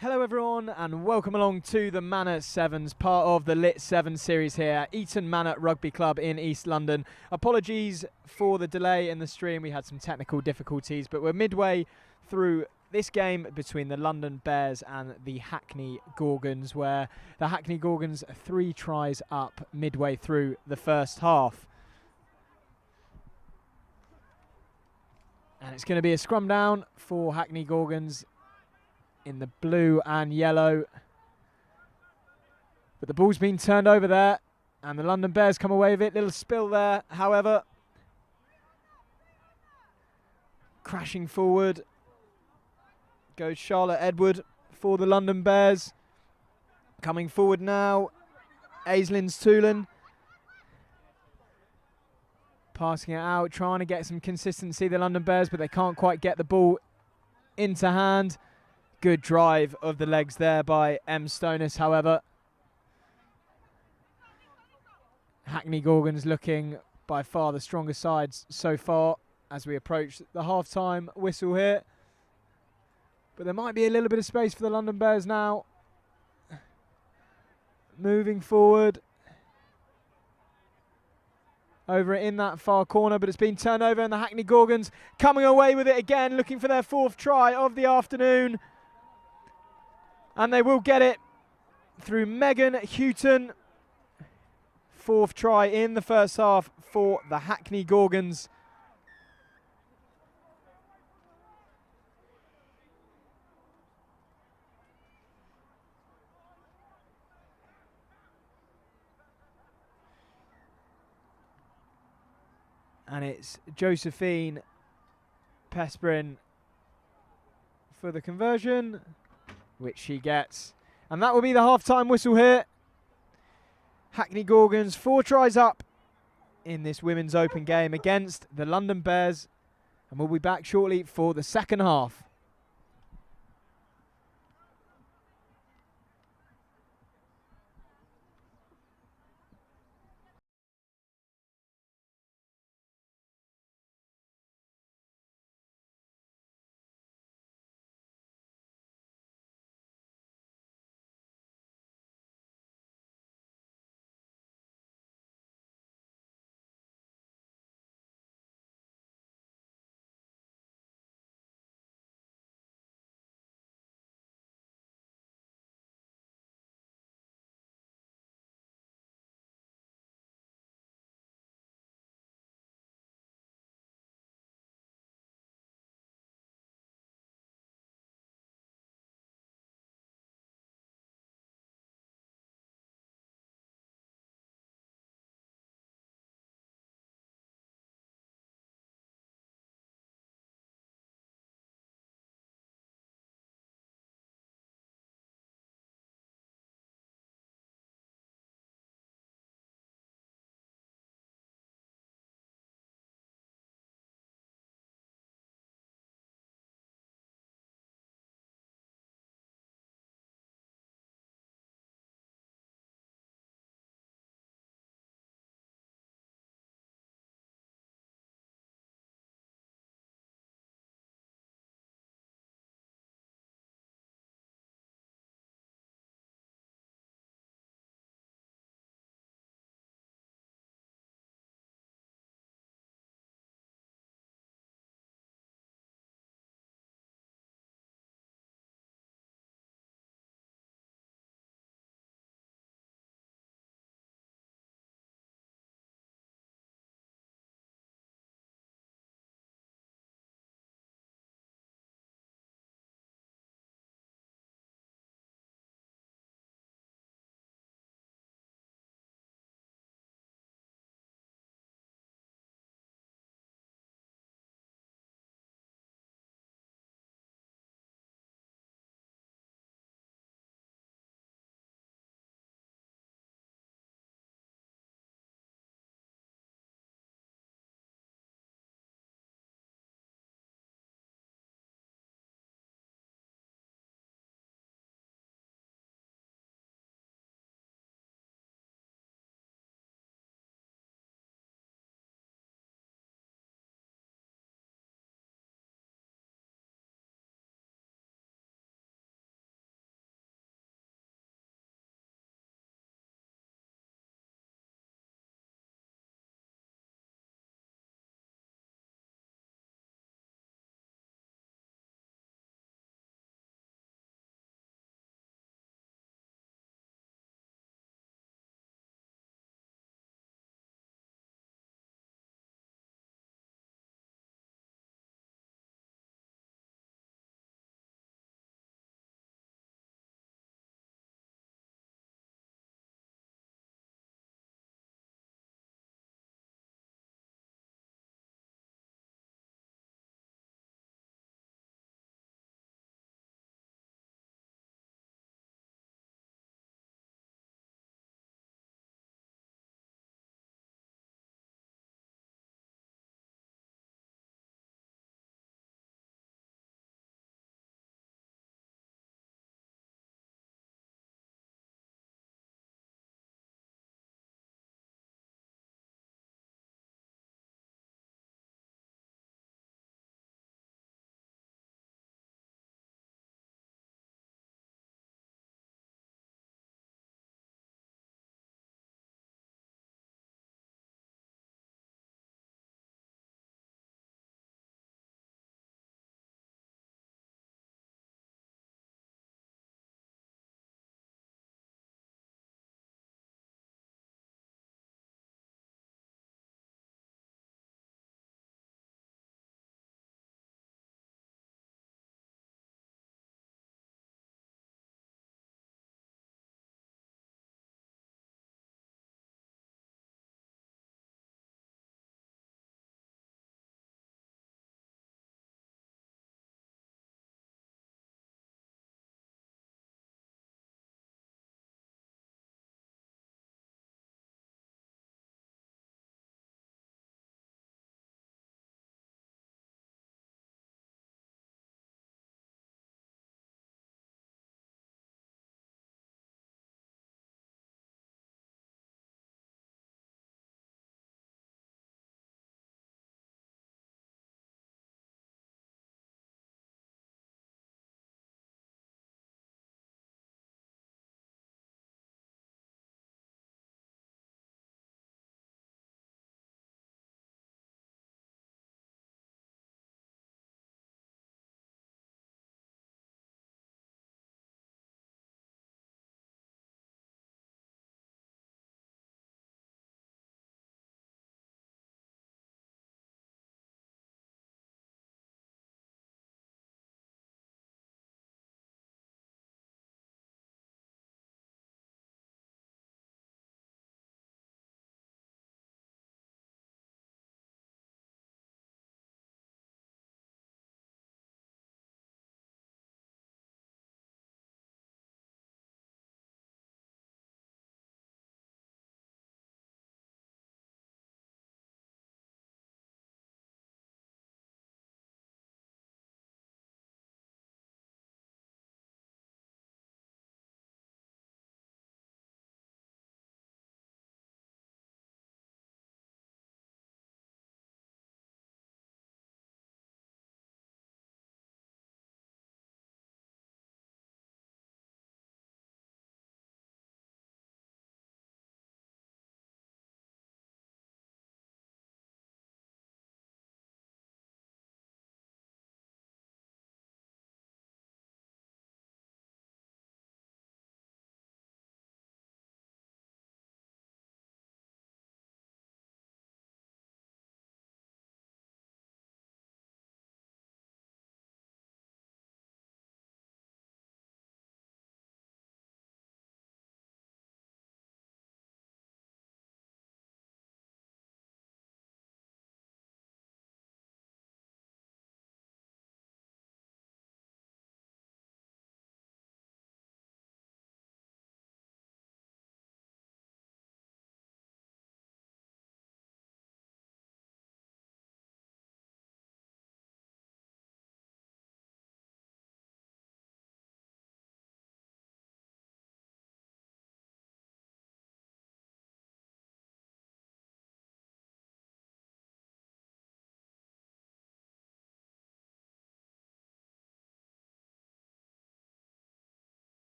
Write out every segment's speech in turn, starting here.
Hello everyone and welcome along to the Manor Sevens, part of the LIT7s Series here at Eaton Manor Rugby Club in East London. Apologies for the delay in the stream, we had some technical difficulties, but we're midway through this game between the London Bears and the Hackney Gorgens, where the Hackney Gorgens are 3 tries up midway through the first half. And it's going to be a scrum down for Hackney Gorgens in the blue and yellow. But the ball's been turned over there and the London Bears come away with it. Little spill there, however. Crashing forward goes Charlotte Edward for the London Bears. Coming forward now, Aislins Toolan. Passing it out, trying to get some consistency, the London Bears, but they can't quite get the ball into hand. Good drive of the legs there by M. Stonis, however. Hackney Gorgens looking by far the strongest sides so far as we approach the half-time whistle here. But there might be a little bit of space for the London Bears now. Moving forward. Over in that far corner, but it's been turned over and the Hackney Gorgens coming away with it again, looking for their 4th try of the afternoon. And they will get it through Megan Houghton. 4th try in the first half for the Hackney Gorgens. And it's Josephine Pesprin for the conversion, which she gets. And that will be the half-time whistle here. Hackney Gorgens 4 tries up in this Women's Open game against the London Bears. And we'll be back shortly for the second half.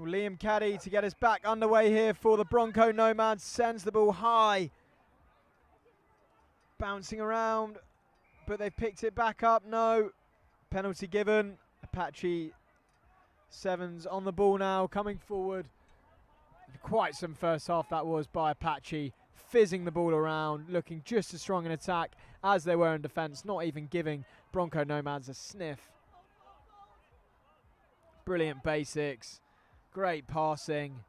Well, Liam Caddy to get us back underway here for the Bronco Nomads. Sends the ball high. Bouncing around, but they've picked it back up. No. Penalty given. Apache Sevens on the ball now, coming forward. Quite some first half that was by Apache. Fizzing the ball around, looking just as strong in attack as they were in defence, not even giving Bronco Nomads a sniff. Brilliant basics. Great passing.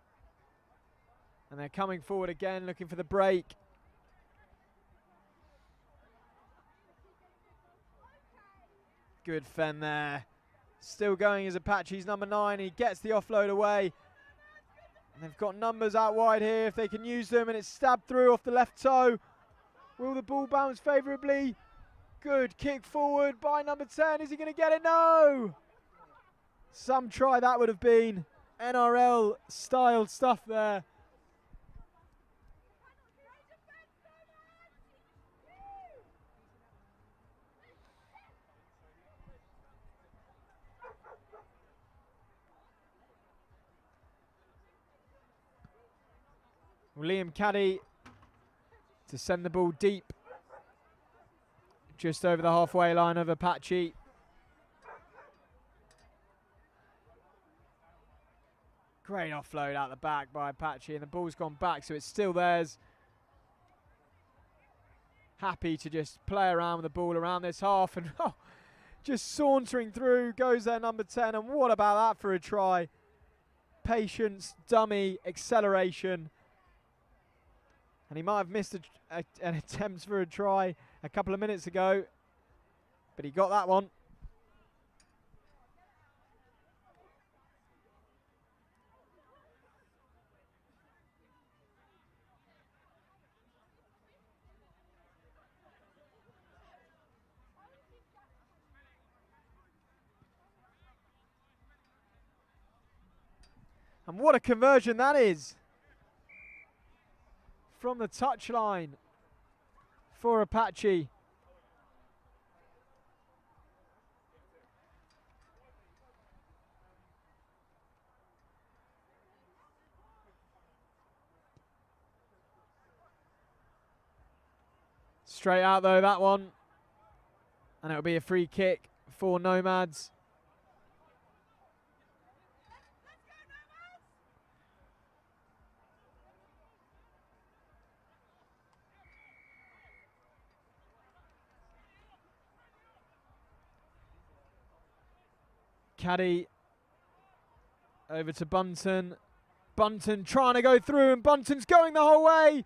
And they're coming forward again, looking for the break. Good fen there. Still going as Apache's number 9. He gets the offload away. And they've got numbers out wide here if they can use them. And it's stabbed through off the left toe. Will the ball bounce favourably? Good kick forward by number 10. Is he going to get it? No! Some try that would have been. NRL style stuff there. Liam Caddy to send the ball deep, just over the halfway line of Apache. Great offload out the back by Apache, and the ball's gone back, so it's still theirs. Happy to just play around with the ball around this half, and just sauntering through goes their number 10, and what about that for a try? Patience, dummy, acceleration. And he might have missed an attempt for a try a couple of minutes ago, but he got that one. And what a conversion that is from the touchline for Apache. Straight out though, that one. And it'll be a free kick for Nomads. Caddy over to Bunton. Bunton trying to go through, and Bunton's going the whole way.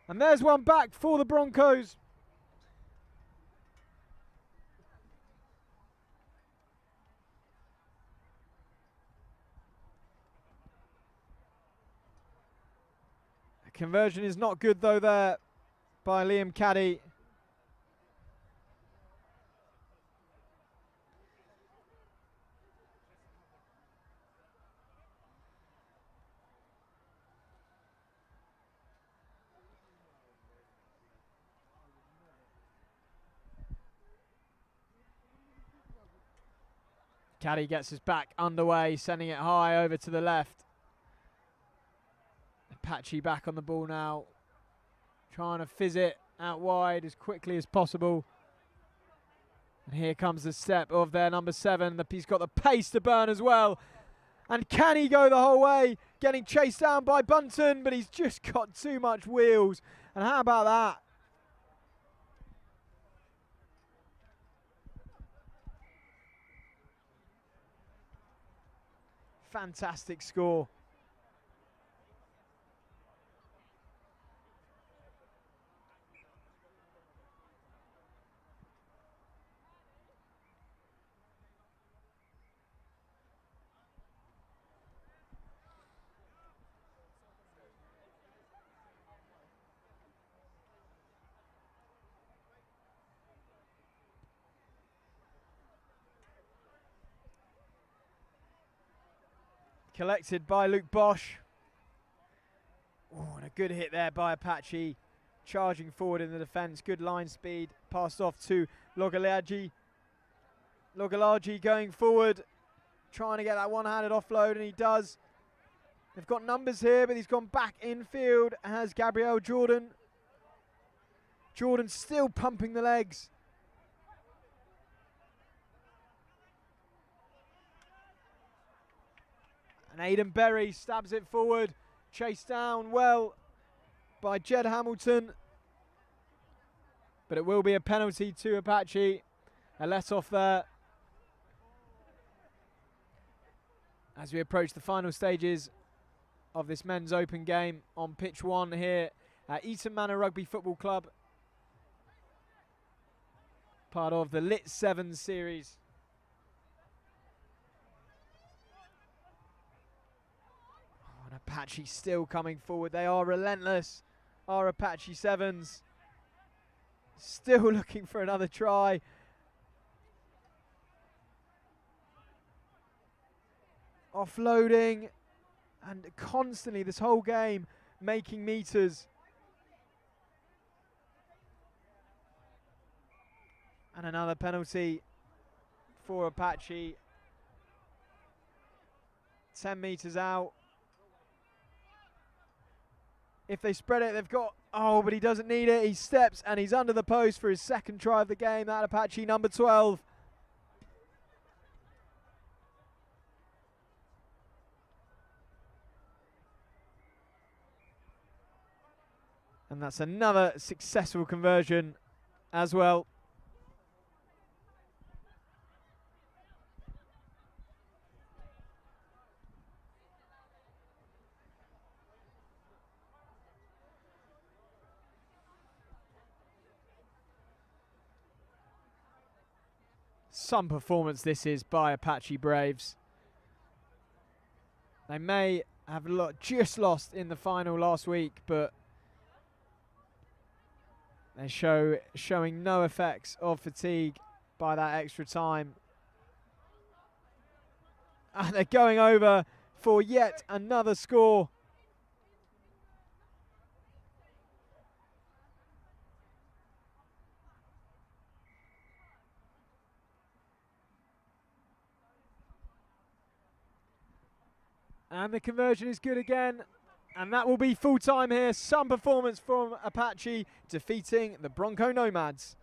And there's one back for the Broncos. The conversion is not good though there by Liam Caddy. Caddy gets us back underway, sending it high over to the left. Apache back on the ball now. trying to fizz it out wide as quickly as possible. And here comes the step of their number 7. He's got the pace to burn as well. And can he go the whole way? Getting chased down by Bunton, but he's just got too much wheels. And how about that? Fantastic score. Collected by Luke Bosch. Oh, and a good hit there by Apache. Charging forward in the defence. Good line speed. Passed off to Logalaji. Logalaji going forward. Trying to get that one-handed offload, and he does. They've got numbers here, but he's gone back infield. Has Gabriel Jordan. Jordan still pumping the legs. And Aidan Berry stabs it forward. Chased down well by Jed Hamilton. But it will be a penalty to Apache. A let off there. As we approach the final stages of this men's open game on pitch 1 here at Eaton Manor Rugby Football Club. Part of the LIT7s Series. And Apache still coming forward. They are relentless. Our Apache Sevens. Still looking for another try. Offloading. And constantly this whole game making meters. And another penalty for Apache. 10 meters out. If they spread it, they've got... Oh, but he doesn't need it. He steps and he's under the post for his second try of the game. That Apache number 12. And that's another successful conversion as well. Some performance this is by Apache Braves. They may have just lost in the final last week, but they're showing no effects of fatigue by that extra time. And they're going over for yet another score. And the conversion is good again. And that will be full time here. Some performance from Apache defeating the Bronco Nomads.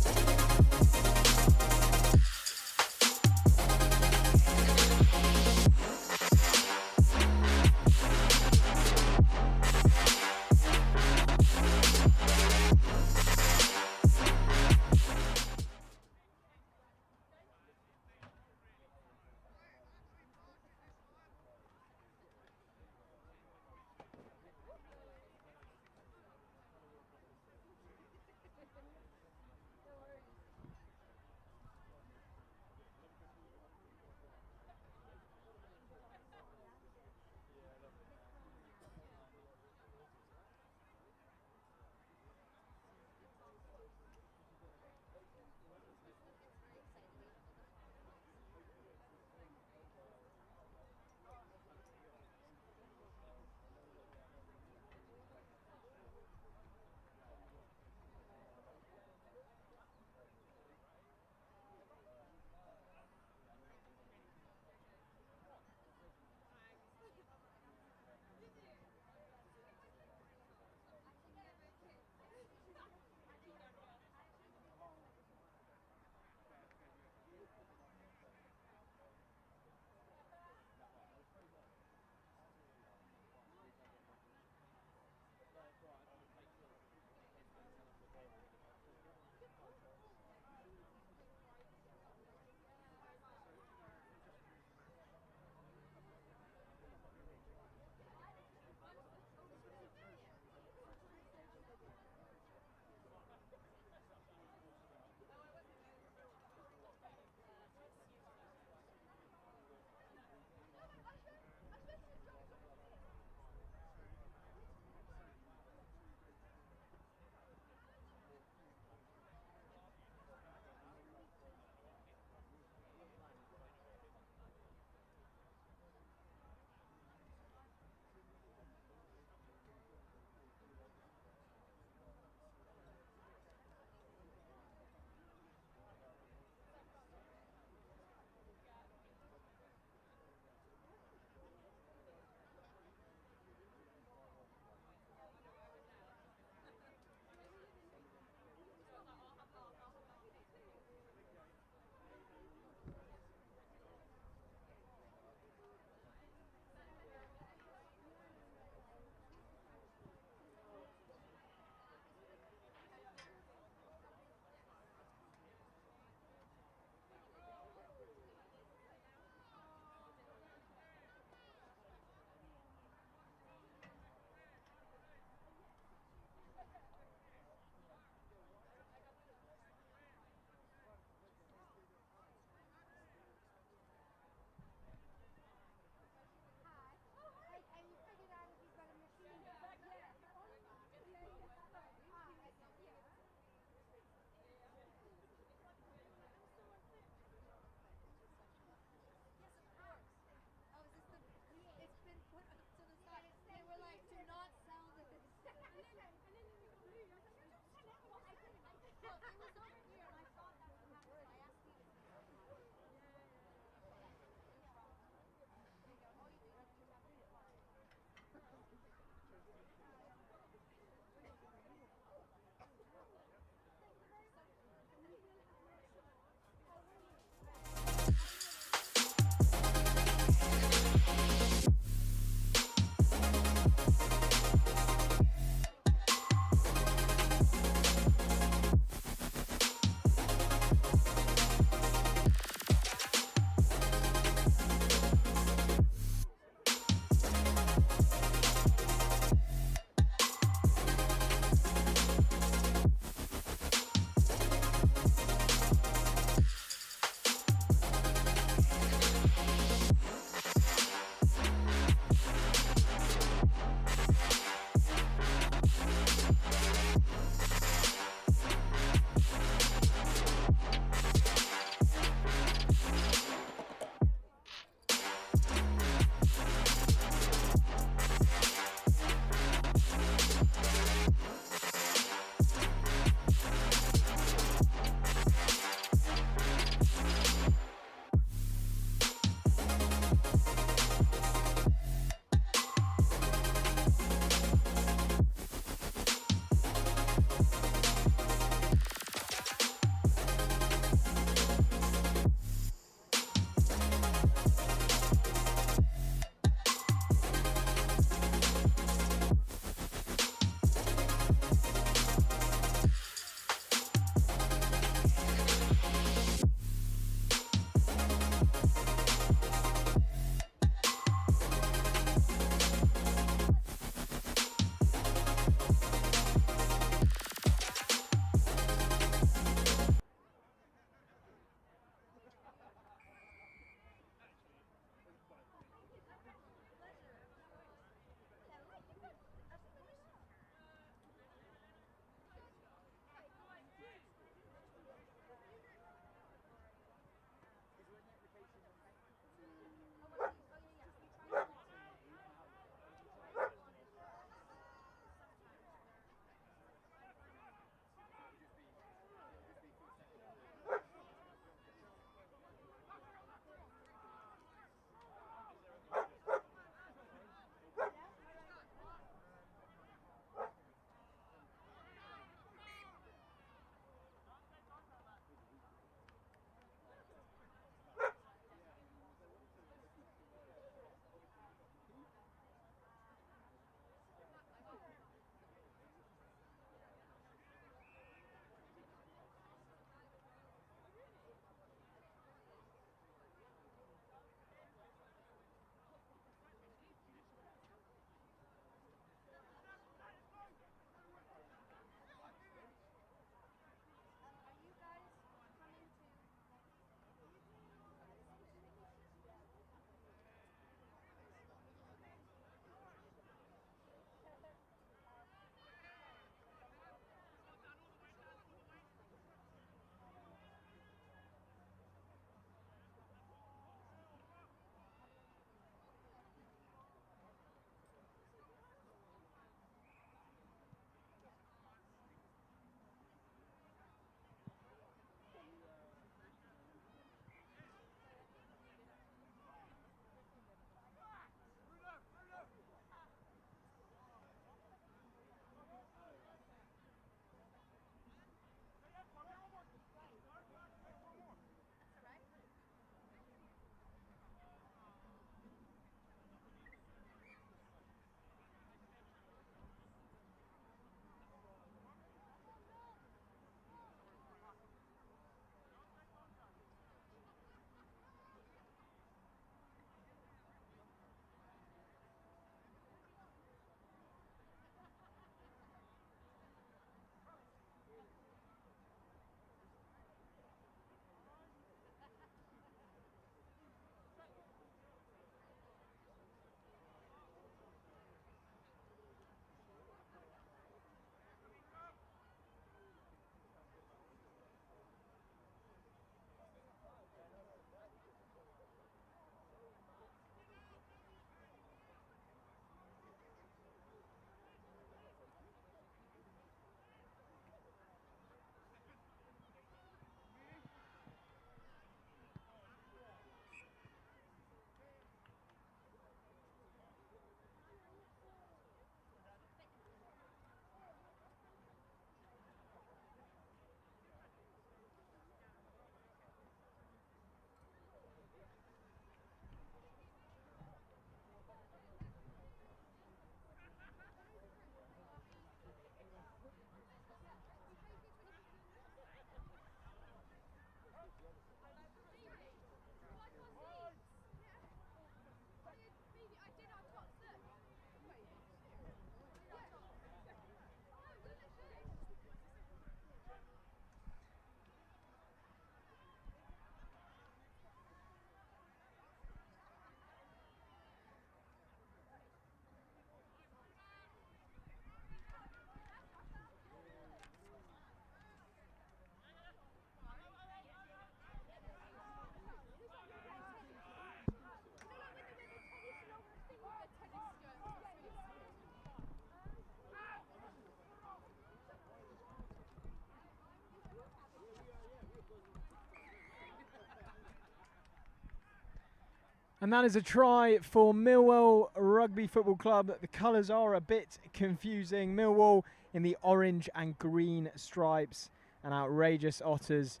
And that is a try for Millwall Rugby Football Club. The colours are a bit confusing. Millwall in the orange and green stripes, and Outrageous Otters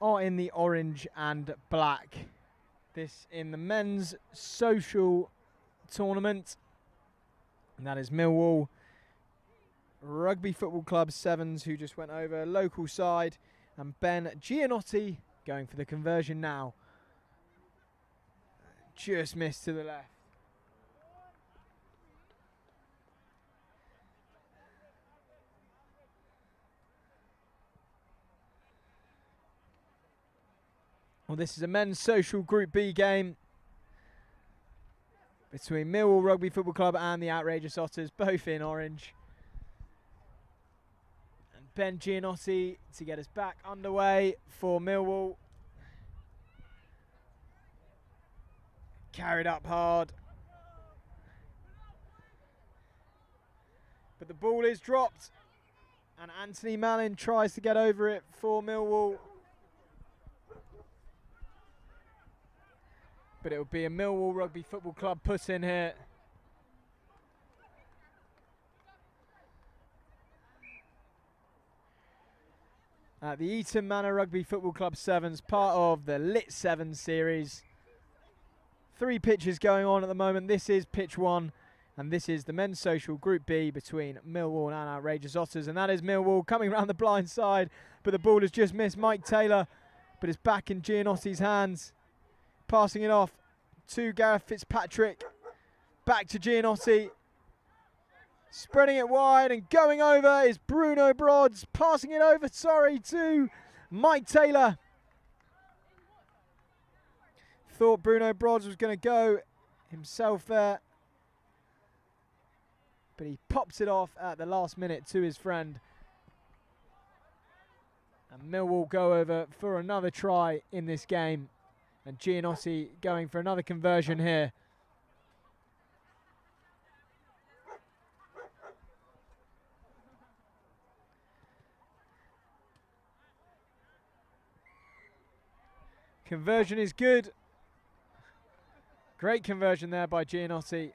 are in the orange and black. This in the men's social tournament. And that is Millwall Rugby Football Club Sevens, who just went over local side, and Ben Gianotti going for the conversion now. Just missed to the left. Well, this is a men's social Group B game between Millwall Rugby Football Club and the Outrageous Otters, both in orange. And Ben Gianotti to get us back underway for Millwall. Carried up hard. But the ball is dropped, and Anthony Mallin tries to get over it for Millwall. But it will be a Millwall Rugby Football Club put in here. At the Eaton Manor Rugby Football Club Sevens, part of the LIT7s Series. 3 pitches going on at the moment. This is pitch 1, and this is the men's social Group B between Millwall and Outrageous Otters, and that is Millwall coming around the blind side, but the ball has just missed Mike Taylor, but it's back in Gianotti's hands. Passing it off to Gareth Fitzpatrick. Back to Gianotti. Spreading it wide and going over is Bruno Brods. Passing it over, to Mike Taylor. Thought Bruno Brods was going to go himself there, but he pops it off at the last minute to his friend. And Millwall go over for another try in this game, and Gianotti going for another conversion here. Conversion is good. Great conversion there by Gianotti.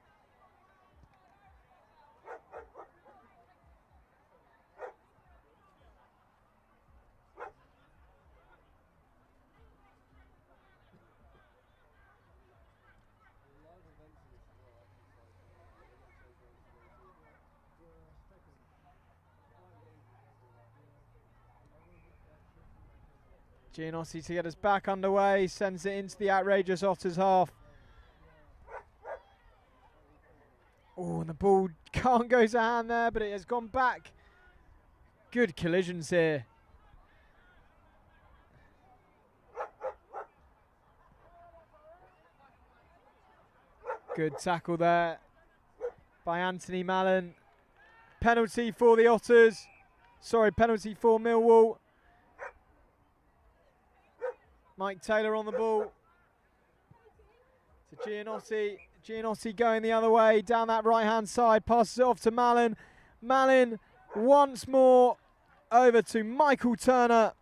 Gianotti to get us back underway, sends it into the Outrageous Otters half. Oh, and the ball can't go to hand there, but it has gone back. Good collisions here. Good tackle there by Anthony Mallin. Penalty for the Otters. Sorry, penalty for Millwall. Mike Taylor on the ball. To Gianotti. Gianotti going the other way, down that right-hand side. Passes it off to Mallin. Mallin once more over to Michael Turner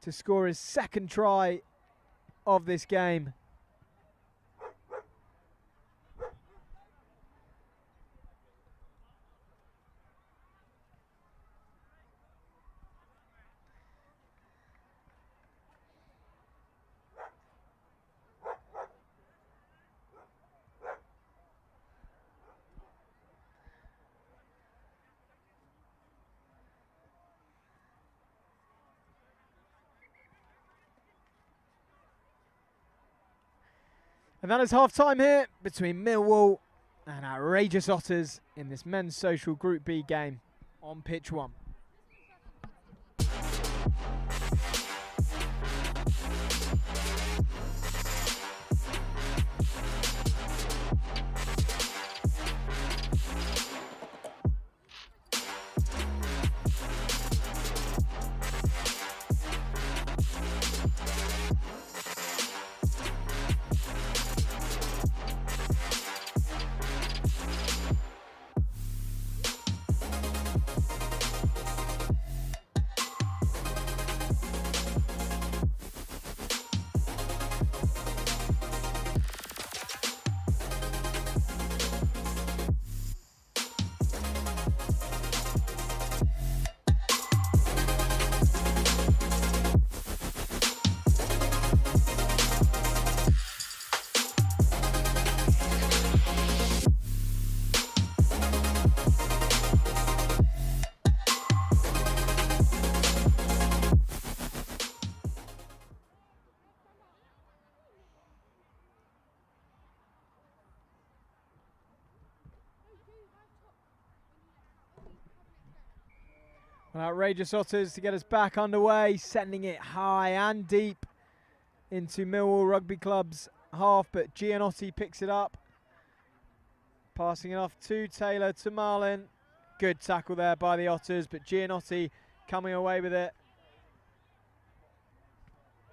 to score his second try of this game. And that is half-time here between Millwall and Outrageous Otters in this men's social Group B game on pitch 1. Outrageous Otters to get us back underway, sending it high and deep into Millwall Rugby Club's half, but Gianotti picks it up. Passing it off to Taylor, to Marlin. Good tackle there by the Otters, but Gianotti coming away with it.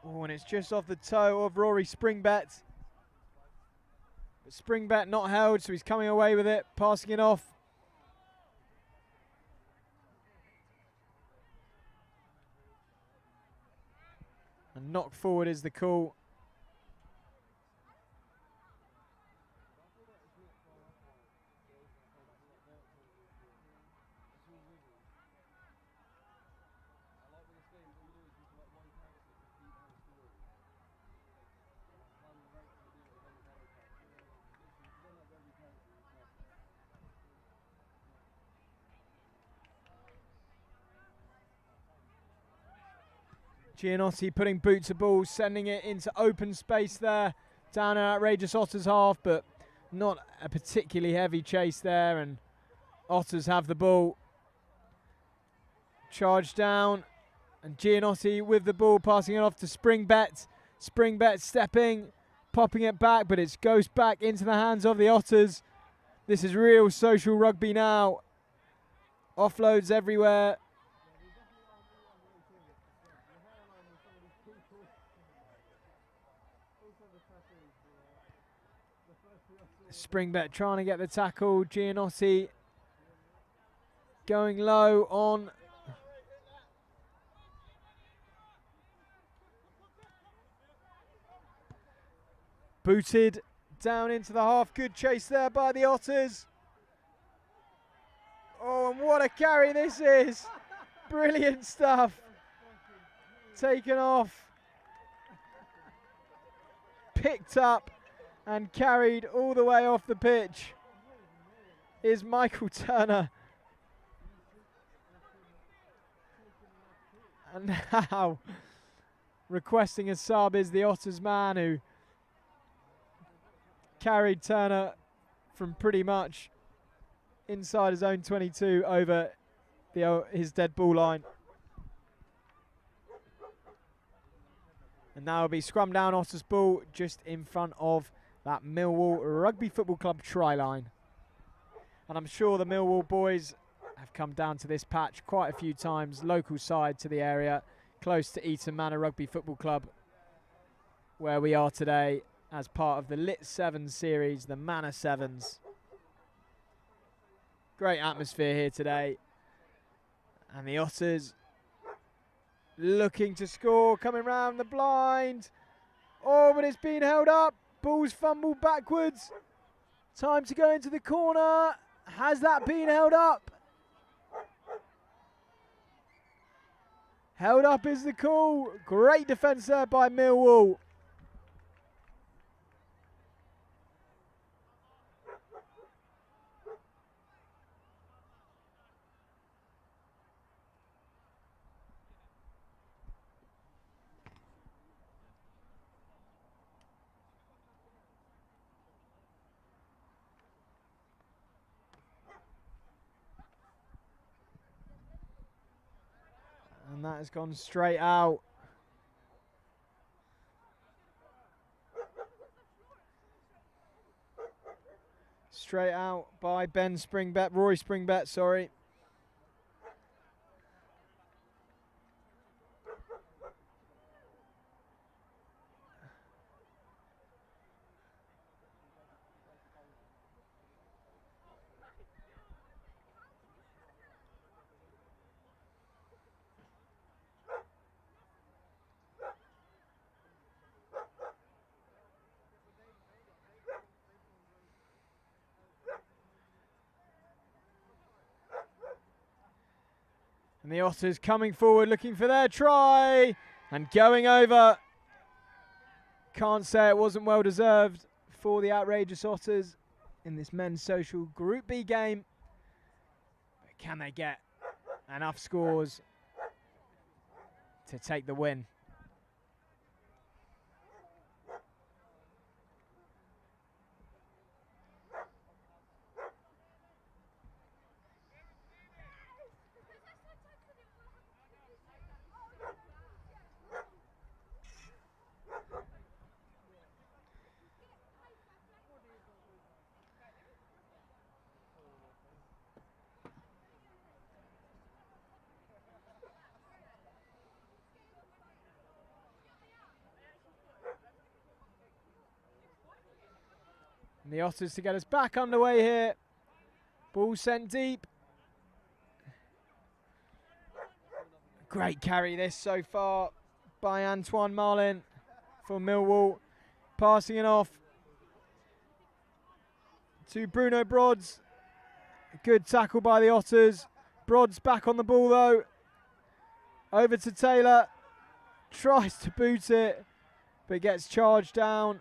Oh, and it's just off the toe of Rory Springbet. But Springbet not held, so he's coming away with it, passing it off. And knock forward is the call. Gianotti putting boot to ball, sending it into open space there, down an Outrageous Otters half, but not a particularly heavy chase there, and Otters have the ball. Charge down, and Gianotti with the ball, passing it off to Springbet. Springbet stepping, popping it back, but it goes back into the hands of the Otters. This is real social rugby now. Offloads everywhere. Springbet trying to get the tackle. Gianotti going low on. Booted down into the half. Good chase there by the Otters. Oh, and what a carry this is. Brilliant stuff. Taken off. Picked up and carried all the way off the pitch is Michael Turner. And now requesting a sub is the Otters man, who carried Turner from pretty much inside his own 22 over his dead ball line. And now will be scrum down Otters ball just in front of that Millwall Rugby Football Club try line. And I'm sure the Millwall boys have come down to this patch quite a few times, local side to the area, close to Eaton Manor Rugby Football Club, where we are today as part of the LIT7s Series, the Manor Sevens. Great atmosphere here today. And the Otters looking to score, coming round the blind. Oh, but it's been held up. Ball's fumbled backwards. Time to go into the corner. Has that been held up? Held up is the call. Great defence there by Millwall. And that has gone straight out. Straight out by Ben Springbet, Rory Springbet, sorry. And the Otters coming forward, looking for their try, and going over. Can't say it wasn't well deserved for the Outrageous Otters in this men's social Group B game. But can they get enough scores to take the win? And the Otters to get us back underway here. Ball sent deep. Great carry this so far by Antoine Marlin for Millwall. Passing it off to Bruno Brods. Good tackle by the Otters. Brods back on the ball though. Over to Taylor. Tries to boot it, but gets charged down.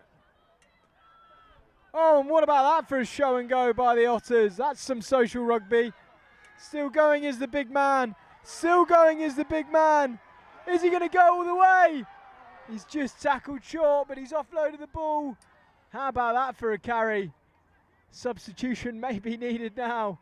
Oh, and what about that for a show and go by the Otters? That's some social rugby. Still going is the big man. Still going is the big man. Is he going to go all the way? He's just tackled short, but he's offloaded the ball. How about that for a carry? Substitution may be needed now.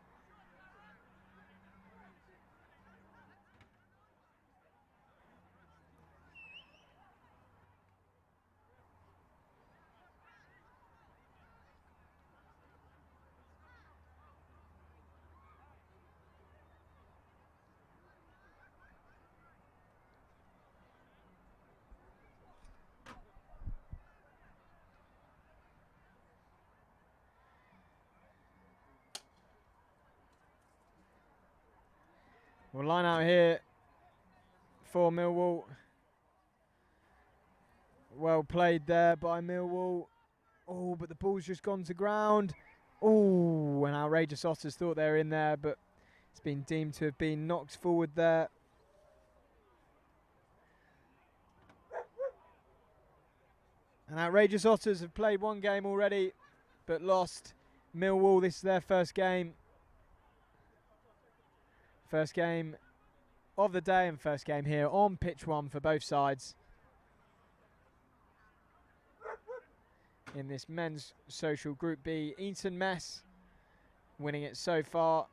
We'll line out here for Millwall. Well played there by Millwall. Oh, but the ball's just gone to ground. Oh, and outrageous Otters thought they were in there, but it's been deemed to have been knocked forward there. And outrageous Otters have played one game already, but lost. Millwall, this is their first game. First game of the day and first game here on pitch one for both sides. In this men's social Group B, Eaton Mess winning it so far.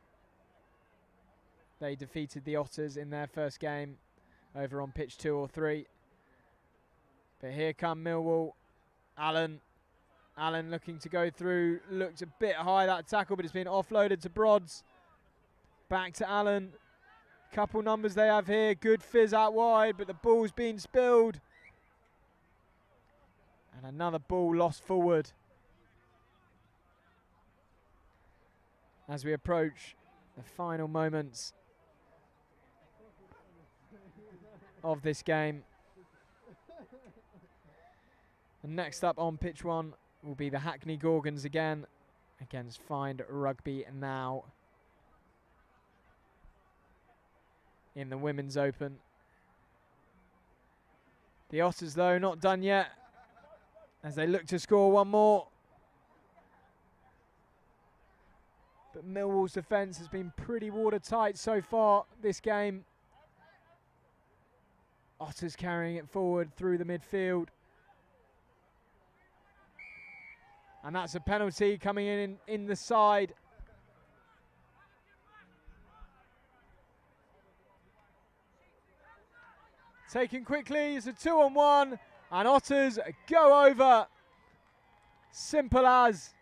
They defeated the Otters in their first game over on pitch 2 or 3. But here come Millwall. Allen looking to go through. Looked a bit high that tackle, but it's been offloaded to Brods. Back to Allen. Couple numbers they have here. Good fizz out wide, but the ball's been spilled. And another ball lost forward. As we approach the final moments of this game. And next up on pitch one will be the Hackney Gorgens again against Find Rugby Now in the Women's Open. The Otters though not done yet as they look to score one more. But Millwall's defence has been pretty watertight so far this game. Otters carrying it forward through the midfield. And that's a penalty coming in the side. Taken quickly, it's a 2-on-1, and Otters go over. Simple as.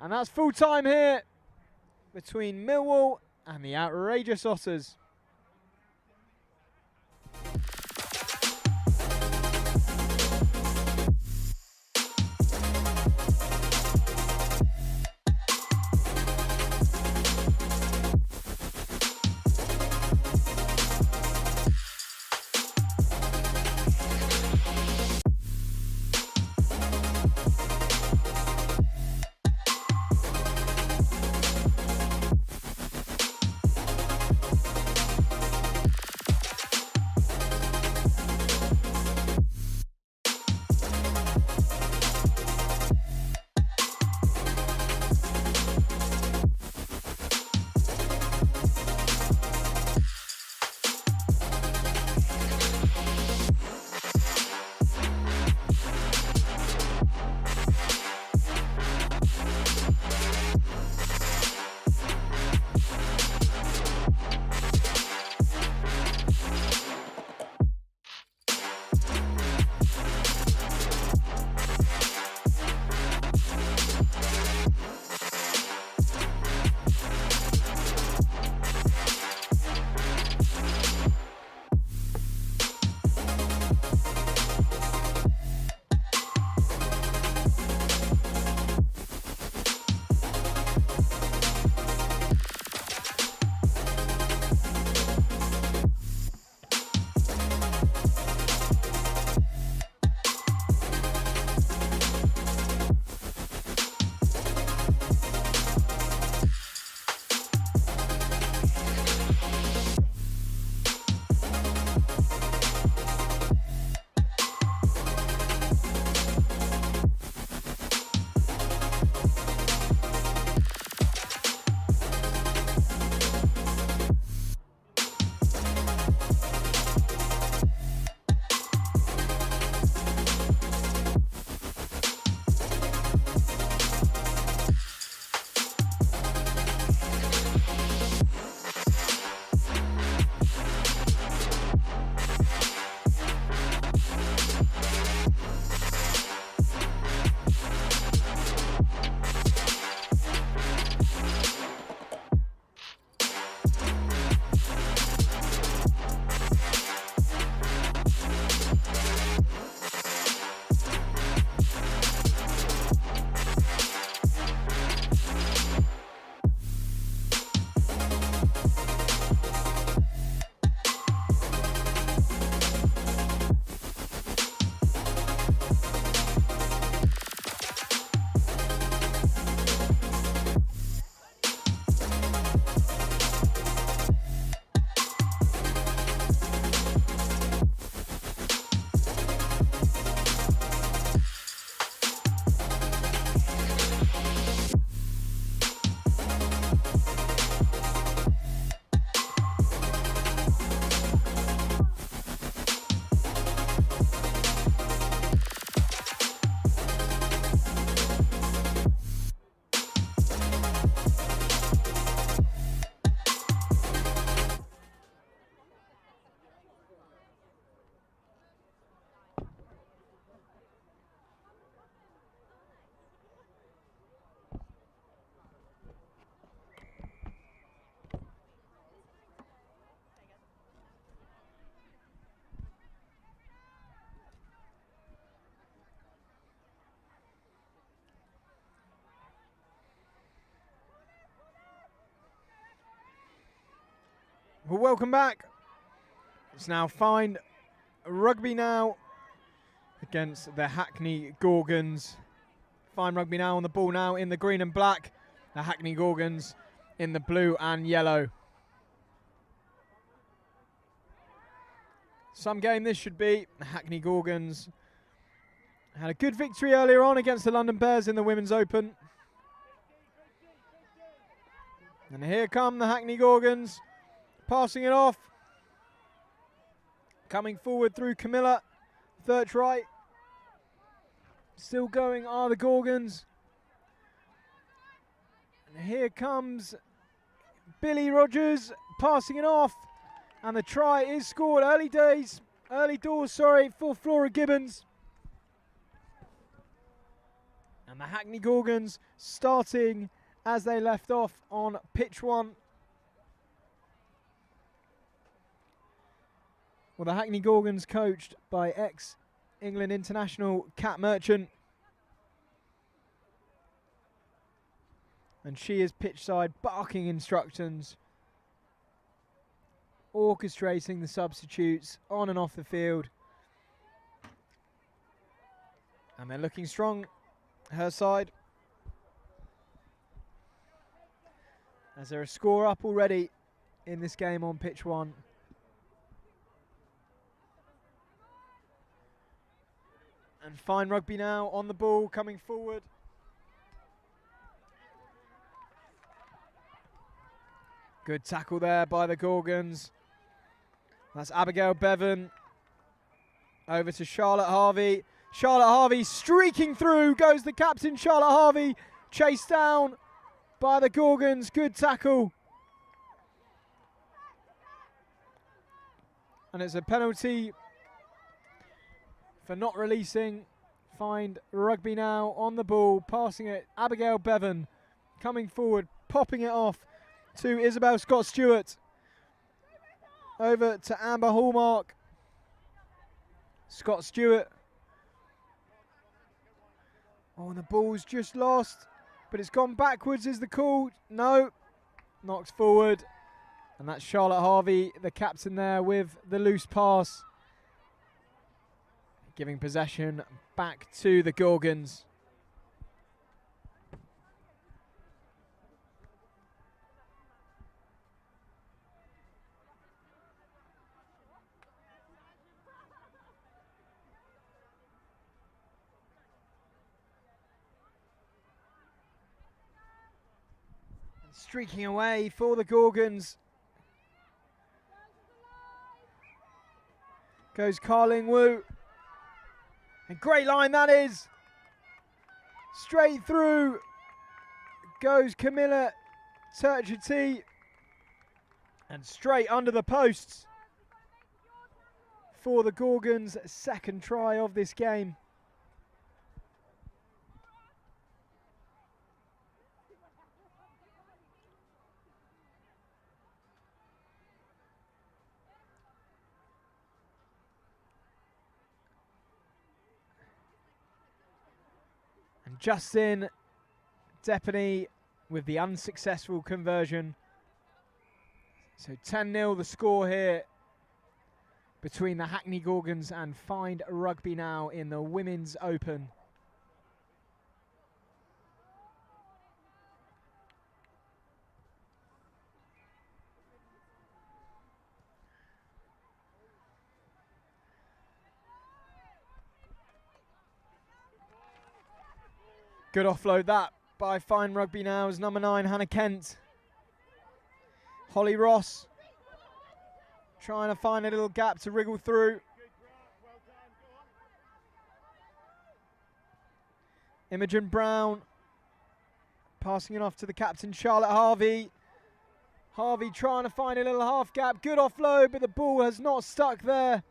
And that's full time here between Millwall and the outrageous Otters. Well, welcome back. It's now Find Rugby now against the Hackney Gorgens. Find Rugby now on the ball now in the green and black. The Hackney Gorgens in the blue and yellow. Some game this should be. The Hackney Gorgens had a good victory earlier on against the London Bears in the Women's Open. And here come the Hackney Gorgens, passing it off. Coming forward through Camilla, third right. Still going are the Gorgens. And here comes Billy Rogers, passing it off. And the try is scored. Early doors, for Flora Gibbons. And the Hackney Gorgens starting as they left off on pitch 1. Well, the Hackney Gorgens coached by ex-England international Kat Merchant. And she is pitch side barking instructions, orchestrating the substitutes on and off the field. And they're looking strong, her side. As they're a score up already in this game on pitch 1. And Find Rugby now on the ball, coming forward. Good tackle there by the Gorgens. That's Abigail Bevan. Over to Charlotte Harvey. Charlotte Harvey streaking through. Goes the captain, Charlotte Harvey. Chased down by the Gorgens. Good tackle. And it's a penalty for not releasing. Find Rugby now on the ball, passing it. Abigail Bevan coming forward, popping it off to Isabel Scott-Stewart. Over to Amber Hallmark. Scott-Stewart. Oh, and the ball's just lost, but it's gone backwards is the call. No, knocks forward. And that's Charlotte Harvey, the captain there, with the loose pass, giving possession back to the Gorgens. And streaking away for the Gorgens goes Carling Wu. And great line that is. Straight through goes Camilla Turchity. And straight under the posts for the Gorgens' second try of this game. Justin Depany with the unsuccessful conversion. So 10-0 the score here between the Hackney Gorgens and Find Rugby now in the Women's Open. Good offload that by Find Rugby now as number 9, Hannah Kent. Holly Ross trying to find a little gap to wriggle through. Imogen Brown passing it off to the captain, Charlotte Harvey. Harvey trying to find a little half gap. Good offload, but the ball has not stuck there.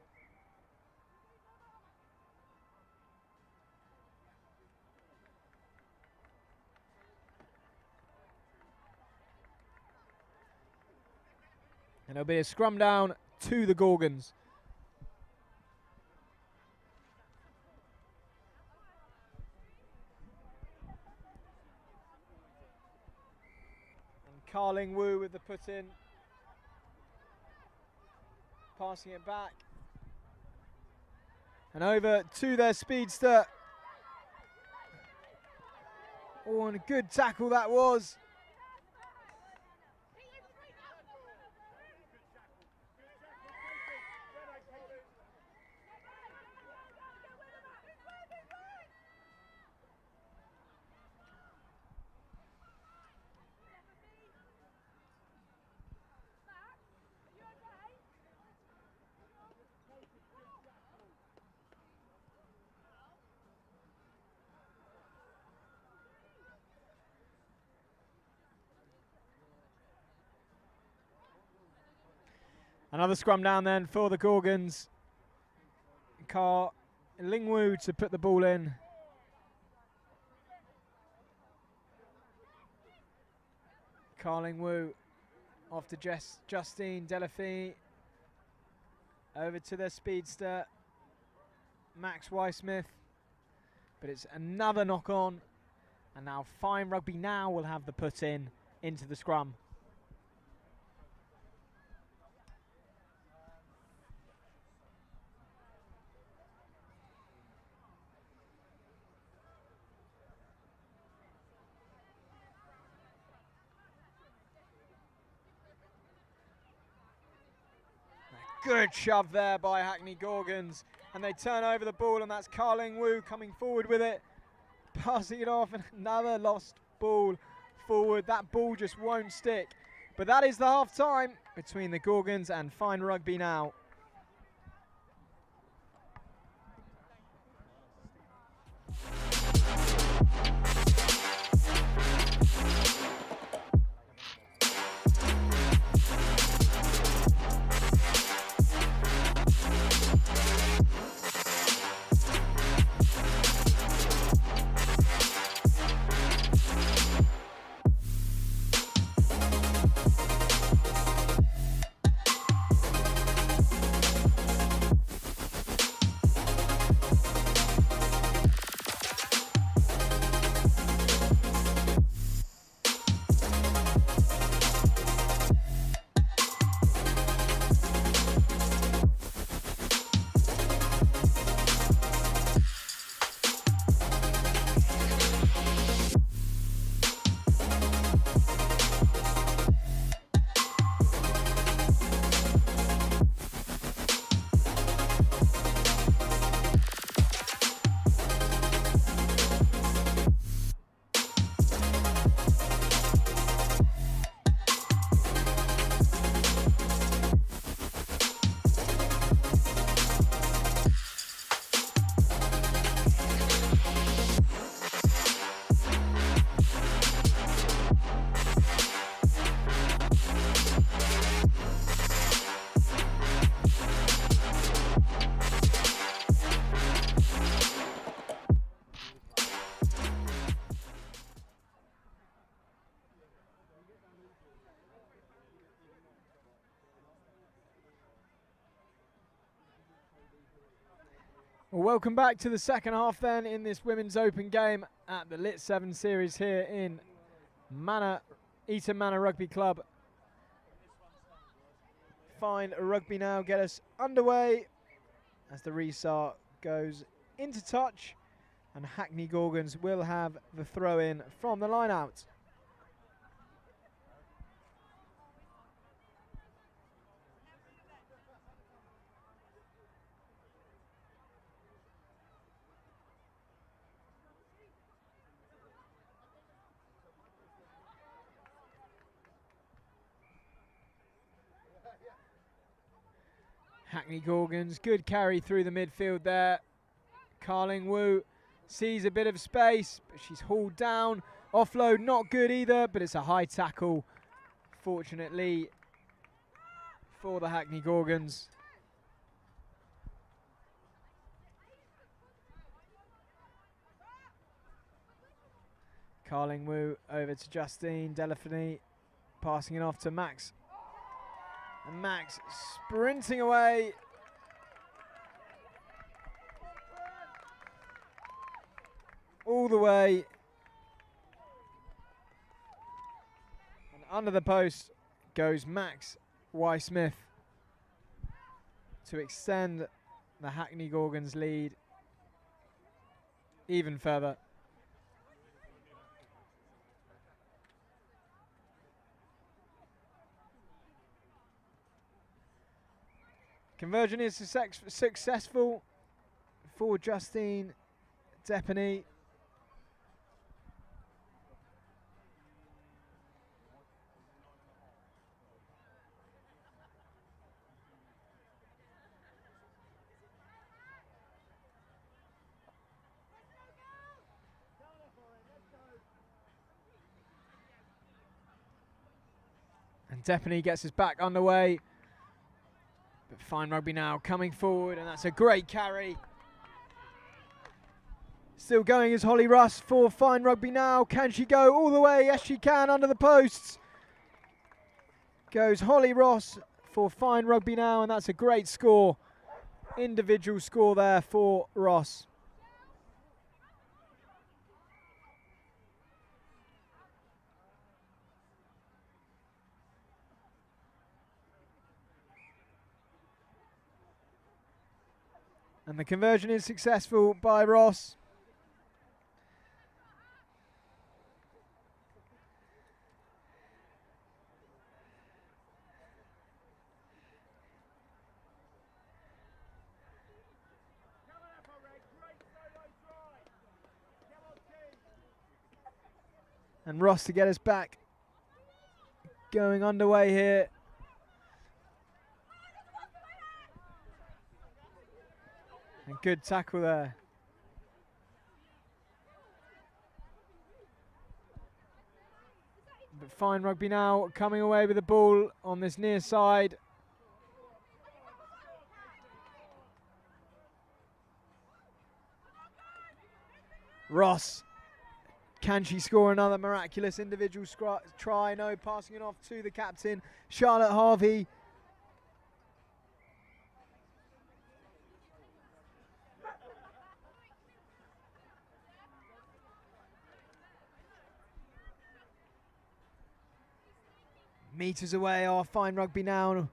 And it'll be a scrum down to the Gorgens. And Carling Wu with the put in. passing it back. And over to their speedster. Oh, and a good tackle that was. Another scrum down then for the Gorgens. Lingwu to put the ball in. Lingwu off to Justine Delafie. Over to their speedster, Max Weissmith. But it's another knock on. And now Fine Rugby now will have the put in into the scrum. Good shove there by Hackney Gorgens, and they turn over the ball, and that's Carling Wu coming forward with it, passing it off, and another lost ball forward. That ball just won't stick. But that is the half time between the Gorgens and Fine Rugby now. Well, welcome back to the second half then in this Women's Open game at the LIT7s Series here in Manor, Eaton Manor Rugby Club. Fine Rugby now get us underway as the restart goes into touch, and Hackney Gorgens will have the throw in from the line out. Hackney Gorgens, good carry through the midfield there. Carling Wu sees a bit of space, but she's hauled down. Offload not good either, but it's a high tackle, fortunately, for the Hackney Gorgens. Carling Wu over to Justine Delafini, passing it off to Max. And Max sprinting away. All the way. And under the post goes Max Weissmith. to extend the Hackney Gorgens lead even further. Conversion is successful for Justine Depany. And Depany gets us back underway. But fine rugby now coming forward, and that's a great carry. Still going is Holly Russ for fine rugby now. Can she go all the way? Yes, she can, under the posts. Goes Holly Ross for fine rugby now, and that's a great score. Individual score there for Ross. And the conversion is successful by Ross. And Ross to get us back going underway here. And good tackle there. But fine rugby now coming away with the ball on this near side. Ross, can she score another miraculous individual try? No, passing it off to the captain, Charlotte Harvey. Meters away are fine rugby now.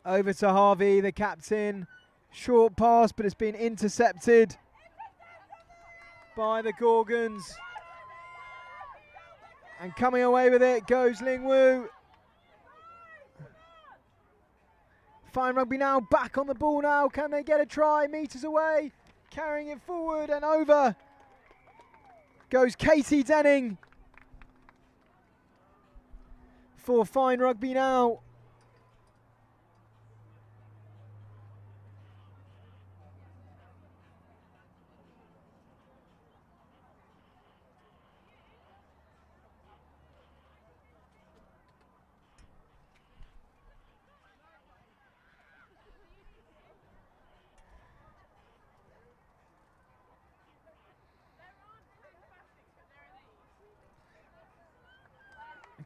Over to Harvey, the captain. Short pass, but it's been intercepted by the Gorgens. And coming away with it goes Ling Wu. Fine rugby now, back on the ball now. Can they get a try? Meters away, carrying it forward and over goes Katie Denning for fine rugby now.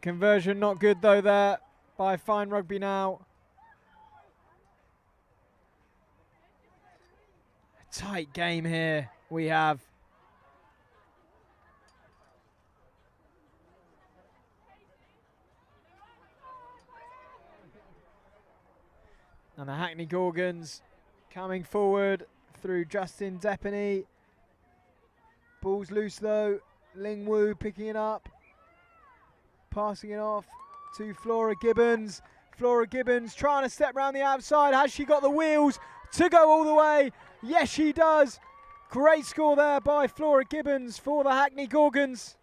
Conversion not good though there by fine rugby now. A tight game here we have. And the Hackney Gorgens coming forward through Justin Depany. Ball's loose though. Ling Wu picking it up. Passing it off to Flora Gibbons. Flora Gibbons trying to step round the outside. Has she got the wheels to go all the way? Yes, she does. Great score there by Flora Gibbons for the Hackney Gorgens.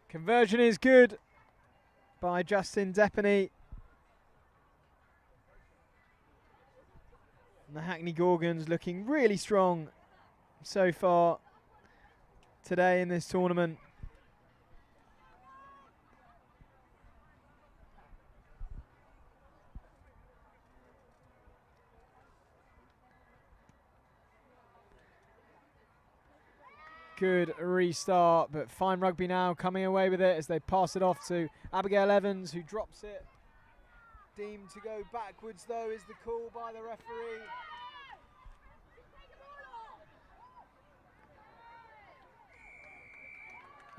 Conversion is good by Justin Depany. And the Hackney Gorgens looking really strong so far today in this tournament. good restart, but fine rugby now, coming away with it as they pass it off to Abigail Evans, who drops it. Deemed to go backwards, though, is the call by the referee.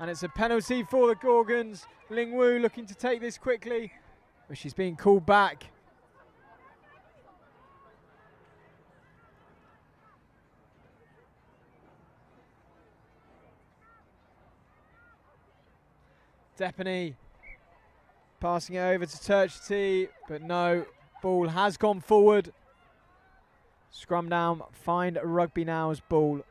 And it's a penalty for the Gorgens. Ling Wu looking to take this quickly, but she's being called back. Depany passing it over to Turchity, but no, ball has gone forward. Scrum down, find Rugby Now's ball.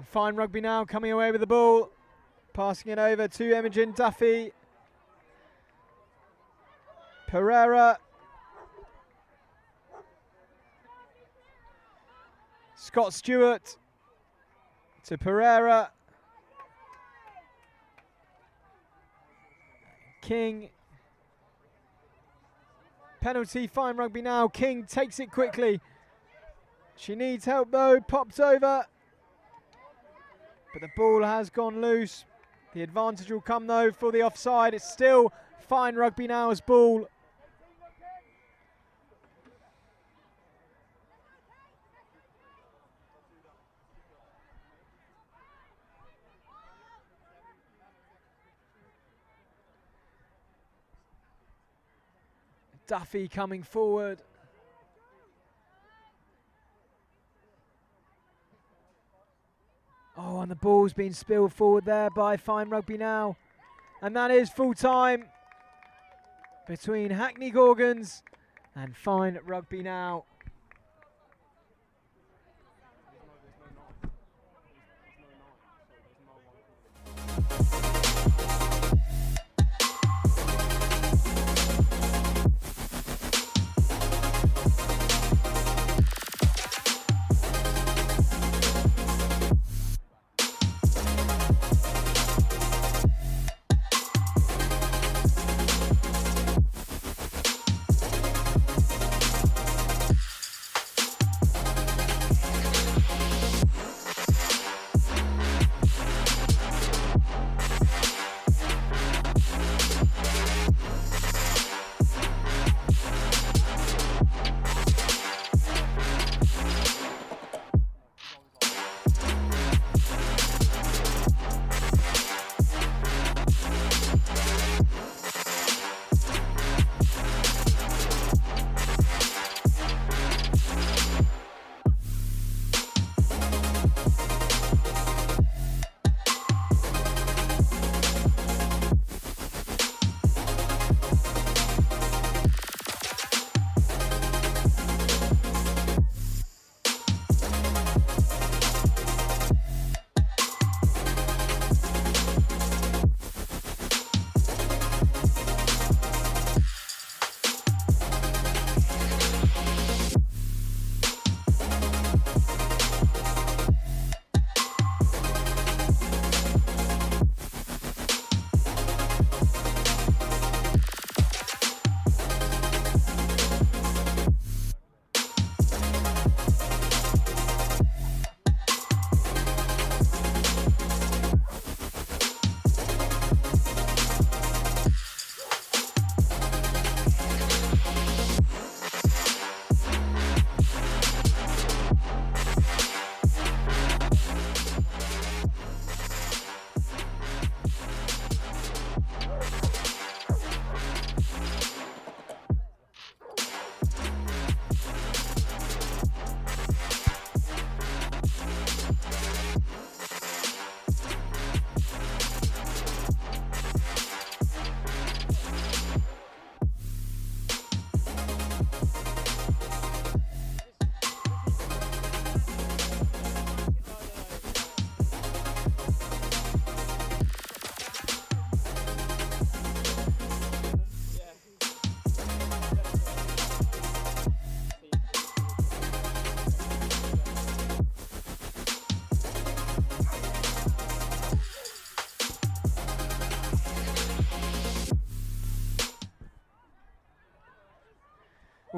And fine Rugby Now coming away with the ball, passing it over to Imogen Duffy. Pereira. Scott Stewart to Pereira. King. Penalty, fine Rugby Now. King takes it quickly. She needs help though, popped over. But the ball has gone loose. The advantage will come though for the offside. It's still fine Rugby Now's ball. Duffy coming forward. Oh, and the ball's been spilled forward there by fine Rugby Now. And that is full time between Hackney Gorgens and fine Rugby Now.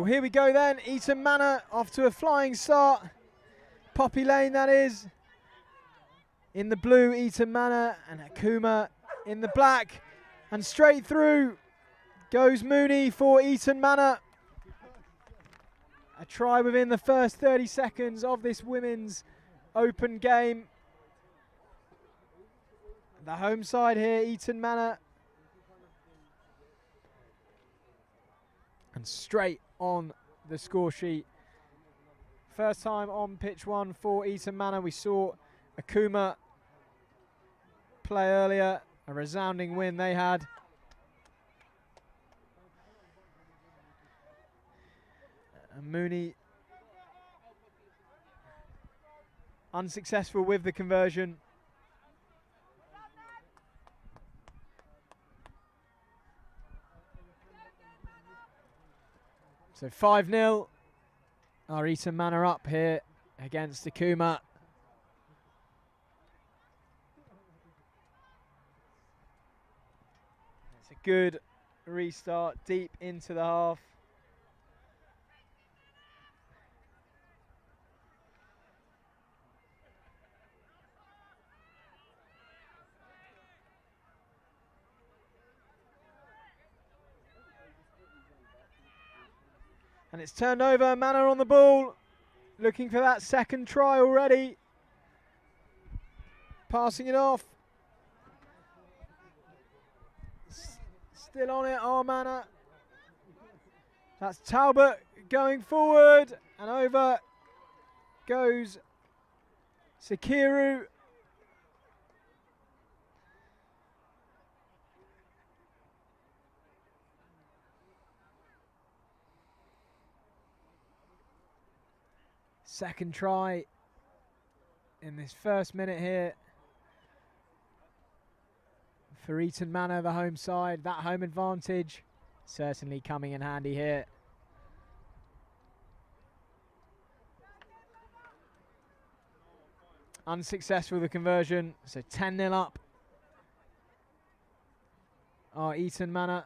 Well, here we go then. Eaton Manor off to a flying start. Poppy Lane, that is. In the blue, Eaton Manor, and Akuma in the black. And straight through goes Mooney for Eaton Manor. A try within the first 30 seconds of this women's open game. The home side here, Eaton Manor. And straight on the score sheet. First time on pitch one for Eaton Manor. We saw Akuma play earlier. A resounding win they had. And Mooney unsuccessful with the conversion. So 5-0. Our Eaton Manor up here against Akuma. It's a good restart deep into the half. And it's turned over, Manor on the ball, looking for that second try already. Passing it off. Still on it, our Manor. That's Talbot going forward, and over goes Sekiru. Second try in this first minute here for Eaton Manor, the home side. That home advantage certainly coming in handy here. Unsuccessful the conversion, so 10-0 up. Our Eaton Manor.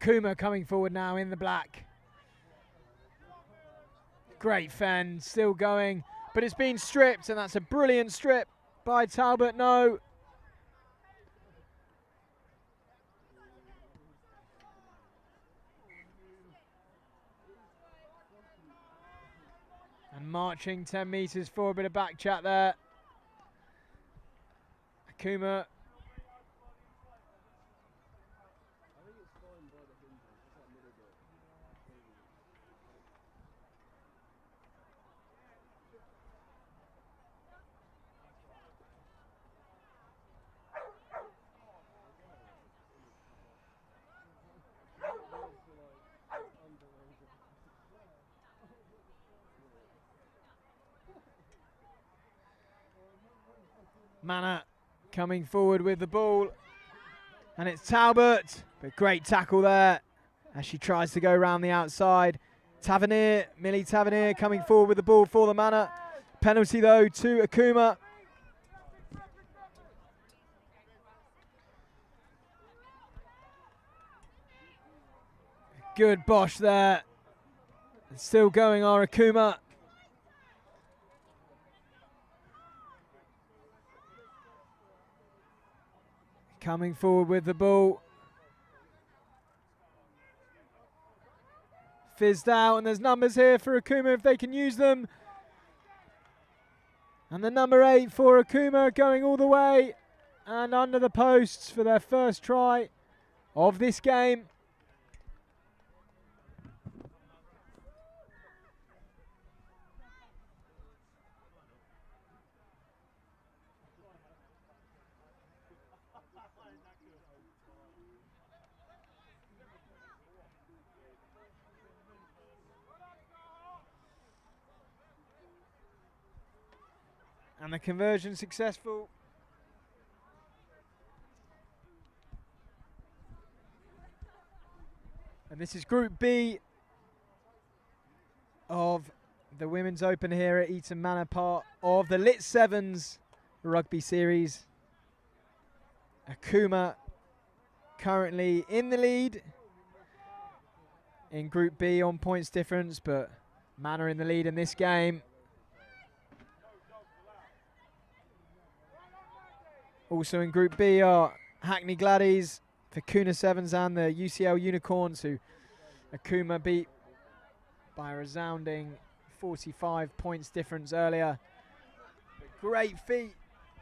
Akuma coming forward now in the black. Great fend, still going, but it's been stripped, and that's a brilliant strip by Talbot. No. And marching 10 metres for a bit of back chat there. Akuma. Manor coming forward with the ball, and it's Talbot, but great tackle there as she tries to go around the outside. Tavernier, Millie Tavernier coming forward with the ball for the Manor. Penalty though to Akuma. Good Bosch there. And still going our Akuma. Coming forward with the ball. Fizzed out, and there's numbers here for Akuma if they can use them. And the number 8 for Akuma going all the way and under the posts for their first try of this game. And the conversion successful. And this is Group B. of the Women's Open here at Eaton Manor, part of the LIT7s Rugby Series. Akuma currently in the lead in Group B on points difference, but Manor in the lead in this game. Also in Group B are Hackney Gladies, Onar Sevens and the UCL Unicorns, who Akuma beat by a resounding 45 points difference earlier. Great feat.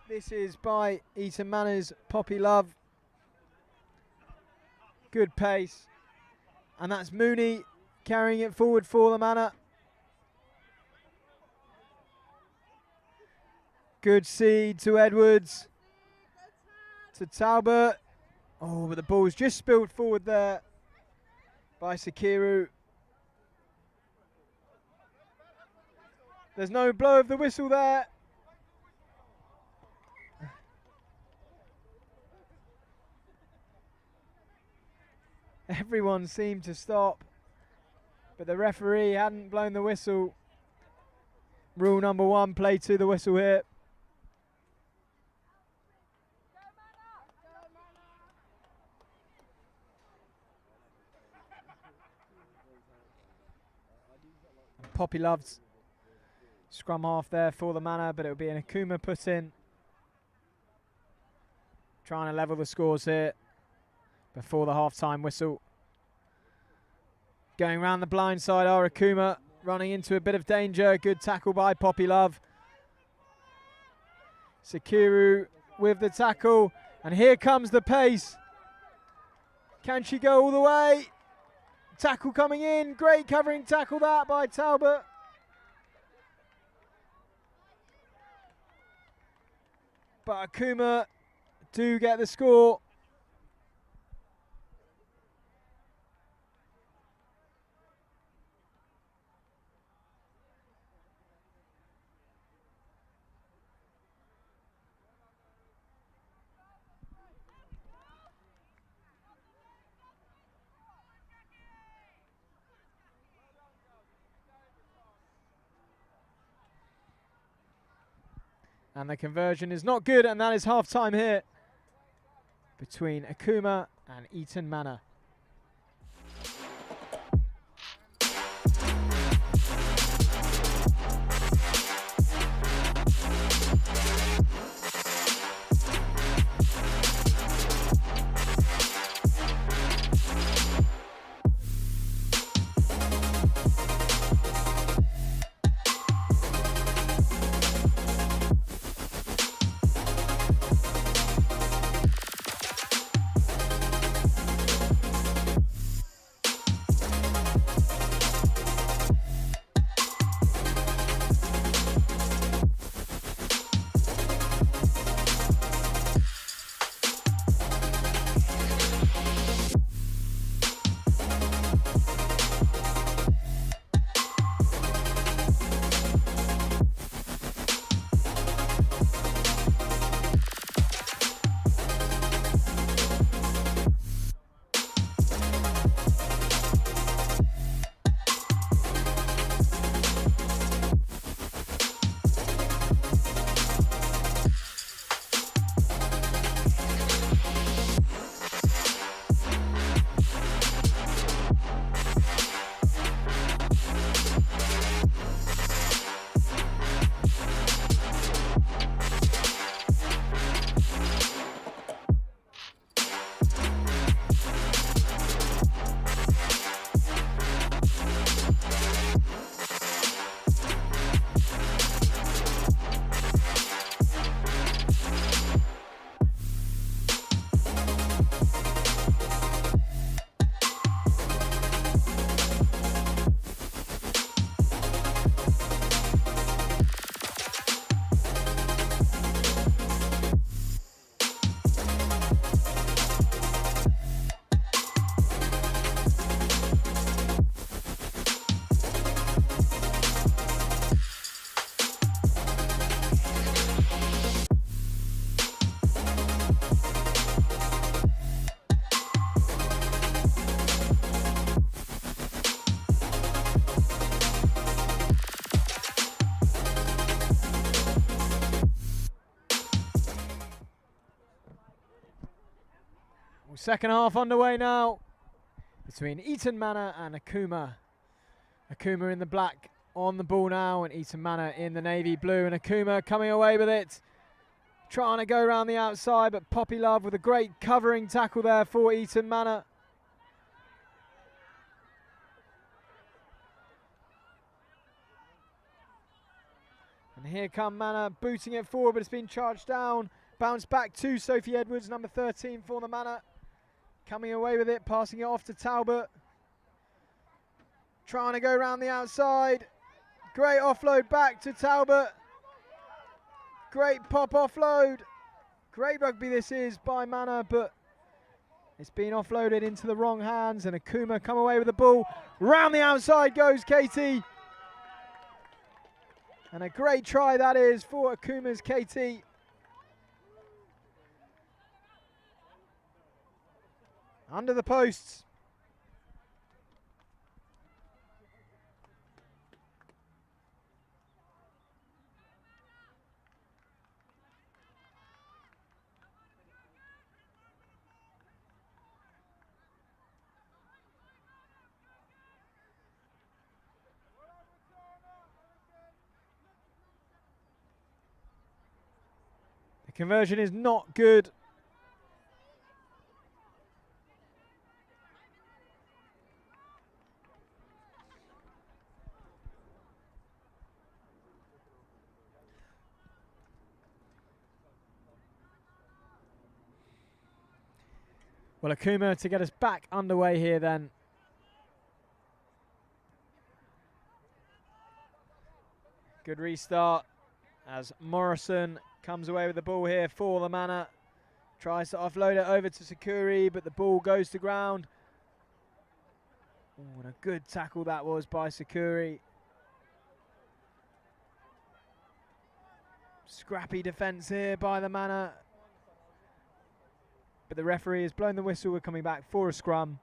This is by Eaton Manor's Poppy Love. Good pace. And that's Mooney carrying it forward for the Manor. Good seed to Edwards. To Talbot. Oh, but the ball's just spilled forward there by Sakiru. There's no blow of the whistle there. Everyone seemed to stop, but the referee hadn't blown the whistle. Rule number 1, play to the whistle here. Poppy Love's scrum half there for the Manor, but it'll be an Akuma put in. Trying to level the scores here before the half-time whistle. Going round the blind side are Akuma, running into a bit of danger. Good tackle by Poppy Love. Sakiru with the tackle, and here comes the pace. Can she go all the way? Tackle coming in, great covering tackle that by Talbot. But Akuma do get the score. And the conversion is not good, and that is half-time here between Akuma and Eaton Manor. Second half underway now between Eaton Manor and Akuma. Akuma in the black on the ball now, and Eaton Manor in the navy blue, and Akuma coming away with it. Trying to go around the outside, but Poppy Love with a great covering tackle there for Eaton Manor. And here come Manor, booting it forward, but it's been charged down. Bounce back to Sophie Edwards, number 13 for the Manor. Coming away with it, passing it off to Talbot. Trying to go around the outside. Great offload back to Talbot. Great pop offload. Great rugby this is by Manor, but it's been offloaded into the wrong hands, and Akuma come away with the ball. Round the outside goes Katie. And a great try that is for Akuma's Katie. Under the posts. The conversion is not good. Well, Akuma to get us back underway here then. Good restart as Morrison comes away with the ball here for the Manor. Tries to offload it over to Sakuri, but the ball goes to ground. Oh, what a good tackle that was by Sakuri. Scrappy defence here by the Manor. But the referee has blown the whistle. We're coming back for a scrum.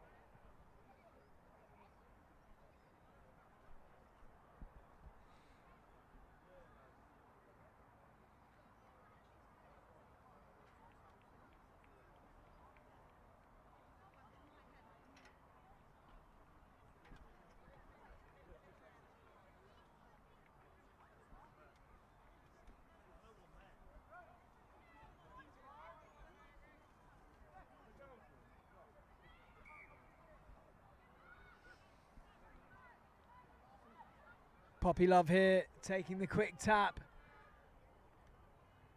Poppy Love here, taking the quick tap.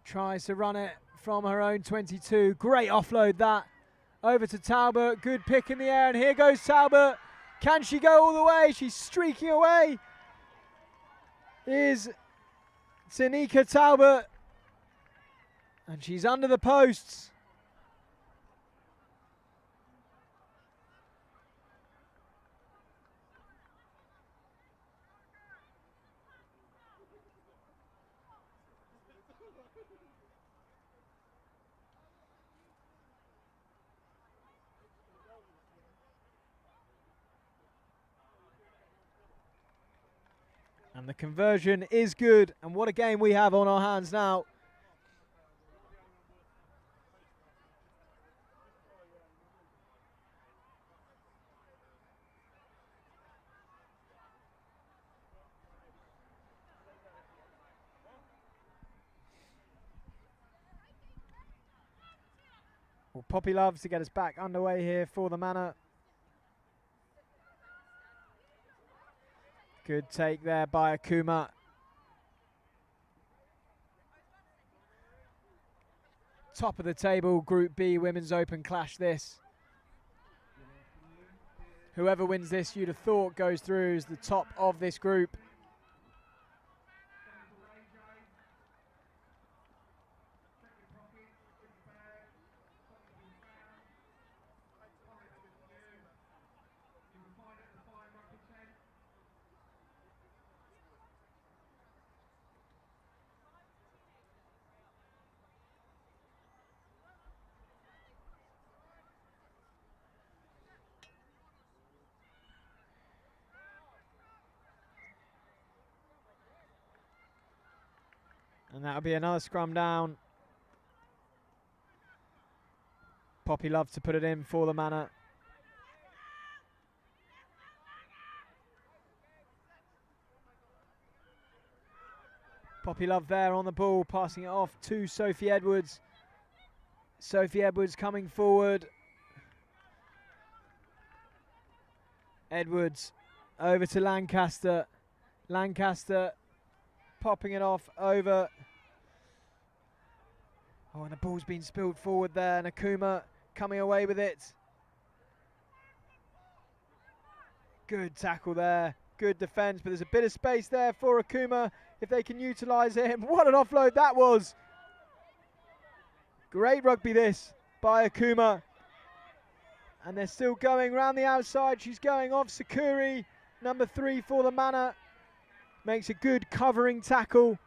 Tries to run it from her own 22. Great offload that. Over to Talbot. Good pick in the air, and here goes Talbot. Can she go all the way? She's streaking away. Is Tanika Talbot. And she's under the posts. And the conversion is good. And what a game we have on our hands now. Well, Poppy Love to get us back underway here for the Manor. Good take there by Akuma. Top of the table, Group B Women's Open clash this. Whoever wins this, you'd have thought, goes through as the top of this group. And that'll be another scrum down. Poppy Love to put it in for the Manor. Poppy Love there on the ball, passing it off to Sophie Edwards. Sophie Edwards coming forward. Edwards over to Lancaster. Lancaster popping it off over. Oh, and the ball's been spilled forward there, and Akuma coming away with it. Good tackle there, good defence, but there's a bit of space there for Akuma if they can utilise him. What an offload that was! Great rugby this by Akuma. And they're still going round the outside. She's going off Sakuri, number 3 for the Manor. Makes a good covering tackle.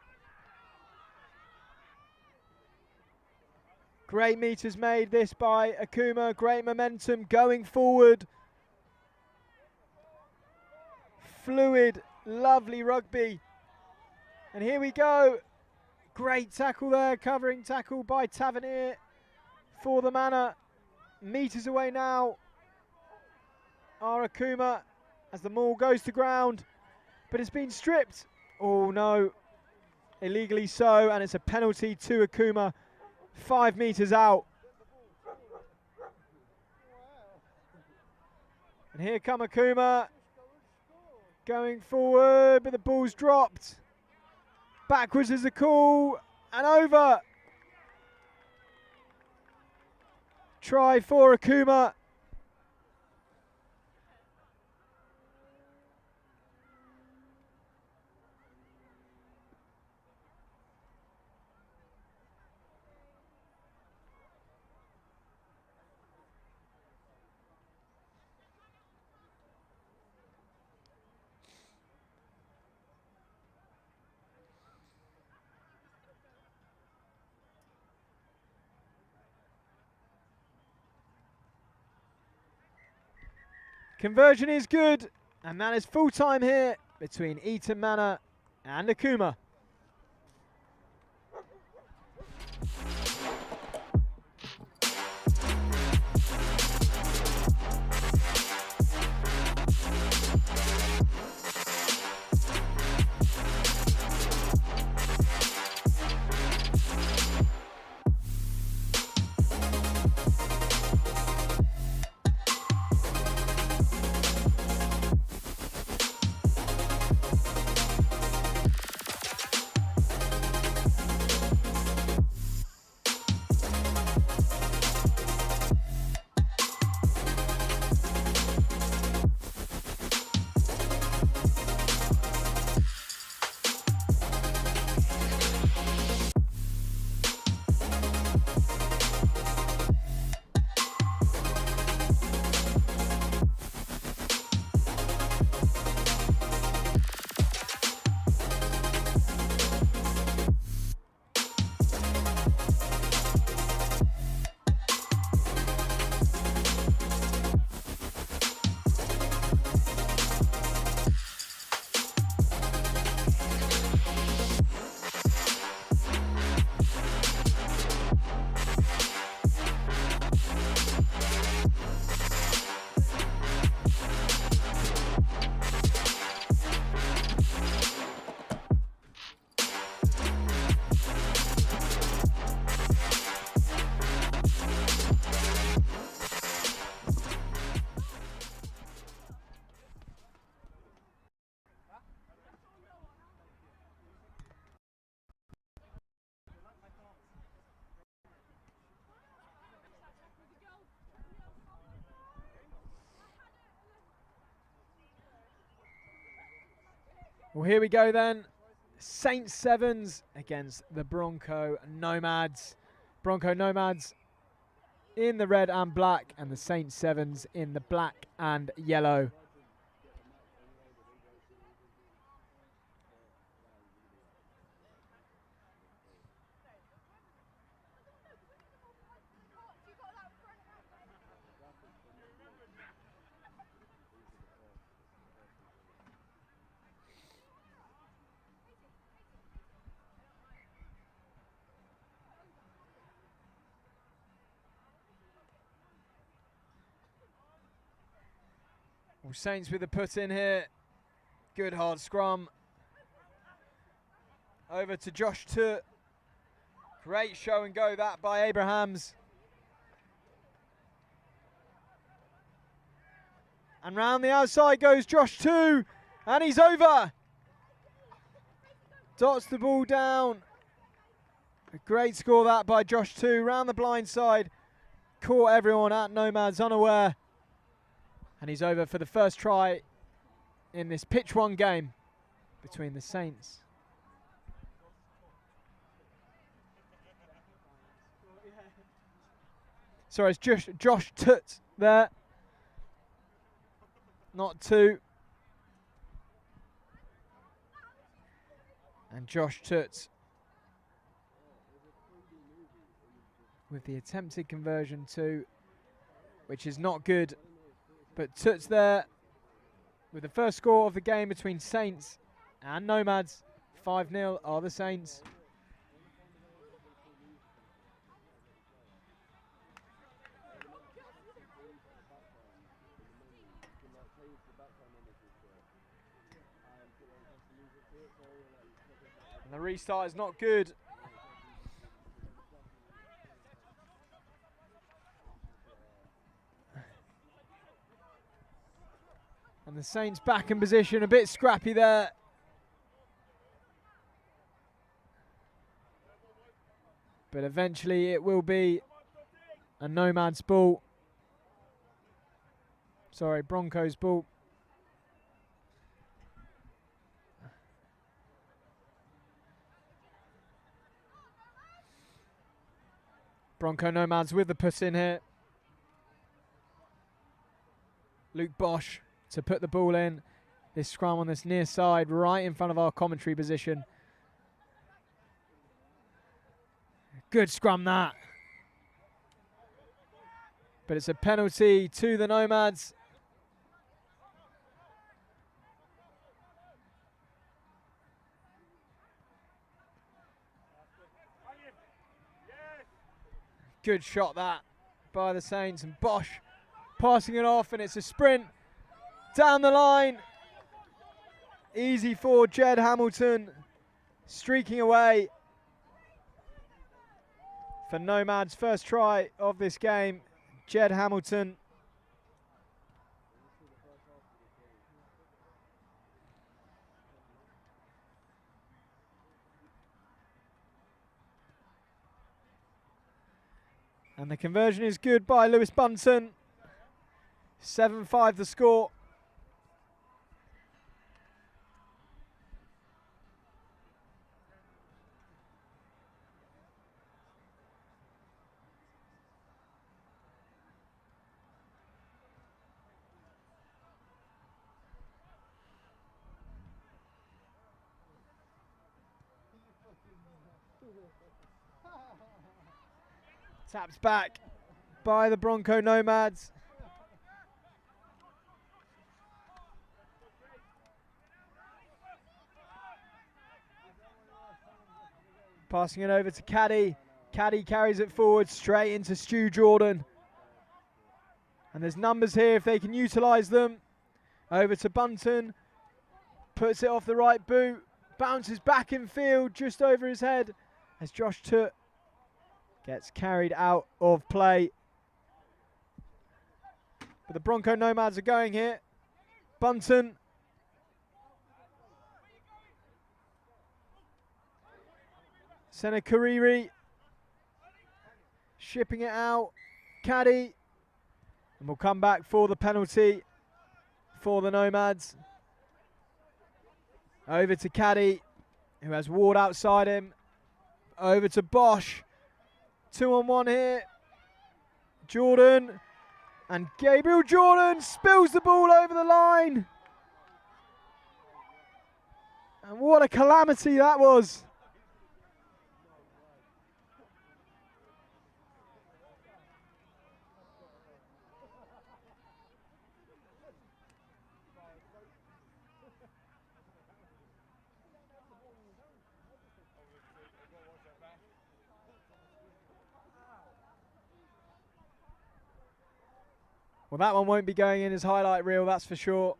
Great meters made this by Akuma. Great momentum going forward. Fluid, lovely rugby. And here we go. Great tackle there, covering tackle by Tavernier for the Manor. Meters away now are Akuma as the maul goes to ground, but it's been stripped. Oh no, illegally so, and it's a penalty to Akuma, 5 meters out. And here come Akuma, going forward, but the ball's dropped. Backwards is the call, and over. Try for Akuma. Conversion is good, and that is full time here between Eaton Manor and Akuma. Well, here we go then. Saint Sevens against the Bronco Nomads. Bronco Nomads in the red and black, and the Saint Sevens in the black and yellow. Well, Saints with the put in here. Good hard scrum. Over to Josh Tutt. Great show and go that by Abrahams. And round the outside goes Josh Tutt. And he's over. Dots the ball down. A great score that by Josh Tutt. Round the blind side. Caught everyone at Nomads unaware. And he's over for the first try in this pitch one game between the Saints. Sorry, it's Josh Tutt there. Not two. And Josh Tutt with the attempted conversion too, which is not good. But Tutt's there with the first score of the game between Saints and Nomads. 5-0 are the Saints. And the restart is not good. And the Saints back in position, a bit scrappy there. But eventually it will be a Nomad's ball. Sorry, Bronco's ball. Bronco Nomads with the put in here. Luke Bosch to put the ball in. This scrum on this near side, right in front of our commentary position. Good scrum that. But it's a penalty to the Nomads. Good shot that by the Saints, and Bosch passing it off, and it's a sprint down the line. Easy for Jed Hamilton, streaking away for Nomad's first try of this game. Jed Hamilton. And the conversion is good by Lewis Bunton. 7-5 the score. Taps back by the Bronco Nomads. Passing it over to Caddy. Caddy carries it forward straight into Stu Jordan. And there's numbers here if they can utilise them. Over to Bunton. Puts it off the right boot. Bounces back in field just over his head as Josh Tutt gets carried out of play. But the Bronco Nomads are going here. Bunton. Senakariri. Shipping it out. Caddy. And we'll come back for the penalty for the Nomads. Over to Caddy, who has Ward outside him. Over to Bosch. 2-on-1 here. Jordan. And Gabriel Jordan spills the ball over the line. And what a calamity that was. Well, that one won't be going in his highlight reel, that's for sure.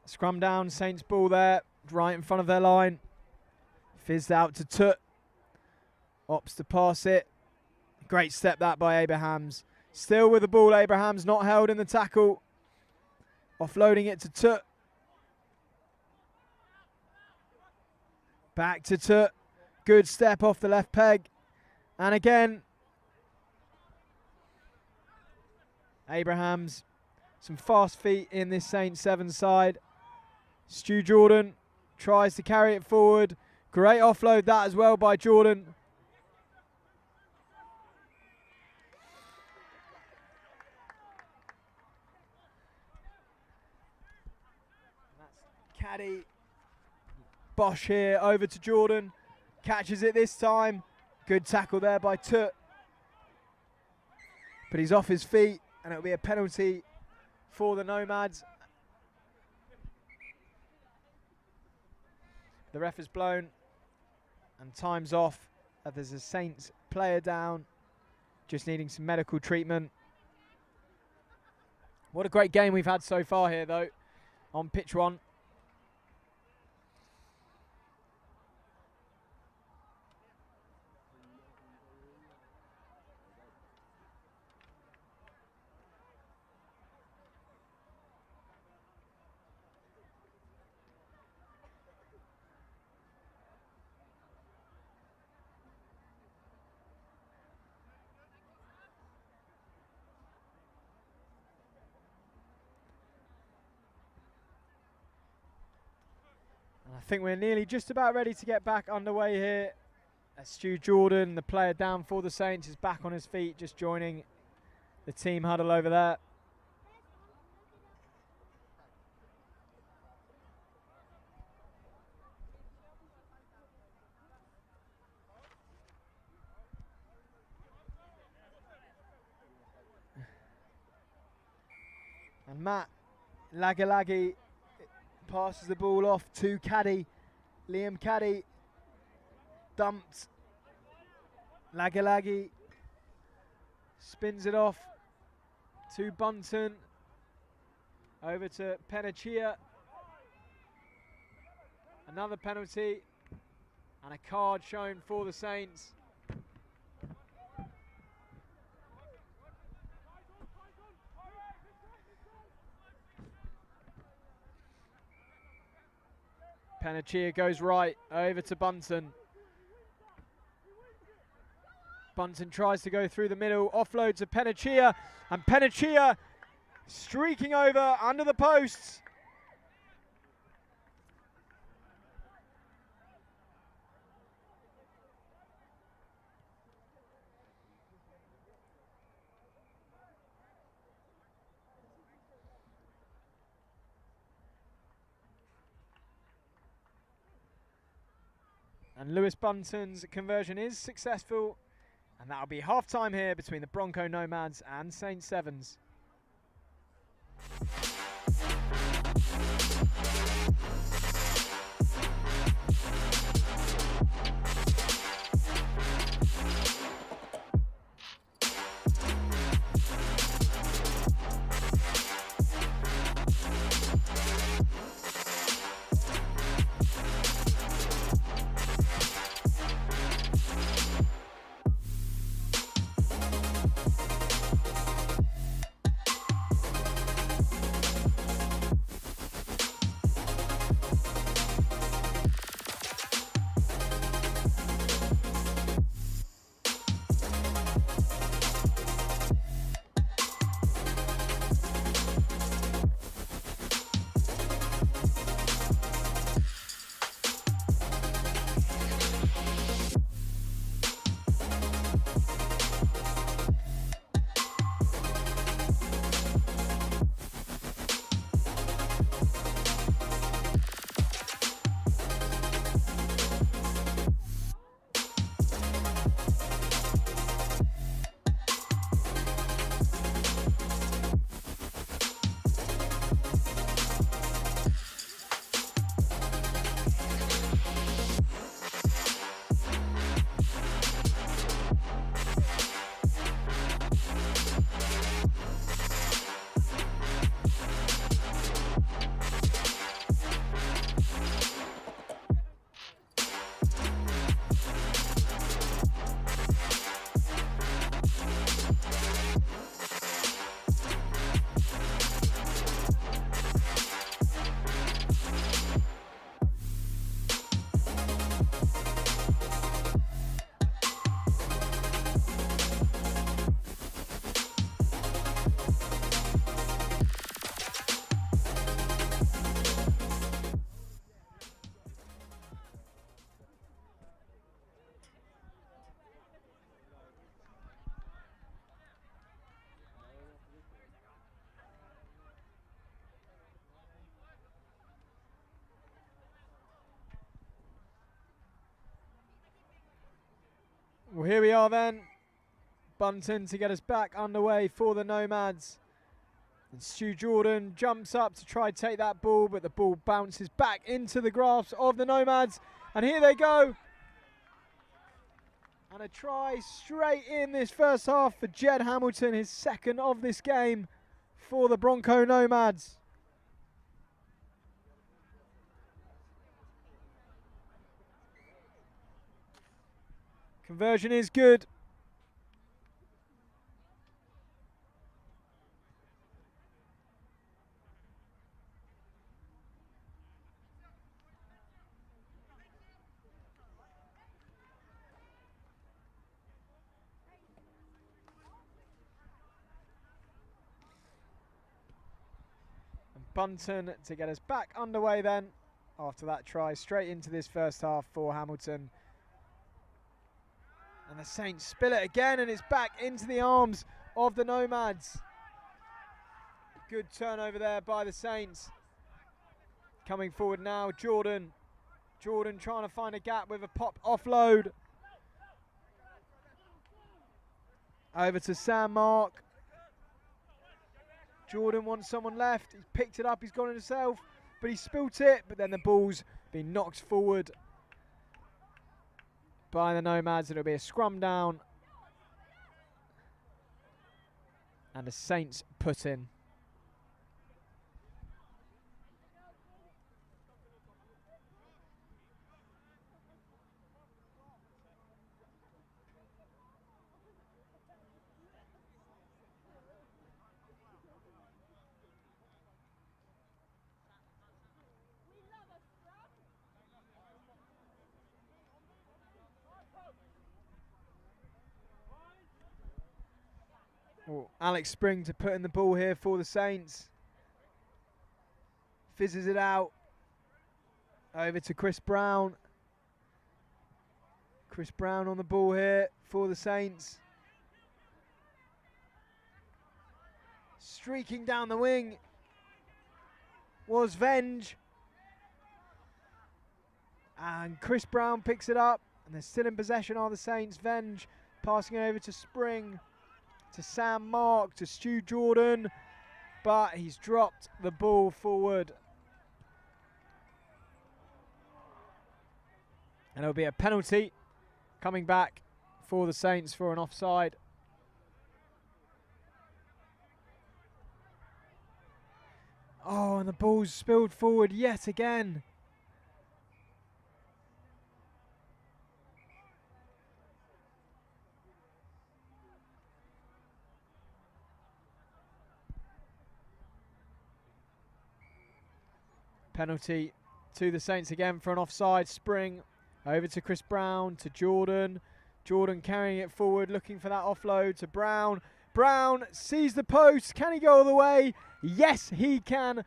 Scrum down, Saints ball there, right in front of their line. Fizzed out to Tut. Opts to pass it. Great step that by Abrahams. Still with the ball, Abrahams not held in the tackle. Offloading it to Tut. Back to Tut. Good step off the left peg. And again, Abrahams. Some fast feet in this Saint Sevens side. Stu Jordan tries to carry it forward. Great offload that as well by Jordan. That's Caddy. Bosch here over to Jordan. Catches it this time. Good tackle there by Tut. But he's off his feet and it'll be a penalty for the Nomads. The ref is blown and time's off. There's a Saints player down, just needing some medical treatment. What a great game we've had so far here though, on pitch one. I think we're nearly just about ready to get back underway here. As Stu Jordan, the player down for the Saints, is back on his feet, just joining the team huddle over there. And Matt Lagalagi passes the ball off to Caddy. Liam Caddy dumped. Lagalagi spins it off to Bunton. Over to Penachia. Another penalty and a card shown for the Saints. Panachia goes right, over to Bunton. Bunton tries to go through the middle, offload to Panachia, and Panachia streaking over under the posts. And Lewis Bunton's conversion is successful, and that'll be half time here between the Bronco Nomads and Saint Sevens. Well, here we are then. Bunton to get us back underway for the Nomads. And Stu Jordan jumps up to try to take that ball, but the ball bounces back into the grasp of the Nomads. And here they go. And a try straight in this first half for Jed Hamilton, his second of this game for the Bronco Nomads. Conversion is good. Bunton to get us back underway then after that try straight into this first half for Hamilton. And the Saints spill it again, and it's back into the arms of the Nomads. Good turnover there by the Saints. Coming forward now, Jordan. Jordan trying to find a gap with a pop offload. Over to Sam Mark. Jordan wants someone left. He's picked it up, he's gone himself, but he spilt it, but then the ball's been knocked forward by the Nomads. It'll be a scrum down and a Saints put in. Oh, Alex Spring to put in the ball here for the Saints. Fizzes it out. Over to Chris Brown. Chris Brown on the ball here for the Saints. Streaking down the wing was Venge. And Chris Brown picks it up. And they're still in possession are the Saints. Venge passing it over to Spring. To Sam Mark, to Stu Jordan, but he's dropped the ball forward. And it'll be a penalty coming back for the Saints for an offside. Oh, and the ball's spilled forward yet again. Penalty to the Saints again for an offside. Spring over to Chris Brown, to Jordan. Jordan carrying it forward, looking for that offload to Brown. Brown sees the post. Can he go all the way? Yes, he can.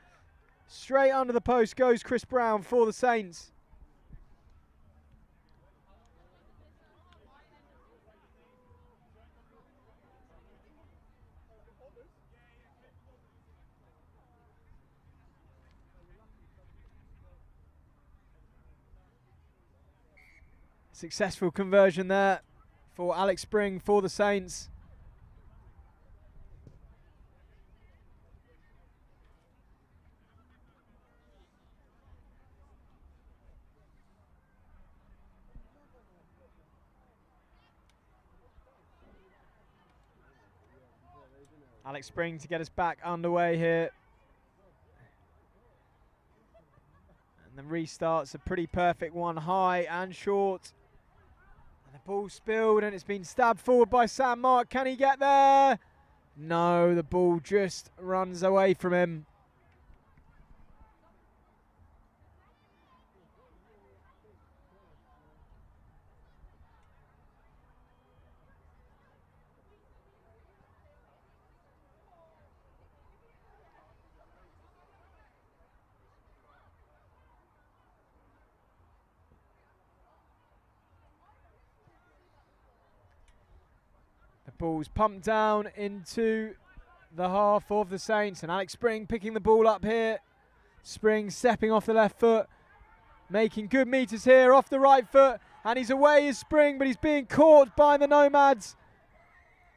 Straight under the post goes Chris Brown for the Saints. Successful conversion there for Alex Spring for the Saints. Alex Spring to get us back underway here. And the restart's a pretty perfect one, high and short. And the ball spilled and it's been stabbed forward by Sam Mark. Can he get there? No, the ball just runs away from him. Ball's pumped down into the half of the Saints, and Alex Spring picking the ball up here. Spring stepping off the left foot, making good meters here off the right foot, And he's away as Spring, but he's being caught by the Nomads.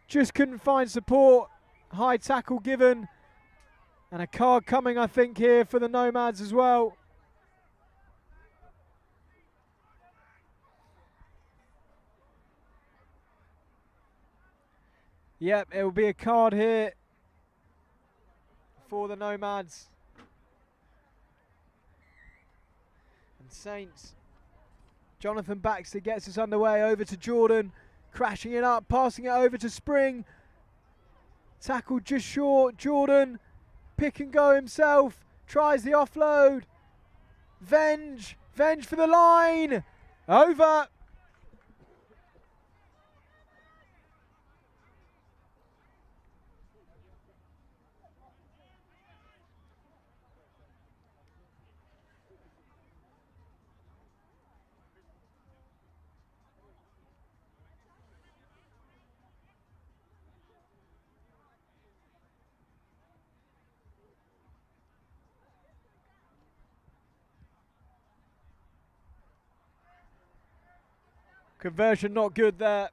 Just couldn't find support. High tackle given. And a card coming, I think, here for the Nomads as well. Yep, it will be a card here for the Nomads. And Saints. Jonathan Baxter gets us underway, over to Jordan. Crashing it up, passing it over to Spring. Tackled just short, Jordan. Pick and go himself. Tries the offload. Venge for the line. Over. Conversion not good there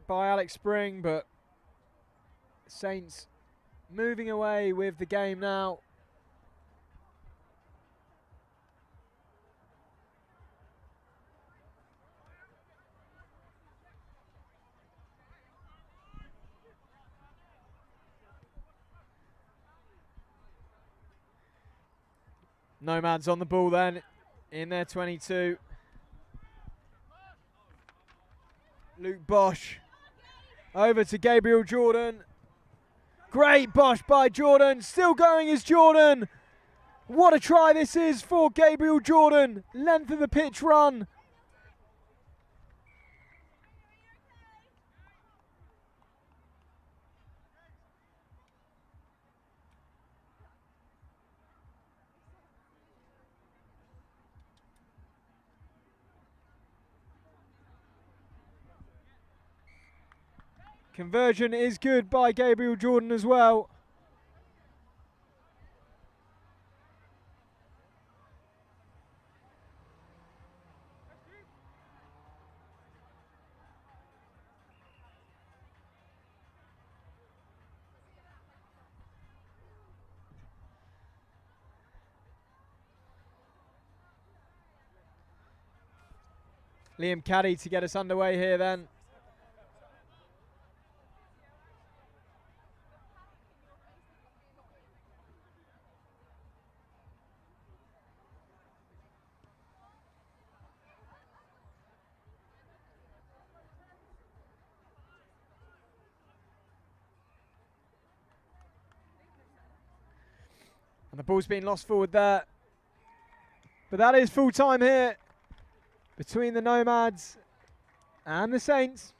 by Alex Spring, but Saints moving away with the game now. Nomads on the ball then in their 22. Luke Bosch over to Gabriel Jordan. Great Bosch by Jordan. Still going is Jordan. What a try this is for Gabriel Jordan. Length of the pitch run. Conversion is good by Gabriel Jordan as well. Liam Caddy to get us underway here then. And the ball's been lost forward there. But that is full time here between the Nomads and the Saints.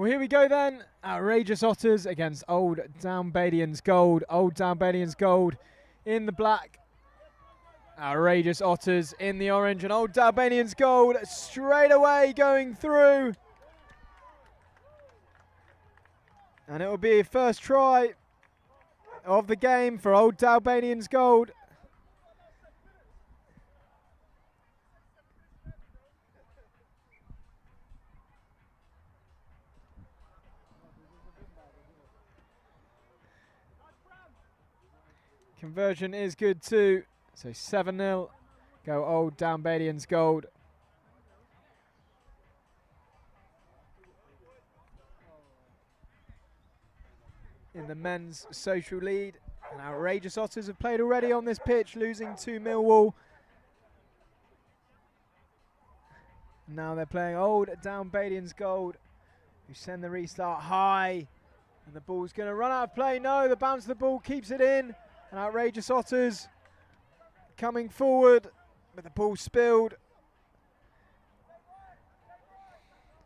Well, here we go then. Outrageous Otters against Old Albanians Gold. Old Albanians Gold in the black. Outrageous Otters in the orange. And Old Albanians Gold straight away going through. And it will be first try of the game for Old Albanians Gold. Conversion is good too. So 7-0. Go Old Albanians Gold. In the men's social lead. And Outrageous Otters have played already on this pitch, losing to Millwall. Now they're playing Old Albanians Gold, who send the restart high. And the ball's going to run out of play. No, the bounce of the ball keeps it in. And Outrageous Otters coming forward, but the ball spilled.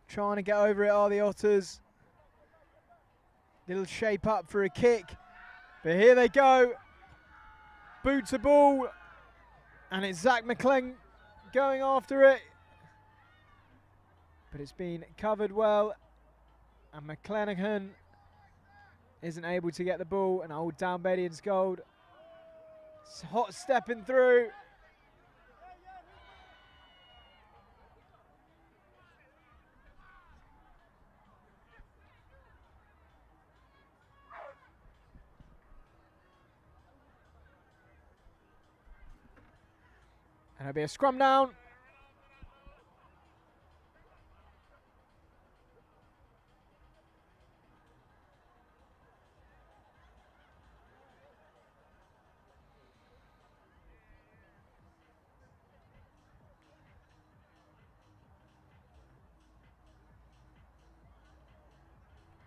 Trying to get over it are the Otters. Little shape up for a kick. But here they go. Boot to ball. And it's Zach McCleng going after it. But it's been covered well. And McClenaghan isn't able to get the ball. And Old Albanians gold. It's hot stepping through. And it'll be a scrum down.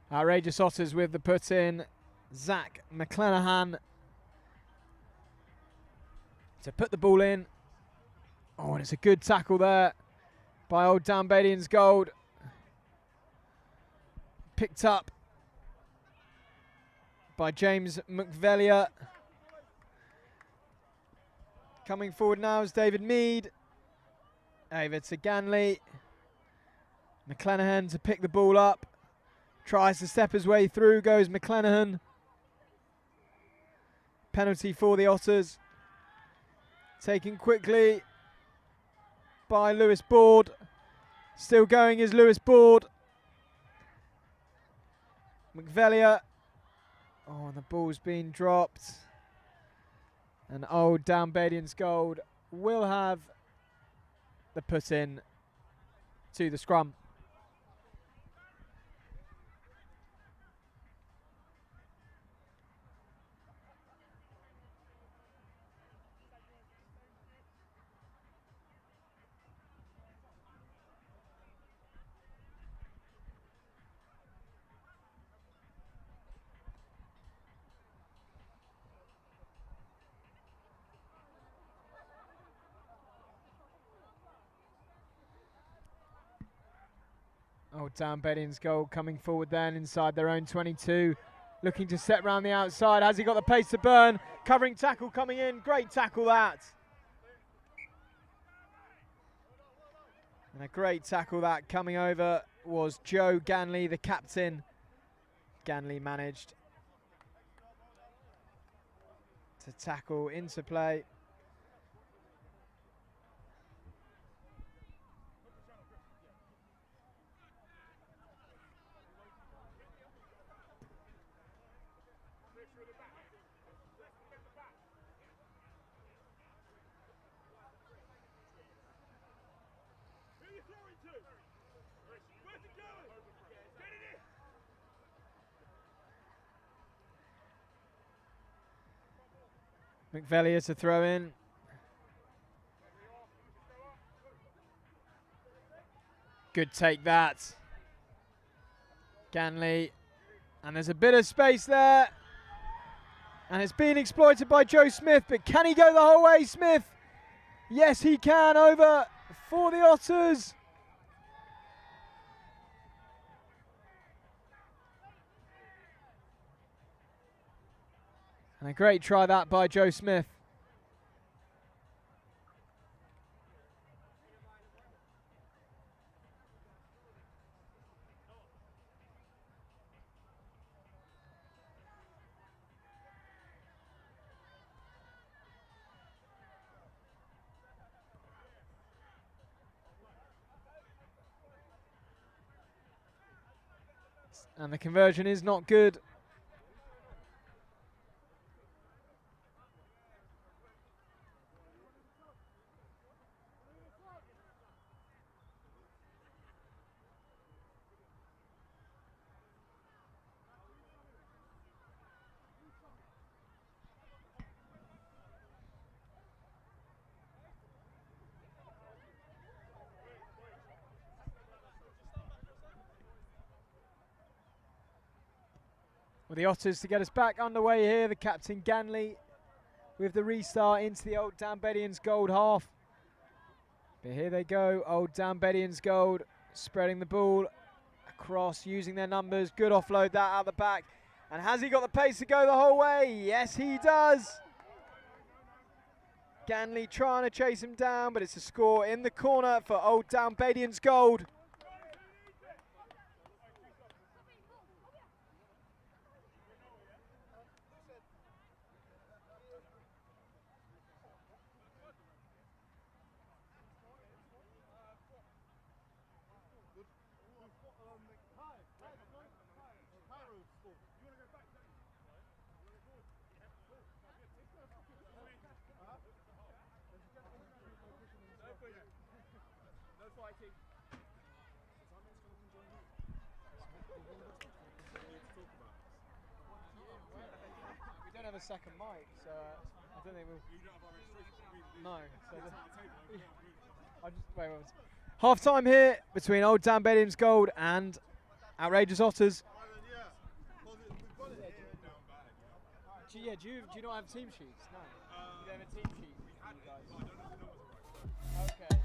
Outrageous Otters with the put in. Zach McClenaghan to put the ball in. Oh, and it's a good tackle there by Old Albanians gold. Picked up by James McVelia. Coming forward now is David Mead. Over to Ganley. McClenaghan to pick the ball up. Tries to step his way through, goes McClenaghan. Penalty for the Otters. Taken quickly by Lewis Board. Still going is Lewis Board. McVelia. Oh, and the ball's been dropped. And Old Albanians gold will have the put in to the scrum. Old Albanians goal coming forward then inside their own 22. Looking to set round the outside. Has he got the pace to burn? Covering tackle coming in. Great tackle that. And a great tackle that coming over was Joe Ganley, the captain. Ganley managed to tackle into play. McVelia to throw in. Good take that. Ganley. And there's a bit of space there. And it's being exploited by Joe Smith, but can he go the whole way, Smith? Yes, he can, over for the Otters. And a great try that by Joe Smith. And the conversion is not good. Well, the Otters to get us back underway here. The captain Ganley with the restart into the Old Albanians gold half. But here they go, Old Albanians gold, spreading the ball across, using their numbers. Good offload that out the back. And has he got the pace to go the whole way? Yes, he does. Ganley trying to chase him down, but it's a score in the corner for Old Albanians gold. We don't have a second mic, so I don't think we'll. You don't have our registration. No. So I just wait. Half time here between Old Albanians gold and Outrageous Otters. Do you not have team sheets? No. You don't have a team sheet. Okay.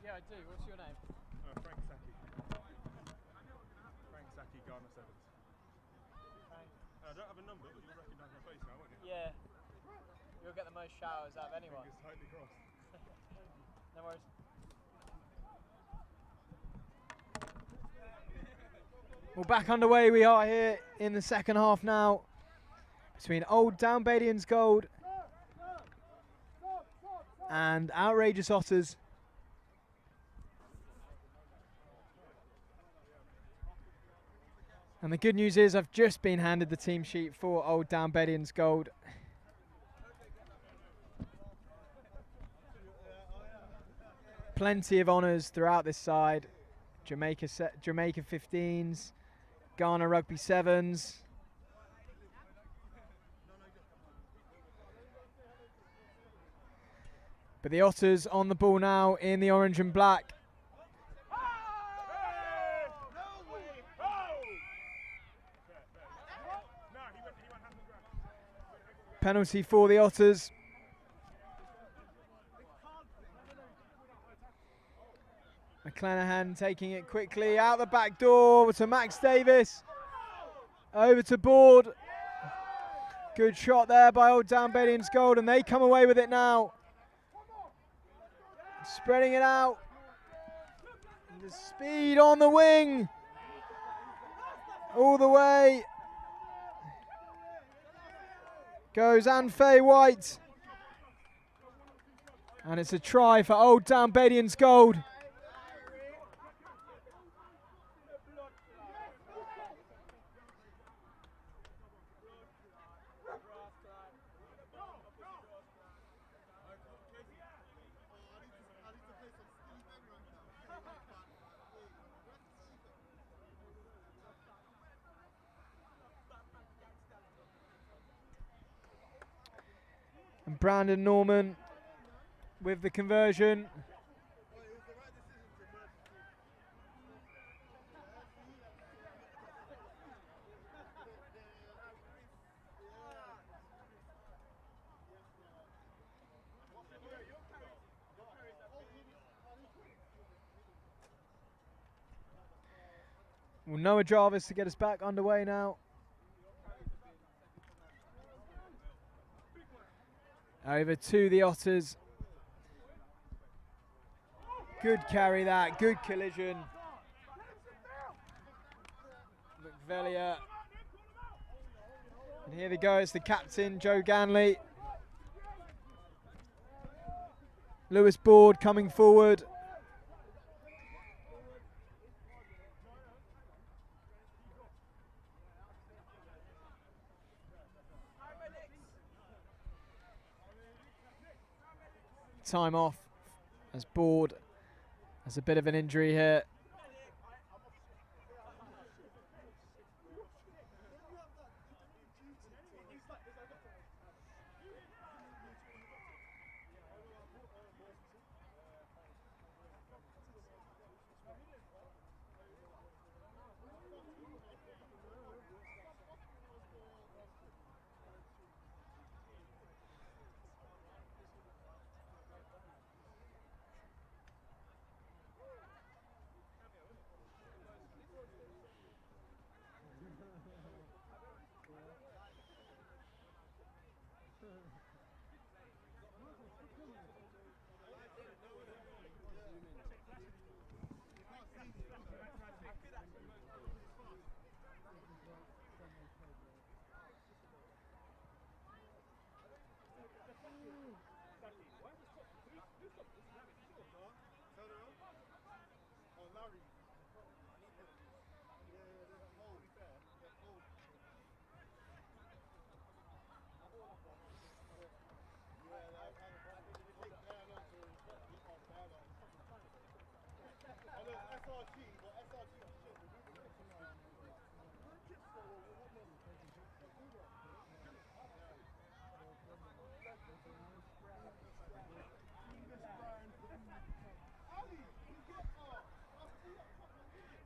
Yeah, I do. What's your name? Frank Saki. Frank Saki, Onar Sevens. I don't have a number, but you'll recognise my face now, won't you? Yeah. You'll get the most showers out of anyone. Fingers tightly crossed. No worries. Well, back underway we are here in the second half now between Old Albanians gold and Outrageous Otters. And the good news is I've just been handed the team sheet for Old Albanians gold. Plenty of honours throughout this side. Jamaica 15s, Ghana Rugby 7s. But the Otters on the ball now in the orange and black. Penalty for the Otters. McClanahan taking it quickly out the back door to Max Davis. Over to Board. Good shot there by Old Albanians gold, and they come away with it now. Spreading it out. The speed on the wing. All the way. Goes Anfei White. And it's a try for Old Albanians gold. And Brandon Norman with the conversion. Well, Noah Jarvis to get us back underway now. Over to the Otters. Good carry that, good collision. McVelia. And here we go, it's the captain, Joe Ganley. Lewis Board coming forward time off as Board has a bit of an injury here.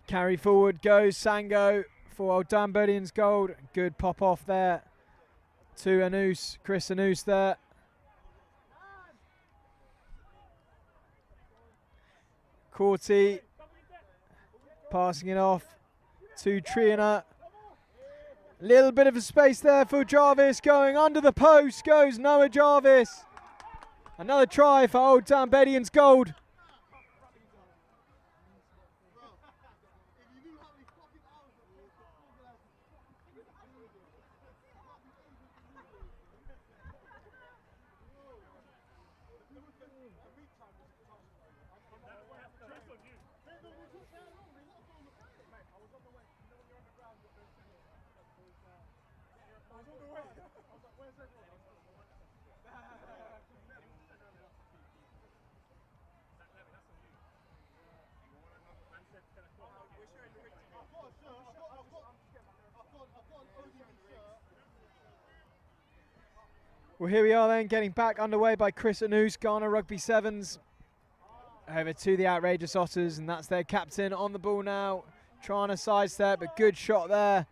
Carry forward goes Sango for Old Albanians gold. Good pop off there to Anus, Chris Anus there. Corti passing it off to Triana. Little bit of a space there for Jarvis, going under the post goes Noah Jarvis. Another try for Old Albanians gold. Well, here we are then, getting back underway by Chris Anus, Ghana Rugby Sevens. Over to the outrageous Otters, and that's their captain on the ball now. Trying to sidestep, but good shot there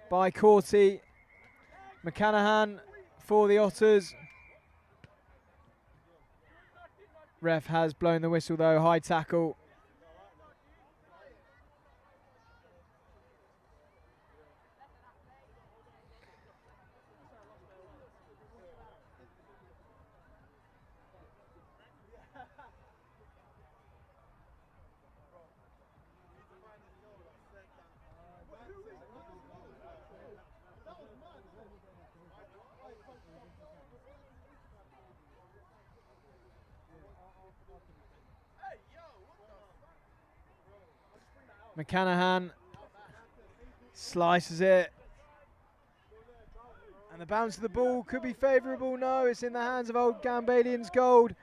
by Corti. McCanahan for the Otters. Ref has blown the whistle though, high tackle. McCanahan slices it, and the bounce of the ball could be favourable. No, it's in the hands of Old Albanians gold,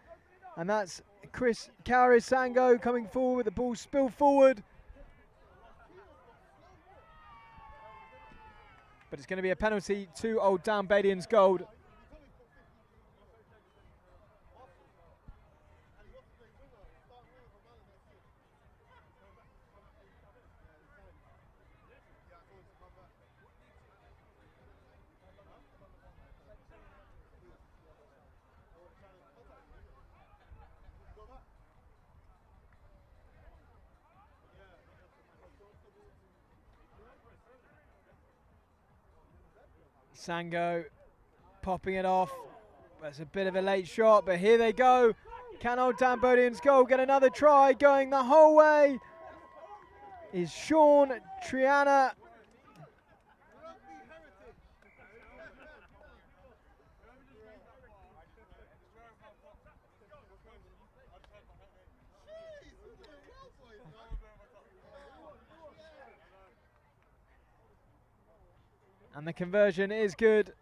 and that's Chris Sango coming forward with the ball spilled forward. But it's going to be a penalty to Old Albanians gold. Sango popping it off. That's a bit of a late shot, but here they go. Can Old Albanians goal get another try? Going the whole way is Sean Triana. And the conversion is good.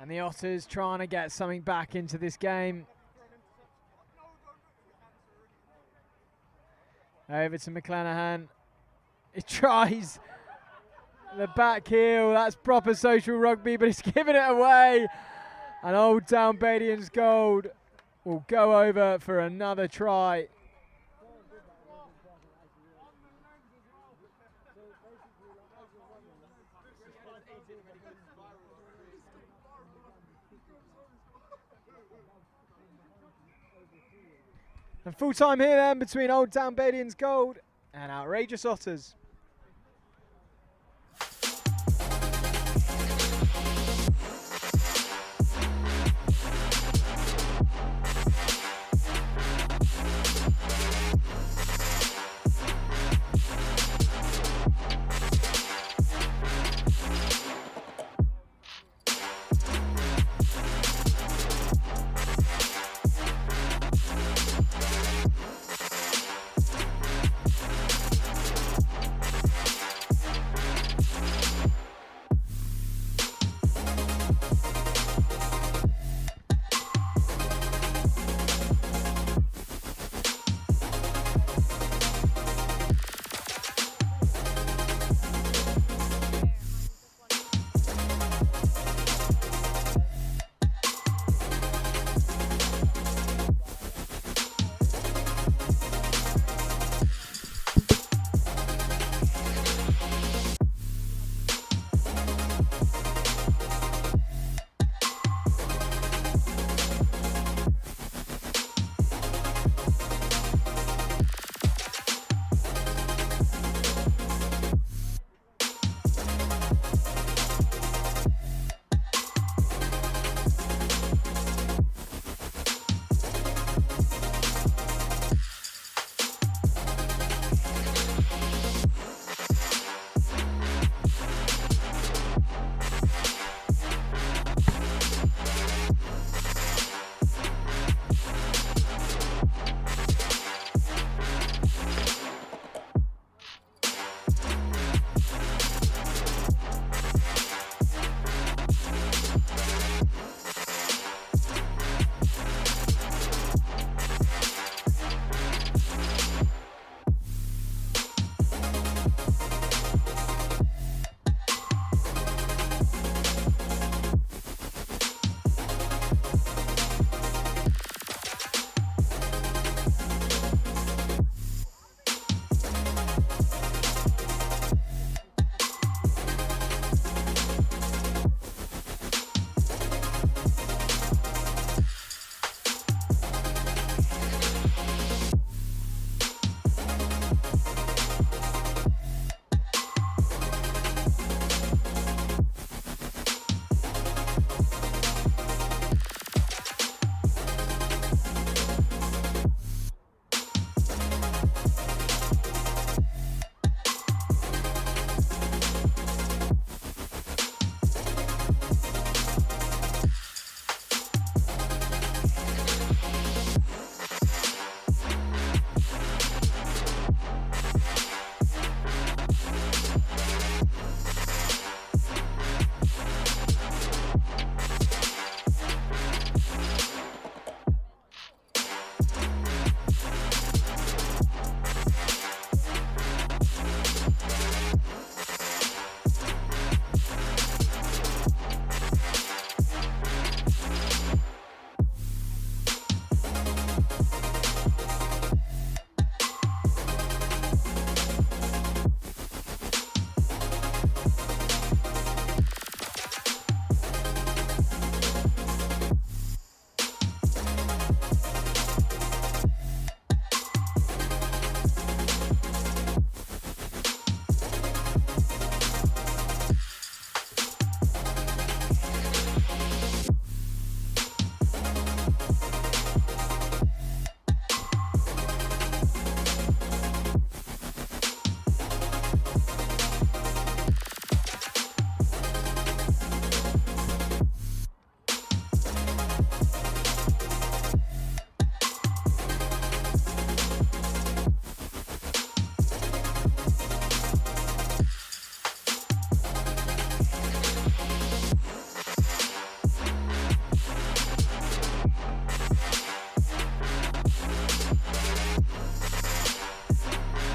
And the Otters trying to get something back into this game. Over to McClanahan. He tries the back heel. That's proper social rugby, but he's giving it away. And Old Town Badians Gold will go over for another try. And full time here then between Old Town Badians Gold and Outrageous Otters.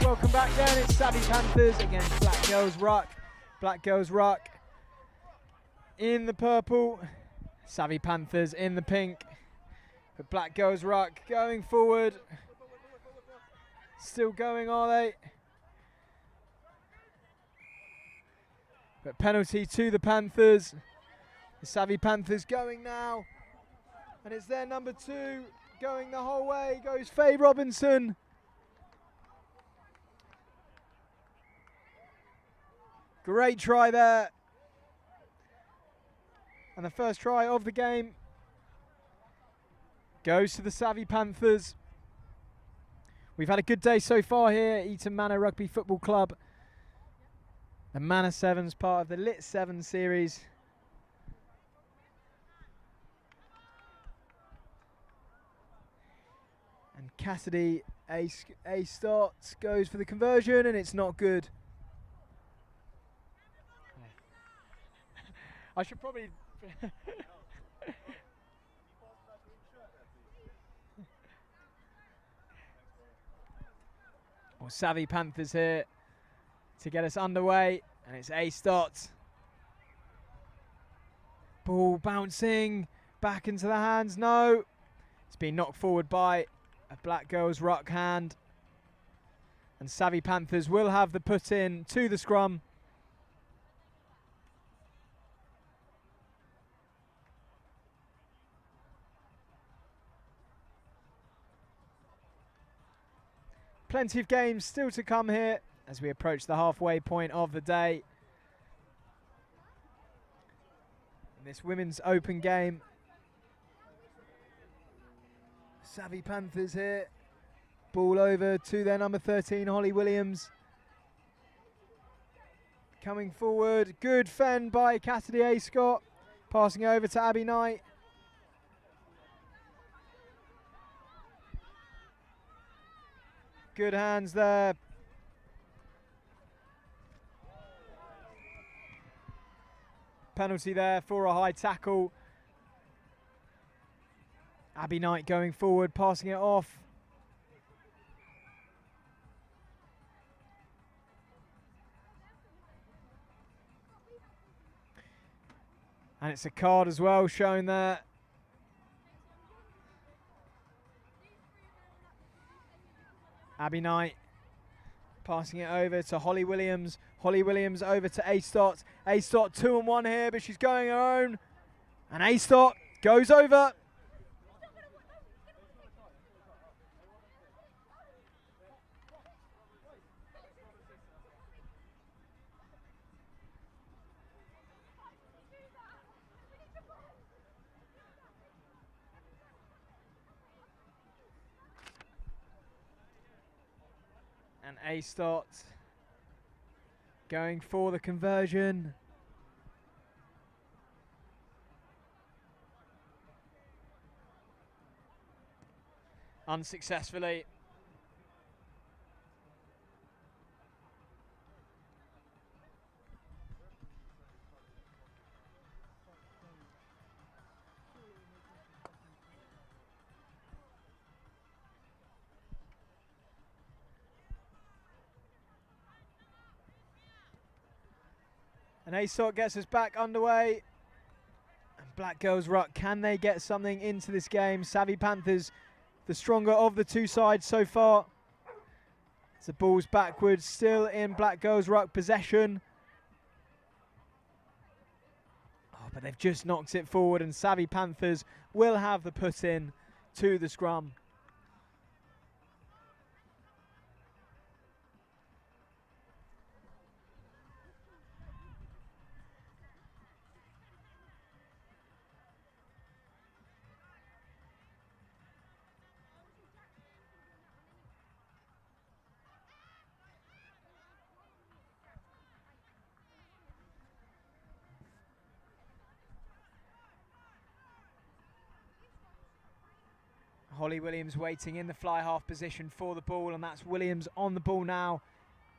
welcome back then. It's Savvy Panthers against Black Girls Ruck. Black Girls Ruck in the purple, Savvy Panthers in the pink. But Black Girls Ruck going forward. Still going, are they? But penalty to the Panthers. The Savvy Panthers going now. And it's their number 2 going the whole way. Goes Faye Robinson. Great try there. And the first try of the game goes to the Savvy Panthers. We've had a good day so far here at Eaton Manor Rugby Football Club. The Manor Sevens, part of the LIT7s Series. And Cassidy, a start, goes for the conversion, and it's not good. I should probably... Well, Savvy Panthers here to get us underway, and it's a start. Ball bouncing back into the hands. No, it's been knocked forward by a Black Girls Ruck hand, and Savvy Panthers will have the put in to the scrum. Plenty of games still to come here as we approach the halfway point of the day. In this women's open game. Savvy Panthers here. Ball over to their number 13, Holly Williams. Coming forward. Good fend by Cassidy A. Scott. Passing over to Abby Knight. Good hands there. Penalty there for a high tackle. Abby Knight going forward, passing it off. And it's a card as well shown there. Abby Knight passing it over to Holly Williams. Holly Williams over to A-Stott. A-Stott 2-on-1 here, but she's going her own. And A-Stott goes over. And A-Stott going for the conversion. Unsuccessfully. And A-Stott gets us back underway. And Black Girls Ruck, can they get something into this game? Savvy Panthers, the stronger of the two sides so far. The ball's backwards, still in Black Girls Ruck possession. Oh, but they've just knocked it forward, and Savvy Panthers will have the put in to the scrum. Holly Williams waiting in the fly half position for the ball, and that's Williams on the ball now.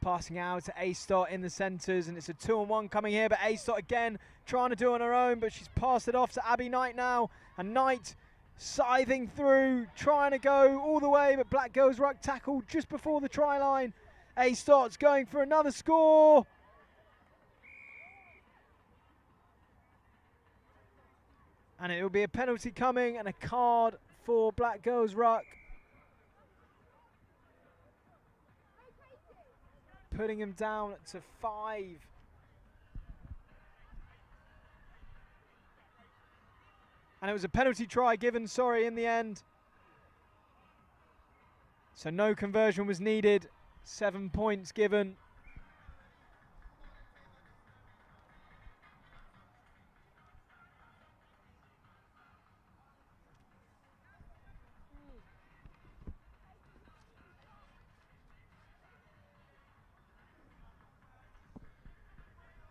Passing out to A-Stott in the centres, and it's a 2-on-1 coming here, but A-Stott again trying to do it on her own, but she's passed it off to Abby Knight now, and Knight scything through, trying to go all the way, but Black Girls Ruck tackle just before the try line. A-Stot's going for another score. And it will be a penalty coming and a card for Black Girls Ruck. Putting him down to 5. And it was a penalty try given, in the end. So no conversion was needed. 7 points given.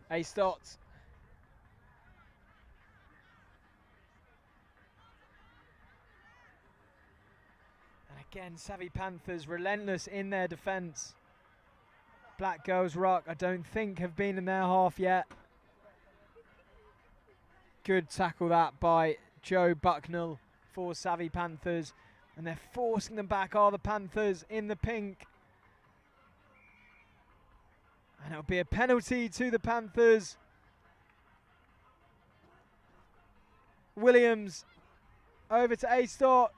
A-Stots. And again, Savvy Panthers relentless in their defence. Black Girls Ruck, I don't think, have been in their half yet. Good tackle that by Joe Bucknell for Savvy Panthers. And they're forcing them back, are the Panthers in the pink. And it'll be a penalty to the Panthers. Williams over to A-Stot,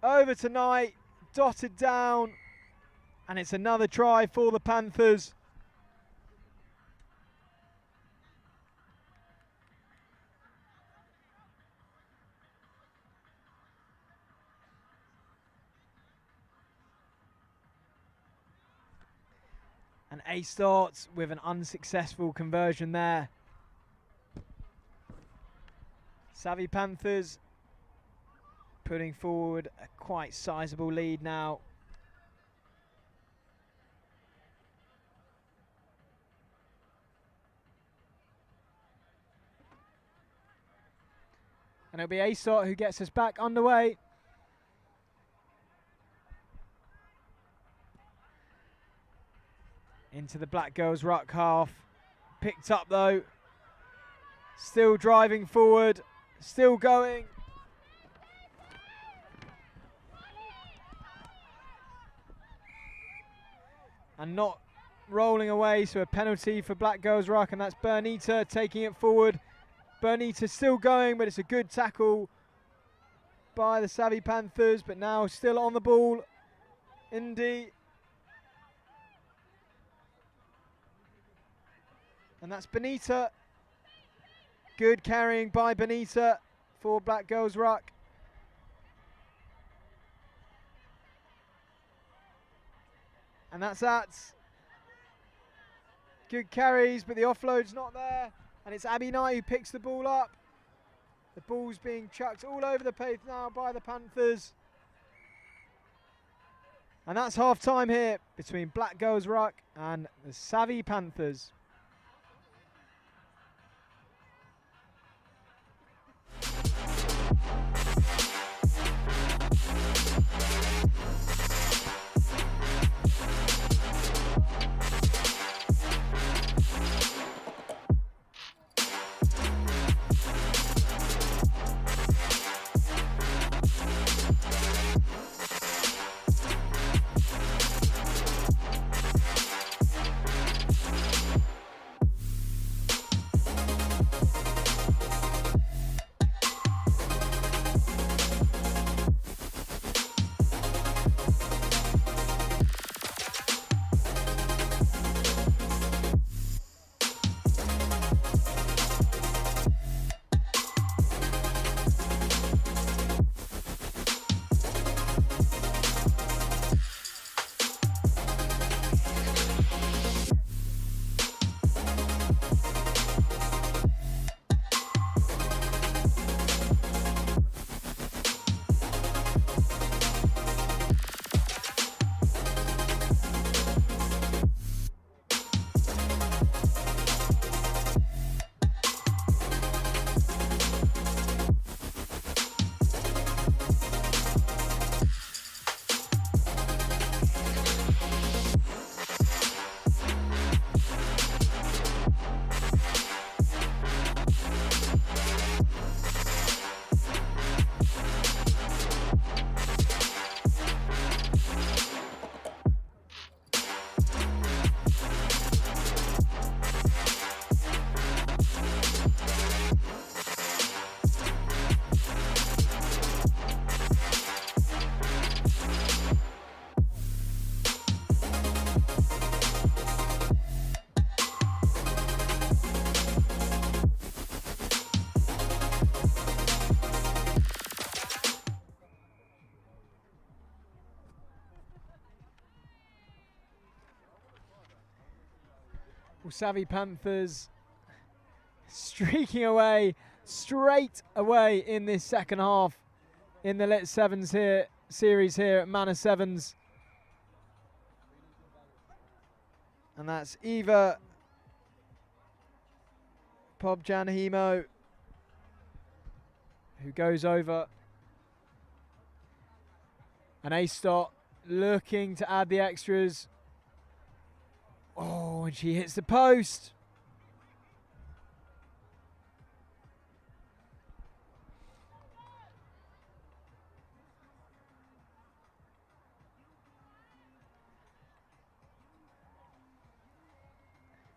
over to Knight, dotted down, and it's another try for the Panthers. And A-Stot with an unsuccessful conversion there. Savvy Panthers putting forward a quite sizable lead now. And it'll be A-Stot who gets us back underway. Into the Black Girls Ruck half. Picked up though. Still driving forward. Still going. And not rolling away, so a penalty for Black Girls Ruck, and that's Bernita taking it forward. Bernita still going, but it's a good tackle by the Savvy Panthers, but now still on the ball. Indy. And that's Benita. Good carrying by Benita for Black Girls Ruck. And that's that. Good carries, but the offload's not there. And it's Abby Knight who picks the ball up. The ball's being chucked all over the place now by the Panthers. And that's half time here between Black Girls Ruck and the Savvy Panthers. Well, Savvy Panthers streaking away, straight away in this second half in the LIT7s here series here at Manor Sevens. And that's Eva Pobjanhimo who goes over. And A-Stot looking to add the extras. Oh, and she hits the post.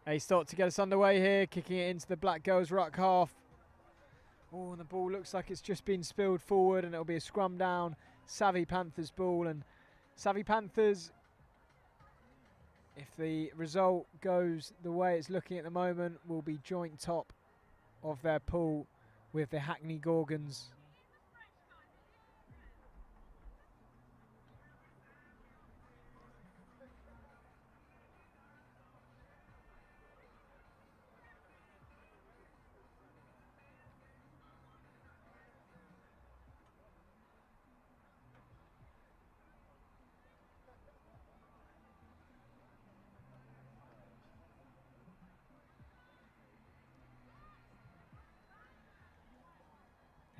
A-Stot to get us underway here, kicking it into the Black Girls ruck half. Oh, and the ball looks like it's just been spilled forward, and it'll be a scrum down. Savvy Panthers ball, and Savvy Panthers, if the result goes the way it's looking at the moment, will be joint top of their pool with the Hackney Gorgens.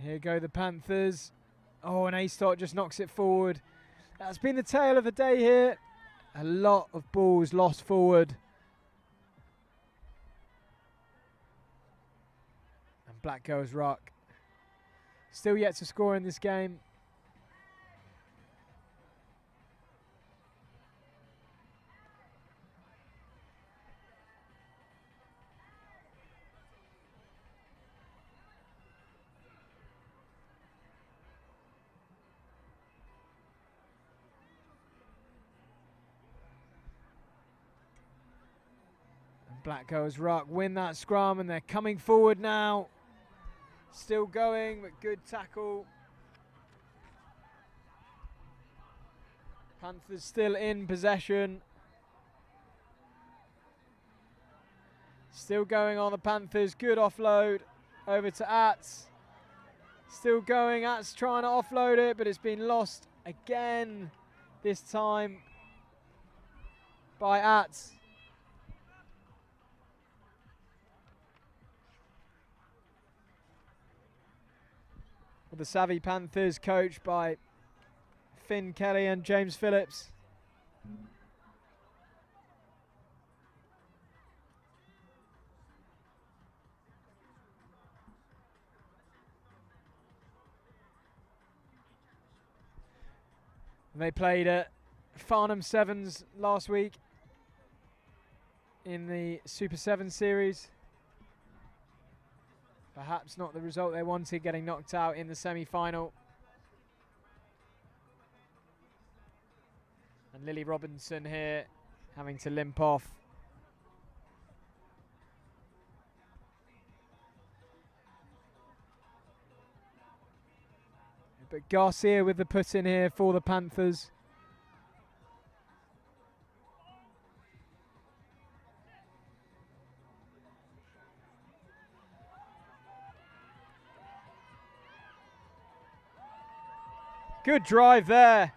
Here go the Panthers. Oh, and A-Stot just knocks it forward. That's been the tale of the day here. A lot of balls lost forward. And Black Girls ruck. Still yet to score in this game. Black Girls ruck win that scrum, and they're coming forward now. Still going, but good tackle. Panthers still in possession. Still going on the Panthers. Good offload over to Ats. Still going. Ats trying to offload it, but it's been lost again. This time by Ats. The Savvy Panthers coached by Finn Kelly and James Phillips. They played at Farnham Sevens last week in the Super 7 series. Perhaps not the result they wanted, getting knocked out in the semi-final. And Lily Robinson here having to limp off. But Garcia with the put in here for the Panthers. Good drive there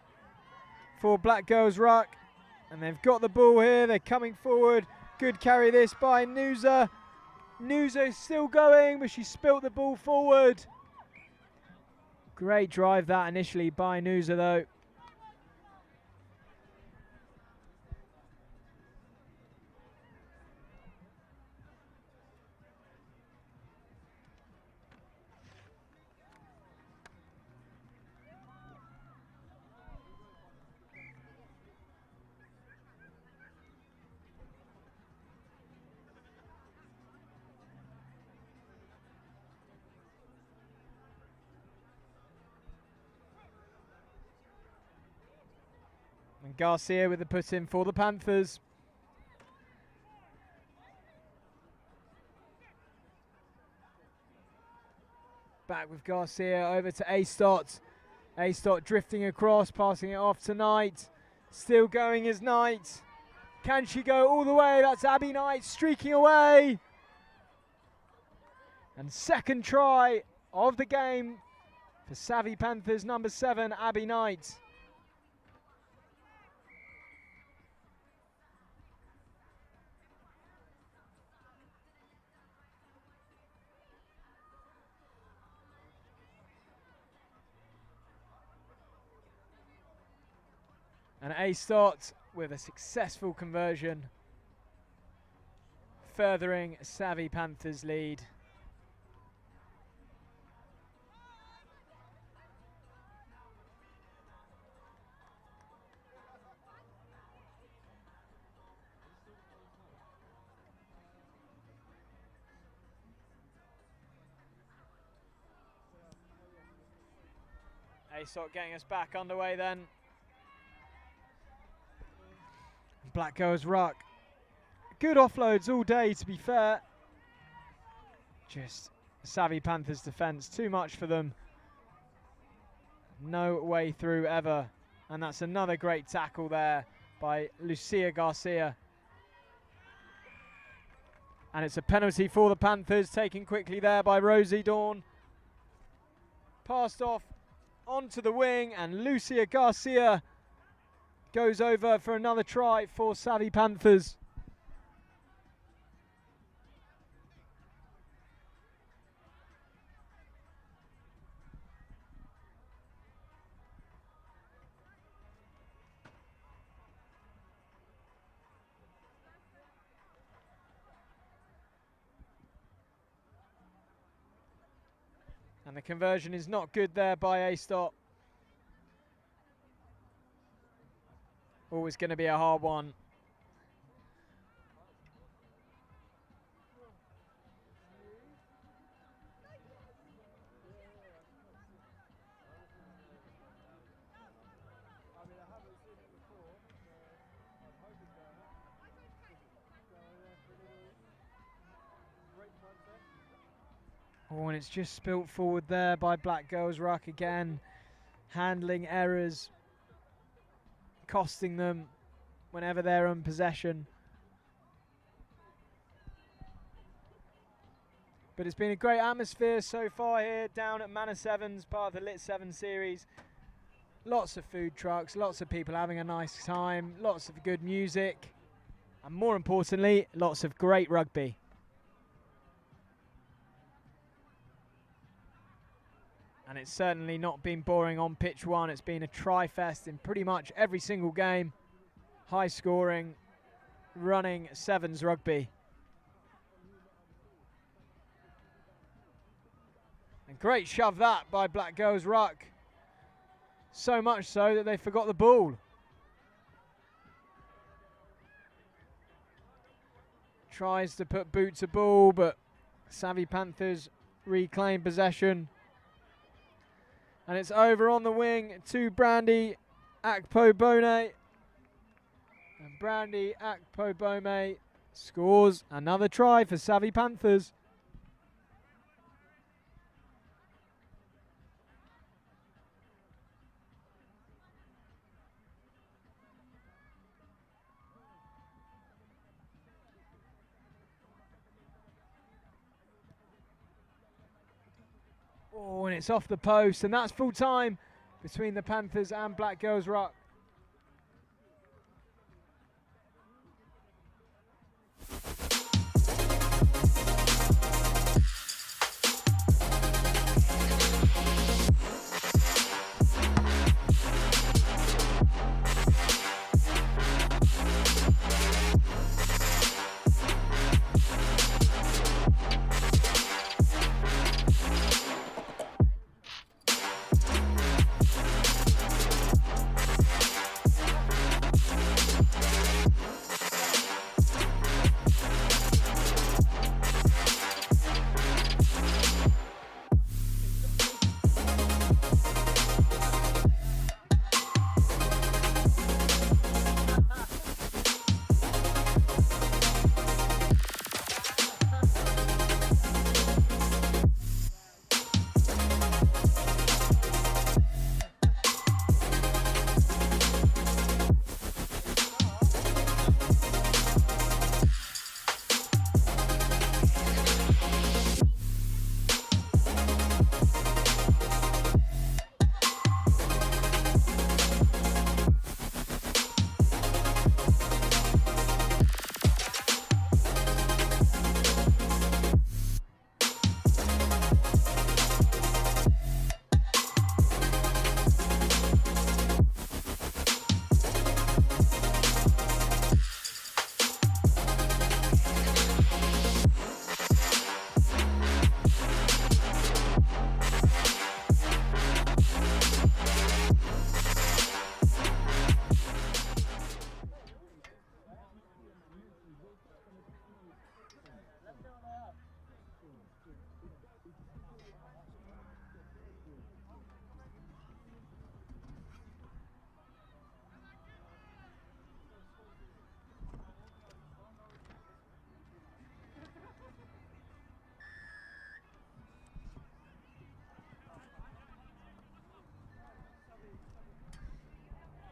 for Black Girls ruck. And they've got the ball here. They're coming forward. Good carry this by Noosa. Noosa is still going, but she spilt the ball forward. Great drive that initially by Noosa though. And Garcia with the put in for the Panthers. Back with Garcia over to A-Stot. A-Stot drifting across, passing it off to Knight. Still going is Knight. Can she go all the way? That's Abby Knight streaking away. And second try of the game for Savvy Panthers number 7, Abby Knight. And A-Stot with a successful conversion, furthering Savvy Panthers' lead. A-Stot getting us back underway then. Black goes ruck. Good offloads all day, to be fair. Just Savvy Panthers defence, too much for them. No way through ever. And that's another great tackle there by Lucia Garcia. And it's a penalty for the Panthers, taken quickly there by Rosie Dawn. Passed off onto the wing, and Lucia Garcia goes over for another try for Savvy Panthers. And the conversion is not good there by A-Stot. Always going to be a hard one. Oh, and it's just spilt forward there by Black Girls Ruck again. Handling errors, costing them whenever they're in possession. But it's been a great atmosphere so far here down at Manor Sevens, part of the LIT7s Series. Lots of food trucks, lots of people having a nice time, lots of good music, and more importantly, lots of great rugby. And it's certainly not been boring on pitch one. It's been a tri-fest in pretty much every single game. High scoring, running sevens rugby. And great shove that by Black Girls Ruck. So much so that they forgot the ball. Tries to put boot to ball, but Savvy Panthers reclaim possession. And it's over on the wing to Brandy Akpobone. And Brandy Akpobone scores another try for Savvy Panthers. Oh, and it's off the post, and that's full time between the Panthers and Black Girls Ruck.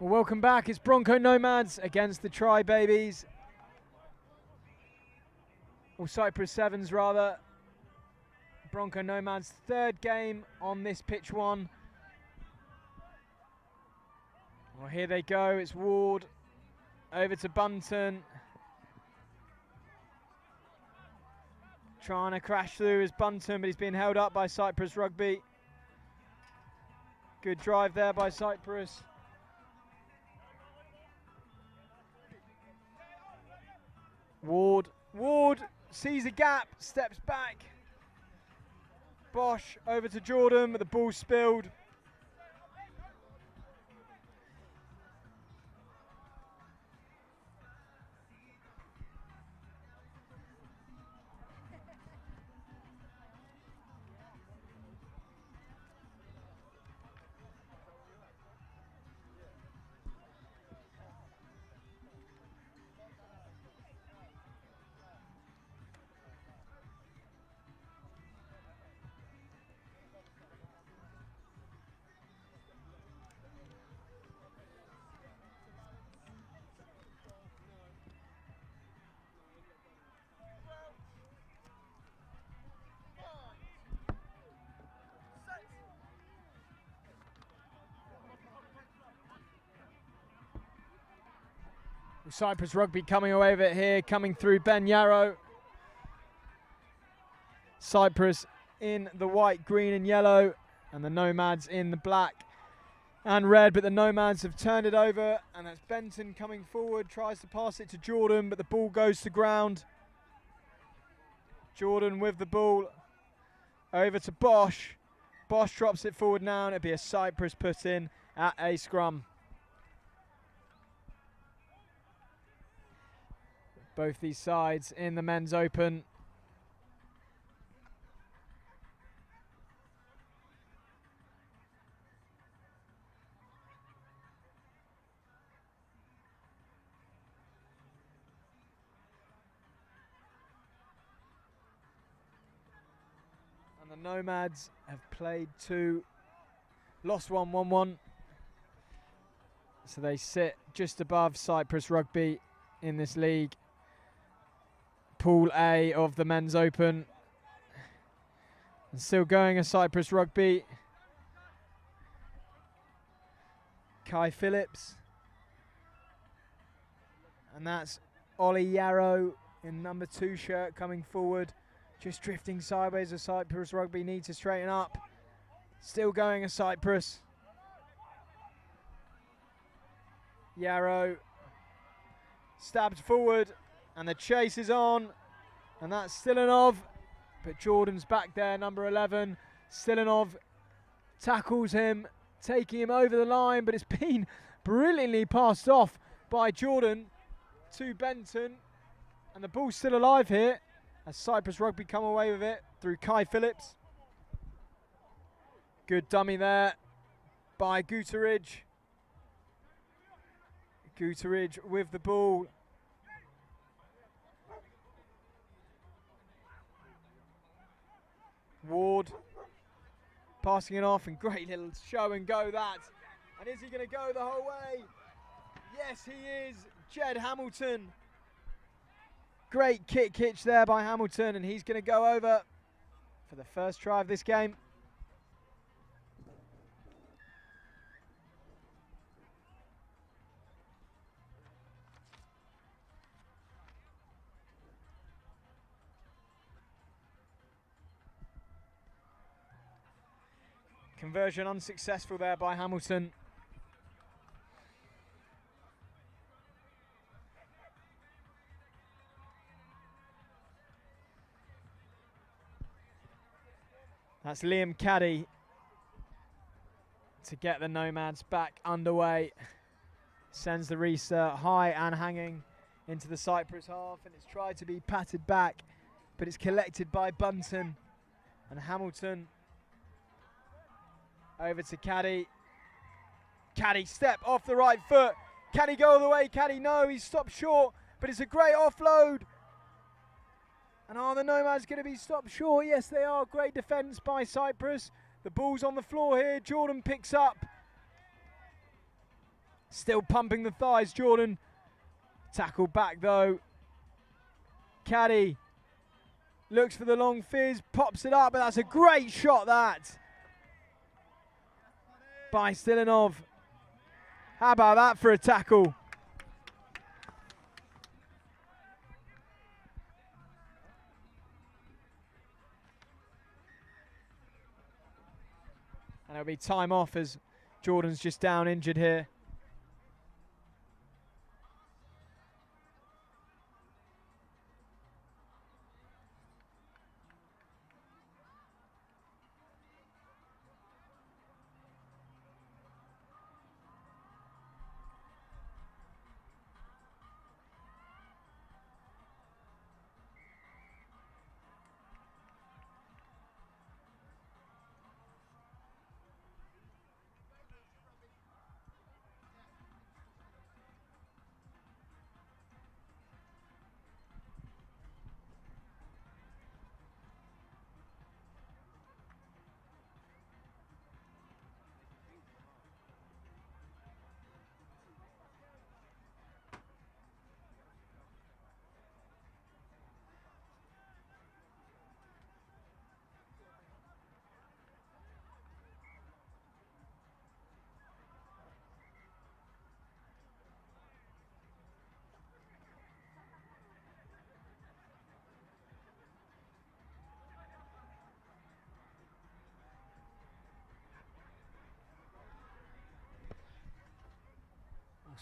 Well, welcome back. It's Bronco Nomads against the Tri Babies. Or Cypress Sevens, rather. Bronco Nomads' third game on this pitch one. Well, here they go. It's Ward over to Bunton. Trying to crash through is Bunton, but he's being held up by Cypress Rugby. Good drive there by Cypress. Ward sees a gap, steps back. Bosch over to Jordan, but the ball spilled. Cypress Rugby coming away with it here, coming through Ben Yarrow. Cypress in the white, green and yellow, and the Nomads in the black and red, but the Nomads have turned it over, and that's Benton coming forward, tries to pass it to Jordan, but the ball goes to ground. Jordan with the ball over to Bosch. Bosch drops it forward now, and it'll be a Cypress put in at a scrum. Both these sides in the men's open. And the Nomads have played two, lost one, won one. So they sit just above Cypress Rugby in this league. Pool A of the men's open. And still going a Cypress Rugby. Kai Phillips. And that's Ollie Yarrow in number 2 shirt coming forward. Just drifting sideways as Cypress Rugby needs to straighten up. Still going a Cypress. Yarrow stabbed forward. And the chase is on, and that's Stilinov, but Jordan's back there, number 11. Stilinov tackles him, taking him over the line, but it's been brilliantly passed off by Jordan to Benton, and the ball's still alive here as Cypress Rugby come away with it through Kai Phillips. Good dummy there by Guterridge. Guterridge with the ball. Ward passing it off, and great little show and go that. And is he going to go the whole way? Yes, he is. Jed Hamilton. Great kick hitch there by Hamilton, and he's going to go over for the first try of this game. Conversion unsuccessful there by Hamilton. That's Liam Caddy to get the Nomads back underway. Sends the restart high and hanging into the Cypress half, and it's tried to be patted back, but it's collected by Bunton and Hamilton. Over to Caddy. Caddy step off the right foot. Caddy go all the way. Caddy no, he's stopped short, but it's a great offload. And are the Nomads going to be stopped short? Yes, they are. Great defence by Cypress. The ball's on the floor here. Jordan picks up. Still pumping the thighs, Jordan. Tackle back though. Caddy looks for the long fizz, pops it up, but that's a great shot that. By Stilinov. How about that for a tackle? And it'll be time off as Jordan's just down injured here.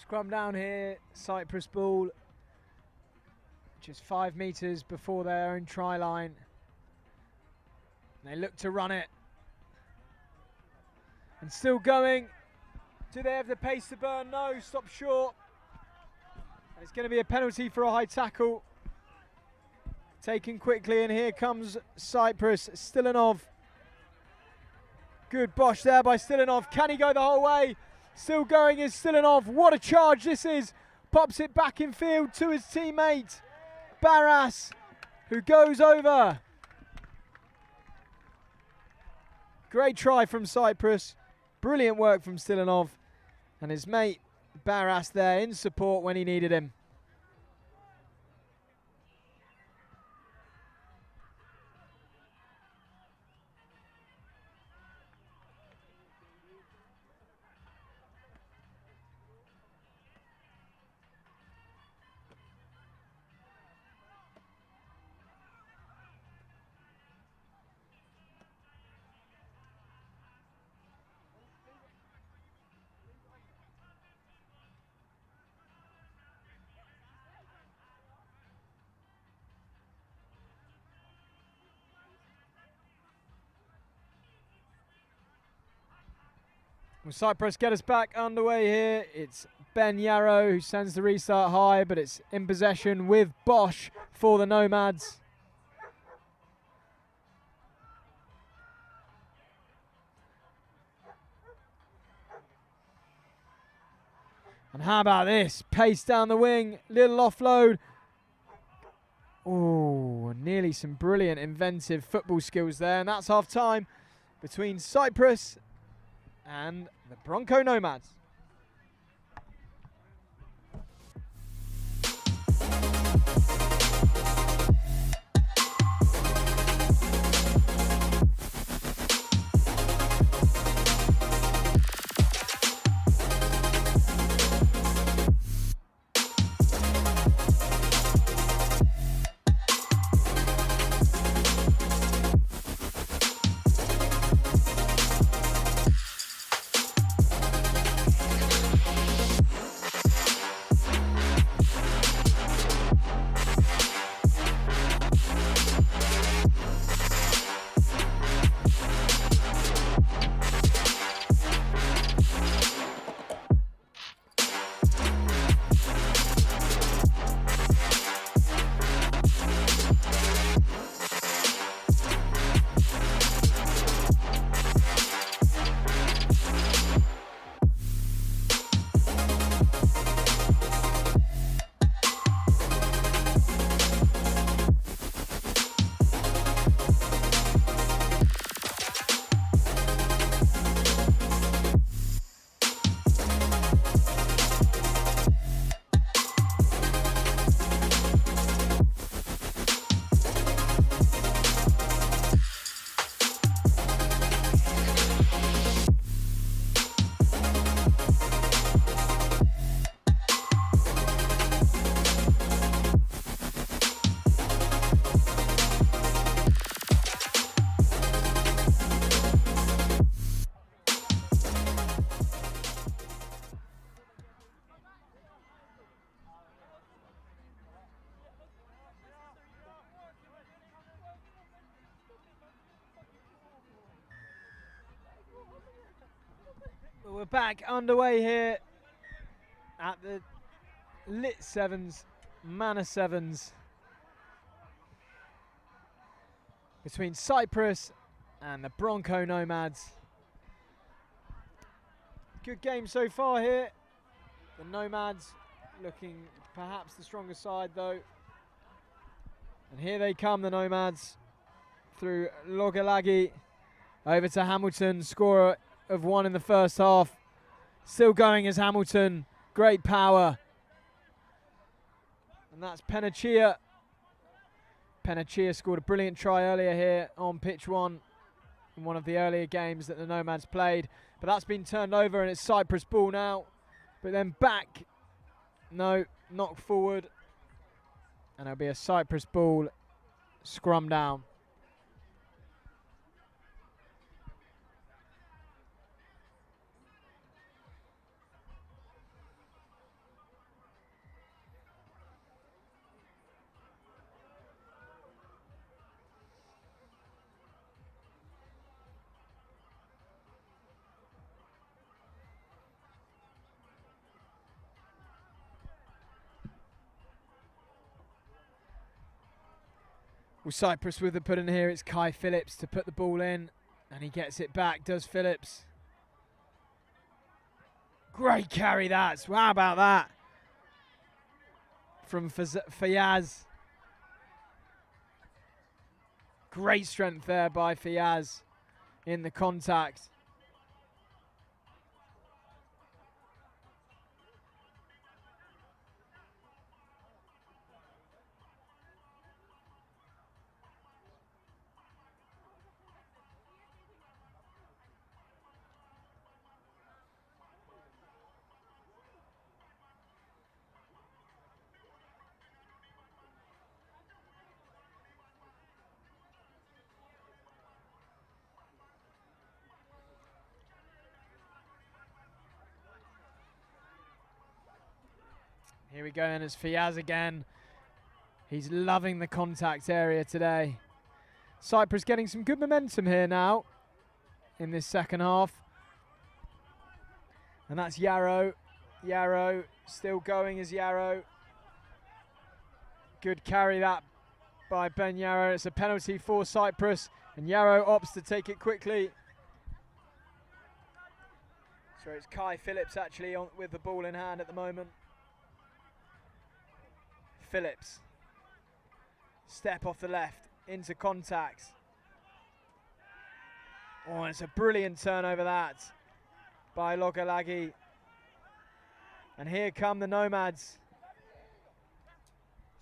Scrum down here, Cypress ball, just 5 metres before their own try line. They look to run it. And still going. Do they have the pace to burn? No, stop short. And it's going to be a penalty for a high tackle. Taken quickly, and here comes Cypress. Stilinov. Good bosh there by Stilinov. Can he go the whole way? Still going is Stilinov. What a charge this is. Pops it back in field to his teammate, Barras, who goes over. Great try from Cypress. Brilliant work from Stilinov. And his mate, Barras, there in support when he needed him. Will Cypress get us back underway here? It's Ben Yarrow who sends the restart high, but it's in possession with Bosch for the Nomads. And how about this? Pace down the wing, little offload. Oh, nearly some brilliant inventive football skills there. And that's half time between Cypress and the Bronco Nomads. We're back underway here at the LIT7s, Manor Sevens, between Cypress and the Bronco Nomads. Good game so far here. The Nomads looking perhaps the stronger side though. And here they come, the Nomads, through Logalagi over to Hamilton, scorer of 1 in the first half. Still going as Hamilton, great power. And that's Penachia. Penachia scored a brilliant try earlier here on pitch 1 in one of the earlier games that the Nomads played. But that's been turned over and it's Cypress ball now. But then back, no, knocked forward. And it'll be a Cypress ball, scrum down. Well, Cypress with the put in here. It's Kai Phillips to put the ball in, and he gets it back, does Phillips. Great carry that. How about that? From Fayaz. Great strength there by Fayaz in the contact. Here we go then, it's Fayaz again. He's loving the contact area today. Cypress getting some good momentum here now in this second half. And that's Yarrow. Yarrow still going as Yarrow. Good carry that by Ben Yarrow. It's a penalty for Cypress and Yarrow opts to take it quickly. So it's Kai Phillips actually with the ball in hand at the moment. Phillips, step off the left, into contacts. Oh, it's a brilliant turnover that by Logalagi. And here come the Nomads.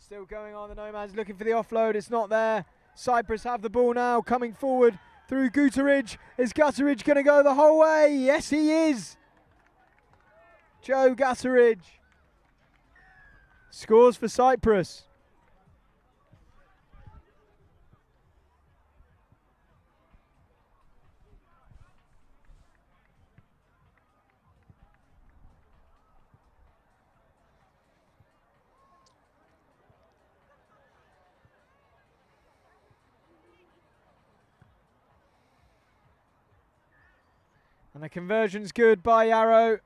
Still going on, the Nomads looking for the offload, it's not there. Cypress have the ball now, coming forward through Guterridge. Is Guterridge going to go the whole way? Yes, he is. Joe Guterridge scores for Cypress. And the conversion's good by Yarrow.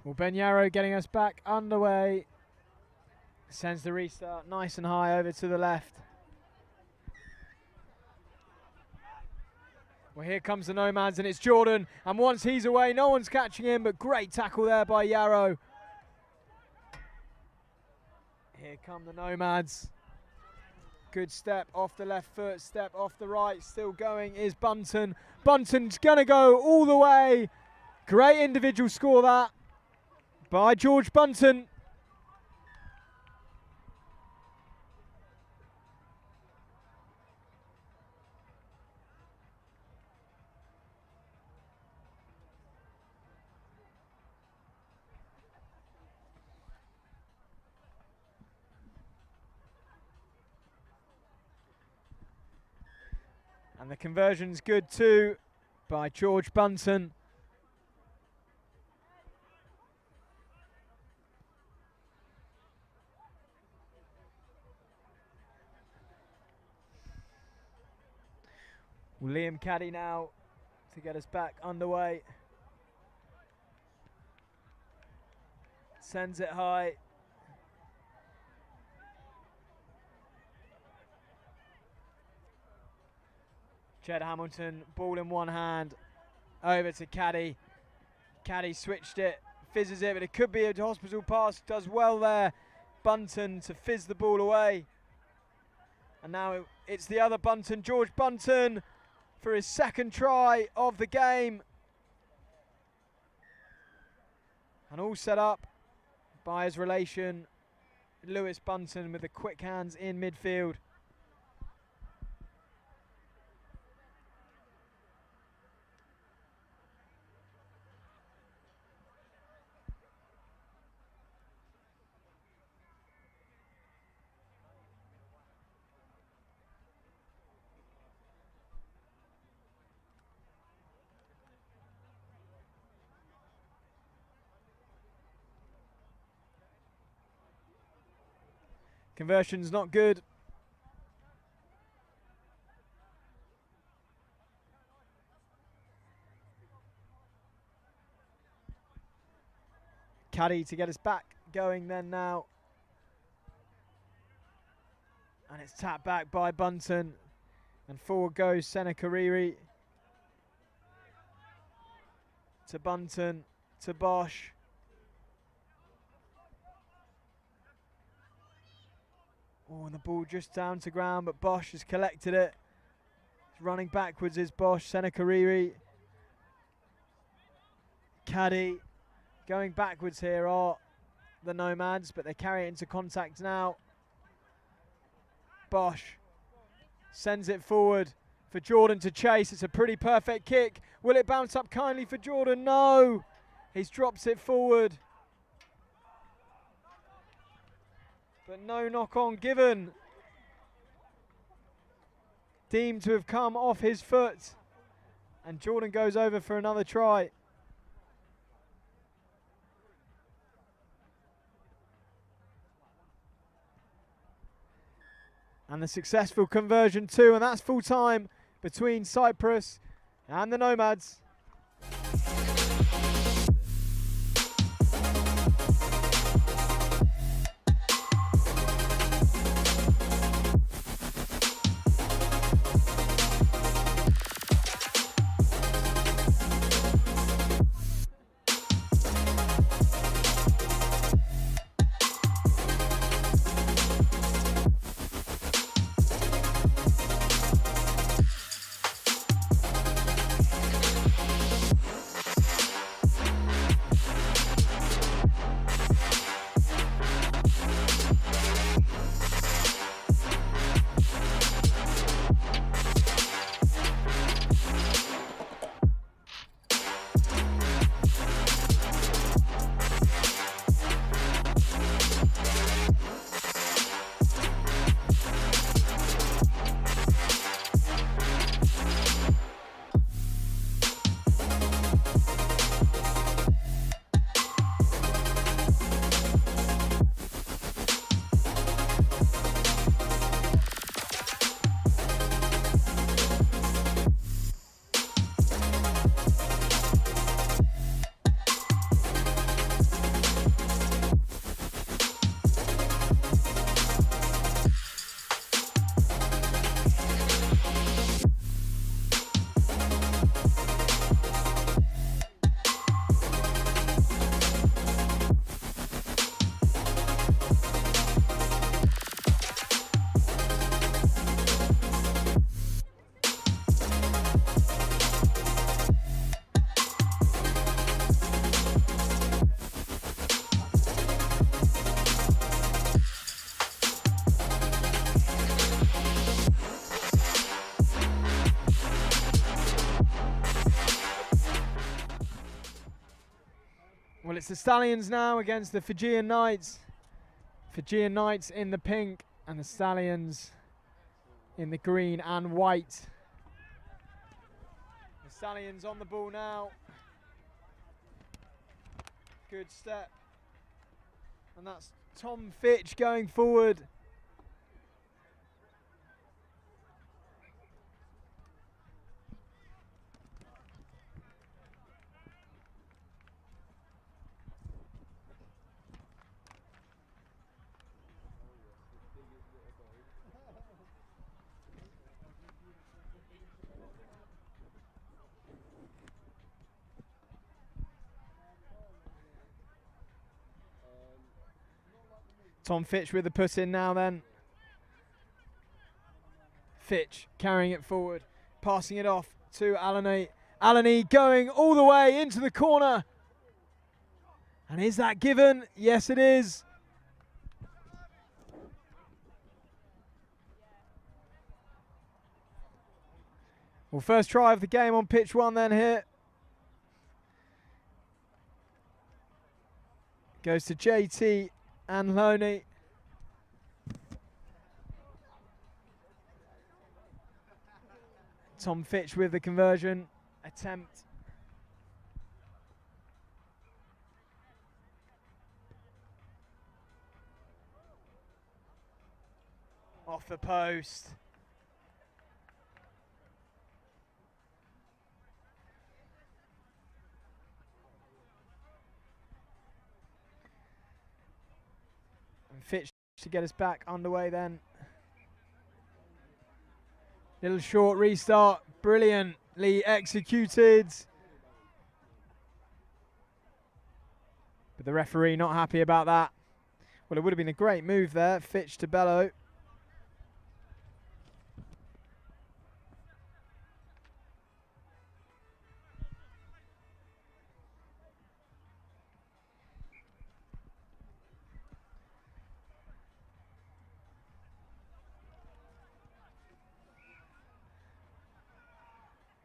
Well, Ben Yarrow getting us back underway. Sends the restart nice and high over to the left. Well, here comes the Nomads and it's Jordan. And once he's away, no one's catching him, but great tackle there by Yarrow. Here come the Nomads. Good step off the left foot, step off the right. Still going is Bunton. Bunton's going to go all the way. Great individual score that by George Bunton. And the conversion's good too by George Bunton. Liam Caddy now to get us back underway. Sends it high. Jed Hamilton, ball in one hand, over to Caddy. Caddy switched it, fizzes it, but it could be a hospital pass. Does well there, Bunton, to fizz the ball away. And now it's the other Bunton, George Bunton, for his second try of the game. And all set up by his relation, Lewis Bunton, with the quick hands in midfield. Conversion's not good. Caddy to get us back going then now. And it's tapped back by Bunton. And forward goes Senecariri. To Bunton, to Bosch. Oh, and the ball just down to ground, but Bosch has collected it. Running backwards is Bosch, Senecariri. Caddy. Going backwards here are the Nomads, but they carry it into contact now. Bosch sends it forward for Jordan to chase. It's a pretty perfect kick. Will it bounce up kindly for Jordan? No. He's dropped it forward. But no knock on given. Deemed to have come off his foot. And Jordan goes over for another try. And the successful conversion too, and that's full time between Cypress and the Nomads. Well, it's the Stallions now against the Fijian Knights. Fijian Knights in the pink and the Stallions in the green and white. The Stallions on the ball now. Good step. And that's Tom Fitch going forward. Tom Fitch with the put in now then. Fitch carrying it forward, passing it off to Alani. Alani going all the way into the corner. And is that given? Yes, it is. Well, first try of the game on pitch one then here. Goes to JT and Loney. Tom Fitch with the conversion attempt. Off the post. Fitch to get us back underway then. Little short restart, brilliantly executed. But the referee not happy about that. Well, it would have been a great move there, Fitch to Bello.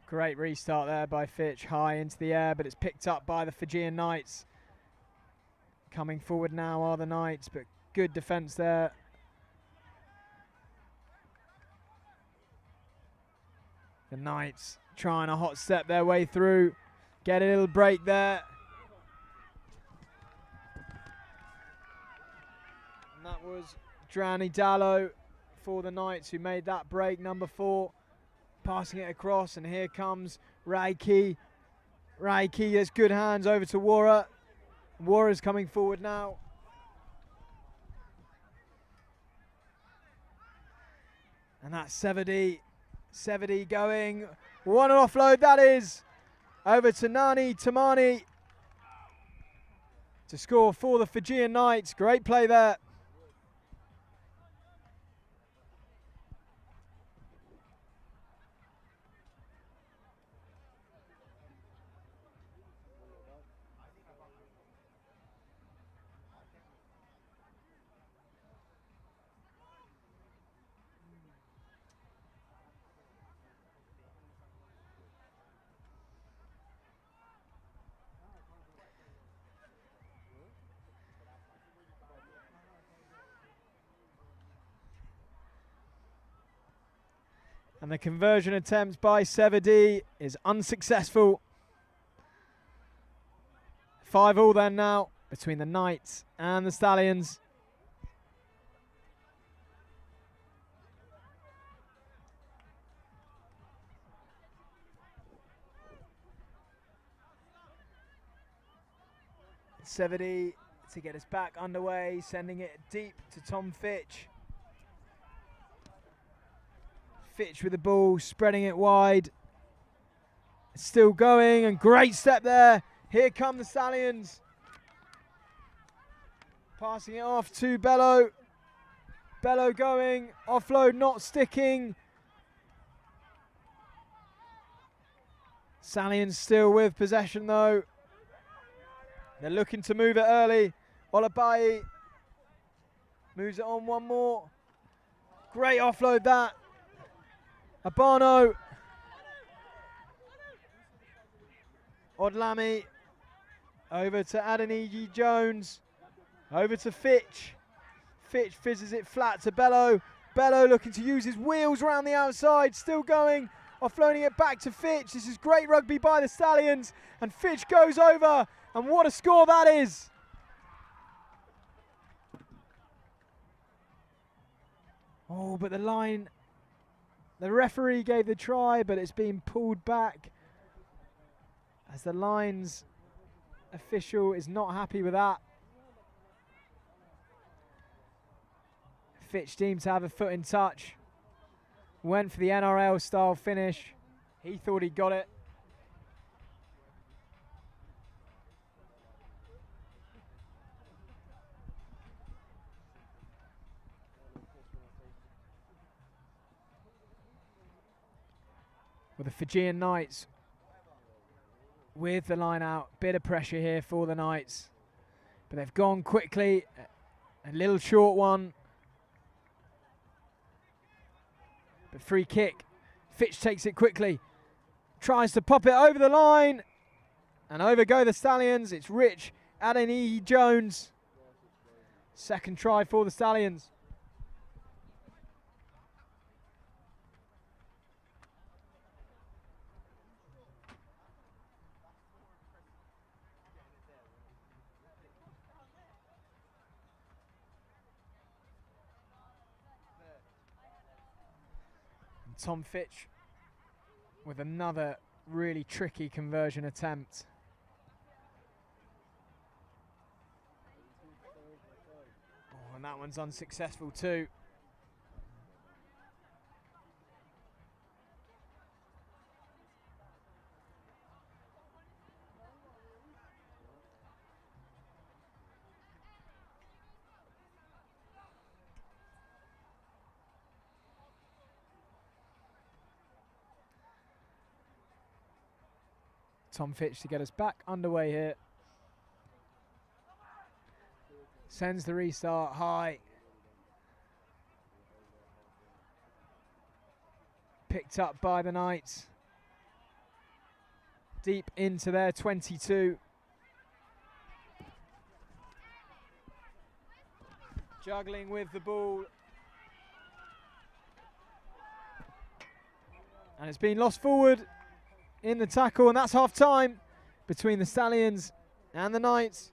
Great restart there by Fitch, high into the air, but it's picked up by the Fijian Knights. Coming forward now are the Knights, but good defence there. The Knights trying to hot step their way through, get a little break there. And that was Drani Dallo for the Knights who made that break, number 4. Passing it across, and here comes Raiki. Raiki has good hands over to Wara. Wara's coming forward now. And that's Sevedi. Sevedi going. One offload, that is. Over to Nani Tamani to score for the Fijian Knights. Great play there. And the conversion attempt by Sevedi is unsuccessful. 5-5 then now between the Knights and the Stallions. Sevedi to get us back underway, sending it deep to Tom Fitch. Fitch with the ball, spreading it wide. Still going, and great step there. Here come the Stallions. Passing it off to Bello. Bello going, offload not sticking. Stallions still with possession though. They're looking to move it early. Olabai moves it on one more. Great offload that. Abano. Odlami. Over to Adeniji Jones. Over to Fitch. Fitch fizzes it flat to Bello. Bello looking to use his wheels around the outside. Still going. offloading it back to Fitch. This is great rugby by the Stallions, and Fitch goes over, and what a score that is. Oh, but the line, the referee gave the try, but it's been pulled back as the line's official is not happy with that. Fitch deemed to have a foot in touch. Went for the NRL style finish. He thought he got it. With the Fijian Knights with the line out. Bit of pressure here for the Knights. But they've gone quickly. A little short one. But free kick. Fitch takes it quickly. Tries to pop it over the line. And over go the Stallions. It's Rich Adeniyi Jones. Second try for the Stallions. Tom Fitch with another really tricky conversion attempt. Oh, and that one's unsuccessful too. Tom Fitch to get us back underway here. Sends the restart high. Picked up by the Knights. Deep into their 22. Juggling with the ball. And it's been lost forward in the tackle, and that's half time between the Stallions and the Knights.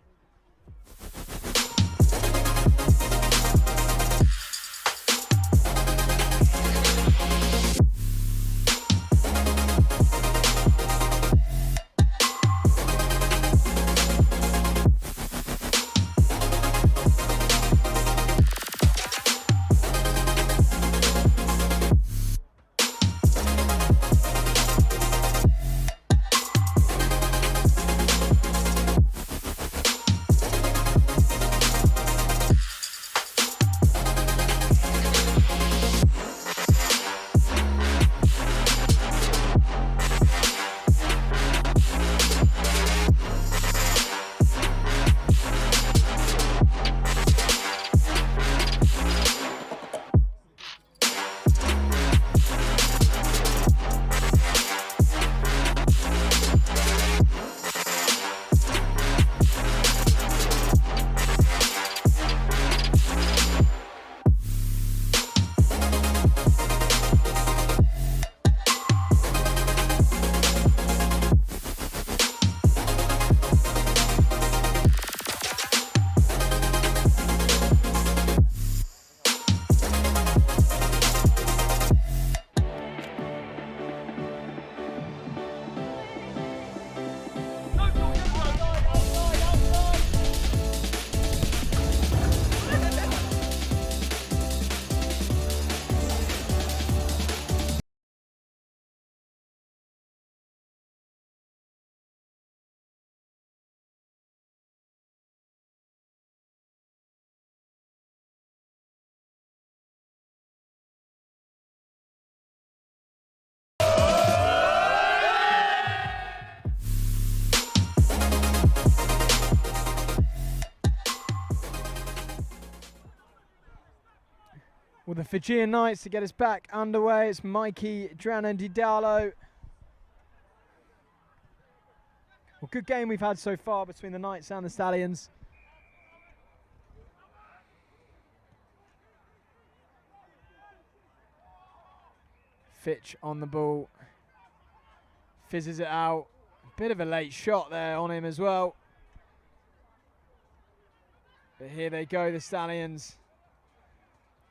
Well, the Fijian Knights to get us back underway. It's Mikey Dranandidalo. Well, good game we've had so far between the Knights and the Stallions. Fitch on the ball. Fizzes it out. Bit of a late shot there on him as well. But here they go, the Stallions,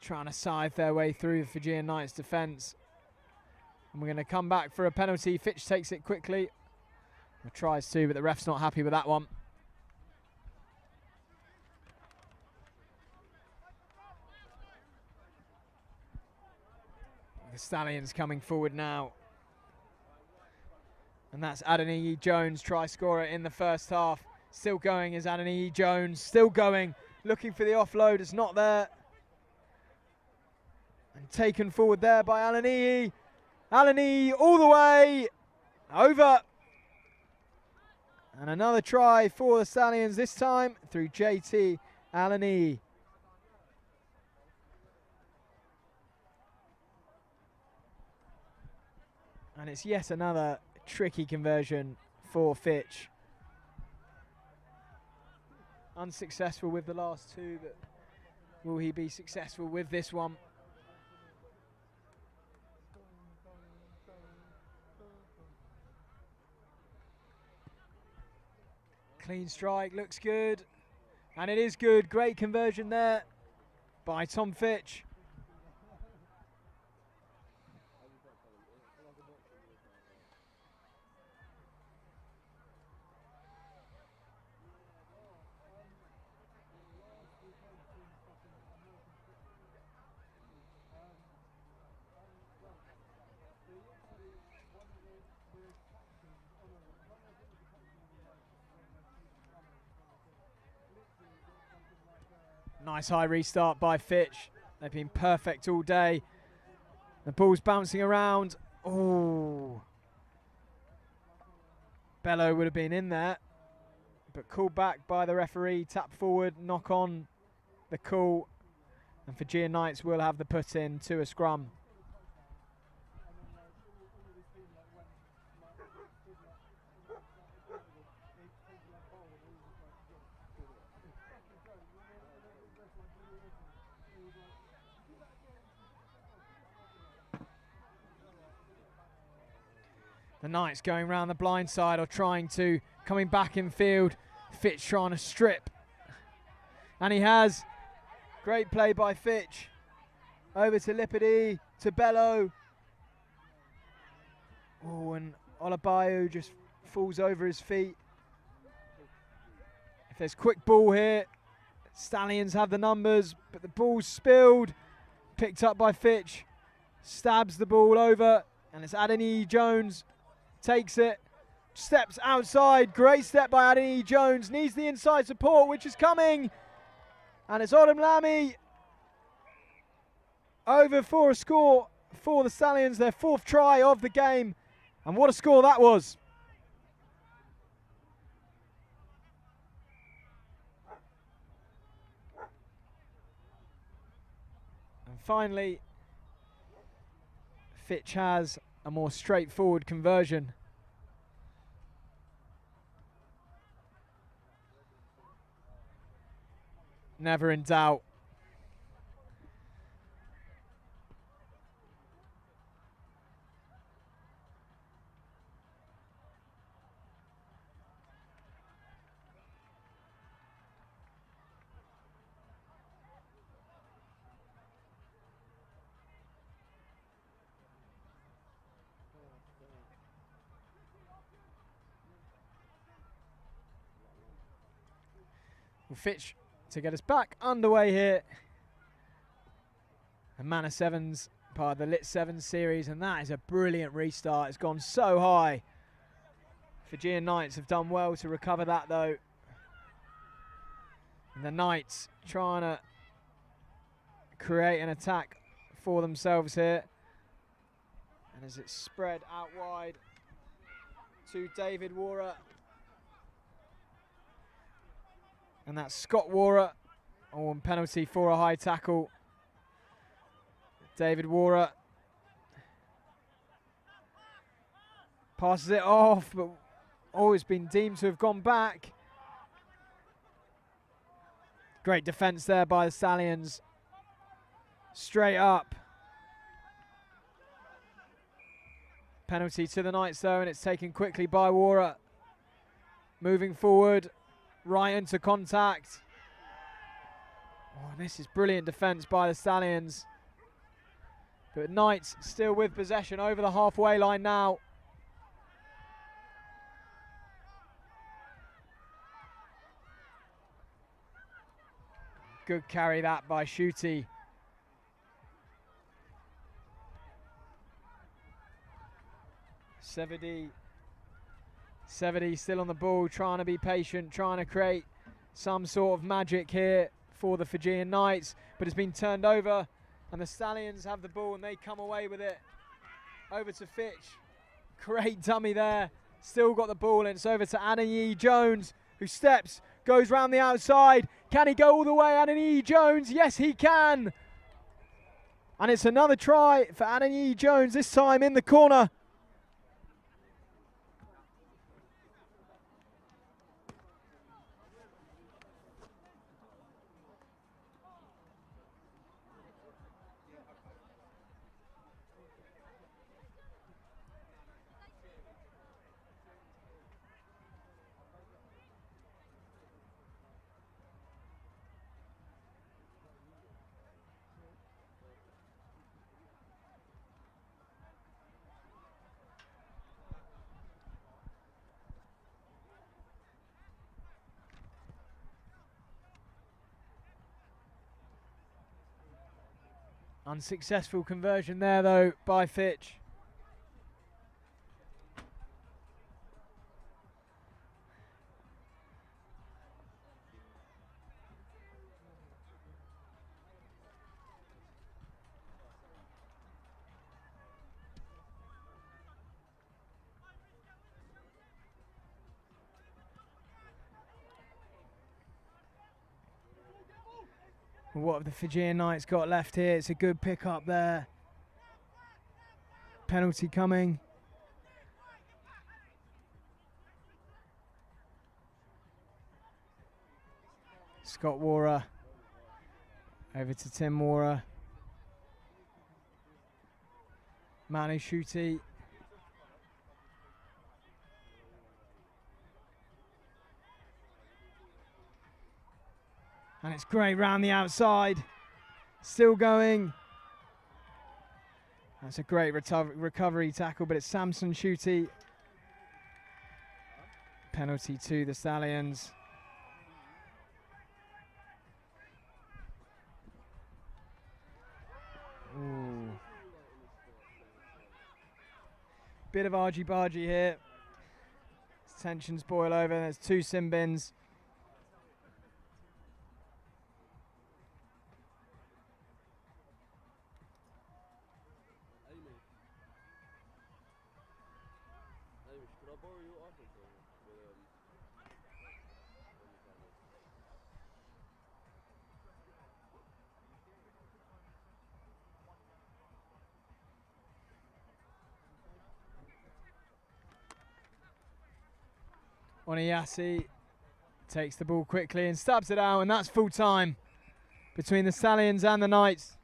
trying to scythe their way through the Fijian Knights' defence. And we're going to come back for a penalty. Fitch takes it quickly. Or tries to, but the ref's not happy with that one. The Stallions coming forward now. And that's Adeniyi Jones, try scorer in the first half. Still going is Adeniyi Jones, still going, looking for the offload, it's not there. And taken forward there by Adeniyi. Adeniyi all the way, over. And another try for the Stallions, this time through JT Adeniyi. And it's yet another tricky conversion for Fitch. Unsuccessful with the last two, but will he be successful with this one? Clean strike, looks good. And it is good, great conversion there by Tom Fitch. Nice high restart by Fitch. They've been perfect all day. The ball's bouncing around. Oh. Bello would have been in there, but called back by the referee. Tap forward, knock on the call. And Fijian Knights will have the put in to a scrum. The Knights going round the blind side or trying to, coming back in field. Fitch trying to strip. And he has. Great play by Fitch. Over to Lipidi, to Bello. Oh, and Olabayu just falls over his feet. If there's quick ball here, Stallions have the numbers, but the ball's spilled. Picked up by Fitch. Stabs the ball over, and it's Adeniyi Jones. Takes it, steps outside, great step by Adeniyi Jones, needs the inside support which is coming, and it's Odom Lamy over for a score for the Stallions, their fourth try of the game, and what a score that was. And finally, Fitch has a more straightforward conversion. Never in doubt. Fitch to get us back underway here. The Manor Sevens, part of the LIT7s series, and that is a brilliant restart. It's gone so high. Fijian Knights have done well to recover that though. And the Knights trying to create an attack for themselves here. And as it's spread out wide to David Wara. And that's Scott Wara on penalty for a high tackle. David Wara passes it off, but always been deemed to have gone back. Great defence there by the Stallions. Straight up. Penalty to the Knights though, and it's taken quickly by Wara. Moving forward, right into contact. Oh, this is brilliant defence by the Stallions. But Knights still with possession over the halfway line now. Good carry that by Shuti. Sevedy still on the ball, trying to be patient, trying to create some sort of magic here for the Fijian Knights, but it's been turned over and the Stallions have the ball and they come away with it. Over to Fitch. Great dummy there. Still got the ball and it's over to Ananyi Jones, who steps, goes round the outside. Can he go all the way, Ananyi Jones? Yes, he can. And it's another try for Ananyi Jones, this time in the corner. Unsuccessful conversion there though by Fitch. What have the Fijian Knights got left here? It's a good pick up there. Penalty coming. Scott Wara over to Tim Wara. Manu Shuti. And it's great round the outside. Still going. That's a great recovery tackle, but it's Samson Shuti. Penalty to the Stallions. Ooh. Bit of argy-bargy here. Tensions boil over. There's two sin bins. Oniyasi takes the ball quickly and stabs it out, and that's full time between the Stallions and the Knights.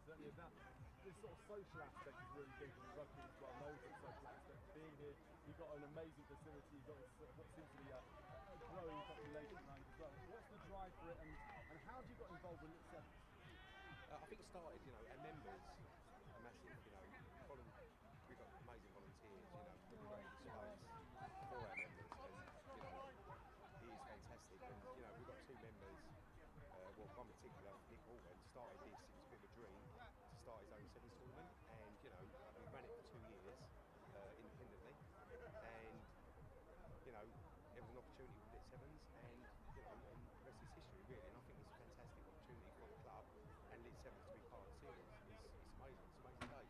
certainly is. Now, this sort of social aspect is really big in rugby as well. Loads of social aspect. Being here, you've got an amazing facility. You've got what seems to be a growing population around as well. What's the drive for it, and how have you got involved with LIT7s? I think it started, you know, our members are massive, you know, we've got amazing volunteers, you know, we've got displays for our members, and, you know, it is fantastic, and, you know, we've got two members, well, one particular, Nick Gorgens, started this, it was a bit of a dream to start his own sevens tournament, and, you know, we ran it for 2 years, independently, and, you know, there was an opportunity with LIT7s, and, you know, and the rest is history, really, and I think it's a fantastic opportunity for the club and LIT7s to be part of the series. It's amazing, it's an amazing day.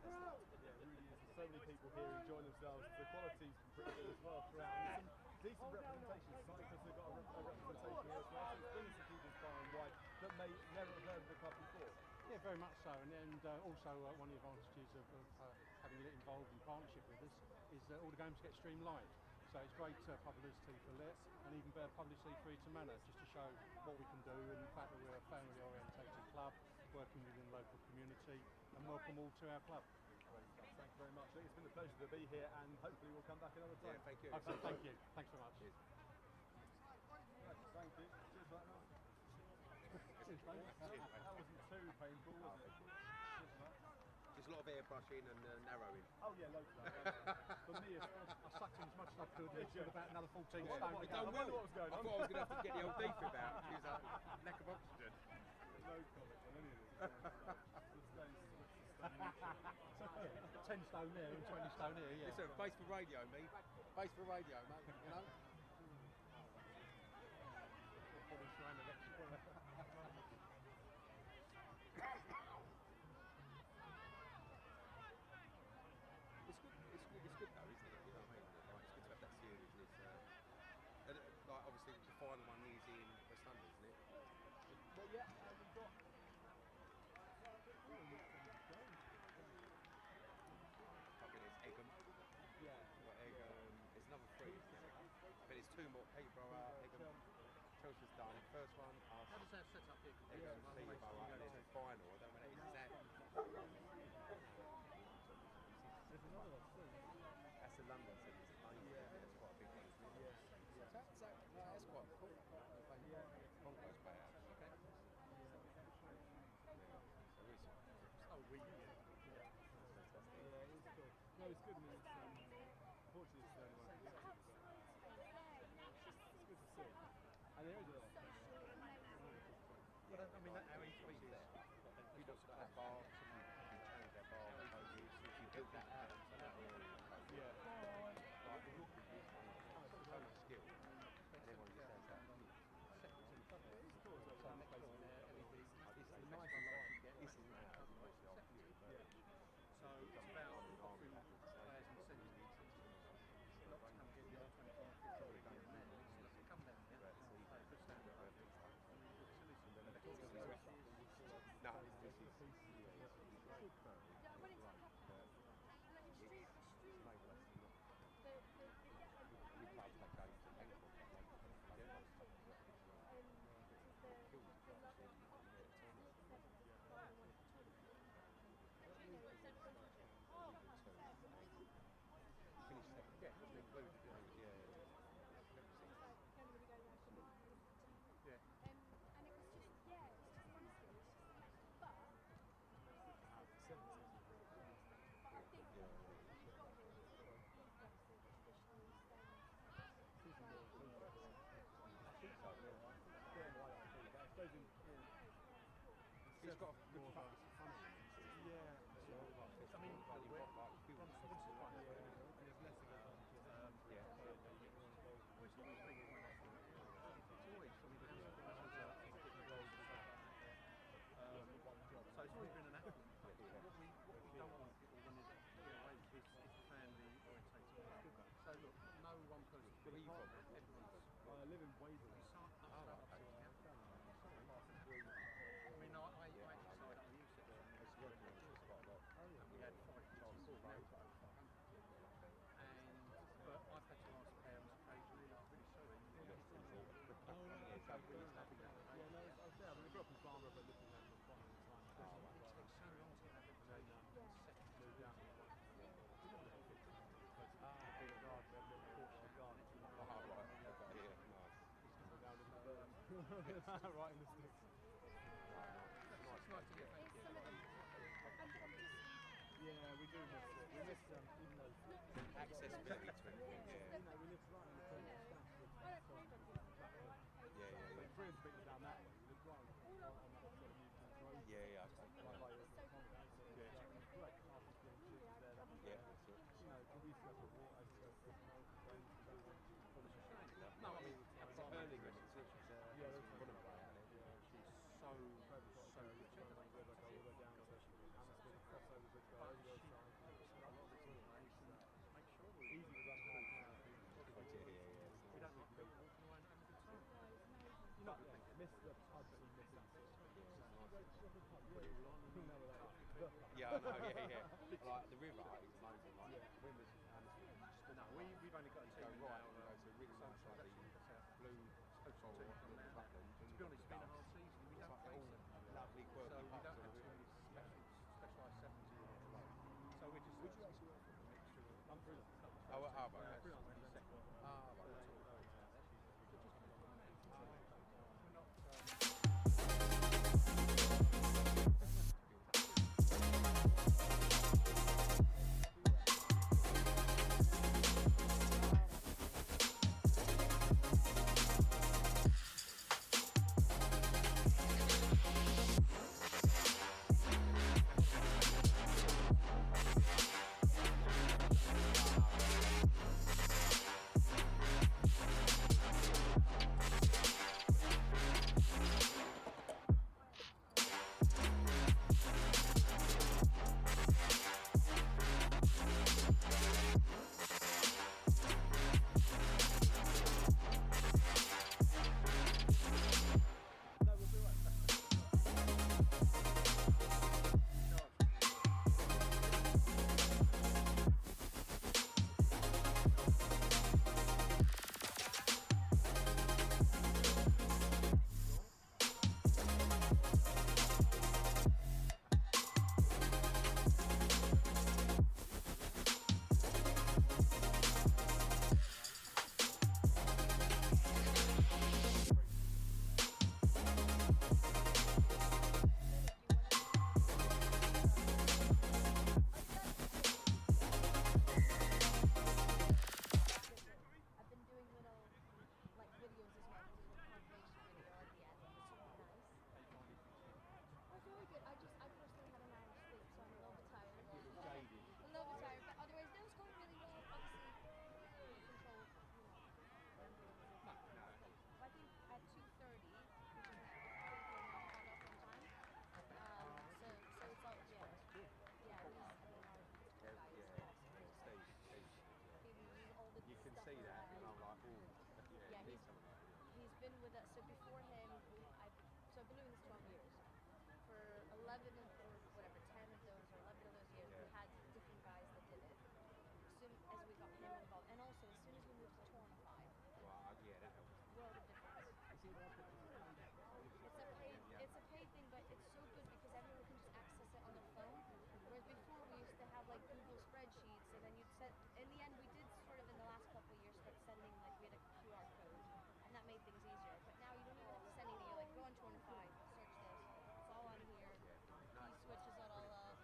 Fantastic. Yeah, it really is. There's so many people here enjoying themselves. The quality's pretty good as well throughout. And some decent representation. Cypress have got a representation here as well. So it's bringing some people far and wide that may never have heard of the club before. Yeah, very much so, and also one of the advantages of having LIT involved in partnership with us is that all the games get streamed live. So it's great publicity for LIT and even better publicity for Eaton Manor, just to show what we can do and the fact that we're a family orientated club working within the local community, and welcome all to our club. Great stuff. Thank you very much. It's been a pleasure to be here, and hopefully we'll come back another time. Yeah, thank you. Okay, thank you. Thanks very much. Cheers. Right, thank you. Cheers for that, man. Cheers, mate. That wasn't too painful, was it? Cheers for that. Just a lot of airbrushing and narrowing. Oh yeah, loads of that. For me, I sucked in as much as I could. It's about another 14 stone. You've done well. What was going on. I thought I was going to have to get the old beef about to use a lack of oxygen. No comment on any of this. Yeah, 10 stone there and 20 stone here, yeah. Listen, base for radio, me. Base for radio, mate, you know? It's good though, isn't it? You know what I mean? Like, it's good to have that series. And like, obviously the final one is in West London, isn't it? Well, yeah, we've got. I think it's Egham. Yeah. We've got Egham. There's another 3. But there's 2 more. Peterborough, Egham. Chelsea's done. First one, us. How does that set up here? Egham, Peterborough, and then the final. I don't know when it is. Is that? There's another one too. That's the London series. Yeah, that's quite a big one, isn't it? Yeah. That's quite cool. Yeah. Broncos play out. Okay. So it's so weird. Yeah, it's cool. No, it's good. I mean, unfortunately, it's the only one. It's good to see. And there is a lot. Well, I mean, how easy is that? You don't put that bar, you change that bar, you build that out. Yeah. Like the rugby is so much skill, and everyone just has that. It's cool. So next door there, LED. It's a nice line. This is now, Yeah. So it's about offering players incentives not to come get the other 25 50 game there. So come down there, play good standard rugby, and good facilities. no, this is It's got a good fun. Yeah. I mean, there's less so it's always been an athlete. What we don't want people when they get away is family orientated. So look, no one person. Where are you from? I live in Waverley. I mean, I actually signed up with you six years ago. We had 5 kids in school. But I've had to ask parents occasionally, I'm really sorry. Yeah, no, I was there. I grew up in Farnborough, but lived in London for quite a long time. right in the sticks. Yeah, we do miss it. We miss even those Accessibility to everything, yeah. we live right on the corner of Stanford. Yeah. But Friends beat us down that way. We live right on that sort of Newton Road. Yeah, Right by your convent. So it's great. After school kids there. that's it. We used to go for water. No, I mean, it's a hurling and she's one of them. She's so good. Easy to run hard now. We don't need people walking around having a good time. You know, miss the pubs and miss it. Yeah, I know, yeah. Like the river is amazing. Like when was No, we've only got a team go right now. and go to a really nice like blue Social team from now. To be honest, it's been a hard season. We don't play sevens. lovely So quirky we pubs don't on have the too river. many specialised sevens in our club. So we're just Would you actually work for a mixture of. I'm freelance. Oh, right. Freelance is the second one. Right. We're not. You can see that, and I'm like, oh, yeah, he's been with us. So before him, I've been doing this 12 years. For 11 or whatever, 10 of those or 11 of those years, we had different guys that did it. As soon as we got him involved, and also as soon as we moved to Torn 5, that helps. world of difference. It's a paid thing, but it's so good because everyone can just access it on their phone. Whereas before we used to have like Google spreadsheets, and then you'd set. In the end, we did sort of in the last couple of years start sending like we had a QR code, and that made things easier. But now you don't even have to send anything. You're like, go on Torn 5, search this. It's all on here. He switches it all up.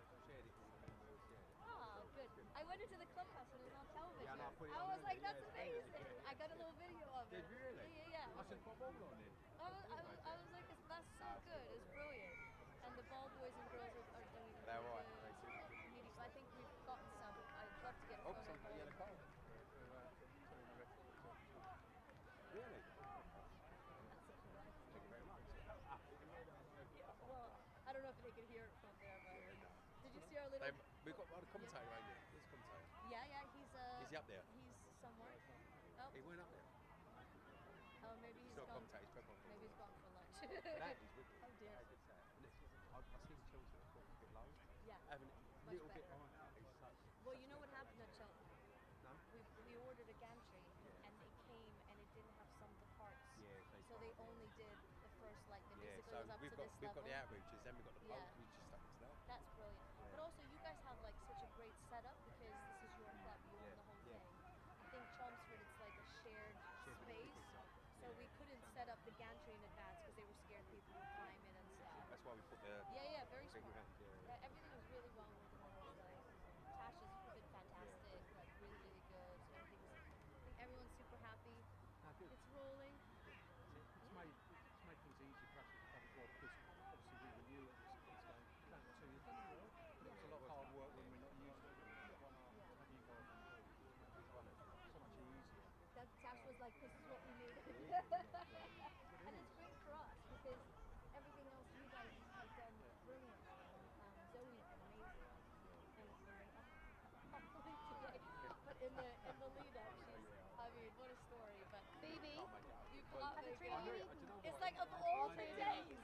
Ah, good. I went into the clubhouse and it was on television. I was like, that's amazing. I got a little video of it. Did you really? Yeah. I should put ball on it. I was like, that's so good. It's brilliant. And the ball boys and girls are doing They're right. meetings. I think we've gotten some. I'd love to get a photo. Something yellow card. Really? Thank you very much. Well, I don't know if they could hear it from there, but did you see our little? We've got a commentator right here. This commentator. Yeah, he's Is he up there? He's somewhere. Oh, He went up there. maybe he's Still gone. commentator. He's probably Maybe he's gone for lunch. That is wicked. Oh dear. I see the Chelsea a bit low. Yeah. Having a Much little bit better. on that is such. Well, you know what happened at Chelsea? No? We ordered a gantry and it came and it didn't have some of the parts. Yeah, So they only did the first they Yeah, basically so was up we've to got this we've level. got the outreaches, then we've got the pulse. Yeah. We just stuck into that. That's brilliant. But also you guys have like such a great setup because this is your club, you own the whole thing. I think Chelmsford it's like a shared space. So we couldn't set up the gantry in advance why we put the Yeah, very thing smart. around. Yeah. Everything was really well organized. Like, Tasha's been fantastic, like really good. I think everyone's super happy. No, good. It's rolling. It's made things easy for us as a club as well, because obviously we were new at this game. We've done it for 2 years, done it well. But it was a lot of hard work when we're not used to it. Have you guys been doing? So much easier. Tash was like, this is what we need. And it's great for us because everything else you guys have done brilliantly. Zoe's been amazing. And today. But in the lead up, she's, I mean, what a story. But Phoebe, you've got me going. It's like of all the days.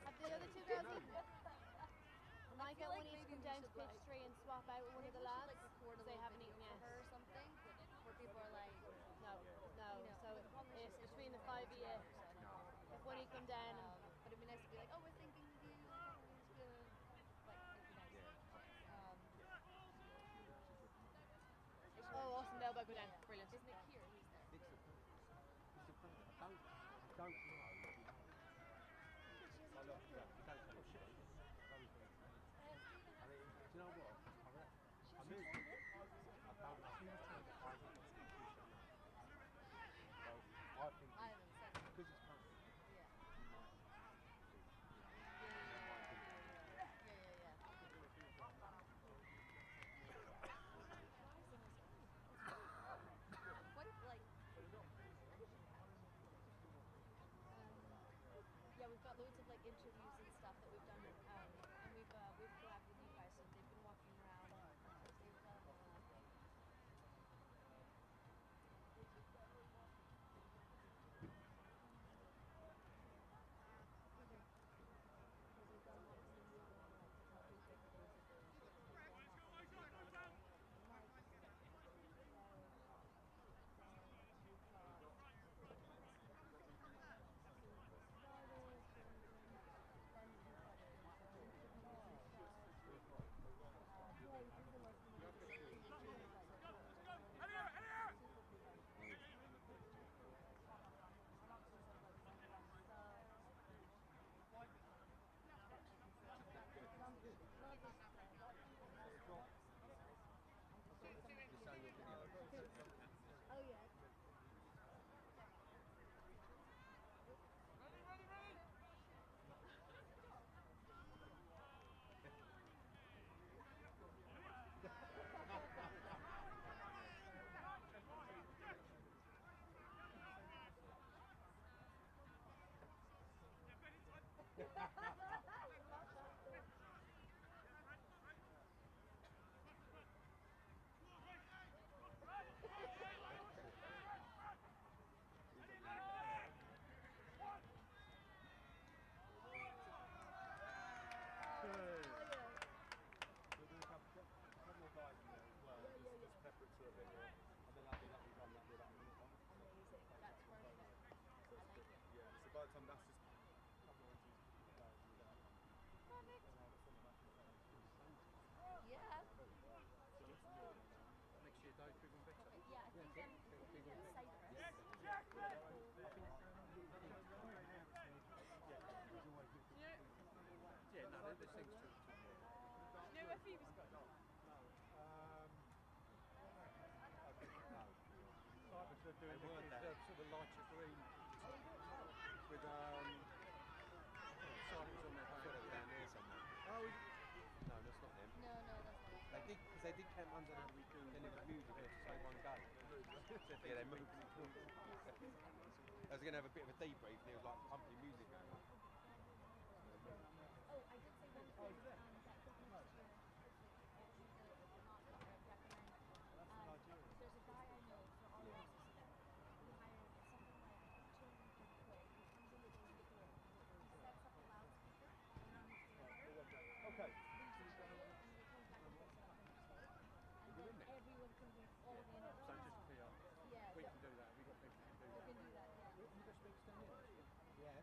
Have the other two girls eaten? Michael will need to come down to pitch 3 and swap out with one of the lads. Like record a They little haven't video eaten for yet. her or something, where people are like, No. So it's between the 5 of you. If one of you come down and but it'd be nice to be like, oh, we're thinking of you. It's good. Like, it'd be nice. oh, Austin Delbo go down. Brilliant. Is Nick here? He's there. I don't know. I mean, do you know what? I knew. I don't know. I think I haven't said it. because it's country. Yeah. What, like, yeah, we've got loads of like interviews and stuff that we've done, and we've collabed with you guys, so they've been walking around. Oh yeah. Yeah, no, there's things to. you know where Phoebe's gone? Cypress are doing the sort of lighter green with Cypress on their back. Down there somewhere. Oh, No, that's not them. No, that's not it. They did, because they did camp under the then it was music there to say one go. Yeah, they moved. I was going to have a bit of a debrief and there was like pumping music going on. Oh, I did say one thing that I think next year, there's a guy I know for all of us who hired something like £200 quid. He comes in the day before. He sets up a loudspeaker around the theatre. Okay. Leaves the show and records back and forth and then everyone can do all the so interviews. just PR. Yeah, We can do that. We've got people who can do we that. can do that, yeah. You can speak Stallion. Yeah.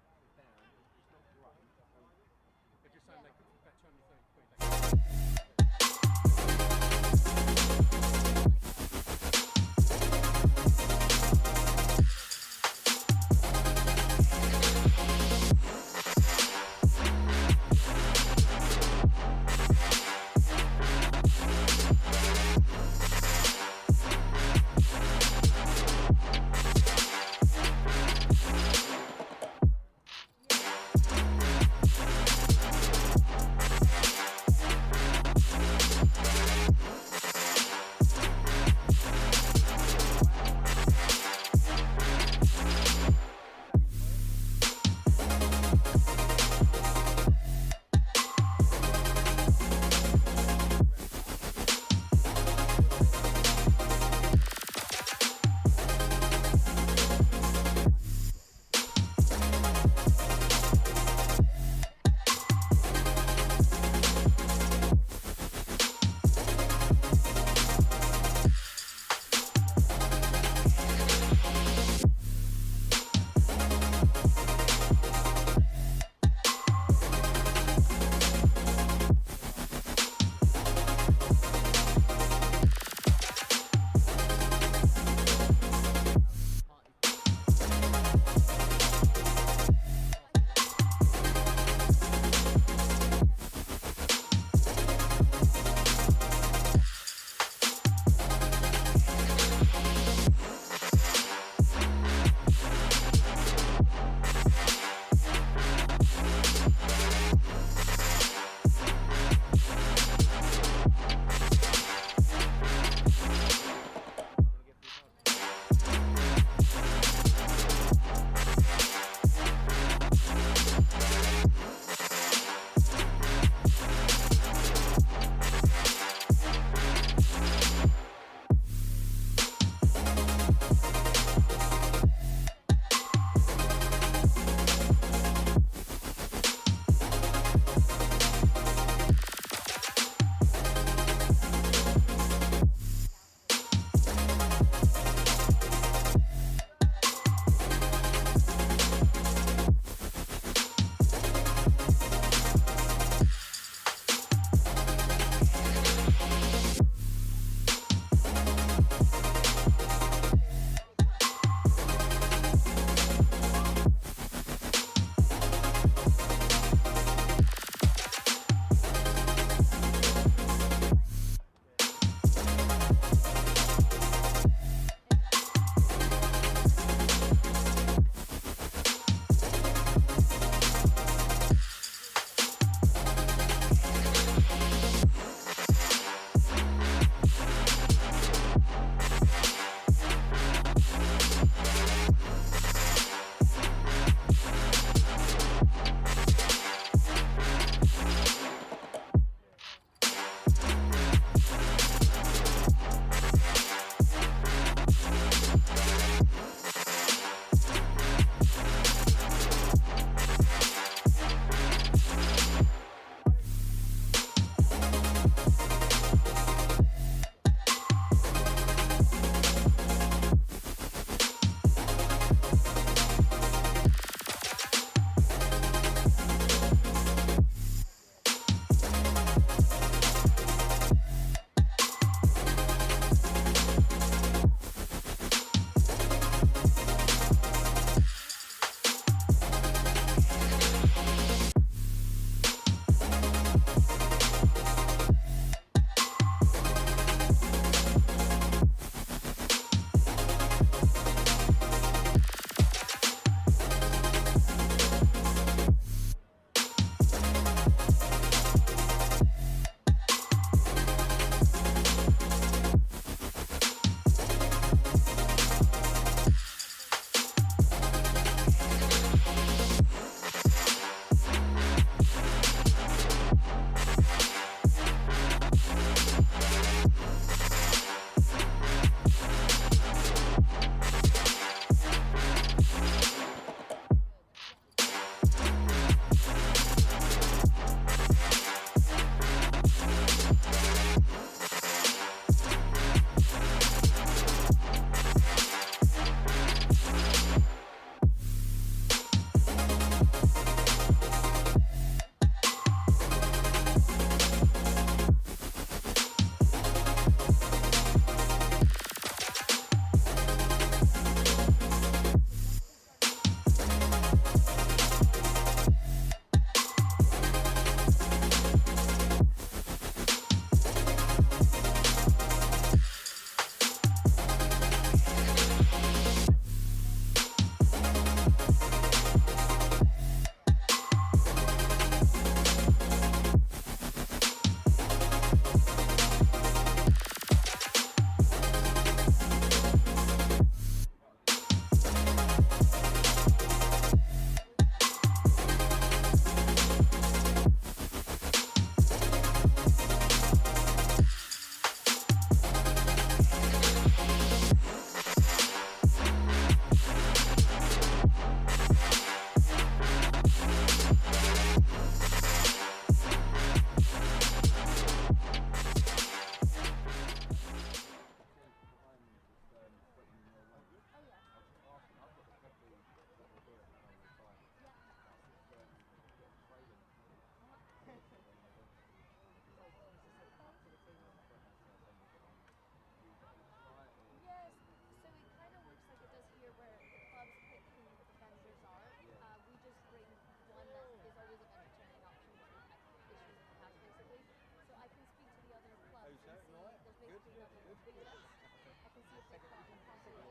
I can see if they can't possibly.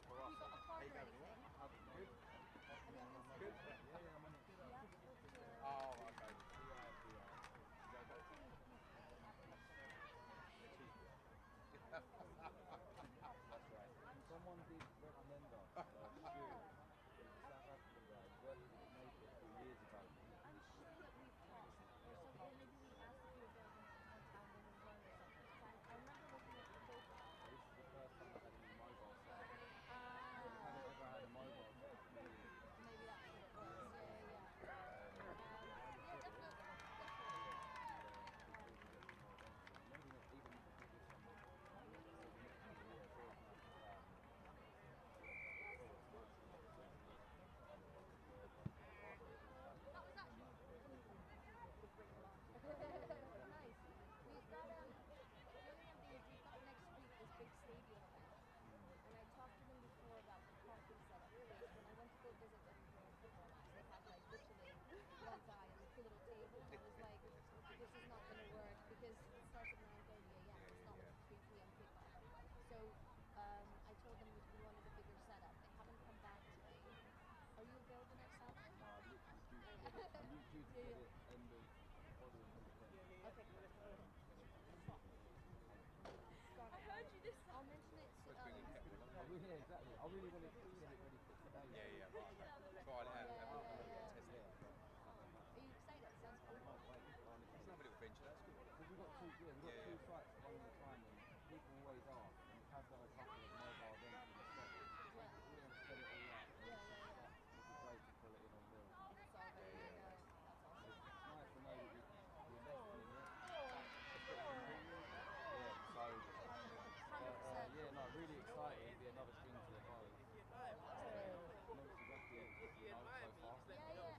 We've got a card or anything? Good? Good? Yeah, I'm on it. Yeah. Oh, okay. Someone did recommend us. South African guy, working with Naked a few years ago. I'm sure that we've talked. So maybe we asked if you were going on town when we learned or something. I remember looking at the photos. This is the first time I've had any mobile set. I Ah, haven't ever had a mobile set for years. maybe that's what it was. Yeah. Yeah, definitely. Maybe not even if we do some That was actually nice. We've got the only one thing is we've got next week this big stadium event, and I talked to them before about the coffee setup. Because when I went to go visit them for a football match, they had like literally one guy on the little table, and I was like, this is not going to work because it starts at 9:30 a.m. It's not like 3 p.m. kickoff. So I told them we wanted a bigger setup. They haven't come back to me. Are you available next Saturday? I'm literally due to get it end of following weekend. Okay. I heard you this. I'll mention it to Yeah, exactly. I really wanted to get it ready for today. Yeah, right. Try it out. Test it. Are you excited? Sounds fun. It's a lovely little venture, that's good. Because we've got two sites at one time, and people always ask, and we have done a couple of mobile events in the set. We want to set it all up. It'd be great to pull it in on real. It's all good. That's awesome. It's nice to know that we're investing in it. Really excited. It'll be another string to the bow.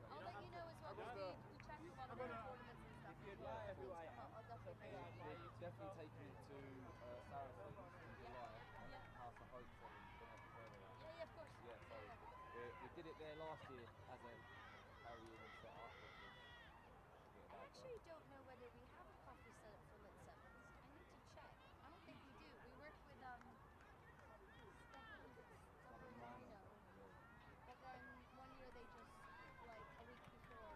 I'll let you know as well because we chatted about other tournaments and stuff. I'll definitely Definitely taking it to Saracens in July. House of Hope Sevens. Yeah, of course. Yeah, so we did it there last year as a carry-in and set up. I actually don't know whether we have a coffee setup for LIT7s. I need to check. I don't think we do. We work with Rhino. But then one year they just, like a week before,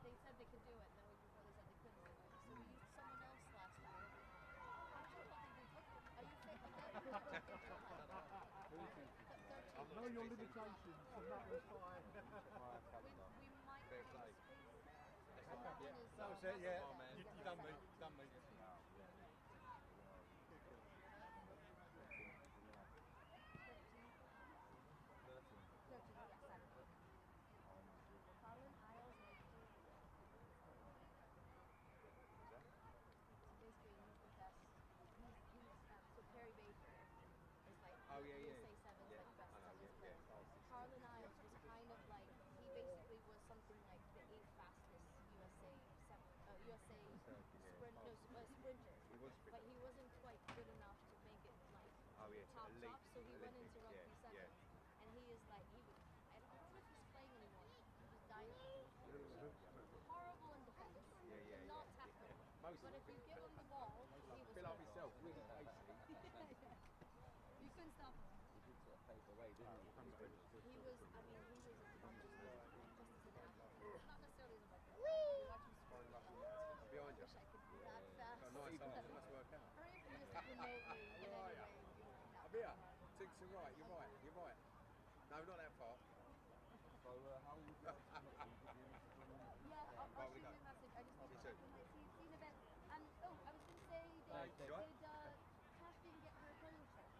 they said they could do it, and then a week before they said they couldn't do it. So we used someone else last year. Actually, I don't think we've looked at. Are you saying I know your limitations, and that was fine. we might Fair have play. space. That was it, yeah. You done me. Done me. Oh, yeah. LIT7s, like best on his play. Carlin Isles was kind of like, he basically was something like the 8th fastest sprinter. He was But he wasn't quite good enough to make it like top, so he went into Rugby Sevens. And he is like, I don't know if he's playing anymore. He was dying. Horrible in defense. Not tackle. But if you give him the ball, he will Fill up himself, really pacey. You couldn't stop him. He did sort of fade away, didn't he? He was just as an athlete. Not necessarily as a rugby. You watch him score. Behind you. Wish I could be that fast. Got a nice arm, it must work out. Or if you just remotely in any way. I'm here. Six to right, you're right. No, not that far. So how will you be able to Yeah, I'll shoot you a message. I just need to check with my team event. And I was going to say, did Cash didn't get her polo shirt?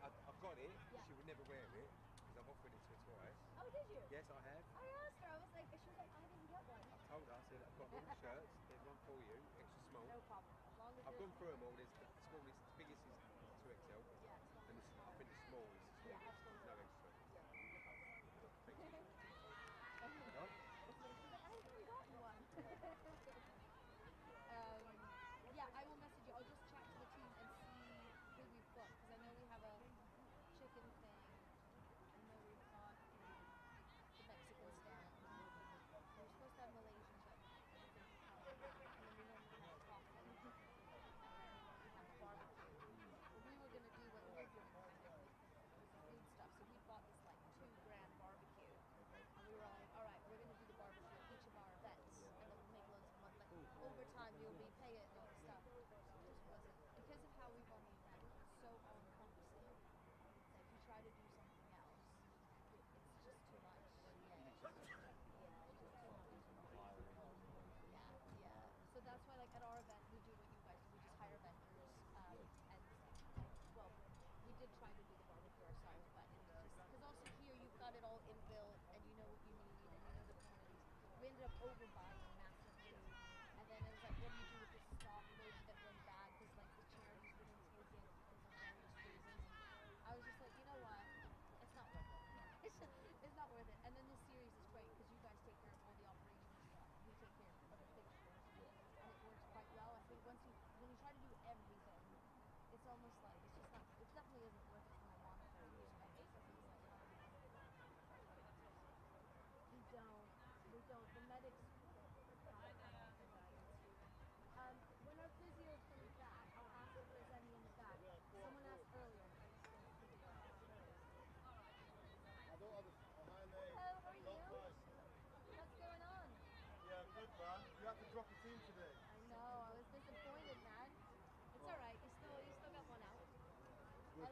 I've got it. She would never wear it because I've offered it to her twice. Oh, did you? Yes, I have. I asked her. I was like, she was like, I didn't get one. I told her, I said, I've got all the shirts. There's one for you, extra small. No problem. As long as I've gone through them all. There's the smallest, the biggest is 2XL. And this, I think the small is the smallest. There's no extra. Thank you. I haven't gotten one. I will message you. I'll just chat to the team and see who we've got because I know we have a chicken thing. I know we've got the Mexican stand. We're supposed to have Malaysian, but and then we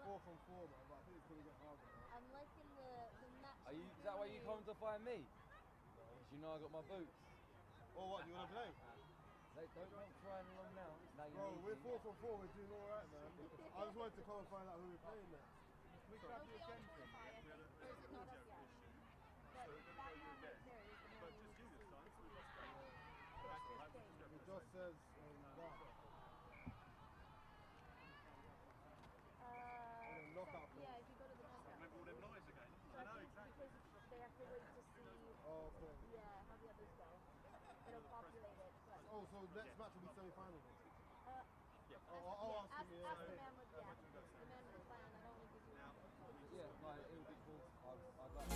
4 from 4, man, but I think it's going to get harder now. I'm liking the match. Is that why you come to find me? Because you know I got my boots. Oh, what, you want to play? Don't not trying along now. Bro, we're 4 from 4, we're doing alright, man. I just wanted to come and find out who we're playing next. It'll be on Spotify, I think. Or is it not up yet? But that one right there is the one we need to see. It just says that. Knockout play. Yeah, if you go to the knockout. Remember all them lies again? I know exactly. Because they have to wait to see, Oh, okay. yeah, how the others go. It'll populate it. But, Oh, so next match will be semi-final then? yeah, I'll ask him, ask the man with, yeah, the man with the plan. I don't want to give you Yeah, no, it would be cool. I'd like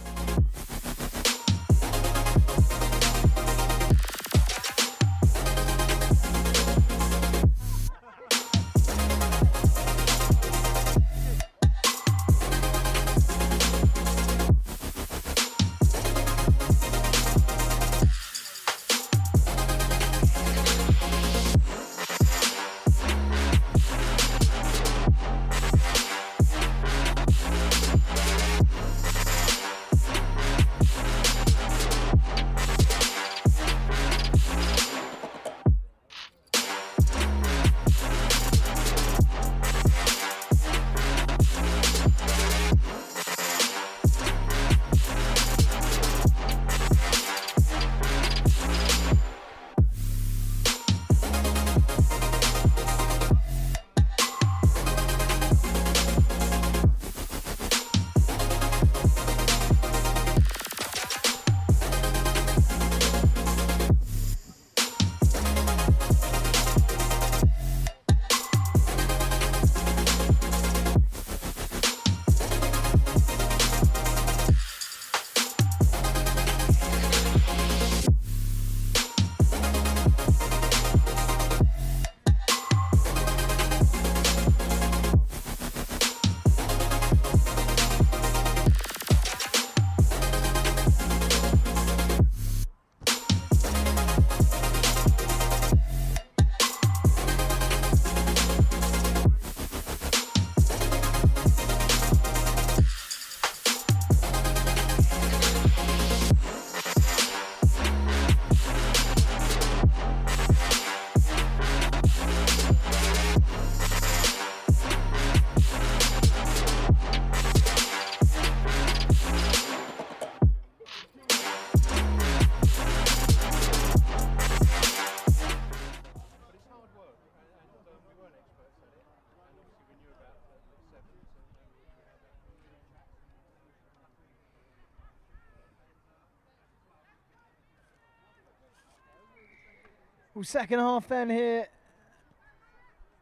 Well, second half then here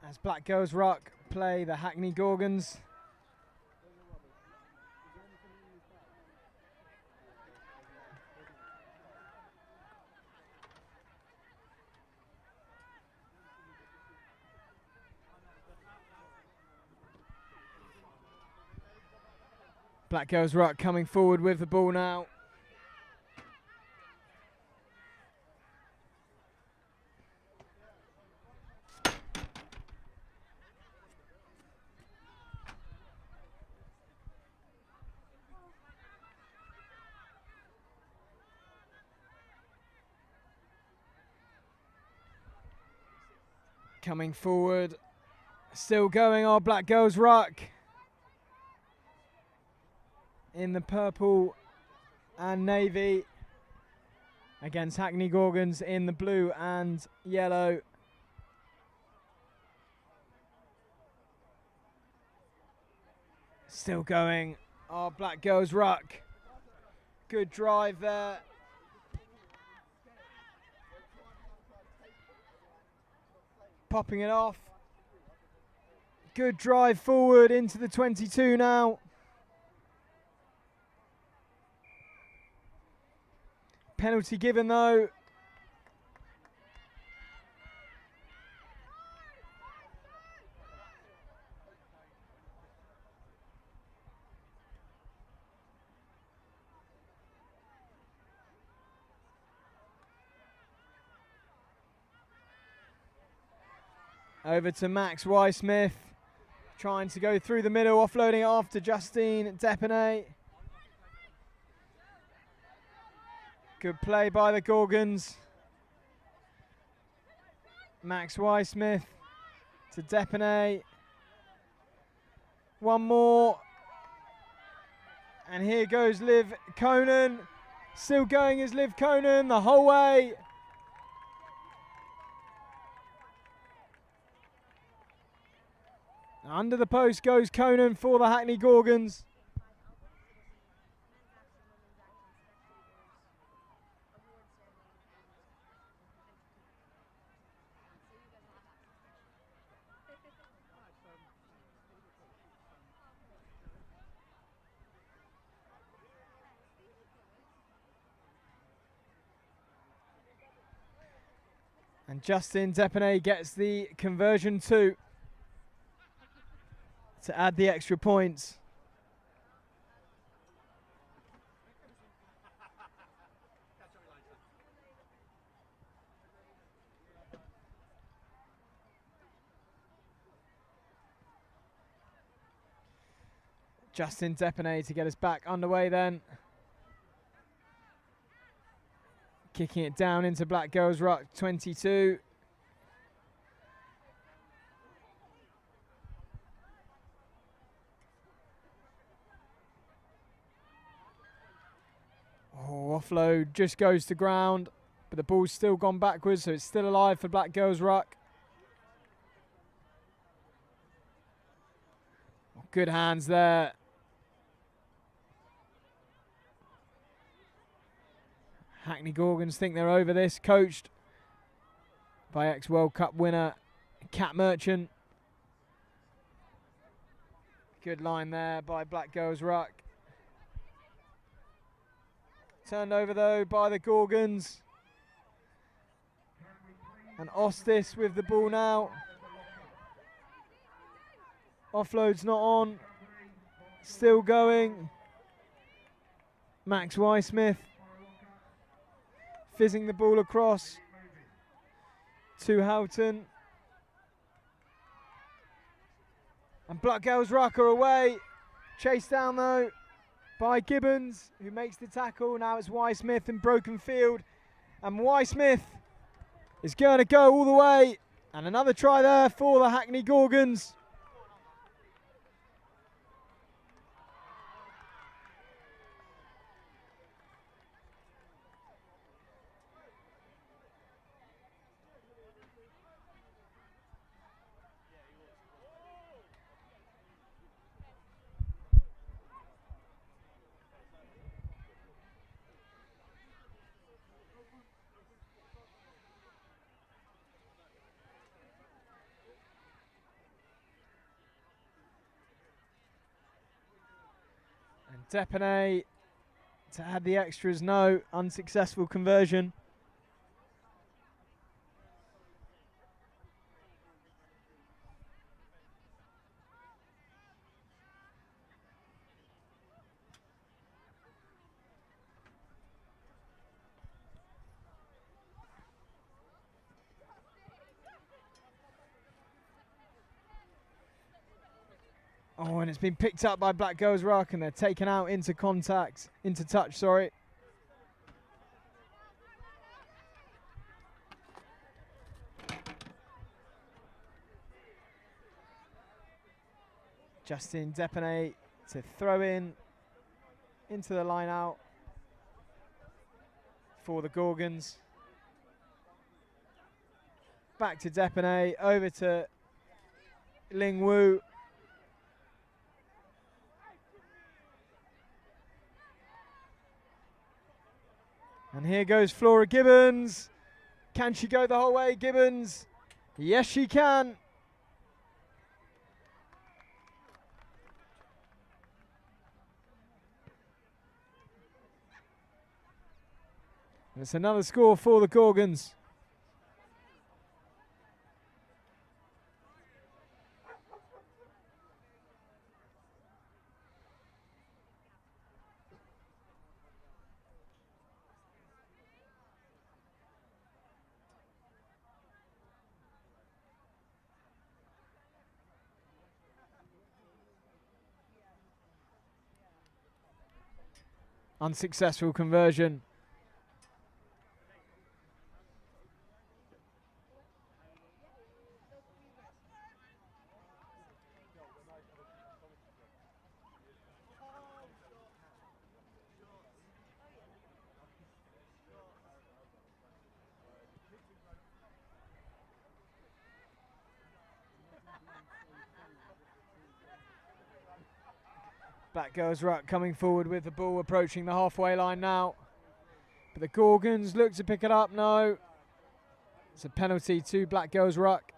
as Black Girls Rock play the Hackney Gorgens. Black Girls Rock coming forward with the ball now. Coming forward, still going our Black Girls Rock in the purple and navy against Hackney Gorgens in the blue and yellow. Still going our Black Girls Rock. Good drive there. Popping it off. Good drive forward into the 22 now. Penalty given though. Over to Max Smith. Trying to go through the middle, offloading it off to Justine Depinay. Good play by the Gorgens. Max Weissmith to Depinay. One more. And here goes Liv Conan. Still going is Liv Conan the whole way. Under the post goes Conan for the Hackney Gorgens. And Justin Depinay gets the conversion to add the extra points. Justin Depinay to get us back underway then. Kicking it down into Black Girls Ruck 22. Oh, offload just goes to ground, but the ball's still gone backwards, so it's still alive for Black Girls Ruck. Oh, good hands there. Hackney Gorgens think they're over this, coached by ex-World Cup winner Kat Merchant. Good line there by Black Girls Ruck. Turned over though by the Gorgens. And Ostis with the ball now. Offload's not on. Still going. Max Weissmith fizzing the ball across to Houghton. And Black Girls Ruck are away. Chased down though by Gibbons, who makes the tackle. Now it's Weissmith in broken field. And Weissmith is going to go all the way. And another try there for the Hackney Gorgens. Depinay to add the extras, no, unsuccessful conversion. Oh, and it's been picked up by Black Girls Ruck, and they're taken out into touch, sorry. Justin Depinay to throw into the line out for the Gorgens. Back to Depinay, over to Ling Wu. And here goes Flora Gibbons. Can she go the whole way, Gibbons? Yes, she can. And it's another score for the Gorgens. Unsuccessful conversion. Black Girls Ruck coming forward with the ball, approaching the halfway line now. But the Gorgens look to pick it up. No. It's a penalty to Black Girls Ruck.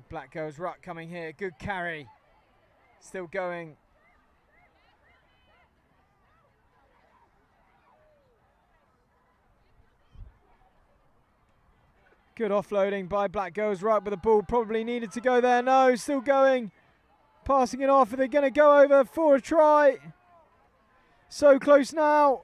Black Girls Ruck coming here. Good carry. Still going. Good offloading by Black Girls Ruck, but the ball probably needed to go there. No, still going. Passing it off. Are they going to go over for a try? So close now.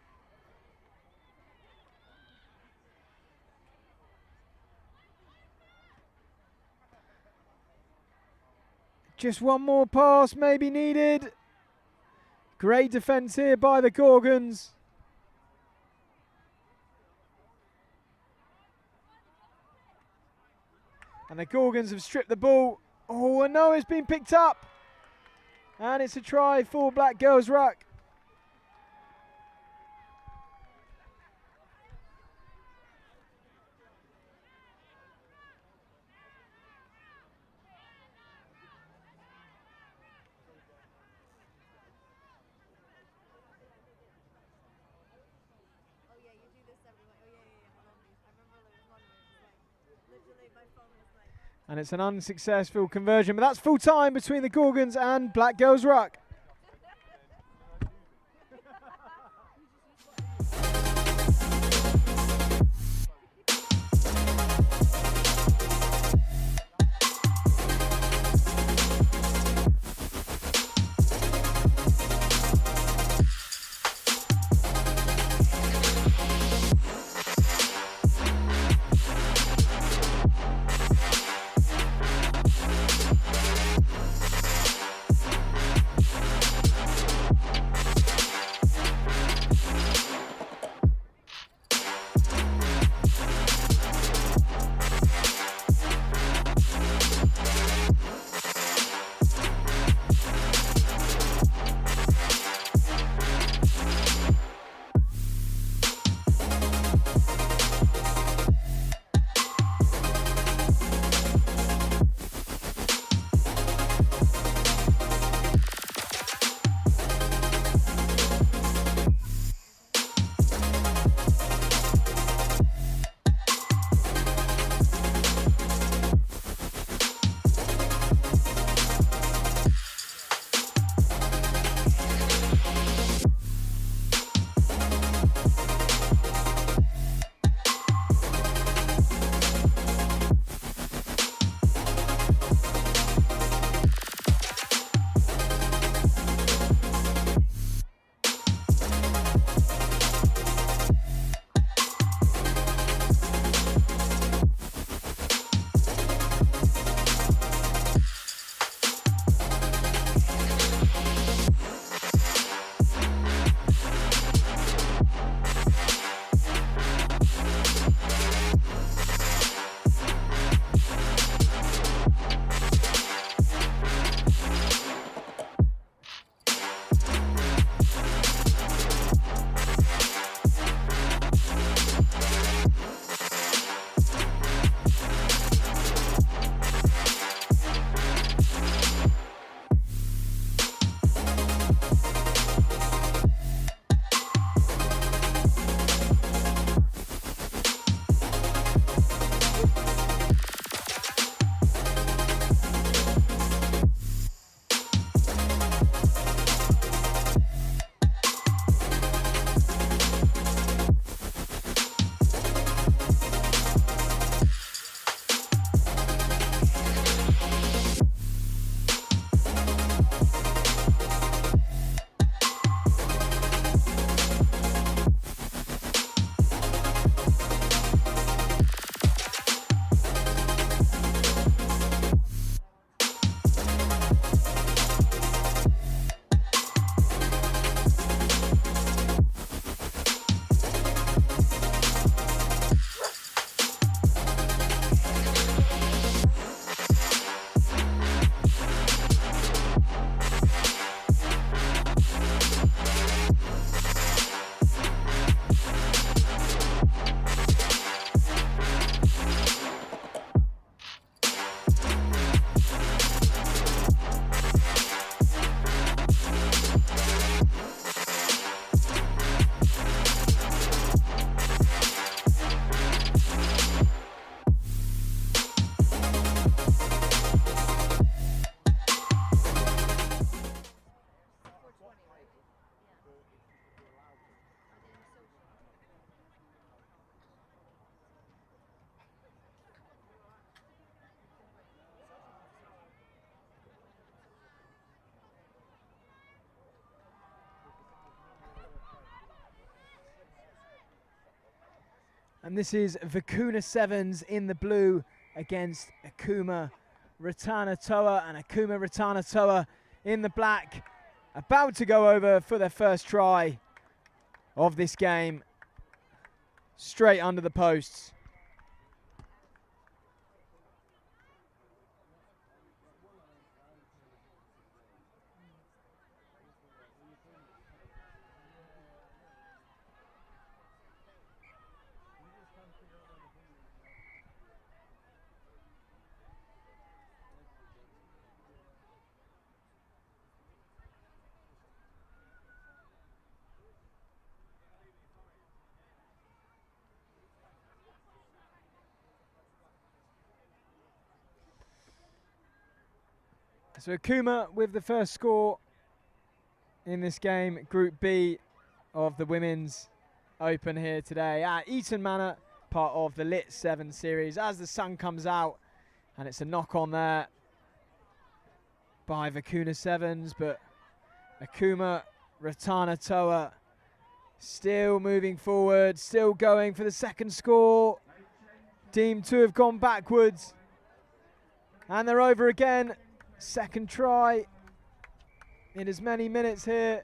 Just one more pass maybe needed. Great defence here by the Gorgens. And the Gorgens have stripped the ball. Oh, and no, it's been picked up. And it's a try for Black Girls Ruck. Oh yeah, you do this everywhere. Oh yeah. I love these. I remember there was one where it was like, literally my phone was like. And it's an unsuccessful conversion, but that's full time between the Gorgens and Black Girls Ruck. And this is Vuna Sevens in the blue against Akuma Rattana Toa, and Akuma Rattana Toa in the black, about to go over for their first try of this game, straight under the posts. So Akuma with the first score in this game, Group B of the Women's Open here today at Eaton Manor, part of the LIT7s Series, as the sun comes out, and it's a knock on there by Vuna Sevens, but Akuma Rattana Toa still moving forward, still going for the second score, deemed to have gone backwards, and they're over again. Second try in as many minutes here.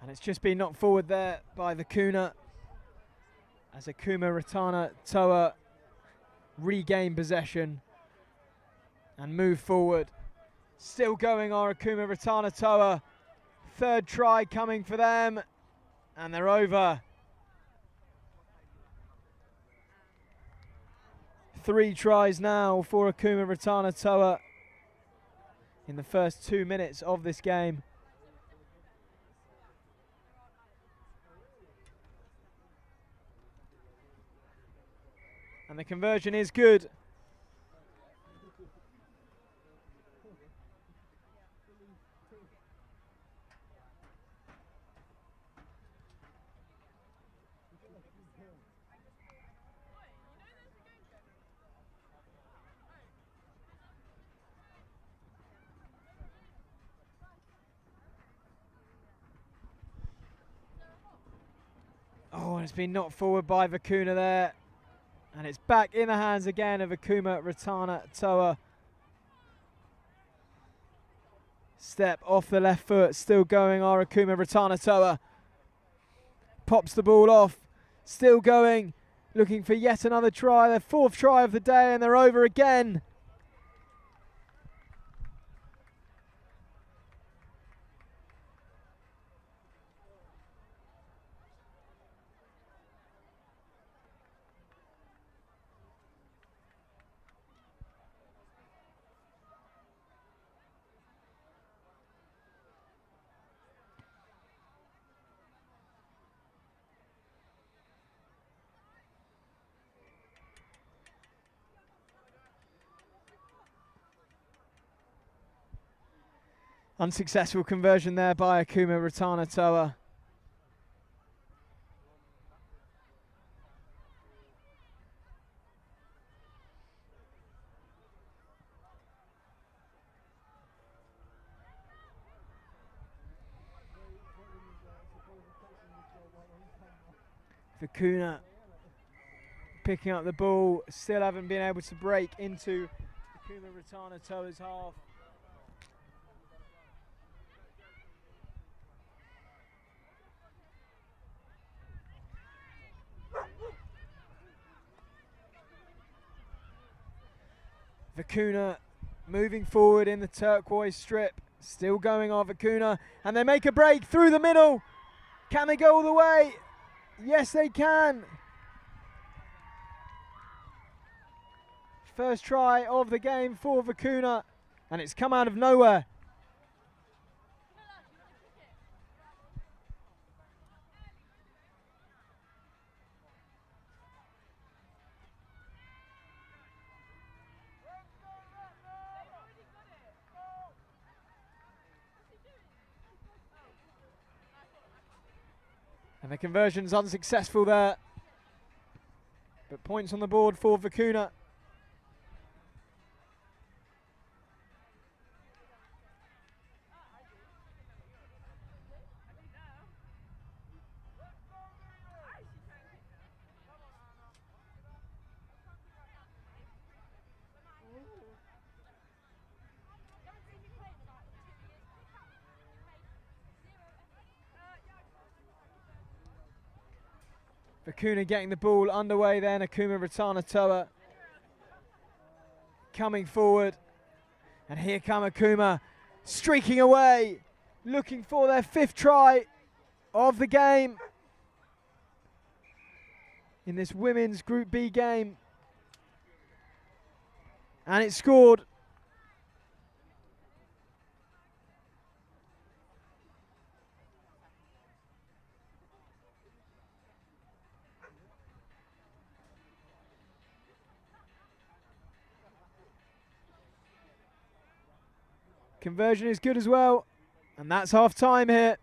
And it's just been knocked forward there by Vuna, as Akuma Rattana Toa regain possession and move forward. Still going are Akuma Rattana Toa. Third try coming for them, and they're over. 3 tries now for Akuma Rattana Toa in the first 2 minutes of this game. And the conversion is good. Oh, and it's been knocked forward by Vuna there. And it's back in the hands again of Akuma Rattana Toa. Step off the left foot, still going are Akuma Rattana Toa. Pops the ball off, still going, looking for yet another try, their 4th try of the day, and they're over again. Unsuccessful conversion there by Akuma Rattana Toa. Vuna picking up the ball, still haven't been able to break into Akuma Rattana Toa's half. Vuna moving forward in the turquoise strip. Still going on Vuna. And they make a break through the middle. Can they go all the way? Yes, they can. First try of the game for Vuna. And it's come out of nowhere. And the conversion's unsuccessful there. But points on the board for Vuna. Vuna getting the ball underway then. Akuma Rattana Toa coming forward. And here come Akuma streaking away, looking for their 5th try of the game in this women's Group B game. And it's scored. Conversion is good as well, and that's half time here.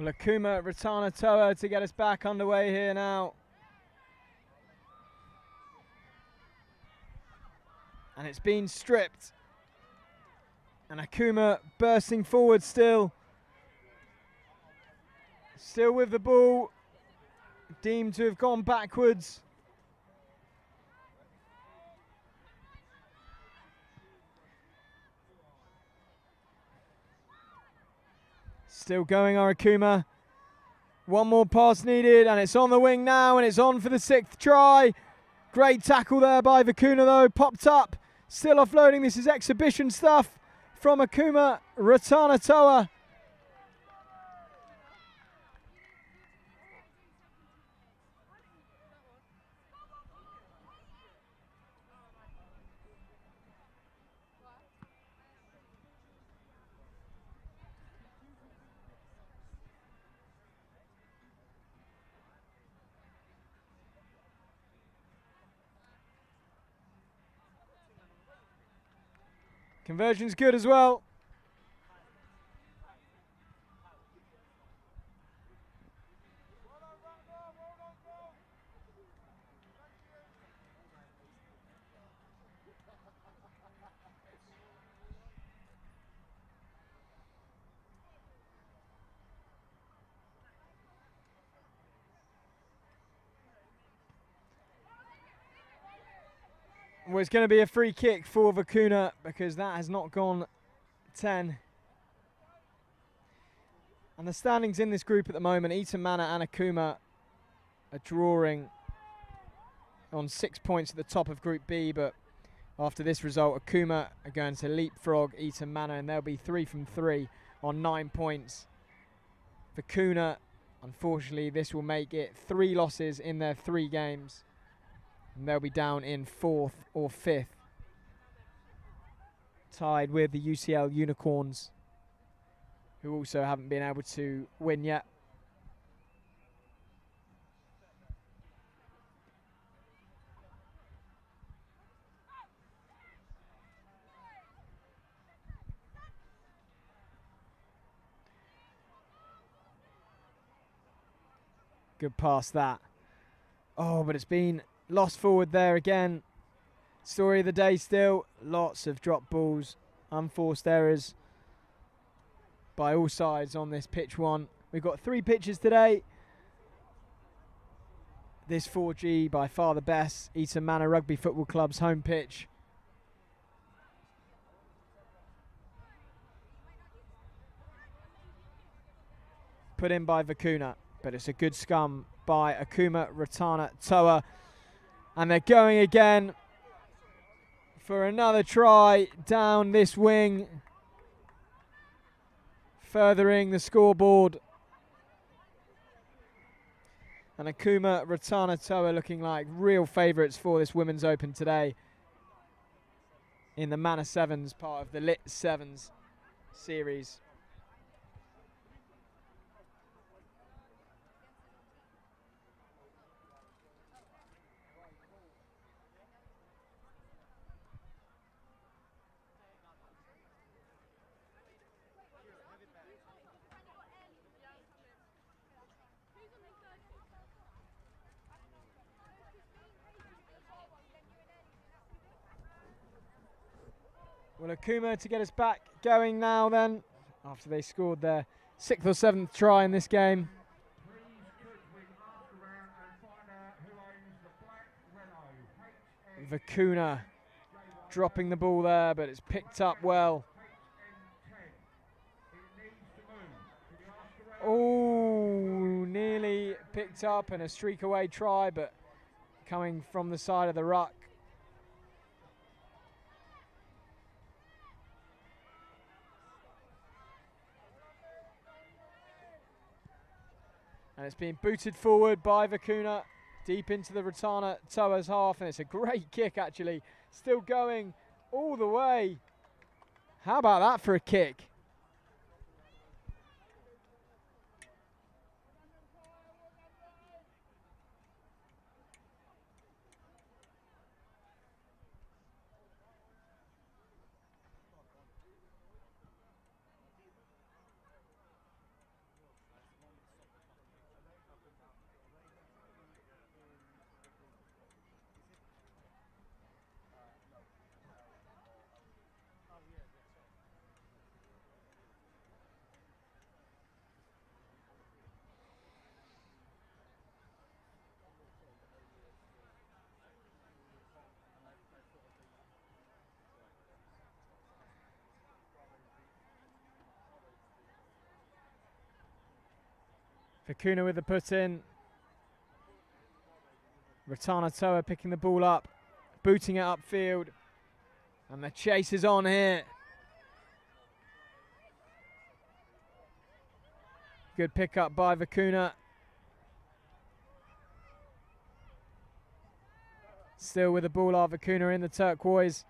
Well, Akuma Rattana Toa to get us back underway here now. And it's been stripped. And Akuma bursting forward still. Still with the ball. Deemed to have gone backwards. Still going our Akuma. One more pass needed, and it's on the wing now, and it's on for the 6th try. Great tackle there by Vuna though, popped up. Still offloading, this is exhibition stuff from Akuma Rattana Toa. Conversion's good as well. Well, it's going to be a free kick for Vuna because that has not gone 10. And the standings in this group at the moment, Eaton, Manor and Akuma are drawing on 6 points at the top of Group B, but after this result, Akuma are going to leapfrog Eaton, Manor, and they'll be 3 from 3 on 9 points. Vuna, unfortunately, this will make it 3 losses in their 3 games. And they'll be down in 4th or 5th, tied with the UCL Unicorns, who also haven't been able to win yet. Good pass that. Oh, but it's been lost forward there again. Story of the day still. Lots of drop balls, unforced errors by all sides on this pitch one. We've got 3 pitches today. This 4G, by far the best, Eaton Manor Rugby Football Club's home pitch. Put in by Vuna, but it's a good scum by Akuma, Rattana, Toa. And they're going again for another try down this wing, furthering the scoreboard. And Akuma, Rattana, Toa looking like real favourites for this Women's Open today in the Manor Sevens, part of the LIT7s Series. Well, Akuma to get us back going now then, after they scored their 6th or 7th try in this game. Vuna dropping the ball there, but it's picked up well. Oh, nearly picked up and a streak away try, but coming from the side of the ruck. And it's been booted forward by Vuna, deep into the Rattana Toa's half, and it's a great kick actually, still going all the way. How about that for a kick? Akuma with the put in. Rattana Toa picking the ball up, booting it upfield. And the chase is on here. Good pick up by Vuna. Still with the ball are Vuna in the turquoise.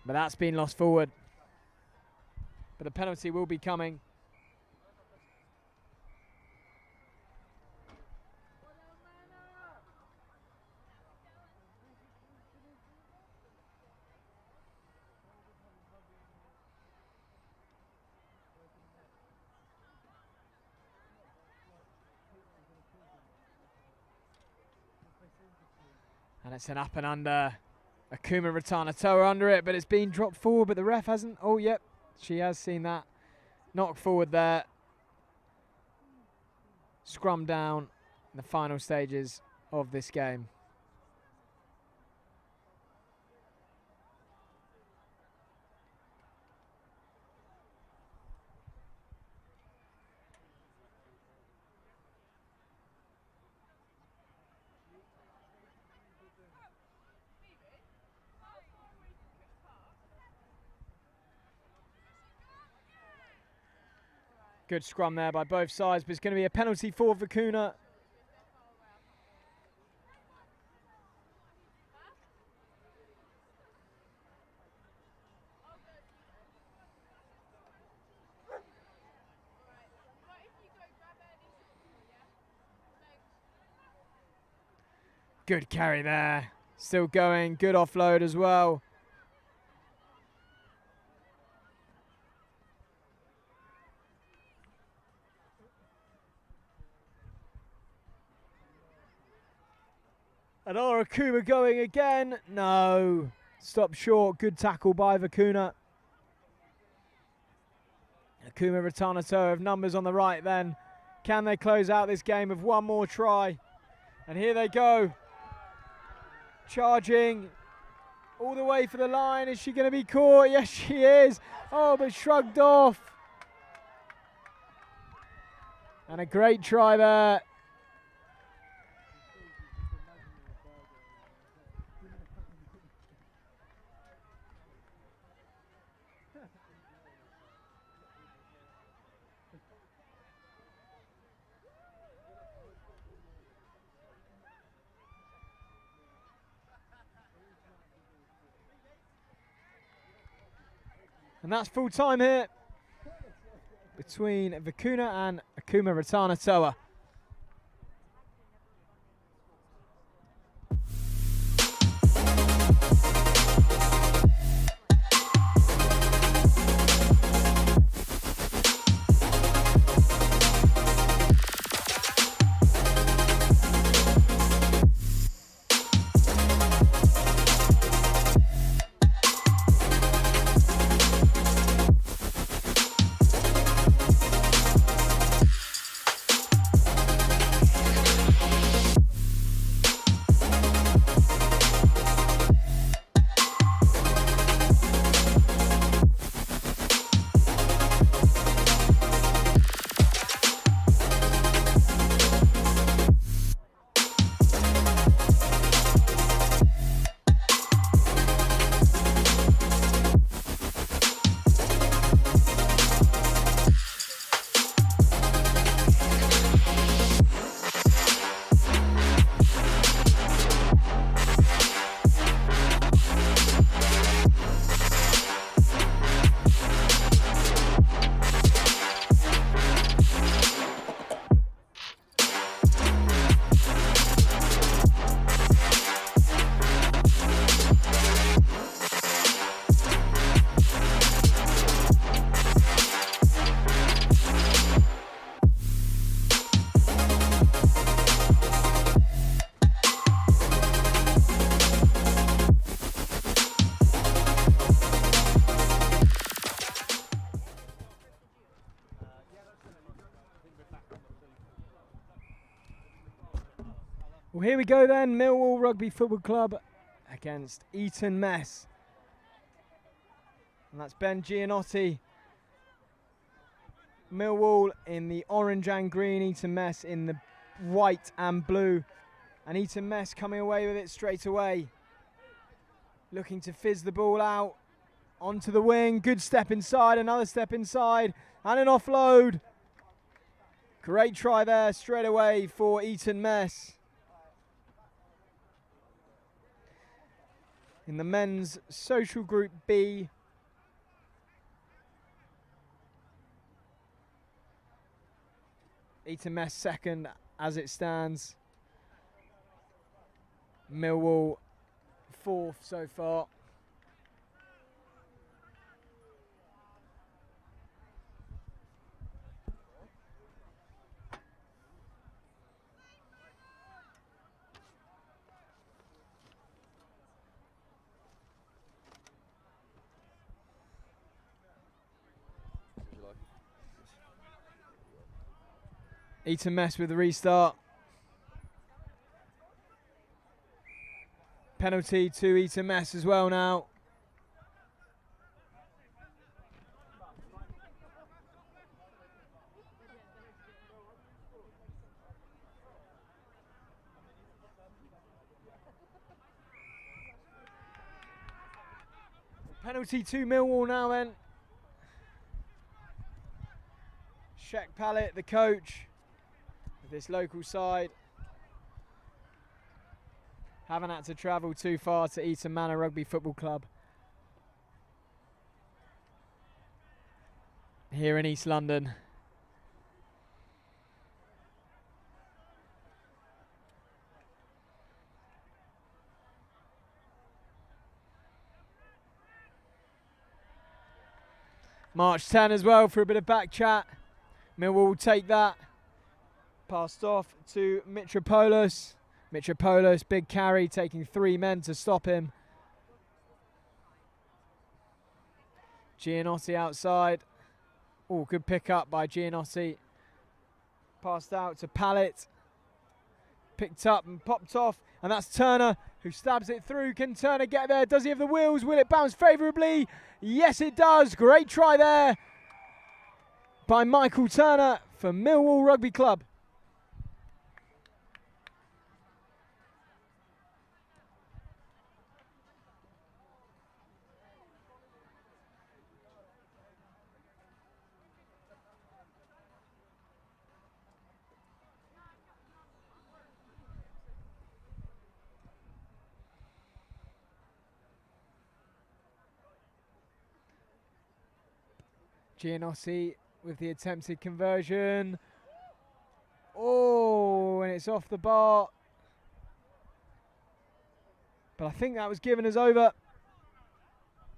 But that's been lost forward. But the penalty will be coming. And it's an up and under. Akuma Rattana Toa under it, but it's been dropped forward, but the ref hasn't. Oh, yep, she has seen that. Knock forward there. Scrum down in the final stages of this game. Good scrum there by both sides, but it's going to be a penalty for Vuna. Good carry there. Still going. Good offload as well. And Akuma going again. No. Stop short. Good tackle by Vuna. Akuma Rattana Toa have numbers on the right then. Can they close out this game with one more try? And here they go. Charging all the way for the line. Is she going to be caught? Yes, she is. Oh, but shrugged off. And a great try there. And that's full time here between Vuna and Akuma Rattana Toa. Well, here we go then. Millwall Rugby Football Club against Eaton Mess. And that's Ben Gianotti. Millwall in the orange and green, Eaton Mess in the white and blue. And Eaton Mess coming away with it straight away. Looking to fizz the ball out onto the wing. Good step inside, another step inside, and an offload. Great try there straight away for Eaton Mess. In the men's social group B. Eaton Mess second as it stands. Millwall fourth so far. Eaton Mess with the restart. Penalty to Eaton Mess as well now. Penalty to Millwall now then. Sheck Pallet, the coach of this local side. Haven't had to travel too far to Eaton Manor Rugby Football Club here in East London. March 10 as well for a bit of back chat. Millwall will take that. Passed off to Mitropoulos. Mitropoulos, big carry, taking 3 men to stop him. Gianotti outside. Oh, good pick up by Gianotti. Passed out to Pallet. Picked up and popped off. And that's Turner who stabs it through. Can Turner get there? Does he have the wheels? Will it bounce favourably? Yes, it does. Great try there by Michael Turner for Millwall Rugby Club. Gianotti with the attempted conversion. Oh, and it's off the bar. But I think that was given as over.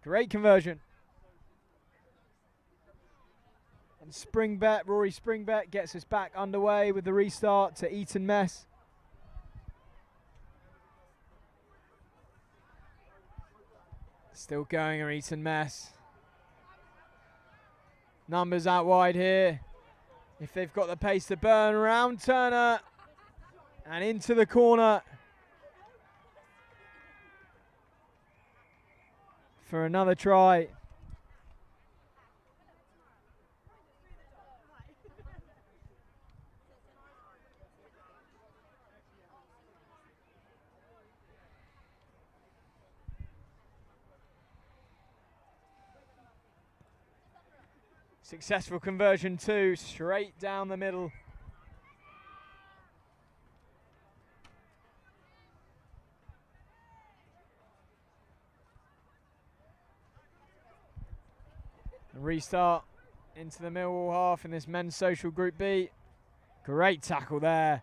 Great conversion. And Springbet, Rory Springbet gets us back underway with the restart to Eaton Mess. Still going are Eaton Mess. Numbers out wide here. If they've got the pace to burn, around Turner and into the corner for another try. Successful conversion too, straight down the middle. A restart into the Millwall half in this men's social group B. Great tackle there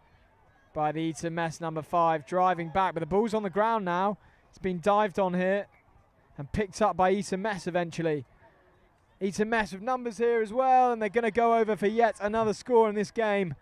by the Eaton Mess number 5, driving back, but the ball's on the ground now. It's been dived on here and picked up by Eaton Mess eventually. Eaton Mess with numbers here as well, and they're going to go over for yet another score in this game.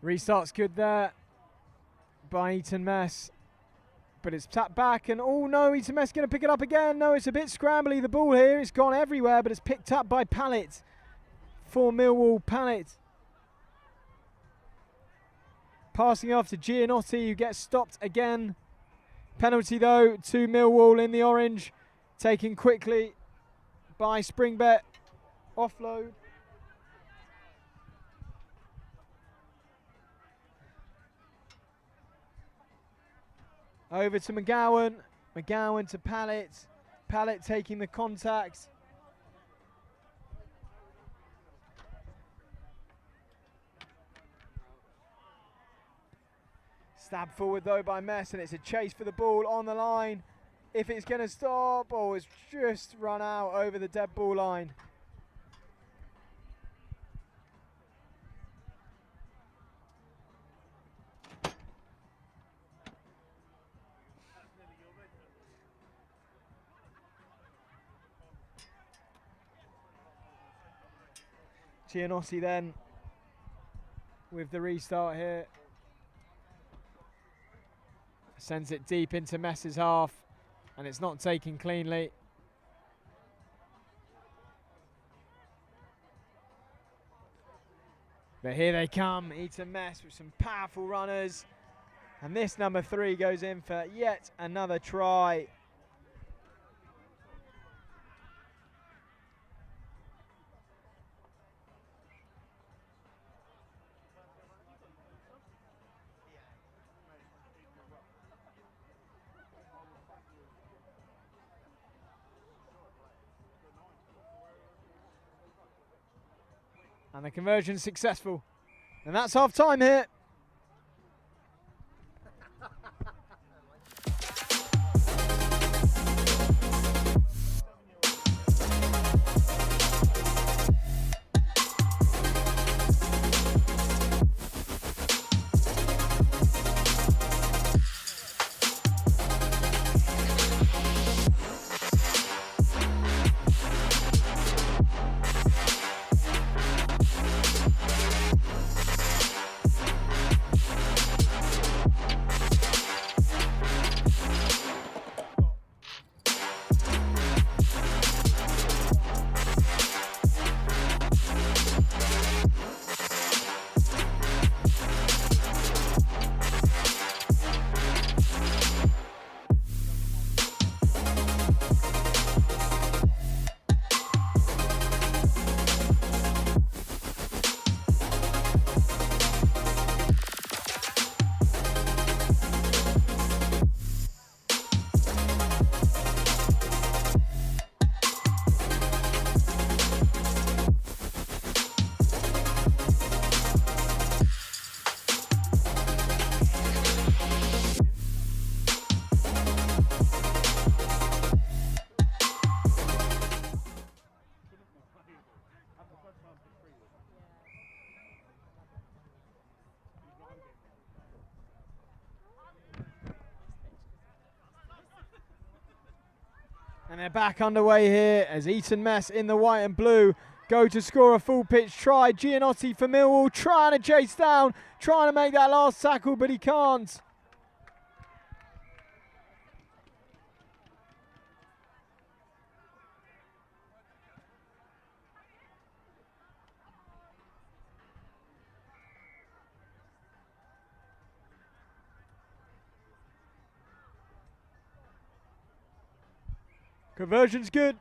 Restart's good there by Eaton Mess, but it's tapped back and oh no, Eaton Mess going to pick it up again. No, it's a bit scrambly, the ball here. It's gone everywhere, but it's picked up by Pallet for Millwall. Pallet passing off to Gianotti, who gets stopped again. Penalty though to Millwall in the orange, taken quickly by Springbet. Offload. Over to McGowan. McGowan to Pallet. Pallet taking the contact. Stabbed forward though by Mess, and it's a chase for the ball on the line. if it's going to stop. Oh, it's just run out over the dead ball line. Giannotti then with the restart here. Sends it deep into Mess's half, and it's not taken cleanly. But here they come, Eaton Mess with some powerful runners. And this number 3 goes in for yet another try. And the conversion successful. And that's half time here. And they're back underway here as Eaton Mess in the white and blue go to score a full pitch try. Giannotti for Millwall trying to chase down, trying to make that last tackle, but he can't. Conversion's good.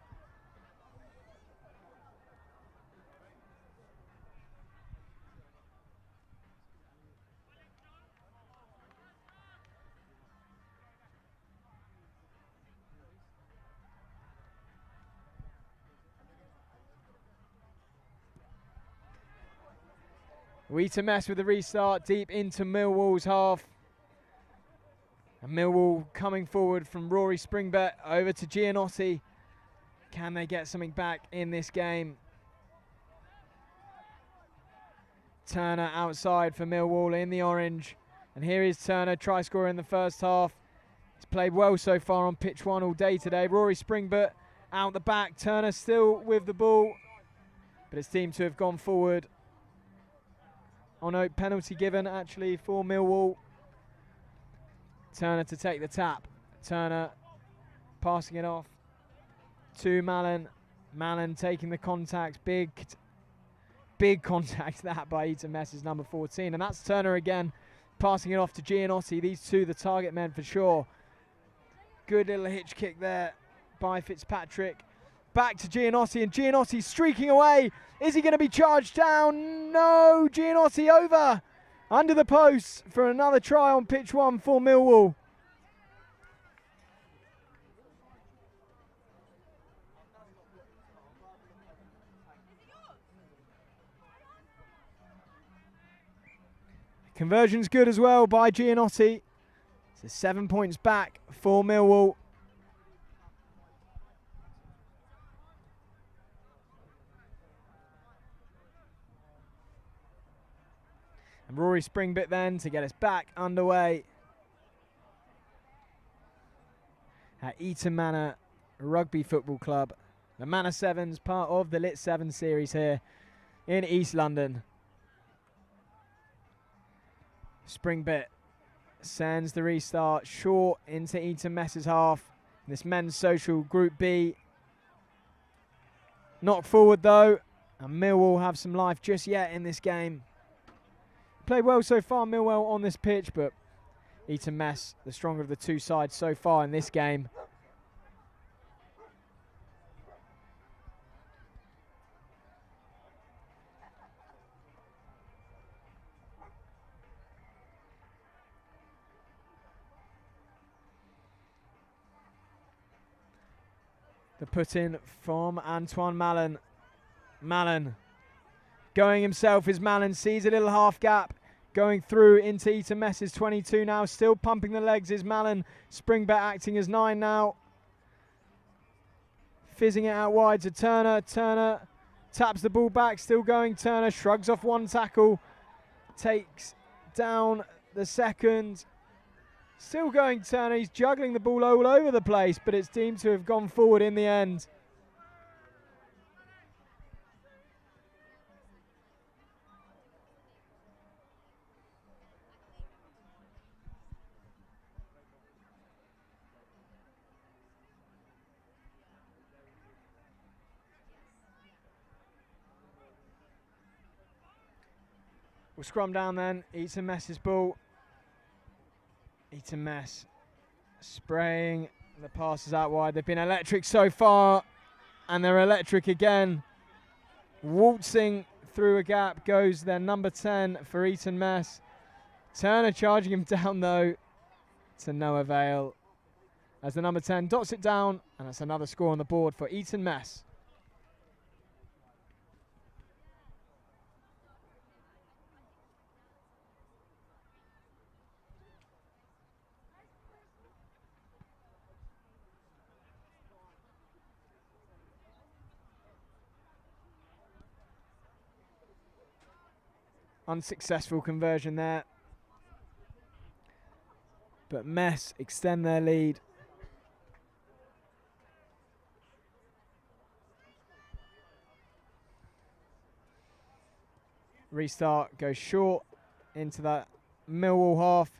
Eaton Mess with the restart deep into Millwall's half. And Millwall coming forward from Rory Springbett over to Giannotti. Can they get something back in this game? Turner outside for Millwall in the orange. And here is Turner, try scorer in the first half. He's played well so far on pitch 1 all day today. Rory Springbett out the back. Turner still with the ball, but it seemed to have gone forward. Oh no, penalty given actually for Millwall. Turner to take the tap. Turner passing it off to Mallon. Mallon taking the contact. Big contact that by Eaton Mess's number 14. And that's Turner again, passing it off to Giannotti. These two the target men for sure. Good little hitch kick there by Fitzpatrick. Back to Giannotti, and Giannotti streaking away. Is he going to be charged down? No, Giannotti over. Under the post for another try on pitch 1 for Millwall. Conversion's good as well by Giannotti. So 7 points back for Millwall. And Rory Springbit then to get us back underway at Eaton Manor Rugby Football Club. The Manor Sevens, part of the LIT7s Series here in East London. Springbit sends the restart short into Eaton Mess's half. This men's social Group B. Knock forward though, and Millwall have some life just yet in this game. Played well so far, Millwall, on this pitch, but Eaton Mess, the stronger of the two sides so far in this game. The put in from Antoine Mallon. Mallon going himself is Mallon, sees a little half gap, going through into Eaton Mess's 22 now, still pumping the legs is Mallon. Springbit acting as 9 now. Fizzing it out wide to Turner. Turner taps the ball back, still going. Turner shrugs off one tackle, takes down the second. Still going Turner, he's juggling the ball all over the place, but it's deemed to have gone forward in the end. We'll scrum down then, Eaton Mess's ball. Eaton Mess spraying the passes out wide. They've been electric so far, and they're electric again. Waltzing through a gap goes their number 10 for Eaton Mess. Turner charging him down though, to no avail, as the number 10 dots it down, and that's another score on the board for Eaton Mess. Unsuccessful conversion there, but Mess extend their lead. Restart goes short into that Millwall half.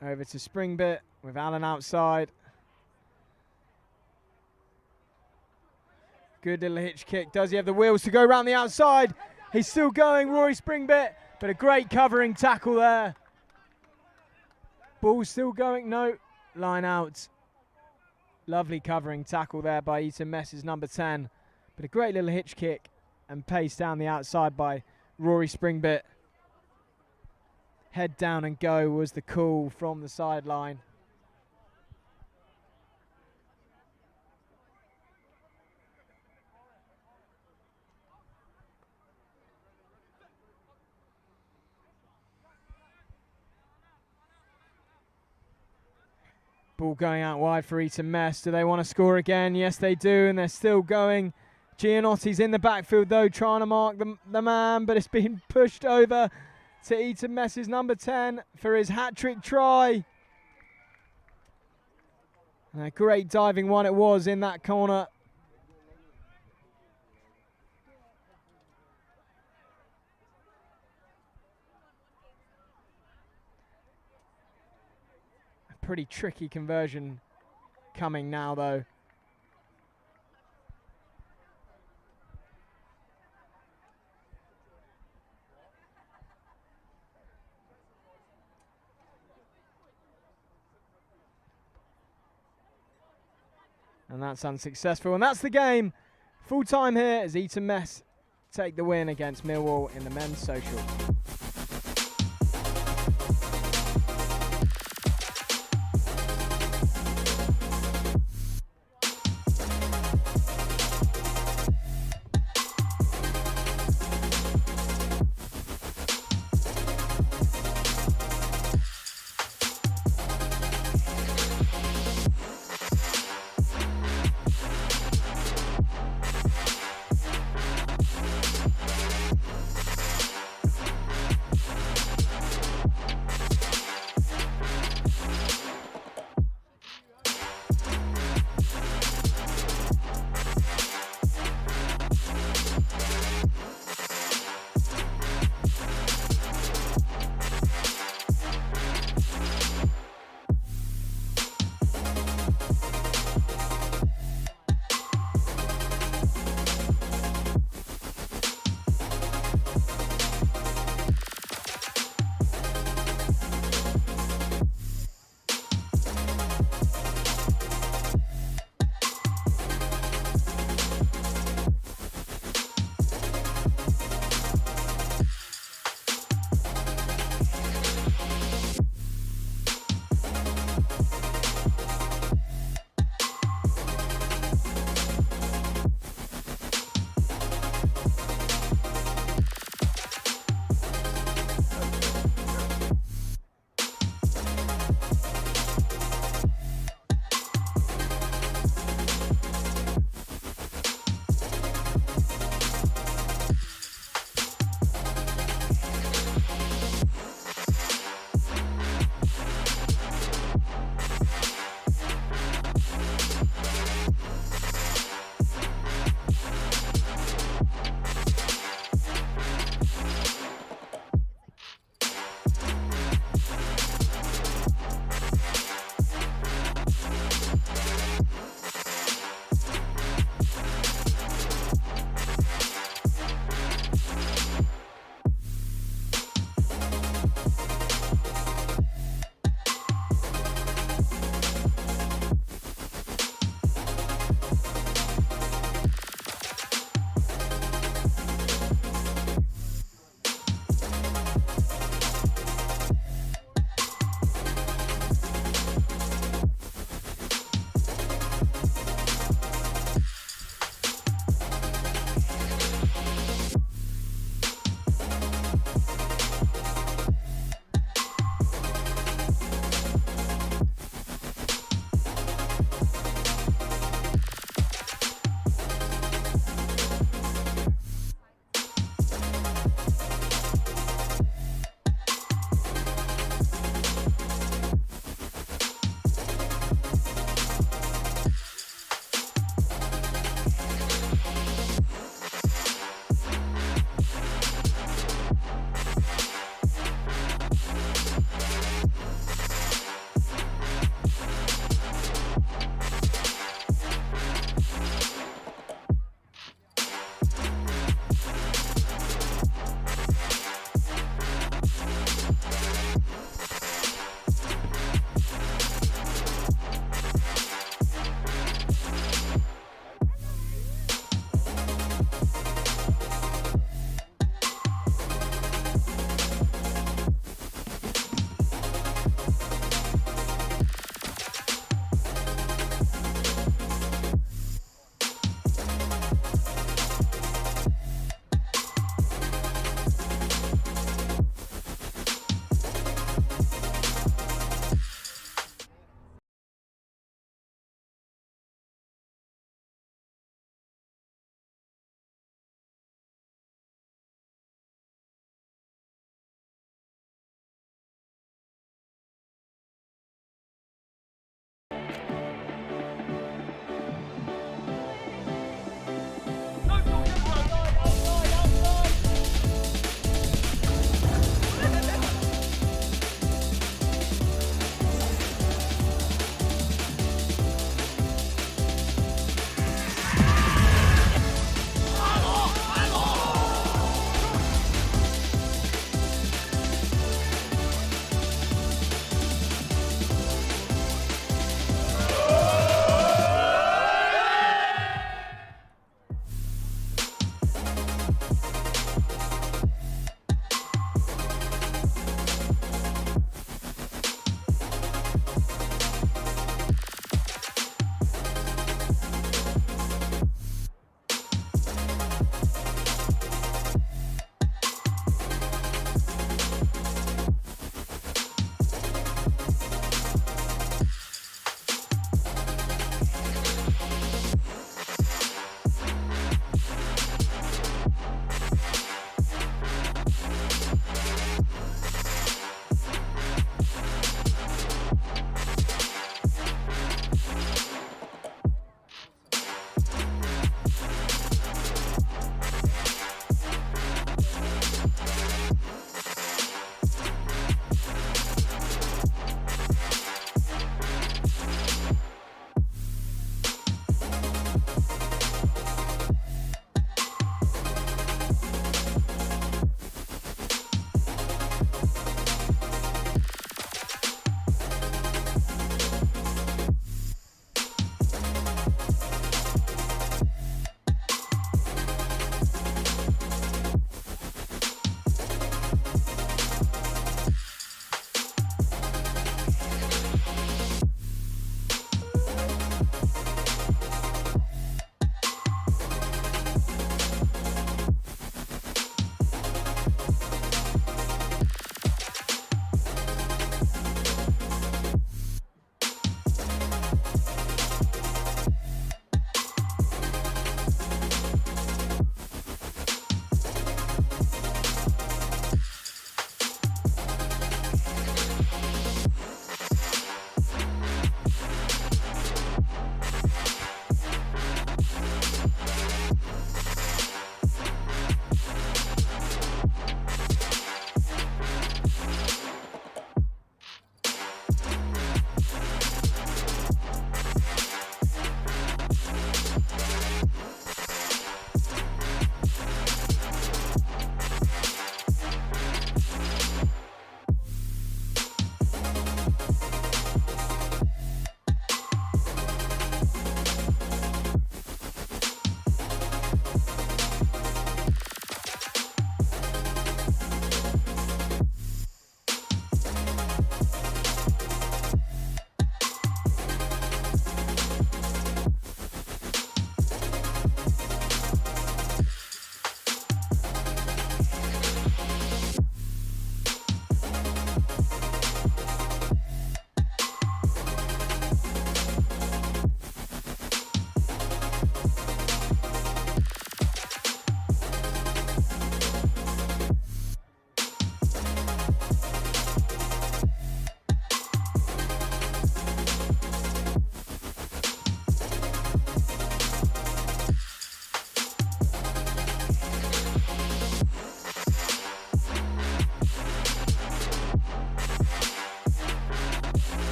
Over to Springbit with Allen outside. Good little hitch kick. Does he have the wheels to go around the outside? He's still going, Rory Springbit, but a great covering tackle there. Ball still going, no, line out. Lovely covering tackle there by Eaton Mess's number 10, but a great little hitch kick and pace down the outside by Rory Springbit. Head down and go was the call from the sideline. Ball going out wide for Eaton Mess. Do they want to score again? Yes, they do, and they're still going. Gianotti's in the backfield, though, trying to mark the man, but it's been pushed over to Eaton Mess's number 10 for his hat-trick try. And a great diving one it was in that corner. Pretty tricky conversion coming now though. And that's unsuccessful, and that's the game. Full time here as Eaton Mess take the win against Millwall in the men's social.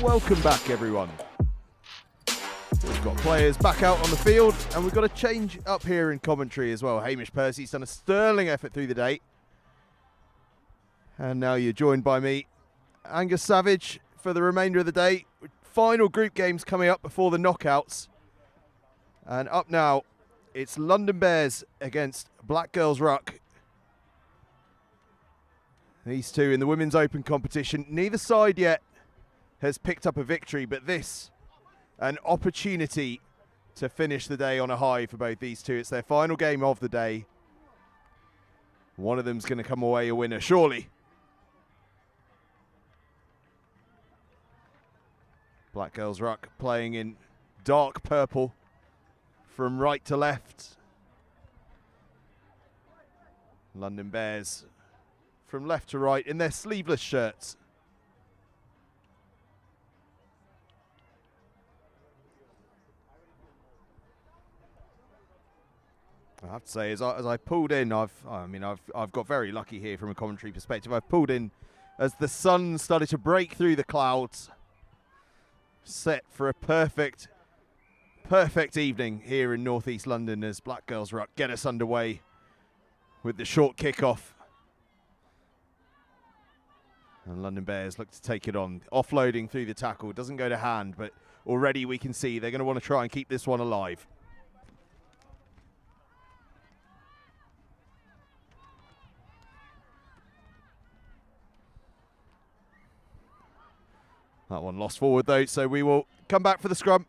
Welcome back, everyone. We've got players back out on the field, and we've got a change up here in commentary as well. Hamish Percy's done a sterling effort through the day. And now you're joined by me, Angus Savage, for the remainder of the day. Final group games coming up before the knockouts. And up now, it's London Bears against Black Girls Ruck. These two in the Women's Open competition. Neither side yet has picked up a victory, but this, an opportunity to finish the day on a high for both these two. It's their final game of the day. One of them's going to come away a winner, surely. Black Girls Ruck playing in dark purple from right to left. London Bears from left to right in their sleeveless shirts. I have to say, as I pulled in, I've got very lucky here from a commentary perspective. I've pulled in as the sun started to break through the clouds, set for a perfect evening here in northeast London as Black Girls Ruck get us underway with the short kickoff. And London Bears look to take it on, offloading through the tackle. Doesn't go to hand, but already we can see they're going to want to try and keep this one alive. That one lost forward though, so we will come back for the scrum.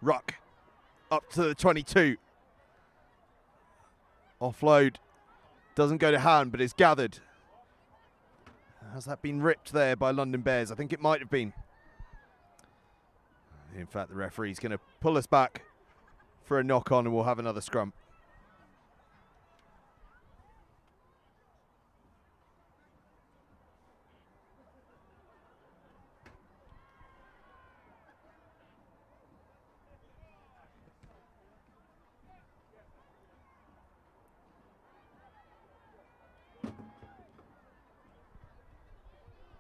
Ruck up to the 22. Offload doesn't go to hand, but is gathered. Has that been ripped there by London Bears? I think it might have been. In fact, the referee's going to pull us back for a knock on and we'll have another scrum.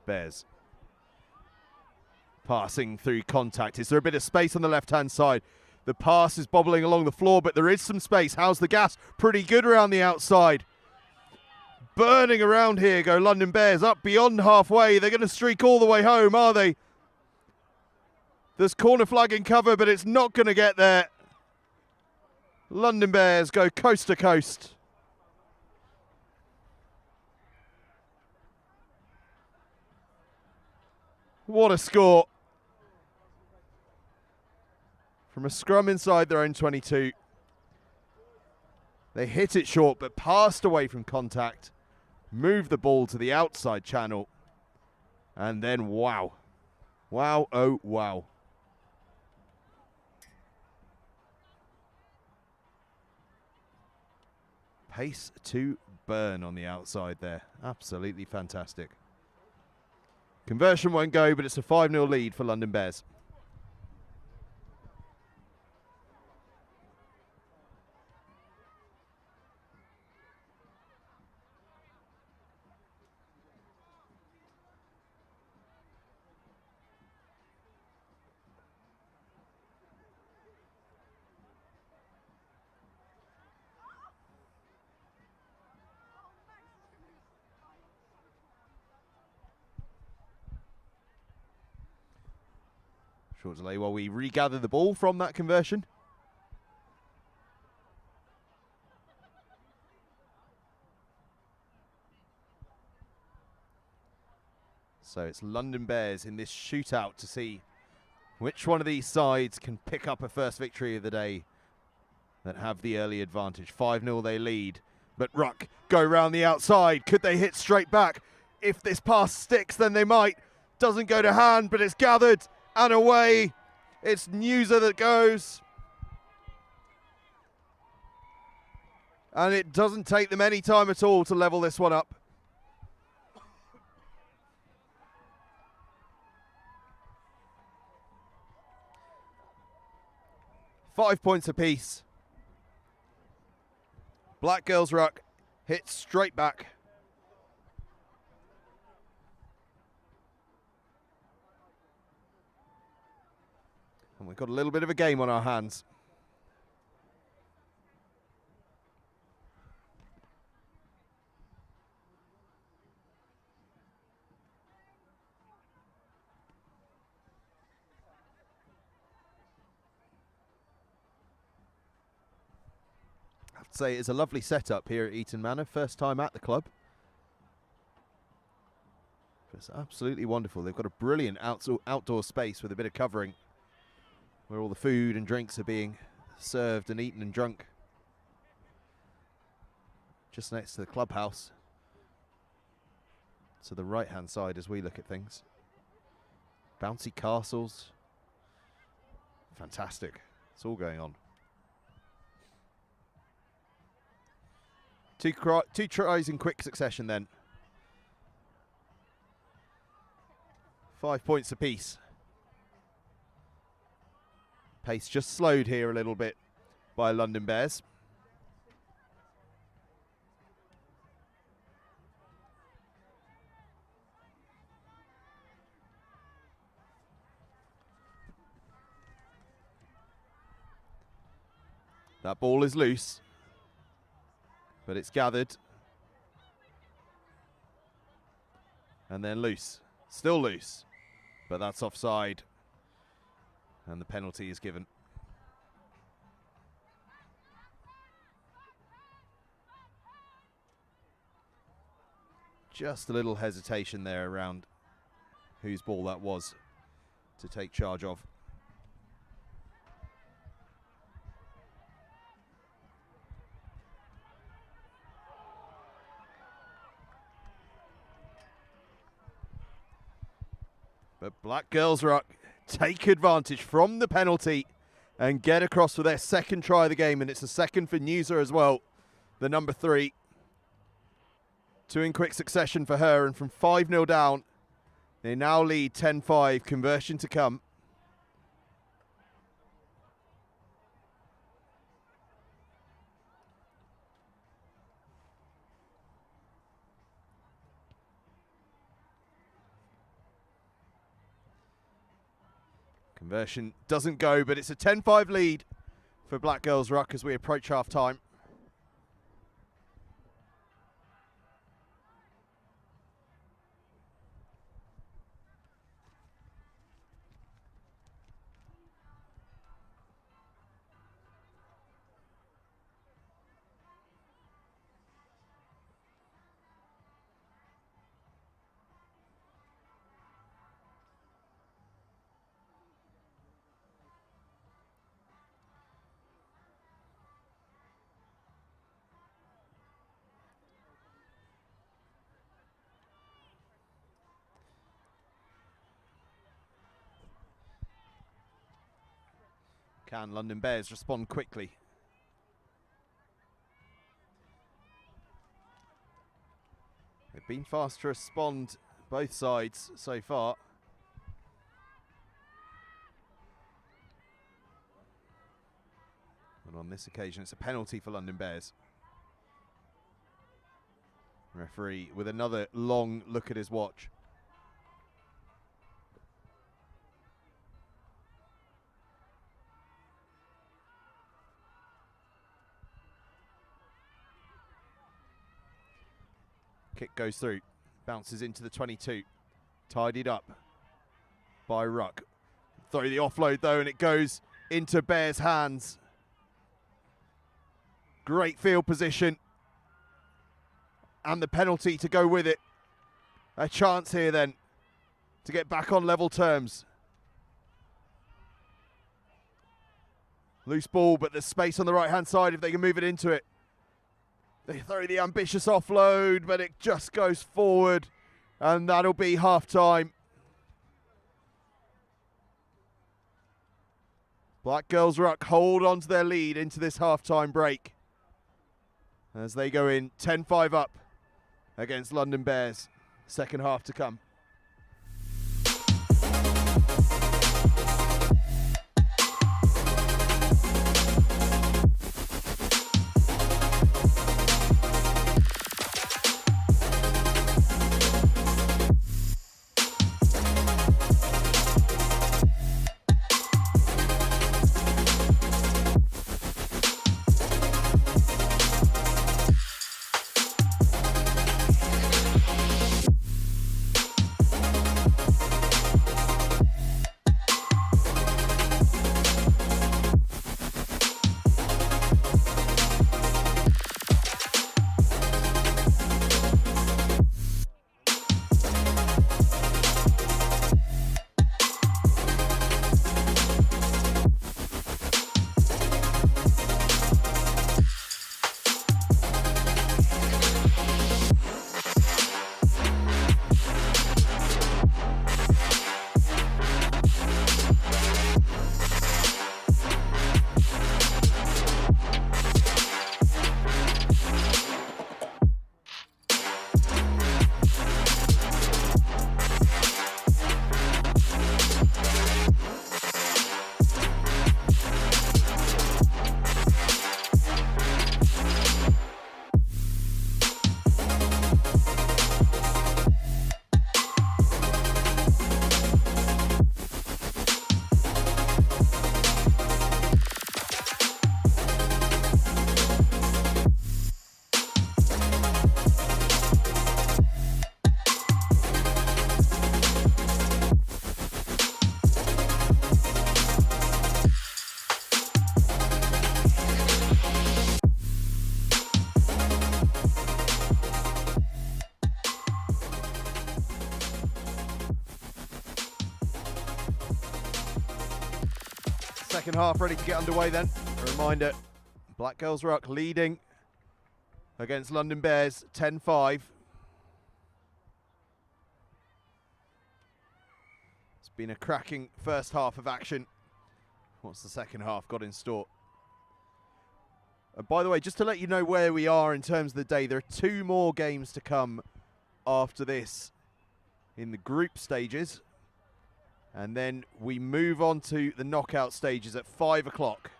Bears. Passing through contact. Is there a bit of space on the left-hand side? The pass is bobbling along the floor, but there is some space. How's the gas? Pretty good around the outside. Burning around here go London Bears, up beyond halfway. They're going to streak all the way home, are they? There's corner flag in cover, but it's not going to get there. London Bears go coast to coast. What a score. From a scrum inside their own 22. They hit it short, but passed away from contact. Moved the ball to the outside channel. And then wow. Wow, oh wow. Pace to burn on the outside there. Absolutely fantastic. Conversion won't go, but it's a 5-0 lead for London Bears. Short delay while we regather the ball from that conversion. So it's London Bears in this shootout to see which one of these sides can pick up a first victory of the day that have the early advantage. 5-0 they lead, but Ruck go round the outside. Could they hit straight back? If this pass sticks, then they might. Doesn't go to hand, but it's gathered. And away, it's Newser that goes. And it doesn't take them any time at all to level this one up. Five points apiece. Black Girls Ruck hits straight back. And we've got a little bit of a game on our hands. I have to say it's a lovely setup here at Eaton Manor. First time at the club. It's absolutely wonderful. They've got a brilliant outdoor space with a bit of covering, where all the food and drinks are being served and eaten and drunk. Just next to the clubhouse. To the right-hand side as we look at things. Bouncy castles. Fantastic. It's all going on. Two tries in quick succession then. 5 points apiece. Pace just slowed here a little bit by London Bears. That ball is loose, but it's gathered. And then loose. Still loose, but that's offside. And the penalty is given. Just a little hesitation there around whose ball that was to take charge of. But Black Girls Ruck take advantage from the penalty and get across for their second try of the game, and it's a second for Newser as well, the number 3. 2 in quick succession for her, and from 5-0 down, they now lead 10-5, conversion to come. Conversion doesn't go, but it's a 10-5 lead for Black Girls Ruck as we approach half-time. Can London Bears respond quickly? They've been fast to respond, both sides so far. And on this occasion, it's a penalty for London Bears. Referee with another long look at his watch. Kick goes through, bounces into the 22, tidied up by Ruck. Throw the offload though, and it goes into Bears' hands. Great field position, and the penalty to go with it. A chance here then to get back on level terms. Loose ball, but there's space on the right-hand side if they can move it into it. They throw the ambitious offload, but it just goes forward, and that'll be half-time. Black Girls Ruck hold on to their lead into this half-time break as they go in 10-5 up against London Bears. Second half to come. Second half ready to get underway then. A reminder, Black Girls Ruck leading against London Bears 10-5. It's been a cracking first half of action. What's the second half got in store? And by the way, just to let you know where we are in terms of the day, there are 2 more games to come after this in the group stages. And then we move on to the knockout stages at 5 o'clock.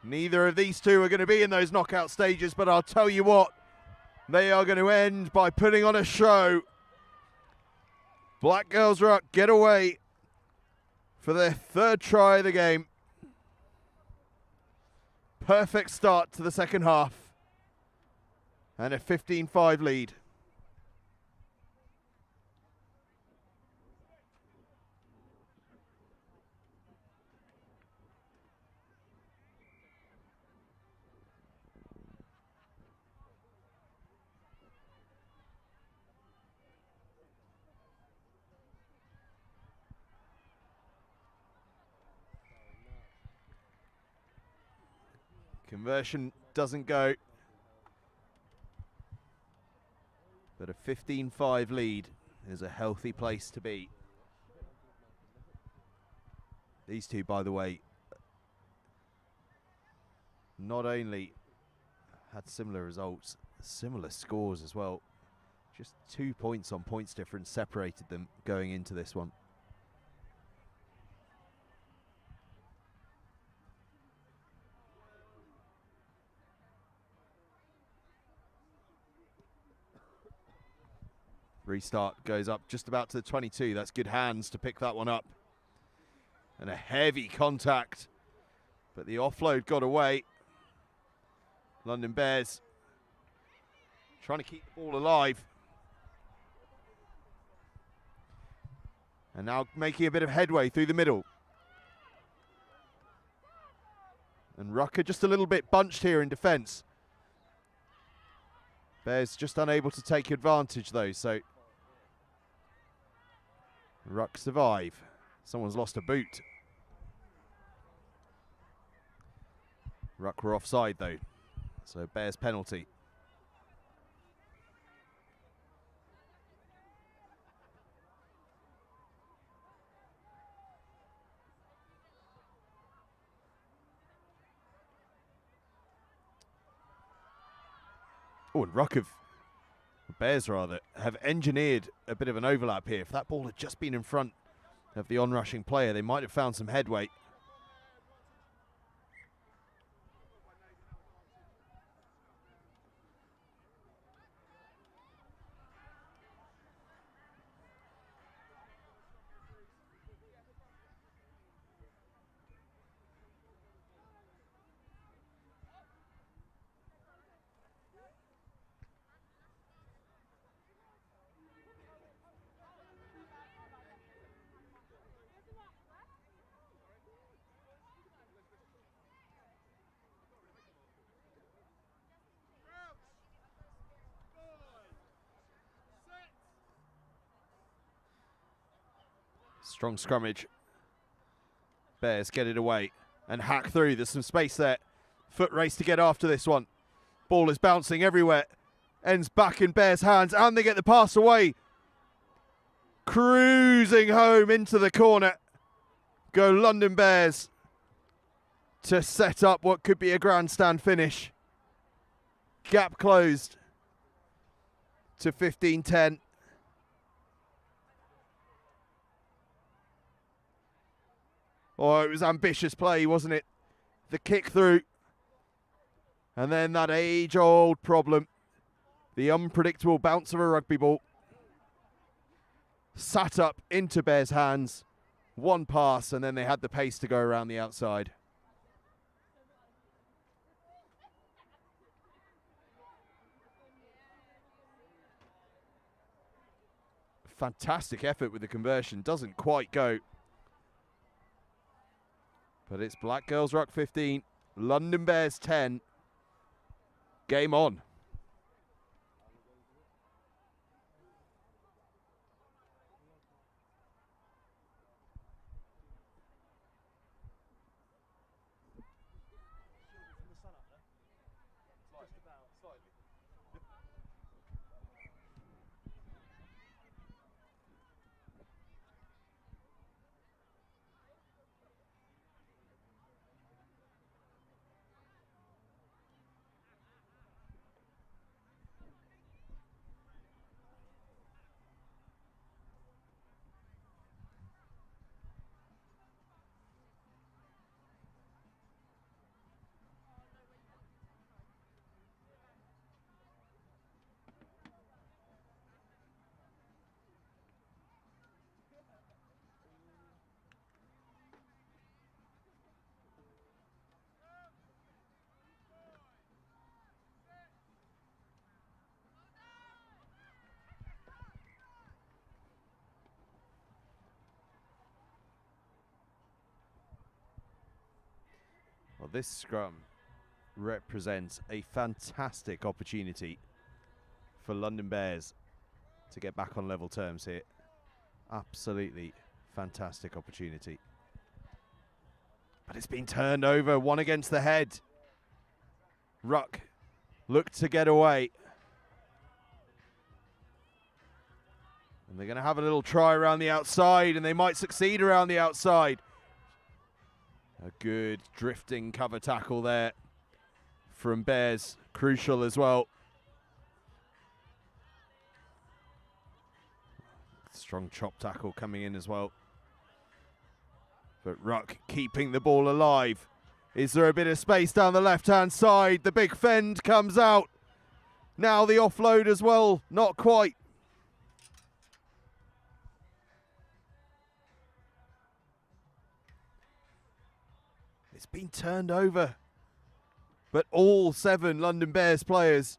Neither of these two are going to be in those knockout stages, but I'll tell you what, they are going to end by putting on a show. Black Girls Ruck get away for their third try of the game. Perfect start to the second half. And a 15-5 lead. Conversion doesn't go. But a 15-5 lead is a healthy place to be. These two, by the way, not only had similar results, similar scores as well. Just 2 points on points difference separated them going into this one. Restart goes up just about to the 22. That's good hands to pick that one up. And a heavy contact. But the offload got away. London Bears trying to keep the ball alive. And now making a bit of headway through the middle. And Rucker just a little bit bunched here in defence. Bears just unable to take advantage though, so Ruck survive. Someone's lost a boot. Ruck were offside though, so Bears penalty. Oh, and Ruck Bears rather, have engineered a bit of an overlap here. If that ball had just been in front of the on-rushing player, they might have found some headway. Strong scrummage. Bears get it away and hack through. There's some space there. Foot race to get after this one. Ball is bouncing everywhere. Ends back in Bears' hands and they get the pass away. Cruising home into the corner. Go London Bears to set up what could be a grandstand finish. Gap closed to 15-10. Oh, it was ambitious play, wasn't it? The kick through. And then that age-old problem. The unpredictable bounce of a rugby ball. Sat up into Bears' hands. One pass, and then they had the pace to go around the outside. Fantastic effort with the conversion. Doesn't quite go. But it's Black Girls Ruck 15, London Bears 10. Game on. Well, this scrum represents a fantastic opportunity for London Bears to get back on level terms here. Absolutely fantastic opportunity. But it's been turned over, one against the head. Ruck looked to get away. And they're going to have a little try around the outside, and they might succeed around the outside. A good drifting cover tackle there from Bears, crucial as well. Strong chop tackle coming in as well. But Ruck keeping the ball alive. Is there a bit of space down the left-hand side? The big fend comes out. Now the offload as well, not quite. It's been turned over. But all 7 London Bears players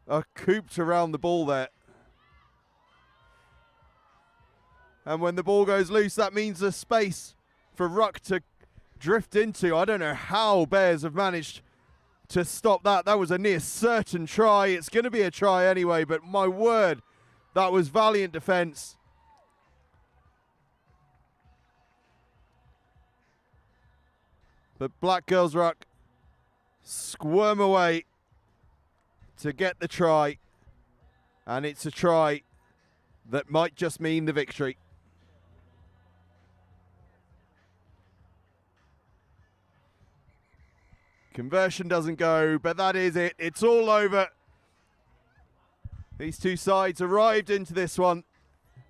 are cooped around the ball there. And when the ball goes loose, that means there's space for Ruck to drift into. I don't know how Bears have managed to stop that. That was a near certain try. It's going to be a try anyway, but my word, that was valiant defence. But Black Girls Ruck squirm away to get the try, and it's a try that might just mean the victory. Conversion doesn't go, but that is it. It's all over. These two sides arrived into this one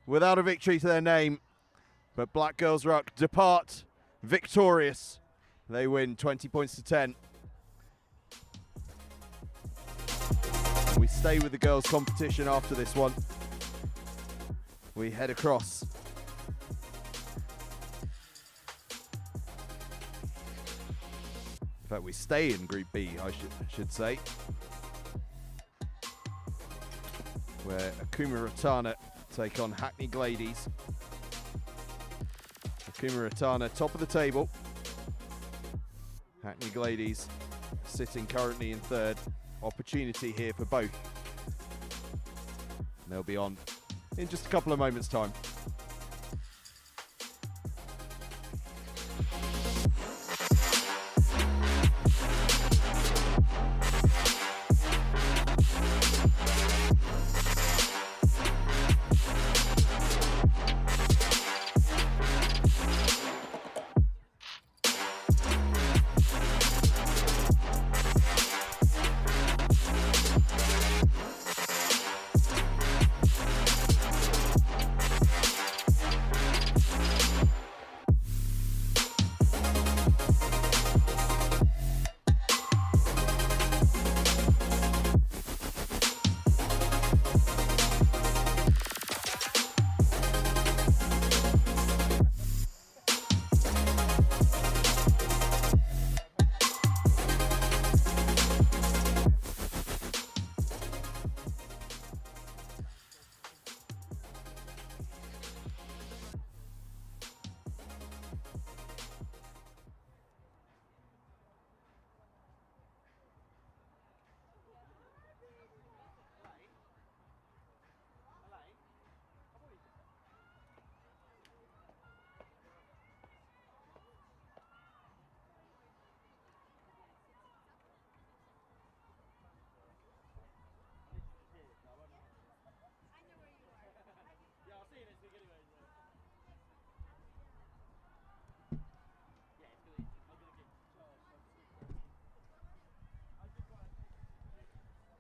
without a victory to their name, but Black Girls Ruck depart victorious. They win 20 points to 10. We stay with the girls' competition after this one. We head across. In fact, we stay in Group B, I should say, where Akuma Rattana take on Hackney Gladies. Akuma Rattana top of the table. Hackney Gladies sitting currently in 3rd. Opportunity here for both. And they'll be on in just a couple of moments' time.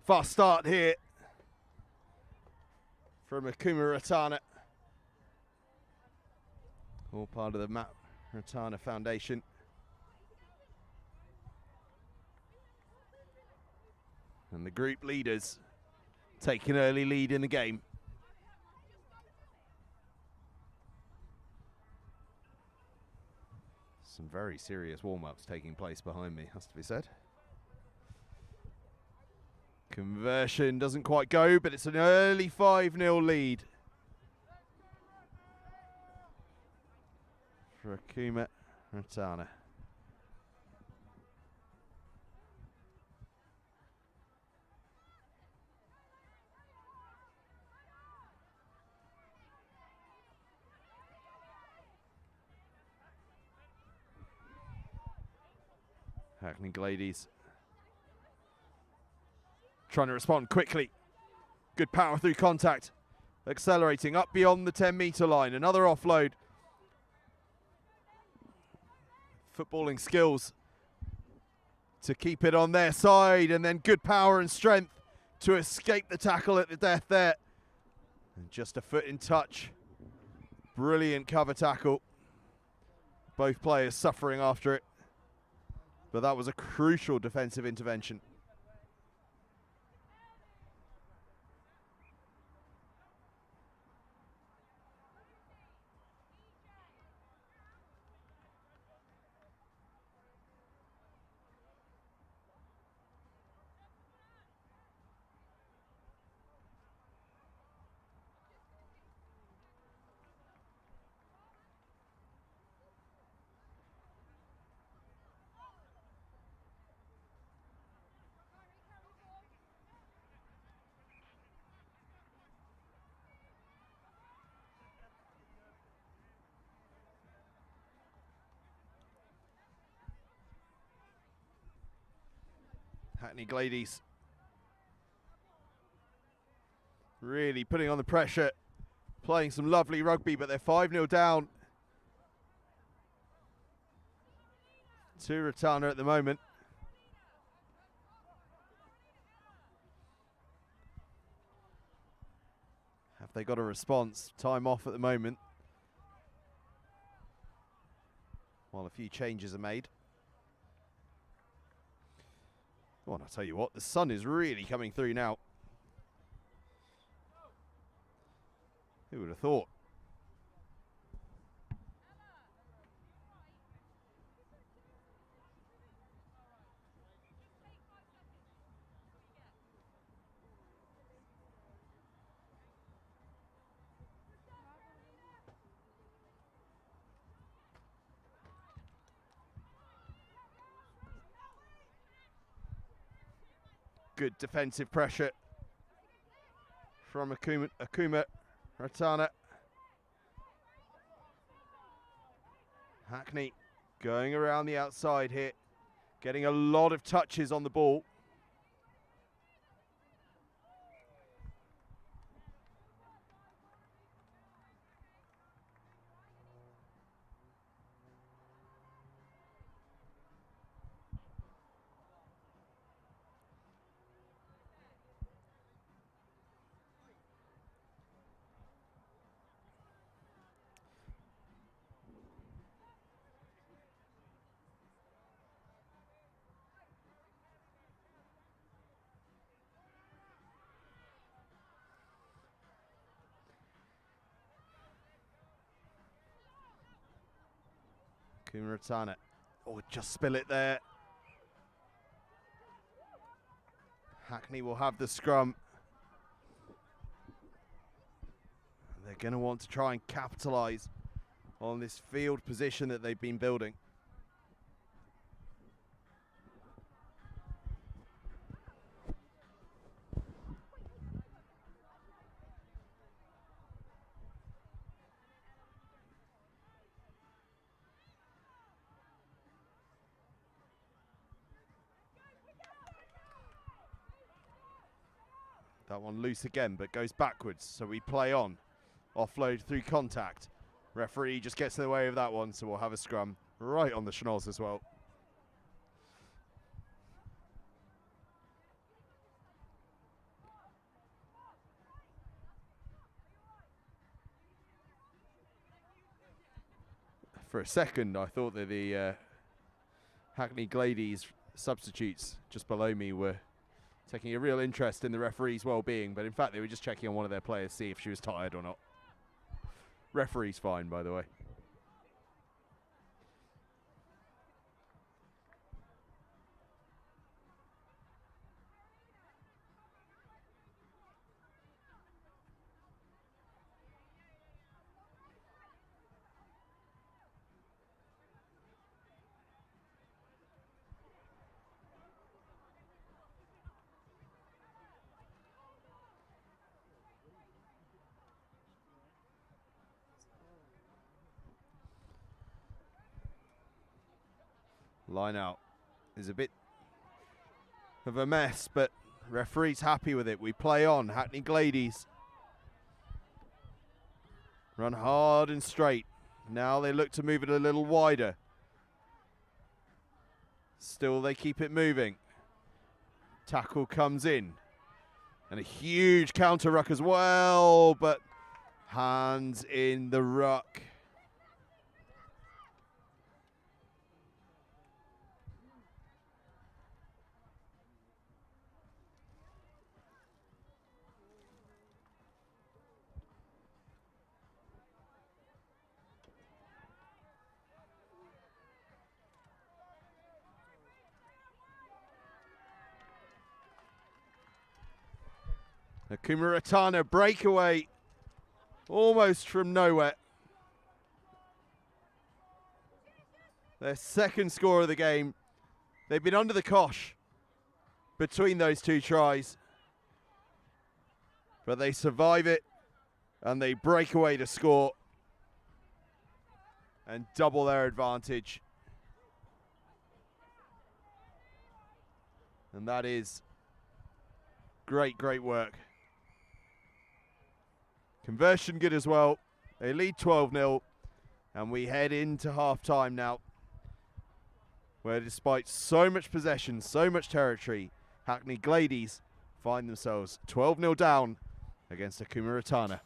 Fast start here from Akuma Rattana. All part of the Matt Rattana Foundation. And the group leaders take an early lead in the game. Some very serious warm-ups taking place behind me, has to be said. Conversion doesn't quite go, but it's an early 5-0 lead for Akuma Rattana. Hackney Gladies trying to respond quickly. Good power through contact. Accelerating up beyond the 10-metre line. Another offload. Footballing skills to keep it on their side, and then good power and strength to escape the tackle at the death there. And just a foot in touch. Brilliant cover tackle. Both players suffering after it. But that was a crucial defensive intervention. Hackney Gladies really putting on the pressure, playing some lovely rugby, but they're 5-0 down to Rattana at the moment. Have they got a response? Time off at the moment, while a few changes are made. Oh, and I'll tell you what, the sun is really coming through now. Who would have thought? Good defensive pressure from Akuma, Rattana. Hackney going around the outside here, getting a lot of touches on the ball. Rattana. Oh, just spill it there. Hackney will have the scrum. They're going to want to try and capitalise on this field position that they've been building. That one loose again, but goes backwards, so we play on. Offload through contact. Referee just gets in the way of that one, so we'll have a scrum right on the schnoz as well. For a second, I thought that the Hackney Gladies substitutes just below me were taking a real interest in the referee's well-being, but in fact they were just checking on one of their players to see if she was tired or not. Referee's fine, by the way. Line out. is a bit of a mess, but referee's happy with it. We play on. Hackney Gladies run hard and straight. Now they look to move it a little wider. Still they keep it moving. Tackle comes in. And a huge counter ruck as well, but hands in the ruck. Akuma Rattana breakaway almost from nowhere. Their second score of the game. They've been under the cosh between those two tries, but they survive it and they break away to score and double their advantage. And that is great, great work. Conversion good as well. They lead 12-0, and we head into half-time now, where despite so much possession, so much territory, Hackney Gladies find themselves 12-0 down against Akuma Rattana.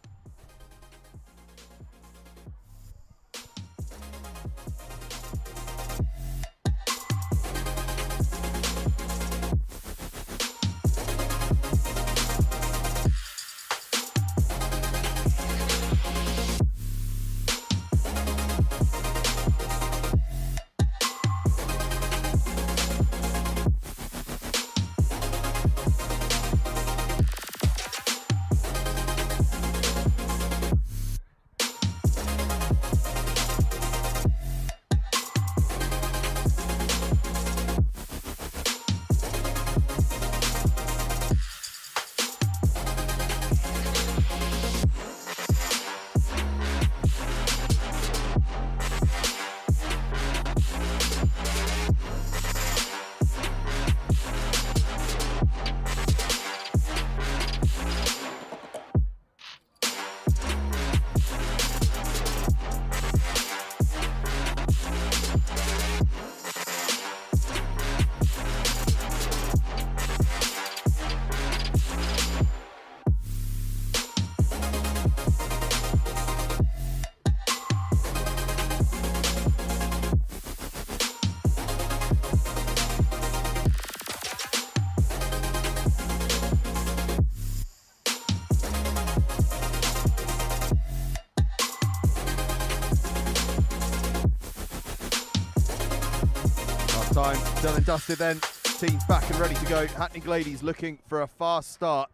Done and dusted then. Team's back and ready to go. Hackney Gladies looking for a fast start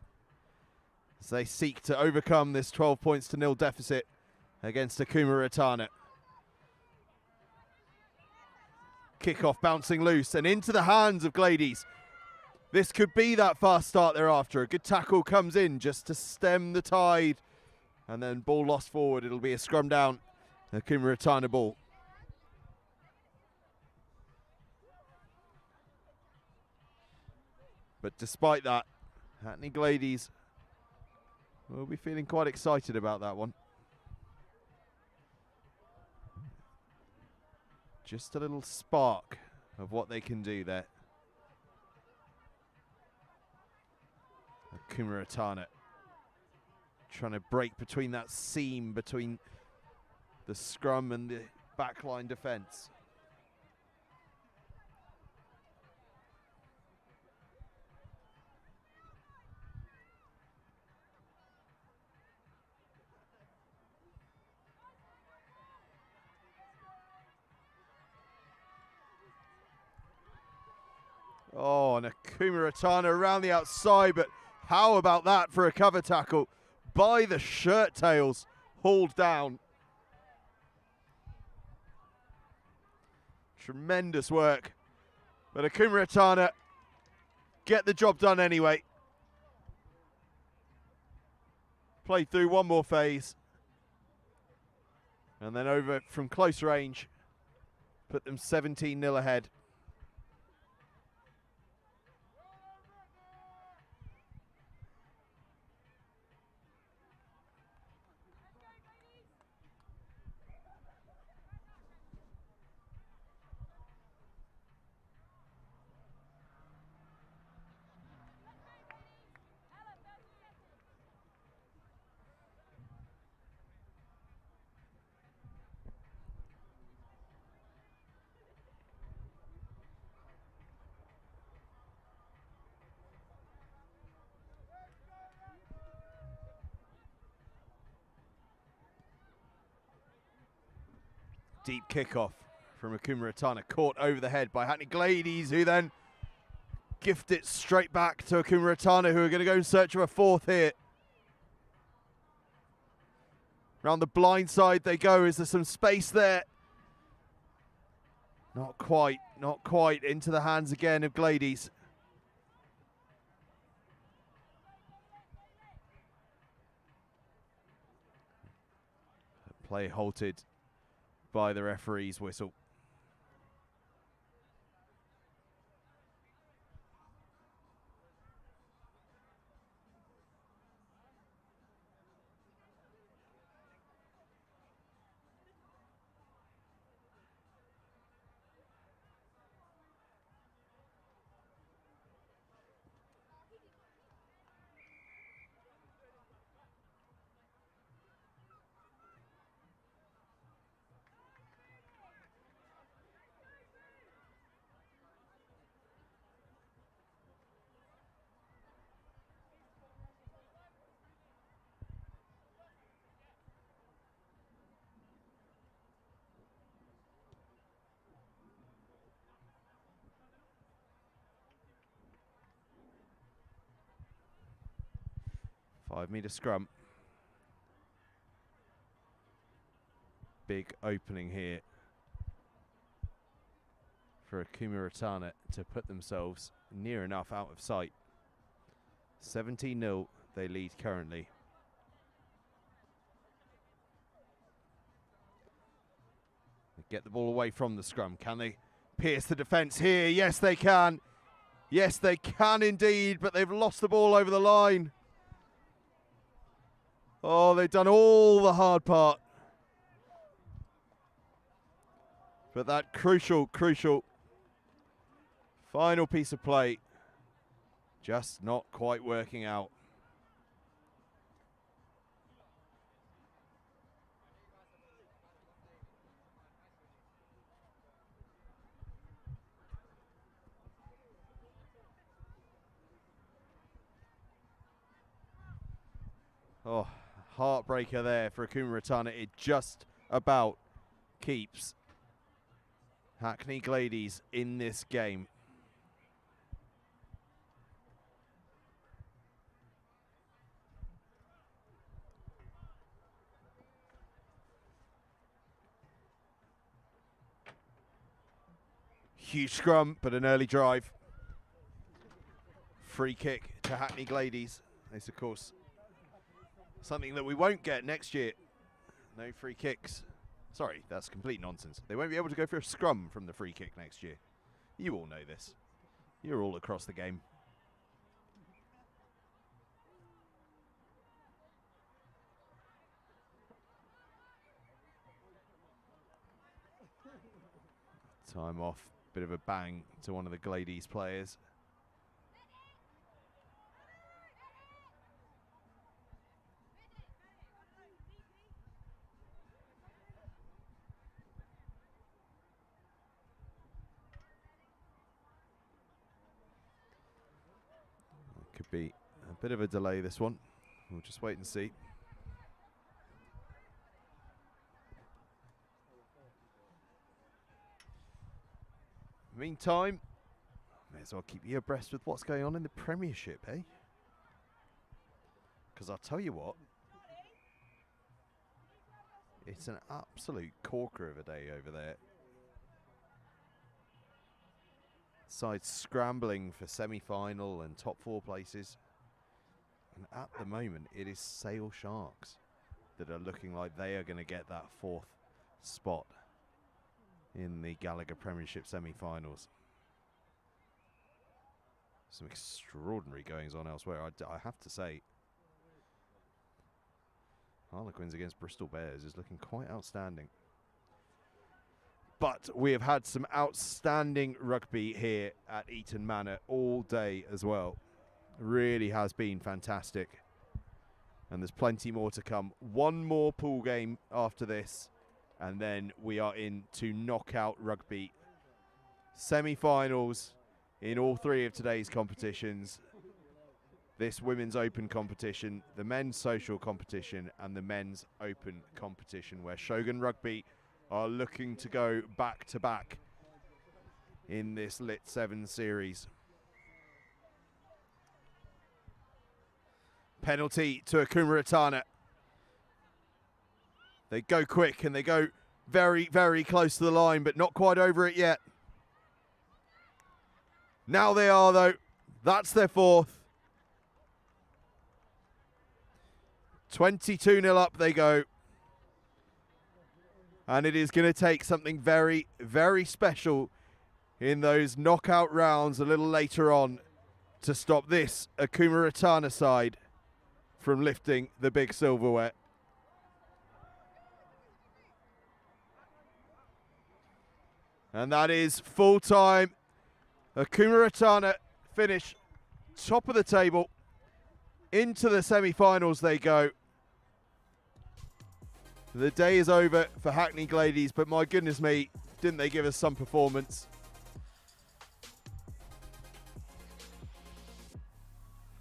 as they seek to overcome this 12 points to 0 deficit against Akuma Rattana. Kickoff bouncing loose and into the hands of Gladies. This could be that fast start they're after. A good tackle comes in just to stem the tide, and then ball lost forward. It'll be a scrum down. Akuma Rattana ball. But despite that, Hackney Gladies will be feeling quite excited about that one. Just a little spark of what they can do there. Akuma Rattana trying to break between that seam between the scrum and the backline defence. Oh, and Akuma Rattana around the outside, but how about that for a cover tackle by the shirt tails, hauled down. Tremendous work. But Akuma Rattana get the job done anyway. Played through one more phase. And then over from close range, put them 17-0 ahead. Deep kickoff from Akuma Rattana, caught over the head by Hackney Gladies, who then gift it straight back to Akuma Rattana, who are going to go in search of a fourth here. Round the blind side they go. Is there some space there? Not quite, not quite. Into the hands again of Gladies. Play halted by the referee's whistle. Five-metre scrum. Big opening here for Akuma Rattana to put themselves near enough out of sight. 17-0 they lead currently. They get the ball away from the scrum. Can they pierce the defence here? Yes, they can. Yes, they can indeed, but they've lost the ball over the line. Oh, they've done all the hard part. But that crucial final piece of play just not quite working out. Oh, heartbreaker there for Akuma Rattana. It just about keeps Hackney Gladies in this game. Huge scrum, but an early drive. Free kick to Hackney Gladies. This, of course, something that we won't get next year. No free kicks. Sorry, that's complete nonsense. They won't be able to go for a scrum from the free kick next year. You all know this. You're all across the game. Time off. Bit of a bang to one of the Gladies players. Could be a bit of a delay, this one. We'll just wait and see. Meantime, may as well keep you abreast with what's going on in the Premiership, eh? Because I'll tell you what, it's an absolute corker of a day over there. Sides scrambling for semi-final and top four places. And at the moment, it is Sale Sharks that are looking like they are going to get that fourth spot in the Gallagher Premiership semi-finals. Some extraordinary goings on elsewhere, I have to say. Harlequins against Bristol Bears is looking quite outstanding. But we have had some outstanding rugby here at Eaton Manor all day as well. Really has been fantastic. And there's plenty more to come. One more pool game after this, and then we are into knockout rugby. Semi-finals in all three of today's competitions. This Women's Open competition, the Men's Social competition, and the Men's Open competition, where Shogun Rugby are looking to go back-to-back in this LIT7 series. Penalty to Akuma Rattana. They go quick and they go very, very close to the line, but not quite over it yet. Now they are, though. That's their fourth. 22-0 up they go. And it is going to take something very, very special in those knockout rounds a little later on to stop this Akuma Rattana side from lifting the big silverware. And that is full time. Akuma Rattana finish top of the table. Into the semi-finals they go. The day is over for Hackney Gladies, but my goodness me, didn't they give us some performance?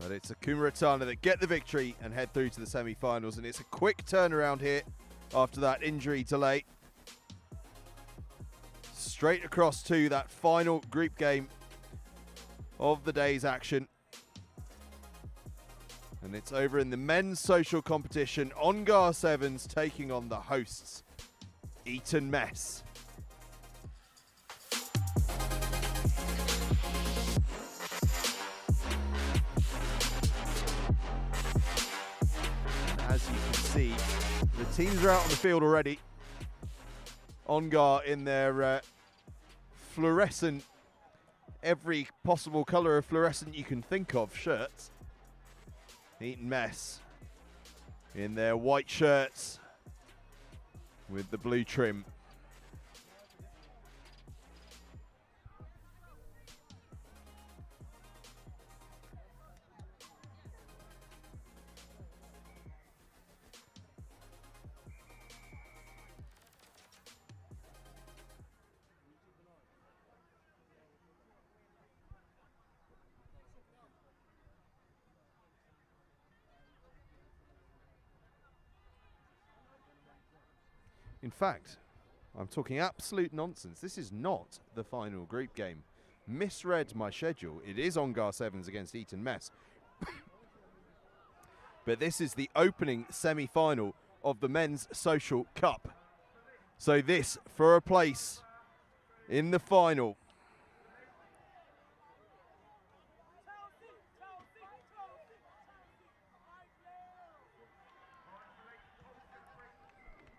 But it's Akuma Rattana that get the victory and head through to the semi-finals, and it's a quick turnaround here after that injury delay. Straight across to that final group game of the day's action. And it's over in the men's social competition. Onar Sevens taking on the hosts, Eaton Mess. And as you can see, the teams are out on the field already. Onar in their fluorescent, every possible colour of fluorescent you can think of shirts. Eaton Mess in their white shirts with the blue trim. In fact, I'm talking absolute nonsense. This is not the final group game. Misread my schedule. It is Onar Sevens against Eaton Mess. But this is the opening semi-final of the Men's Social Cup. So this for a place in the final.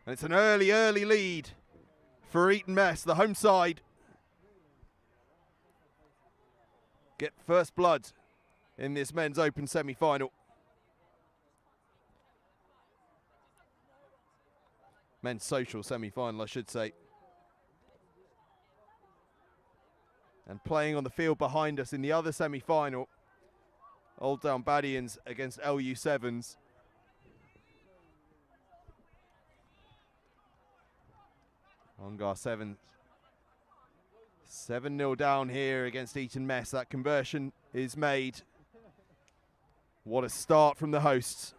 And it's an early, early lead for Eaton Mess, the home side. Get first blood in this men's open semi-final. Men's social semi-final, I should say. And playing on the field behind us in the other semi-final, Old Albanians against LIT7s. Onar Sevens 7-0 down here against Eaton Mess. That conversion is made. What a start from the hosts.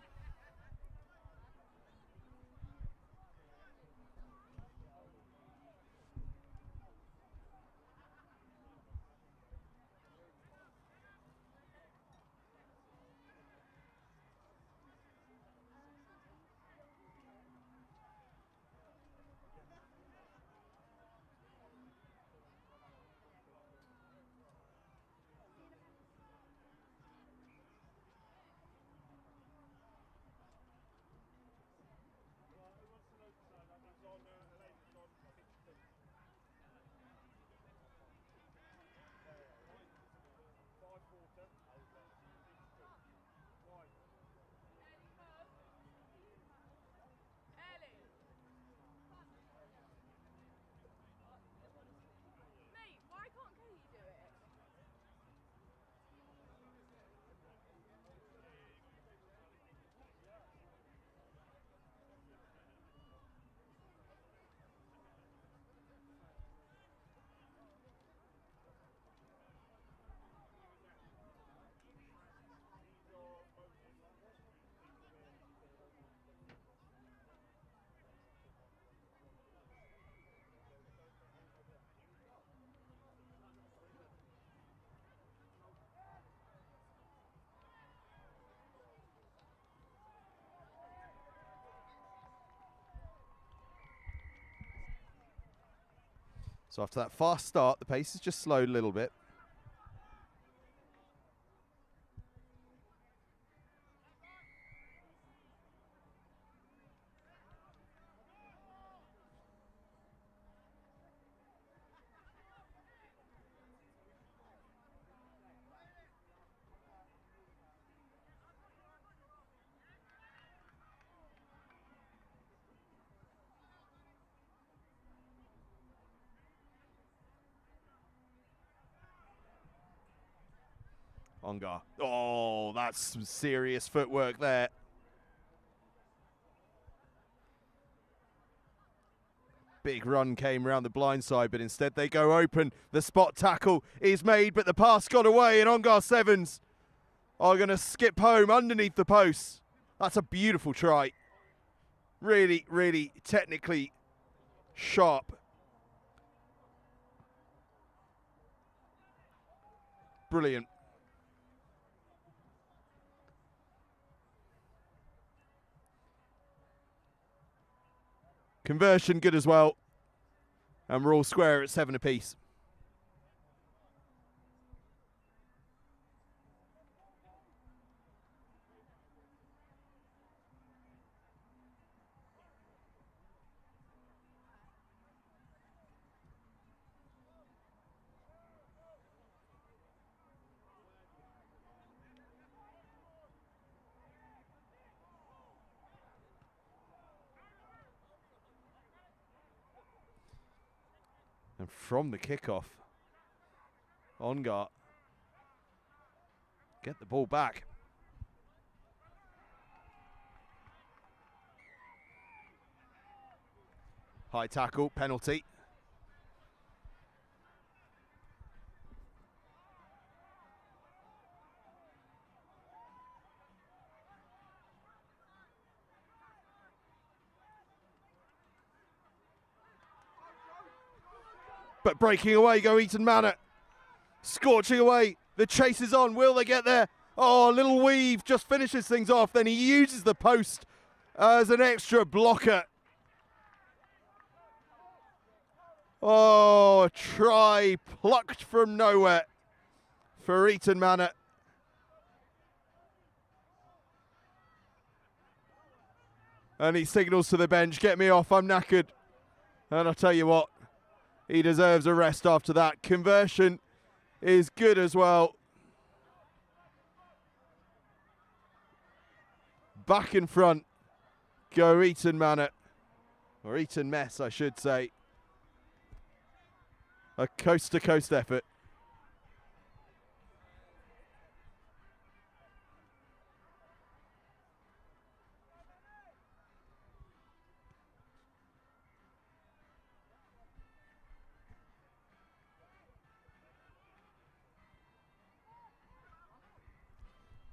So after that fast start, the pace has just slowed a little bit. Onar. Oh, that's some serious footwork there. Big run came around the blind side, but instead they go open. The spot tackle is made, but the pass got away, and Onar Sevens are going to skip home underneath the posts. That's a beautiful try. Really, really technically sharp. Brilliant. Conversion good as well. And we're all square at 7 apiece. And from the kickoff, Onar get the ball back. High tackle, penalty. But breaking away go Eaton Manor. Scorching away. The chase is on. Will they get there? Oh, a little weave just finishes things off. Then he uses the post as an extra blocker. Oh, a try plucked from nowhere for Eaton Manor. And he signals to the bench, get me off, I'm knackered. And I'll tell you what, he deserves a rest after that. Conversion is good as well. Back in front, go Eaton Manor, or Eaton Mess, I should say. A coast-to-coast effort.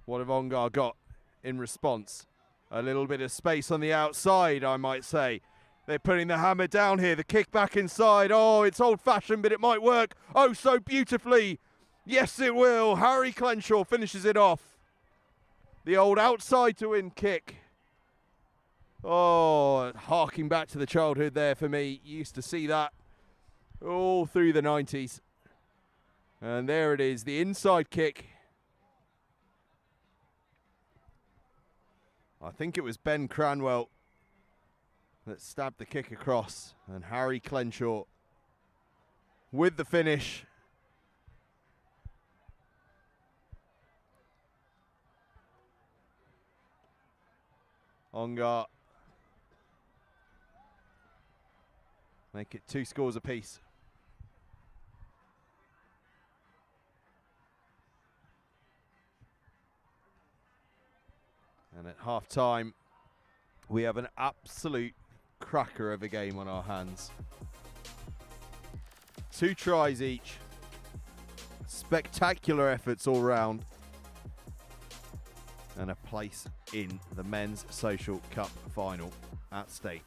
What have Onar got in response? A little bit of space on the outside, I might say. They're putting the hammer down here. The kick back inside. Oh, it's old-fashioned, but it might work. Oh, so beautifully. Yes, it will. Harry Clenshaw finishes it off. The old outside-to-in kick. Oh, harking back to the childhood there for me. Used to see that all through the 90s. And there it is, the inside kick. I think it was Ben Cranwell that stabbed the kick across, and Harry Clenshaw with the finish. Onar make it 2 scores apiece. And at half time, we have an absolute cracker of a game on our hands. 2 tries each. Spectacular efforts all round. And a place in the Men's Social Cup final at stake.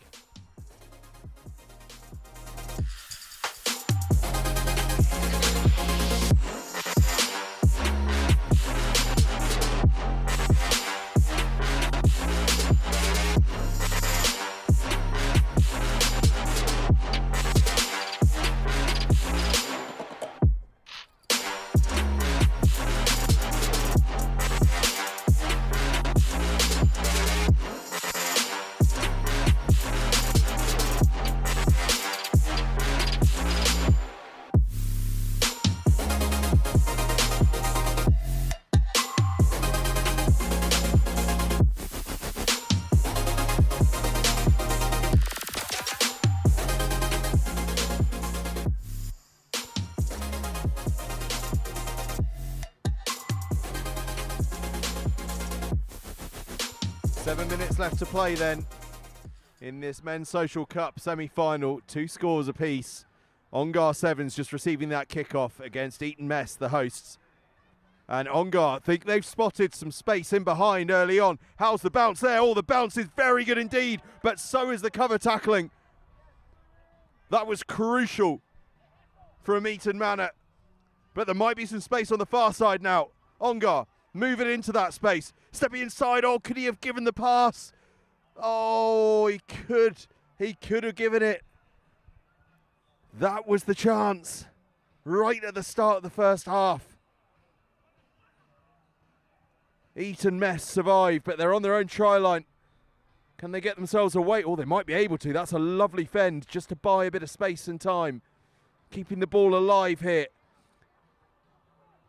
7 minutes left to play then in this Men's Social Cup semi-final. 2 scores apiece. Onar Sevens just receiving that kickoff against Eaton Mess, the hosts. And Onar think they've spotted some space in behind early on. How's the bounce there? Oh, the bounce is very good indeed, but so is the cover tackling. That was crucial from Eaton Manor. But there might be some space on the far side now. Onar moving into that space. Stepping inside. Oh, could he have given the pass? Oh, he could. He could have given it. That was the chance. Right at the start of the first half. Eaton Mess survived, but they're on their own try line. Can they get themselves away? Oh, they might be able to. That's a lovely fend just to buy a bit of space and time. Keeping the ball alive here.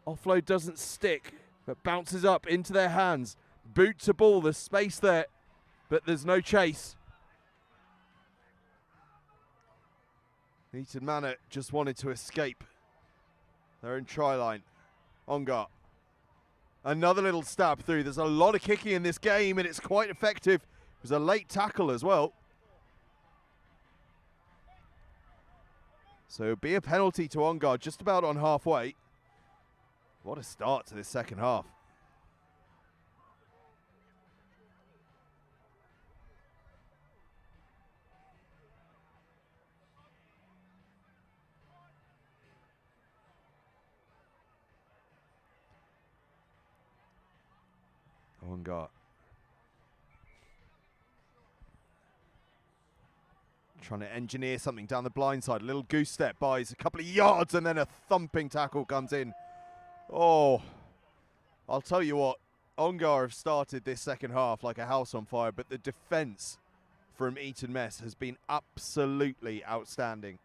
Offload doesn't stick, but bounces up into their hands. Boot to ball, there's space there, but there's no chase. Eaton Manor just wanted to escape their own try line. Onar. Another little stab through. There's a lot of kicking in this game, and it's quite effective. It was a late tackle as well. So it'll be a penalty to Onar just about on halfway. What a start to this second half. Onar. Trying to engineer something down the blind side. A little goose step, buys a couple of yards, and then a thumping tackle comes in. Oh, I'll tell you what, Onar have started this second half like a house on fire, but the defence from Eaton Mess has been absolutely outstanding.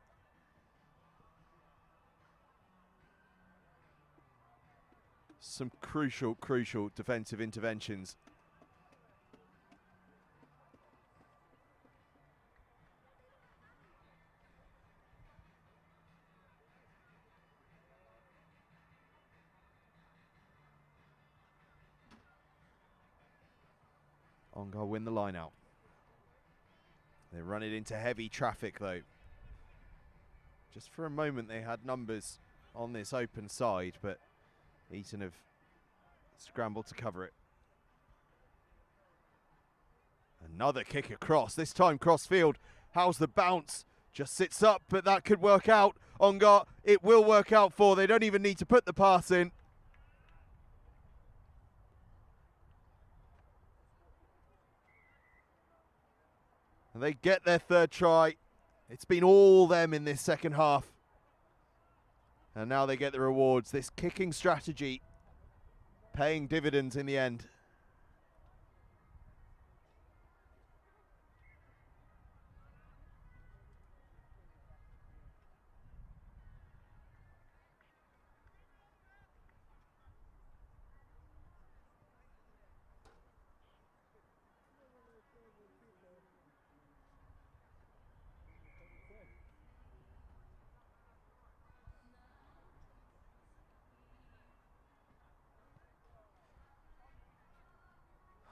Some crucial defensive interventions. Onar win the line out. They run it into heavy traffic though. Just for a moment they had numbers on this open side, but Eaton have scrambled to cover it. Another kick across, this time cross field. How's the bounce? Just sits up, but that could work out. Onar, it will work out for. They don't even need to put the pass in. And they get their third try. It's been all them in this second half. And now they get the rewards. This kicking strategy paying dividends in the end.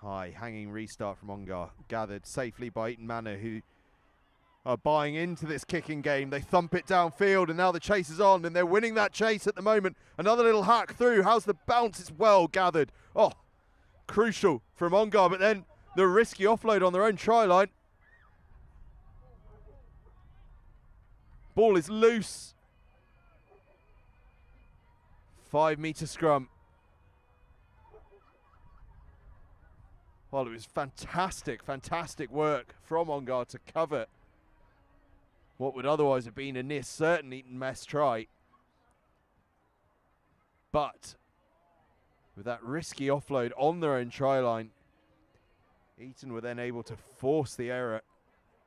High hanging restart from Onar, gathered safely by Eaton Manor, who are buying into this kicking game. They thump it downfield, and now the chase is on, and they're winning that chase at the moment. Another little hack through. How's the bounce? It's well gathered. Oh, crucial from Onar, but then the risky offload on their own try line. Ball is loose. 5 metre scrum. Well, it was fantastic work from Onar to cover what would otherwise have been a near certain Eaton Mess try. But with that risky offload on their own try line, Eaton were then able to force the error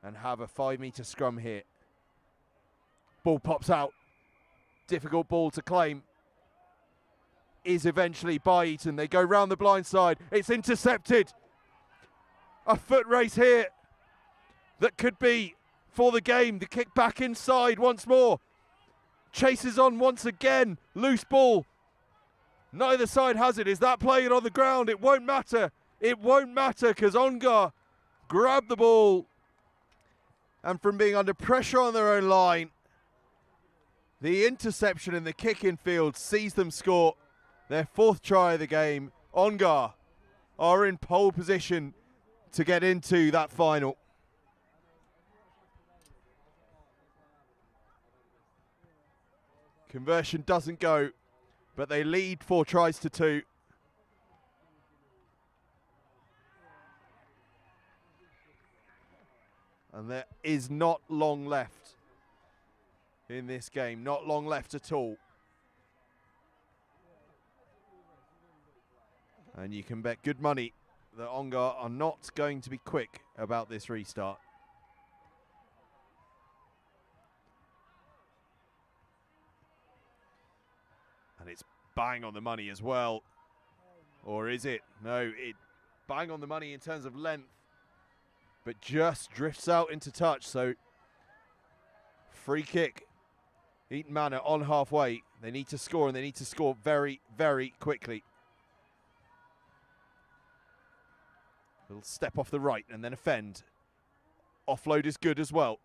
and have a 5 metre scrum here. Ball pops out. Difficult ball to claim. Is eventually by Eaton. They go round the blind side. It's intercepted. A foot race here that could be for the game. The kick back inside once more. Chases on once again. Loose ball. Neither side has it. Is that playing it on the ground? It won't matter. It won't matter because Onar grab the ball, and from being under pressure on their own line, the interception in the kick-in field sees them score their 4th try of the game. Onar are in pole position to get into that final. Conversion doesn't go, but they lead 4 tries to 2. And there is not long left in this game, not long left at all. And you can bet good money that Onar are not going to be quick about this restart. And it's bang on the money as well. Or is it? No, it bang on the money in terms of length, but just drifts out into touch. So free kick. Eaton Manor on halfway. They need to score, and they need to score very, very quickly. Little step off the right and then offend. Offload is good as well.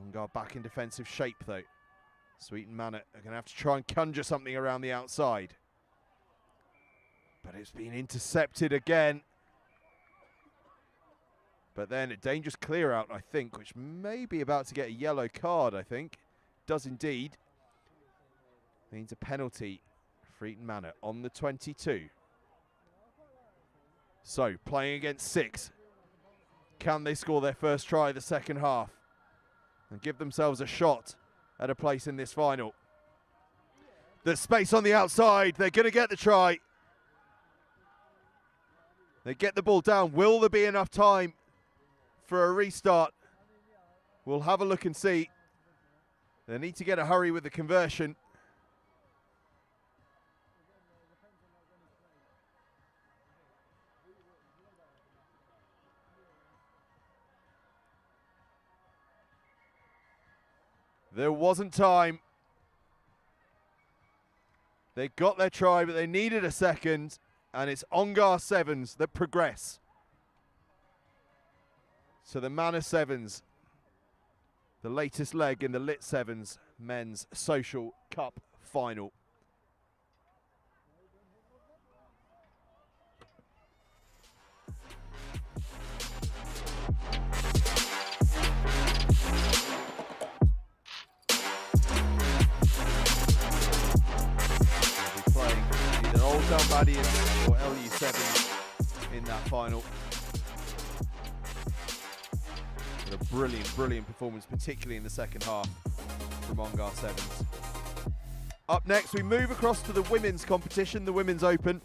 Onar back in defensive shape though. So Eaton Manor are going to have to try and conjure something around the outside. But it's been intercepted again. But then a dangerous clear out, I think, which may be about to get a yellow card, I think. Does indeed. Means a penalty for Eaton Manor on the 22. So, playing against 6. Can they score their first try of the second half and give themselves a shot at a place in this final? There's space on the outside. They're going to get the try. They get the ball down. Will there be enough time for a restart? We'll have a look and see. They need to get a hurry with the conversion. There wasn't time. They got their try, but they needed a second, and it's Onar Sevens that progress. So the Manor Sevens, the latest leg in the LIT7s Men's Social Cup final. They'll be playing either Old Albanians or LIT7s in that final. A brilliant performance, particularly in the second half from Onar Sevens. Up next, we move across to the women's competition, the Women's Open,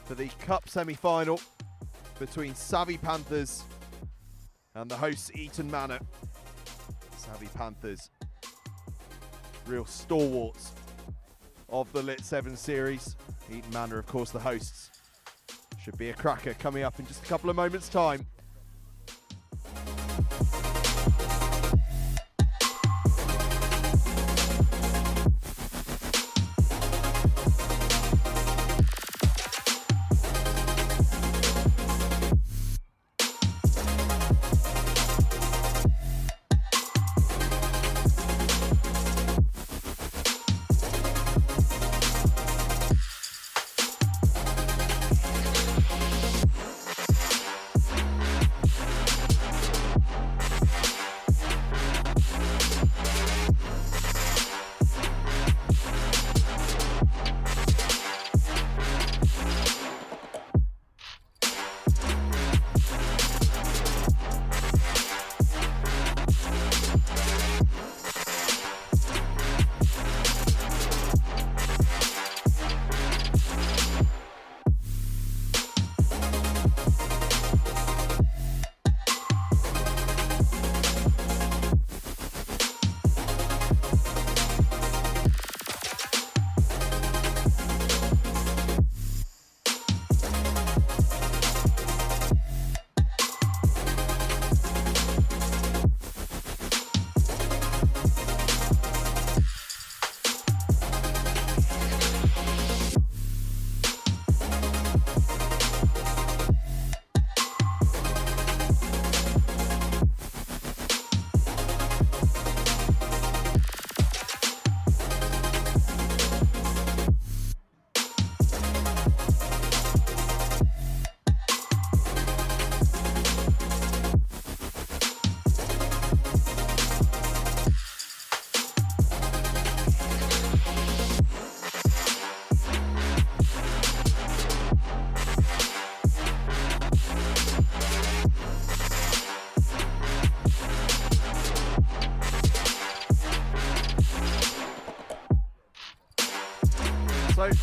for the Cup semi-final between Savvy Panthers and the hosts Eaton Manor. Savvy Panthers, real stalwarts of the LIT7s Series. Eaton Manor, of course, the hosts. Should be a cracker coming up in just a couple of moments' time.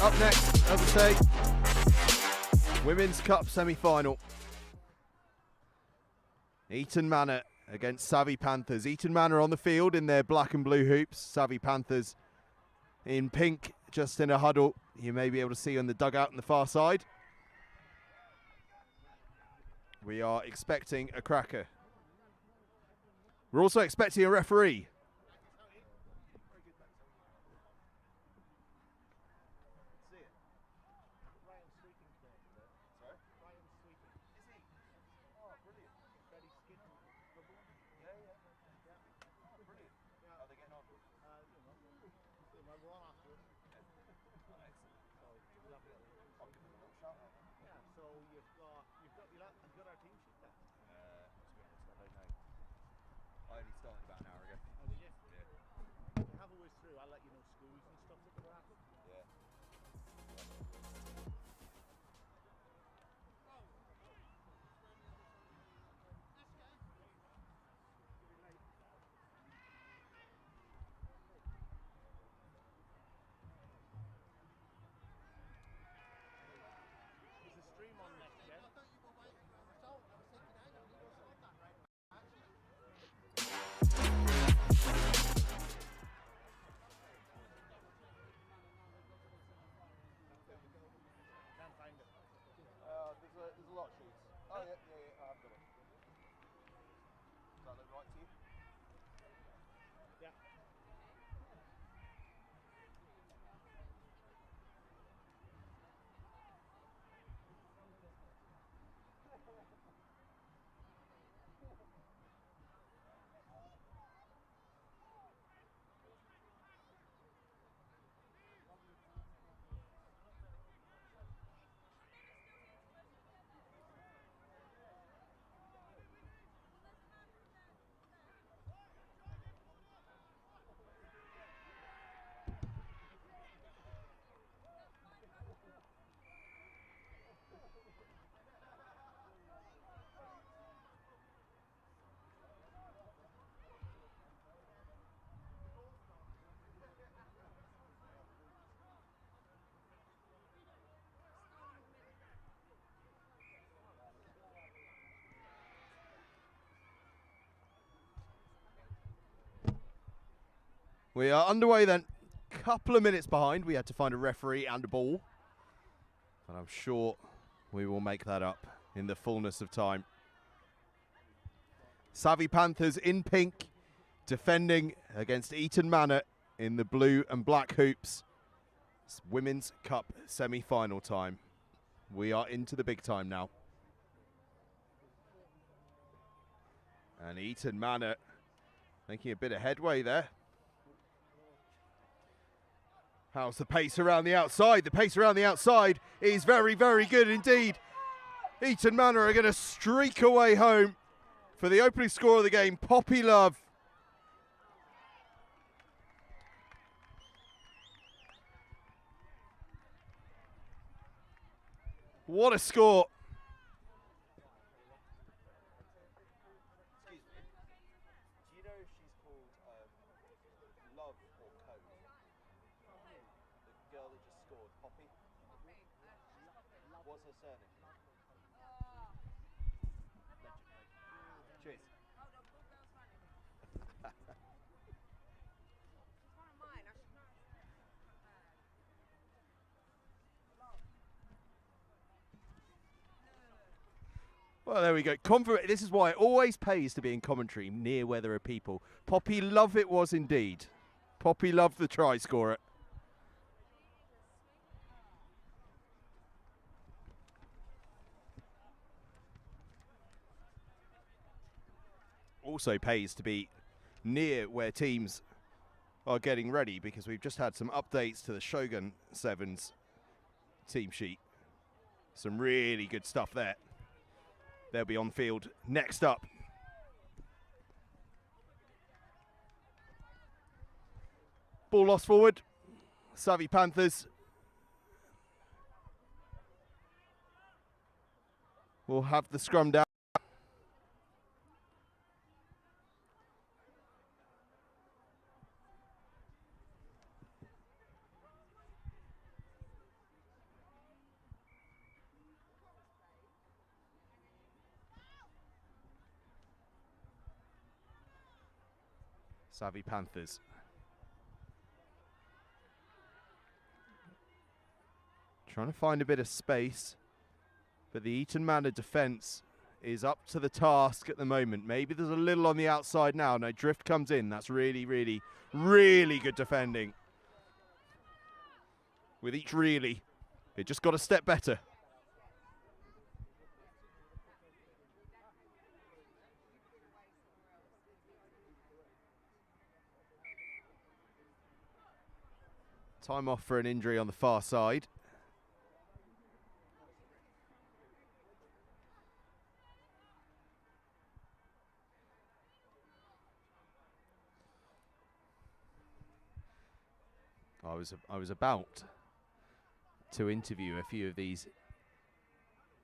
up next, as I say, Women's Cup semi-final. Eaton Manor against Savvy Panthers. Eaton Manor on the field in their black and blue hoops. Savvy Panthers in pink, just in a huddle. You may be able to see on the dugout on the far side. We are expecting a cracker. We're also expecting a referee. There's a lot of sheets. Oh, yeah, I have got it. Does that look right to you? Yeah. We are underway then. Couple of minutes behind. We had to find a referee and a ball. But I'm sure we will make that up in the fullness of time. Savvy Panthers in pink, defending against Eaton Manor in the blue and black hoops. It's Women's Cup semi-final time. We are into the big time now. And Eaton Manor making a bit of headway there. How's the pace around the outside? The pace around the outside is very, very good indeed. Eaton Manor are going to streak away home for the opening score of the game, Poppy Love. What a score. Excuse me. Do you know if she's called Love or Code? The girl that just scored, Poppy? What's her surname? Cheers. Well, there we go. This is why it always pays to be in commentary near where there are people. Poppy Love it was indeed. Poppy Love the try scorer. Also pays to be near where teams are getting ready, because we've just had some updates to the Shogun Sevens team sheet. Some really good stuff there. They'll be on field next up. Ball lost forward. Savvy Panthers will have the scrum down. Savvy Panthers. Trying to find a bit of space, but the Eaton Manor defence is up to the task at the moment. Maybe there's a little on the outside now. No, drift comes in. That's really, really, really good defending. With each really, it just got a step better. Time off for an injury on the far side. I was about to interview a few of these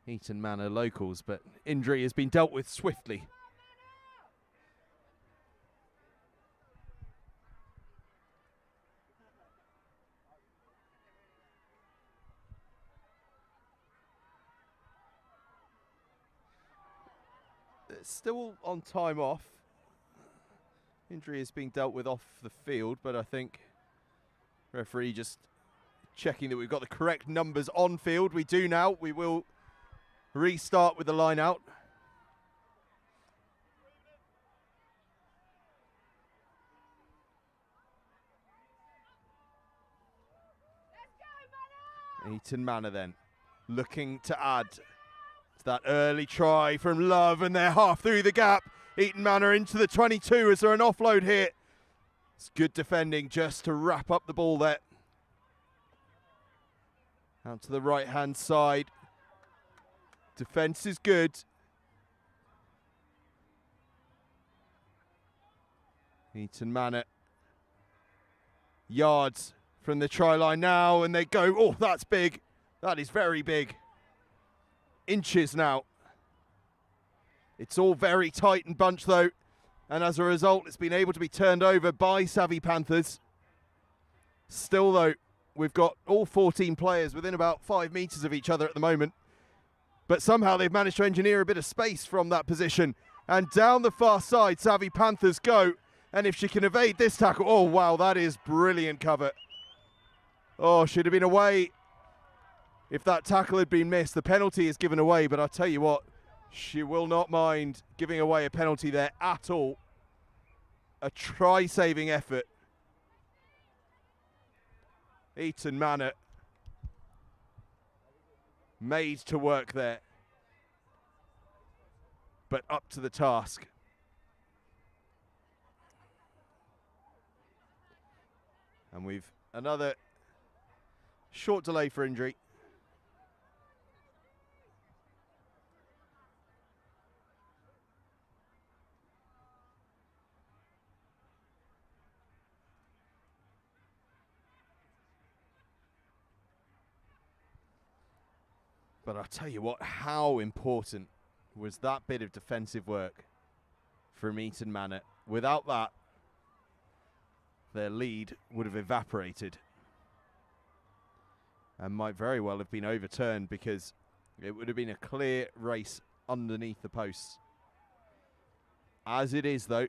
Eaton Manor locals, but injury has been dealt with swiftly. It's still on time off. Injury is being dealt with off the field, but I think referee just checking that we've got the correct numbers on field. We do now. We will restart with the line out. Eaton Manor then looking to add to that early try from Love, and they're half through the gap. Eaton Manor into the 22. Is there an offload here? It's good defending just to wrap up the ball there. Out to the right-hand side. Defence is good. Eaton Manor. Yards from the try line now, and they go. Oh, that's big. That is very big. Inches now. It's all very tight and bunched though, and as a result it's been able to be turned over by Savvy Panthers. Still though, we've got all 14 players within about 5 meters of each other at the moment, but somehow they've managed to engineer a bit of space from that position, and down the far side Savvy Panthers go, and if she can evade this tackle, oh wow, that is brilliant cover. Oh, should have been away if that tackle had been missed. The penalty is given away, but I'll tell you what, she will not mind giving away a penalty there at all. A try-saving effort. Eaton Manor made to work there, but up to the task. And we've another short delay for injury. But I'll tell you what, how important was that bit of defensive work from Eaton Manor. Without that, their lead would have evaporated and might very well have been overturned, because it would have been a clear race underneath the posts. As it is though,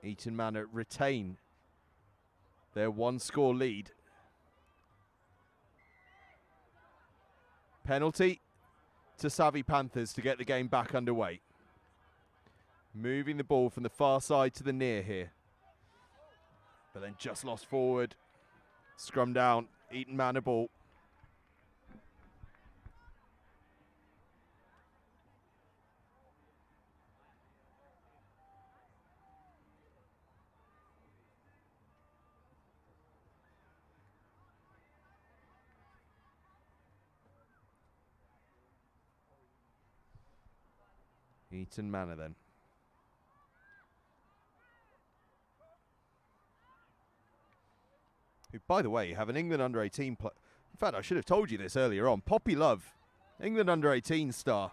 Eaton Manor retain their 1-score lead. Penalty to Savvy Panthers to get the game back underway. Moving the ball from the far side to the near here, but then just lost forward. Scrum down, Eaton Manor ball. Eaton Manor then. Who, by the way, have an England under-18 player. In fact, I should have told you this earlier on. Poppy Love, England under-18 star.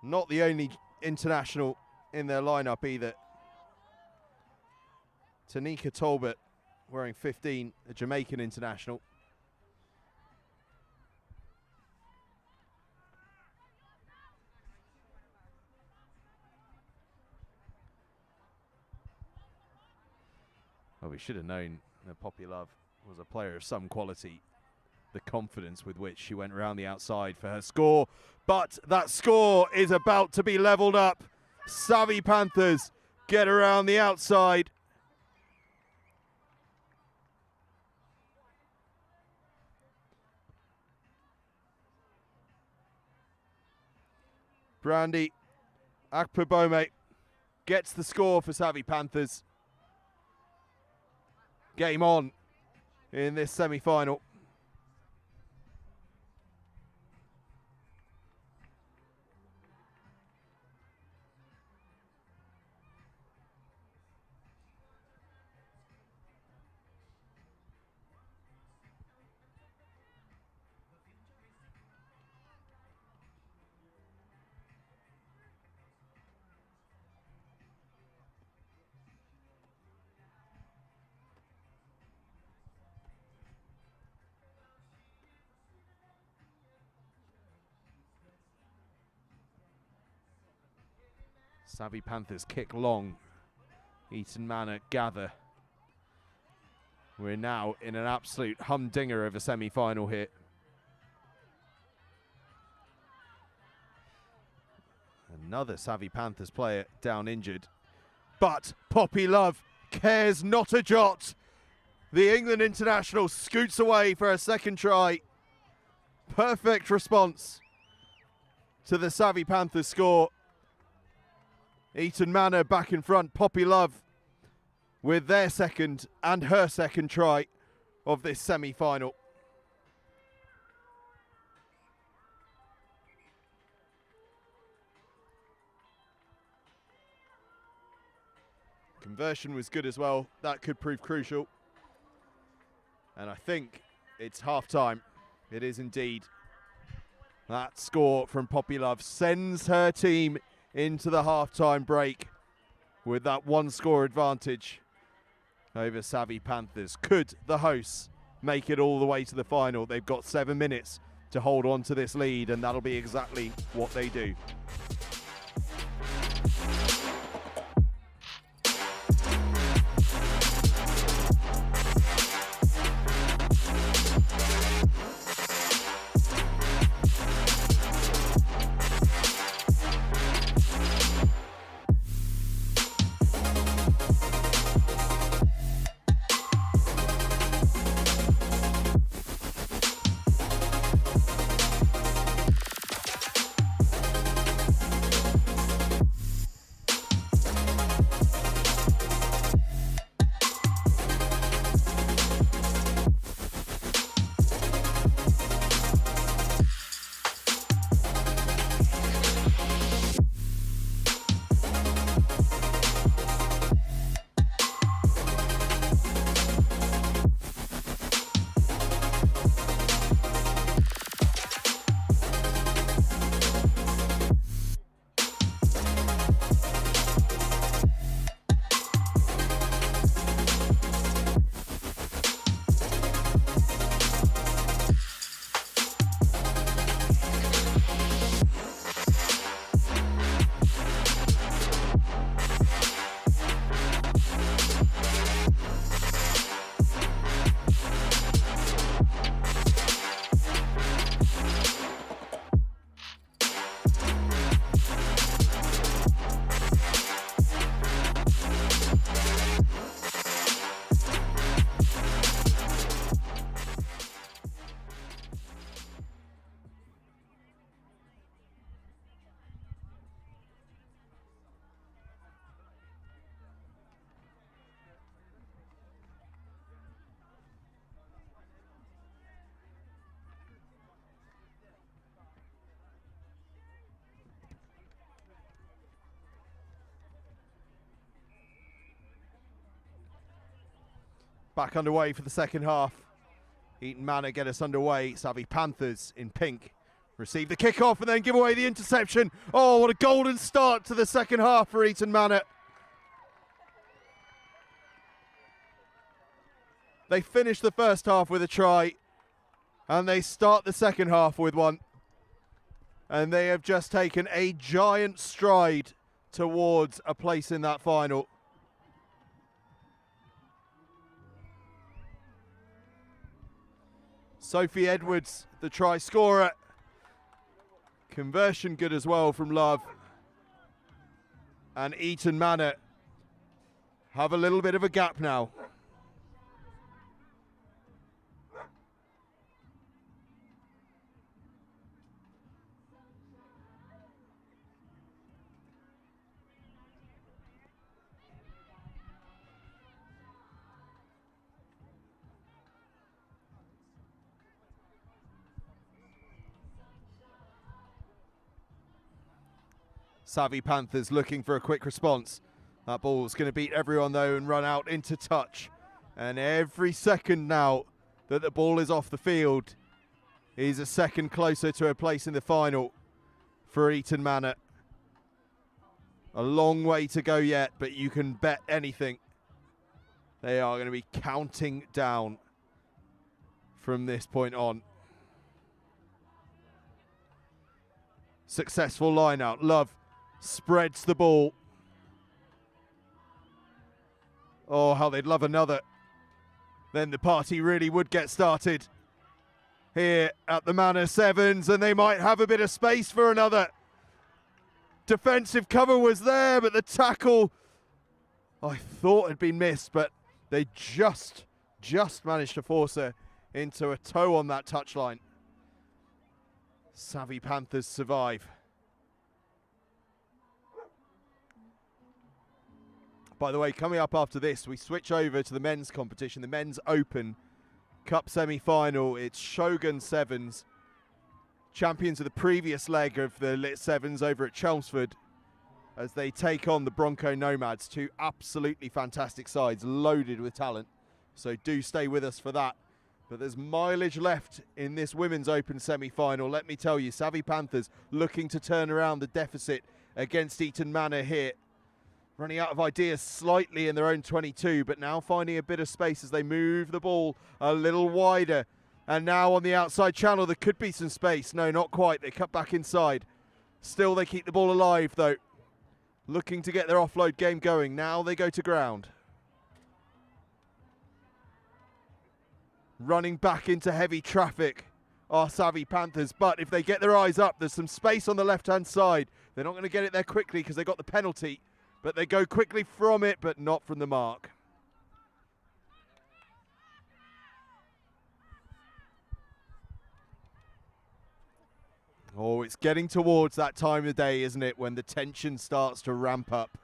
Not the only international in their lineup either. Tanika Talbot, wearing 15, a Jamaican international. we should have known that Poppy Love was a player of some quality. The confidence with which she went around the outside for her score. But that score is about to be levelled up. Savvy Panthers get around the outside. Brandy Akpabome gets the score for Savvy Panthers. Game on in this semi-final. Savvy Panthers kick long. Eaton Manor gather. We're now in an absolute humdinger of a semi-final here. Another Savvy Panthers player down injured. But Poppy Love cares not a jot. The England international scoots away for a second try. Perfect response to the Savvy Panthers score. Eaton Manor back in front. Poppy Love with their second and her second try of this semi-final. Conversion was good as well. That could prove crucial. And I think it's half-time. It is indeed. That score from Poppy Love sends her team into the half-time break with that one-score advantage over Savvy Panthers. Could the hosts make it all the way to the final? They've got 7 minutes to hold on to this lead, and that'll be exactly what they do. Back underway for the second half. Eaton Manor get us underway. Savvy Panthers in pink receive the kickoff and then give away the interception. Oh, what a golden start to the second half for Eaton Manor. They finish the first half with a try and they start the second half with one. And they have just taken a giant stride towards a place in that final. Sophie Edwards, the try scorer. Conversion good as well from Love. And Eaton Manor have a little bit of a gap now. Savvy Panthers looking for a quick response. That ball's going to beat everyone though and run out into touch. And every second now that the ball is off the field is a second closer to a place in the final for Eaton Manor. A long way to go yet, but you can bet anything. They are going to be counting down from this point on. Successful line out. Love spreads the ball. Oh, how they'd love another. Then the party really would get started here at the Manor Sevens, and they might have a bit of space for another. Defensive cover was there, but the tackle I thought had been missed, but they just managed to force her into a toe on that touchline. Savvy Panthers survive. By the way, coming up after this, we switch over to the men's competition, the Men's Open Cup semi-final. It's Shogun Sevens, champions of the previous leg of the LIT7s over at Chelmsford, as they take on the Bronco Nomads, two absolutely fantastic sides, loaded with talent. So do stay with us for that. But there's mileage left in this Women's Open semi-final. Let me tell you, Savvy Panthers looking to turn around the deficit against Eaton Manor here. Running out of ideas slightly in their own 22, but now finding a bit of space as they move the ball a little wider. And now on the outside channel, there could be some space. No, not quite. They cut back inside. Still, they keep the ball alive, though. Looking to get their offload game going. Now they go to ground. Running back into heavy traffic are Savvy Panthers, but if they get their eyes up, there's some space on the left-hand side. They're not going to get it there quickly because they got the penalty. But they go quickly from it, but not from the mark. Oh, it's getting towards that time of day, isn't it, when the tension starts to ramp up.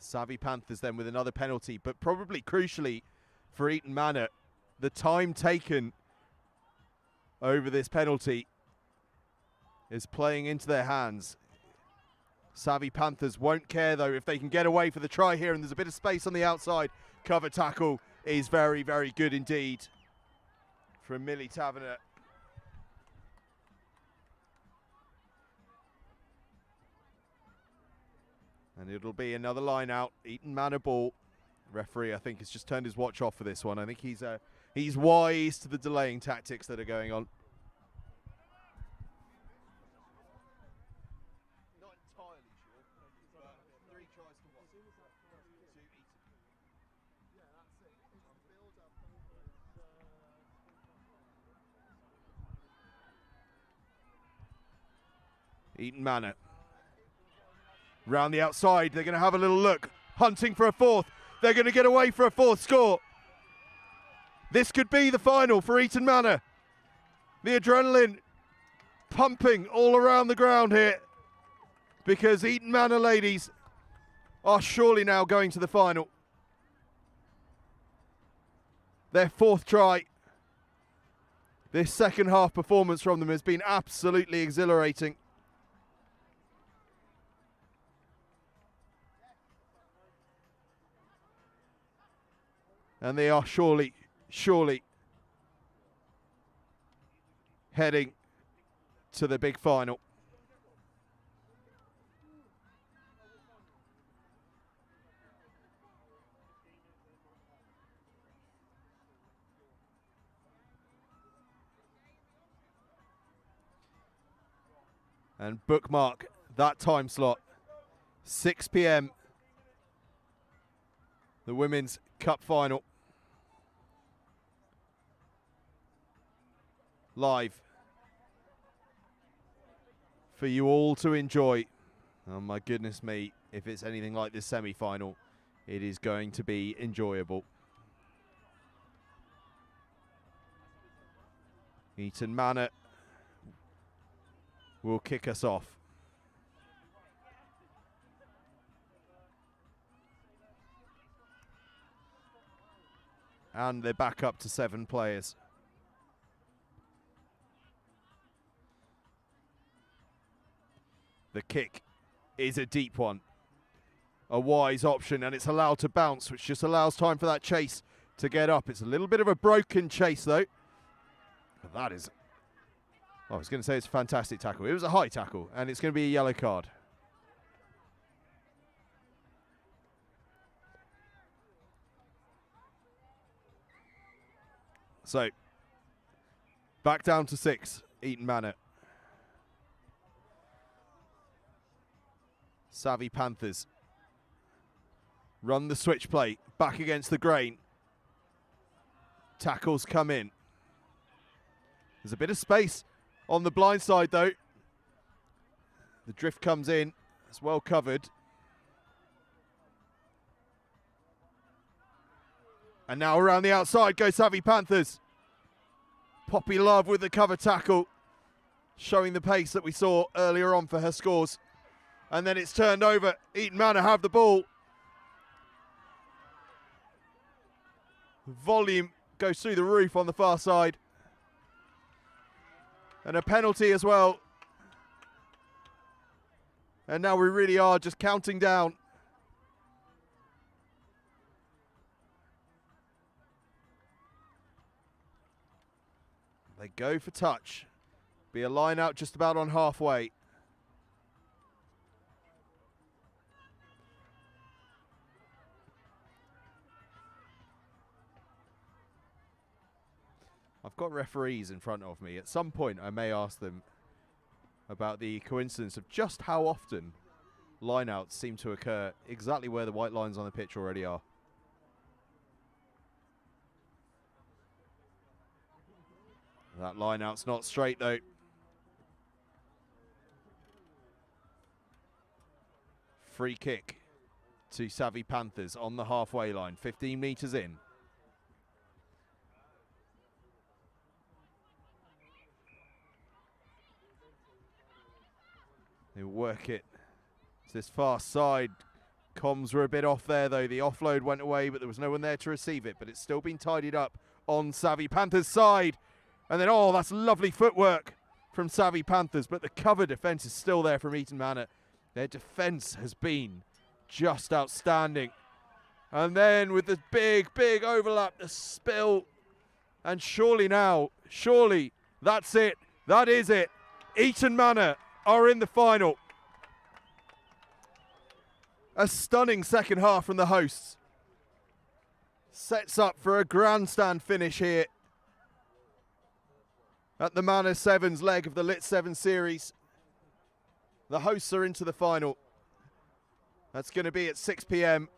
Savvy Panthers then with another penalty, but probably crucially for Eaton Manor, the time taken over this penalty is playing into their hands. Savvy Panthers won't care though if they can get away for the try here, and there's a bit of space on the outside. Cover tackle is very, very good indeed from Millie Taverner. And it'll be another line out. Eaton Manor ball. Referee, I think, has just turned his watch off for this one. I think he's wise to the delaying tactics that are going on. Not entirely sure, but 3 tries to 1 to Eaton. Yeah, that's it. It's the build-up. Eaton Manor. Round the outside, they're going to have a little look. Hunting for a fourth. They're going to get away for a fourth score. This could be the final for Eaton Manor. The adrenaline pumping all around the ground here, because Eaton Manor ladies are surely now going to the final. Their 4th try. This second half performance from them has been absolutely exhilarating. And they are surely heading to the big final. And bookmark that time slot. 6 p.m. The Women's Cup Final. Live for you all to enjoy. Oh my goodness me, if it's anything like this semi-final, it is going to be enjoyable. Eaton Manor will kick us off. And they're back up to 7 players. The kick is a deep one. A wise option, and it's allowed to bounce, which just allows time for that chase to get up. It's a little bit of a broken chase, though. But that is... I was going to say it's a fantastic tackle. It was a high tackle, and it's going to be a yellow card. So, back down to 6, Eaton Manor. Savvy Panthers run the switch play back against the grain. Tackles come in. There's a bit of space on the blind side though. The drift comes in. It's well covered. And now around the outside go Savvy Panthers. Poppy Love with the cover tackle, showing the pace that we saw earlier on for her scores. And then it's turned over. Eaton Manor have the ball. Volume goes through the roof on the far side. And a penalty as well. And now we really are just counting down. They go for touch. Be a line out just about on halfway. I've got referees in front of me. At some point, I may ask them about the coincidence of just how often lineouts seem to occur exactly where the white lines on the pitch already are. That lineout's not straight, though. Free kick to Savvy Panthers on the halfway line, 15 metres in. They work it to this far side. Comms were a bit off there, though. The offload went away, but there was no one there to receive it. But it's still been tidied up on Savvy Panthers' side. And then, oh, that's lovely footwork from Savvy Panthers. But the cover defence is still there from Eaton Manor. Their defence has been just outstanding. And then with the big, big overlap, the spill. And surely now, surely that's it. That is it. Eaton Manor are in the final. A stunning second half from the hosts. Sets up for a grandstand finish here at the Manor Sevens leg of the LIT7s Series. The hosts are into the final. That's going to be at 6 p.m.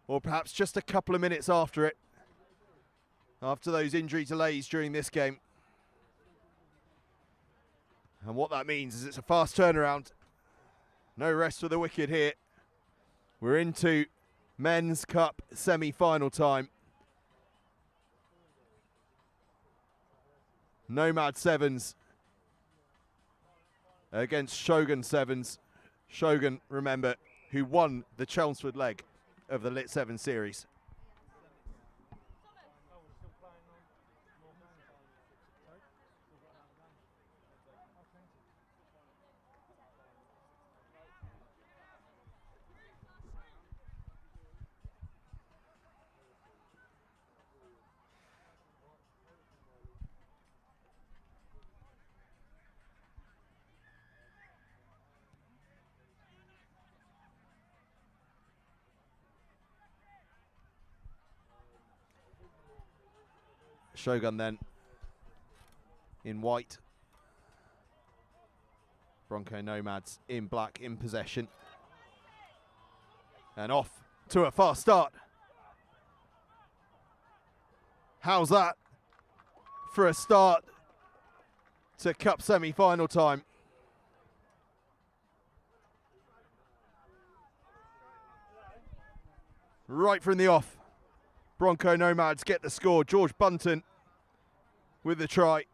or perhaps just a couple of minutes after it, after those injury delays during this game. And what that means is it's a fast turnaround. No rest for the wicked here. We're into Men's Cup semi-final time. Nomad Sevens against Shogun Sevens. Shogun, remember, who won the Chelmsford leg of the LIT7 Series. Shogun then in white. Bronco Nomads in black in possession. And off to a fast start. How's that for a start to Cup semi-final time? Right from the off, Bronco Nomads get the score. George Bunton with the try.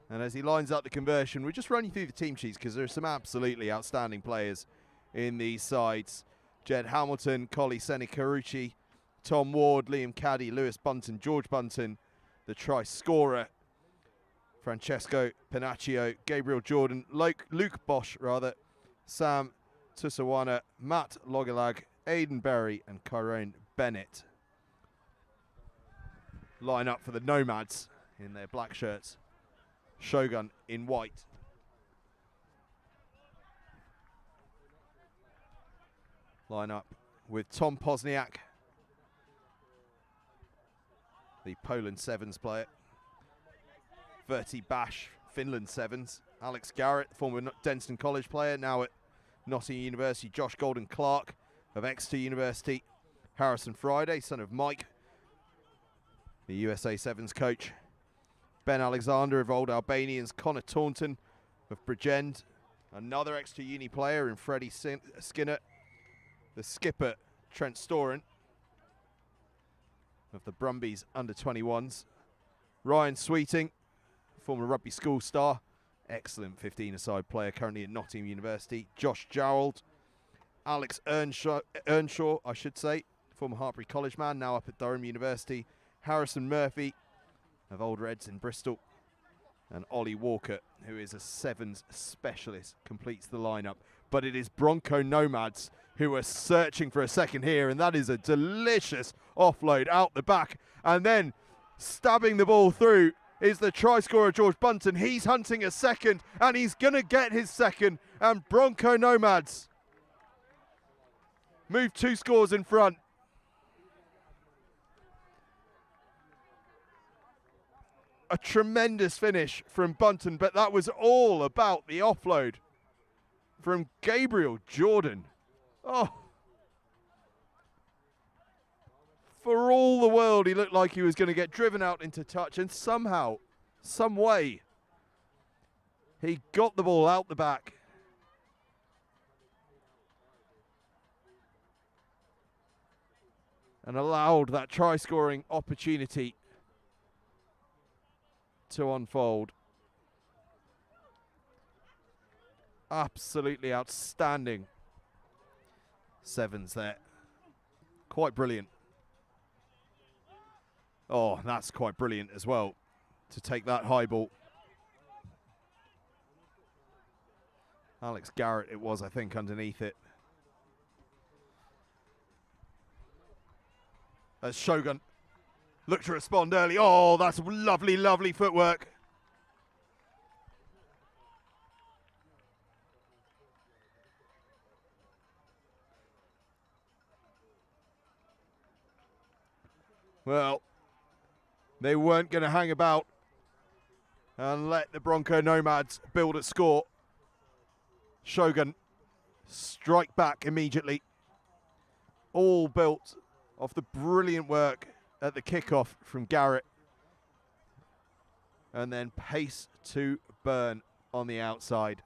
And as he lines up the conversion, we're just running through the team sheets because there are some absolutely outstanding players in these sides. Jed Hamilton, Collie Senikaruchi, Tom Ward, Liam Caddy, Lewis Bunton, George Bunton, the try scorer, Francesco Panaccio, Gabriel Jordan, Luke Bosch, Sam Tusawana, Matt Logalag, Aidan Berry, and Kyrone Bennett. Line up for the Nomads in their black shirts. Shogun in white. Line up with Tom Pozniak, the Poland Sevens player. Verti Bash, Finland Sevens. Alex Garrett, former Denstone College player, now at Nottingham University. Josh Golden Clark of Exeter University. Harrison Friday, son of Mike, the USA Sevens coach. Ben Alexander of Old Albanians. Connor Taunton of Bridgend, another Exeter Uni player, and Freddie Skinner, the skipper, Trent Storen of the Brumbies under-21s. Ryan Sweeting, former rugby school star, excellent 15-a-side player, currently at Nottingham University. Josh Jarrold, Alex Earnshaw, I should say, former Hartbury College man, now up at Durham University. Harrison Murphy of Old Reds in Bristol. And Ollie Walker, who is a Sevens specialist, completes the lineup. But it is Bronco Nomads who are searching for a second here, and that is a delicious offload out the back. And then stabbing the ball through is the try scorer, George Bunton. He's hunting a second, and he's going to get his second. And Bronco Nomads move 2 scores in front. A tremendous finish from Bunton, but that was all about the offload from Gabriel Jordan. Oh, for all the world, he looked like he was going to get driven out into touch, and somehow, some way, he got the ball out the back. And allowed that try-scoring opportunity to unfold. Absolutely outstanding Sevens there. Quite brilliant. Oh, that's quite brilliant as well, to take that high ball. Alex Garrett it was, I think, underneath it. As Shogun looked to respond early. Oh, that's lovely, lovely footwork. Well, they weren't going to hang about and let the Bronco Nomads build a score. Shogun strike back immediately. All built off the brilliant work at the kickoff from Garrett. And then pace to burn on the outside.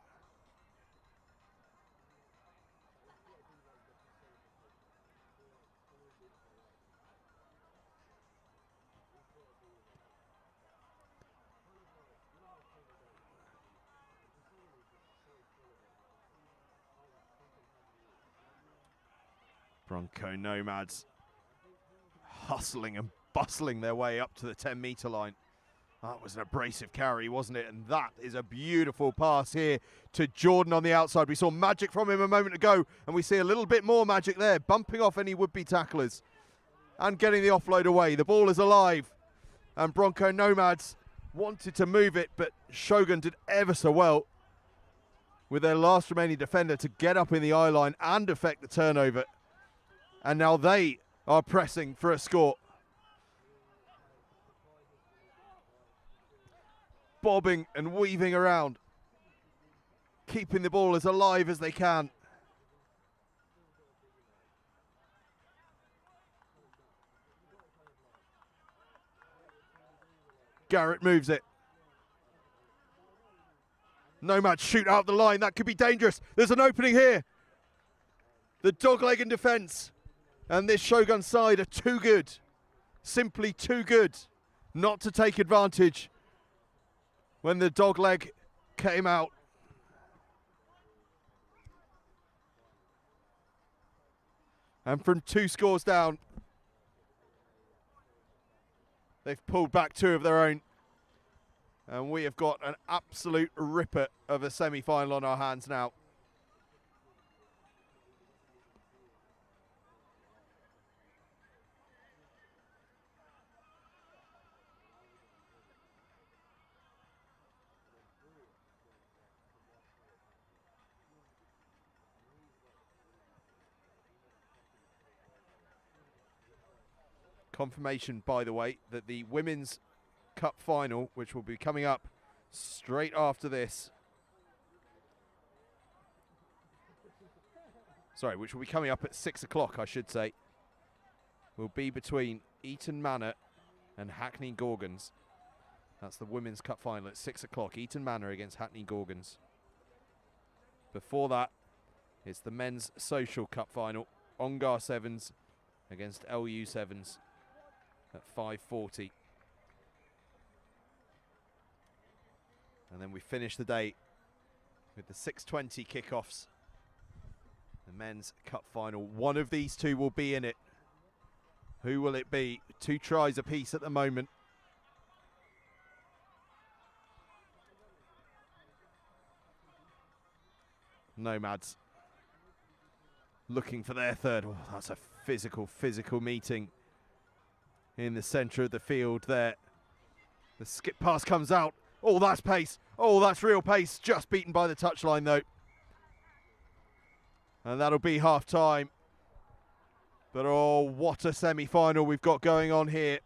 Bronco Nomads hustling and bustling their way up to the 10-metre line. That was an abrasive carry, wasn't it? And that is a beautiful pass here to Jordan on the outside. We saw magic from him a moment ago, and we see a little bit more magic there, bumping off any would-be tacklers and getting the offload away. The ball is alive, and Bronco Nomads wanted to move it, but Shogun did ever so well with their last remaining defender to get up in the eye line and affect the turnover. And now they are pressing for a score. bobbing and weaving around, keeping the ball as alive as they can. Garrett moves it. Nomads shoot out the line. That could be dangerous. There's an opening here. The dogleg in defence. And this Shogun side are too good. Simply too good not to take advantage when the dogleg came out. And from 2 scores down, they've pulled back 2 of their own. And we have got an absolute ripper of a semi-final on our hands now. Confirmation, by the way, that the Women's Cup final, which will be coming up straight after this. Sorry, which will be coming up at 6 o'clock, I should say. Will be between Eaton Manor and Hackney Gorgens. That's the Women's Cup final at 6 o'clock. Eaton Manor against Hackney Gorgens. Before that, it's the Men's Social Cup final. Onar Sevens against LIT7s at 5:40. And then we finish the day with the 6:20 kickoffs. The Men's Cup final. One of these 2 will be in it. Who will it be? 2 tries apiece at the moment. Nomads looking for their 3rd. Oh, that's a physical meeting in the centre of the field there. The skip pass comes out. Oh, that's pace. Oh, that's real pace. Just beaten by the touchline, though. And that'll be half-time. But, oh, what a semi-final we've got going on here.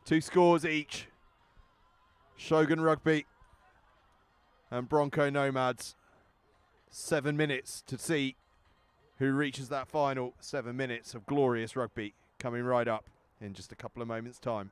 2 scores each. Shogun Rugby and Bronco Nomads. 7 minutes to see who reaches that final. 7 minutes of glorious rugby coming right up in just a couple of moments' time.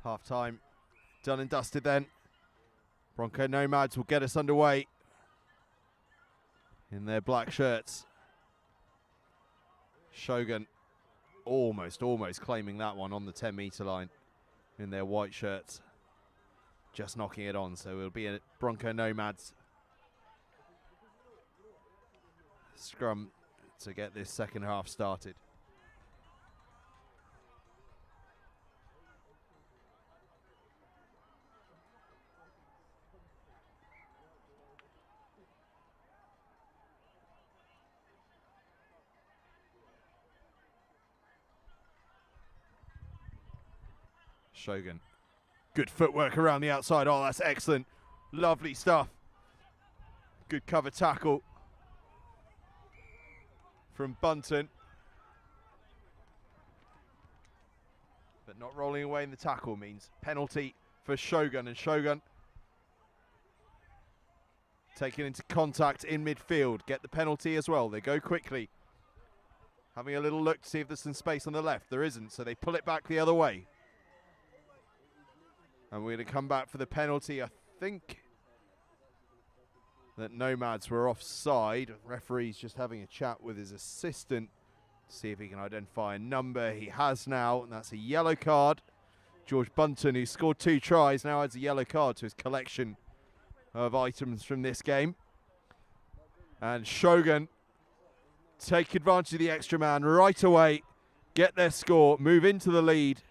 Half time done and dusted then. Bronco Nomads will get us underway in their black shirts. Shogun almost claiming that one on the 10-metre line in their white shirts. Just knocking it on, so it'll be a Bronco Nomads scrum to get this second half started. Shogun. Good footwork around the outside. Oh, that's excellent. Lovely stuff. Good cover tackle from Bunton. But not rolling away in the tackle means penalty for Shogun, and Shogun taken into contact in midfield, get the penalty as well. They go quickly, having a little look to see if there's some space on the left. There isn't, so they pull it back the other way. And we're going to come back for the penalty. I think that Nomads were offside. Referee's just having a chat with his assistant to see if he can identify a number. He has now, and that's a yellow card. George Bunton, who scored 2 tries, now adds a yellow card to his collection of items from this game. And Shogun take advantage of the extra man right away, get their score, move into the lead.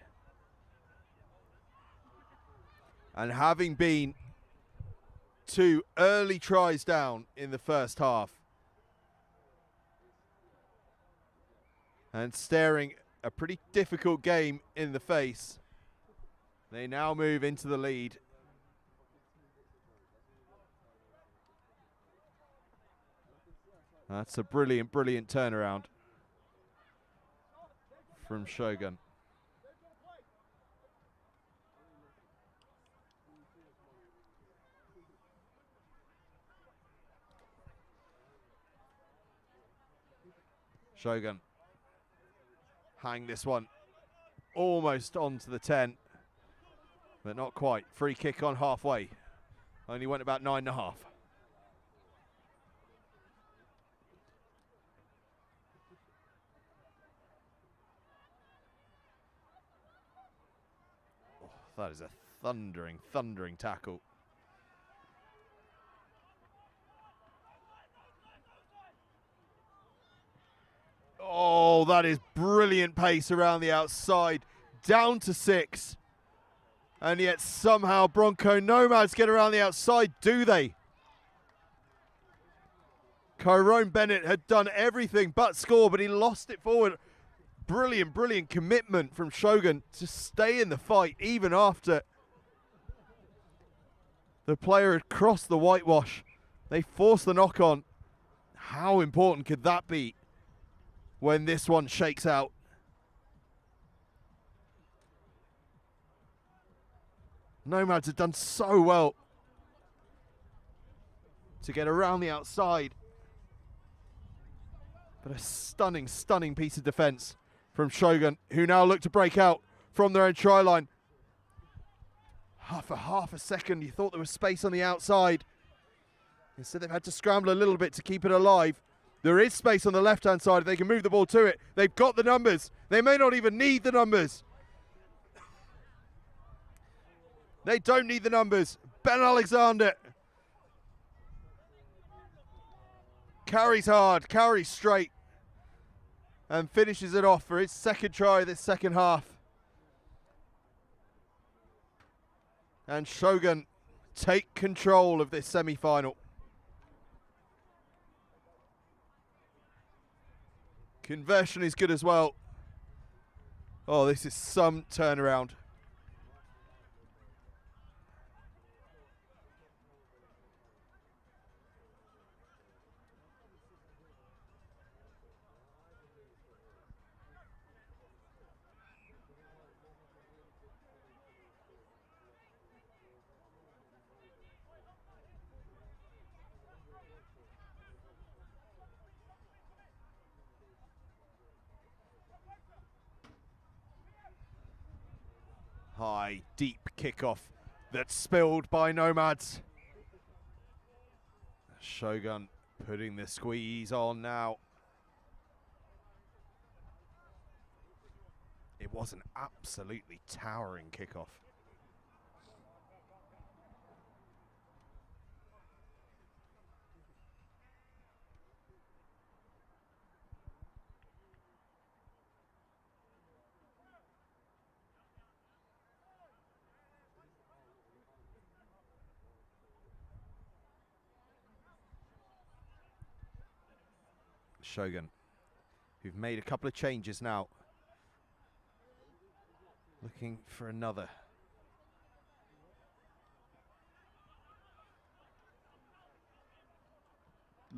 And having been 2 early tries down in the first half, and staring a pretty difficult game in the face, they now move into the lead. That's a brilliant, brilliant turnaround from Shogun. Shogun hang this one almost onto the 10, but not quite. Free kick on halfway. Only went about 9.5. Oh, that is a thundering, thundering tackle. Oh, that is brilliant pace around the outside. Down to 6. And yet somehow Bronco Nomads get around the outside, do they? Tyrone Bennett had done everything but score, but he lost it forward. Brilliant, brilliant commitment from Shogun to stay in the fight even after the player had crossed the whitewash. They forced the knock on. How important could that be when this one shakes out? Nomads have done so well to get around the outside. But a stunning, stunning piece of defence from Shogun, who now look to break out from their own try line. For half a second, you thought there was space on the outside. Instead, they've had to scramble a little bit to keep it alive. There is space on the left-hand side. They can move the ball to it. They've got the numbers. They may not even need the numbers. They don't need the numbers. Ben Alexander carries hard, carries straight, and finishes it off for his second try this second half. And Shogun take control of this semi-final. Conversion is good as well. Oh, this is some turnaround. High, deep kickoff that's spilled by Nomads. Shogun putting the squeeze on now. It was an absolutely towering kickoff. Shogun, who've made a couple of changes now. Looking for another.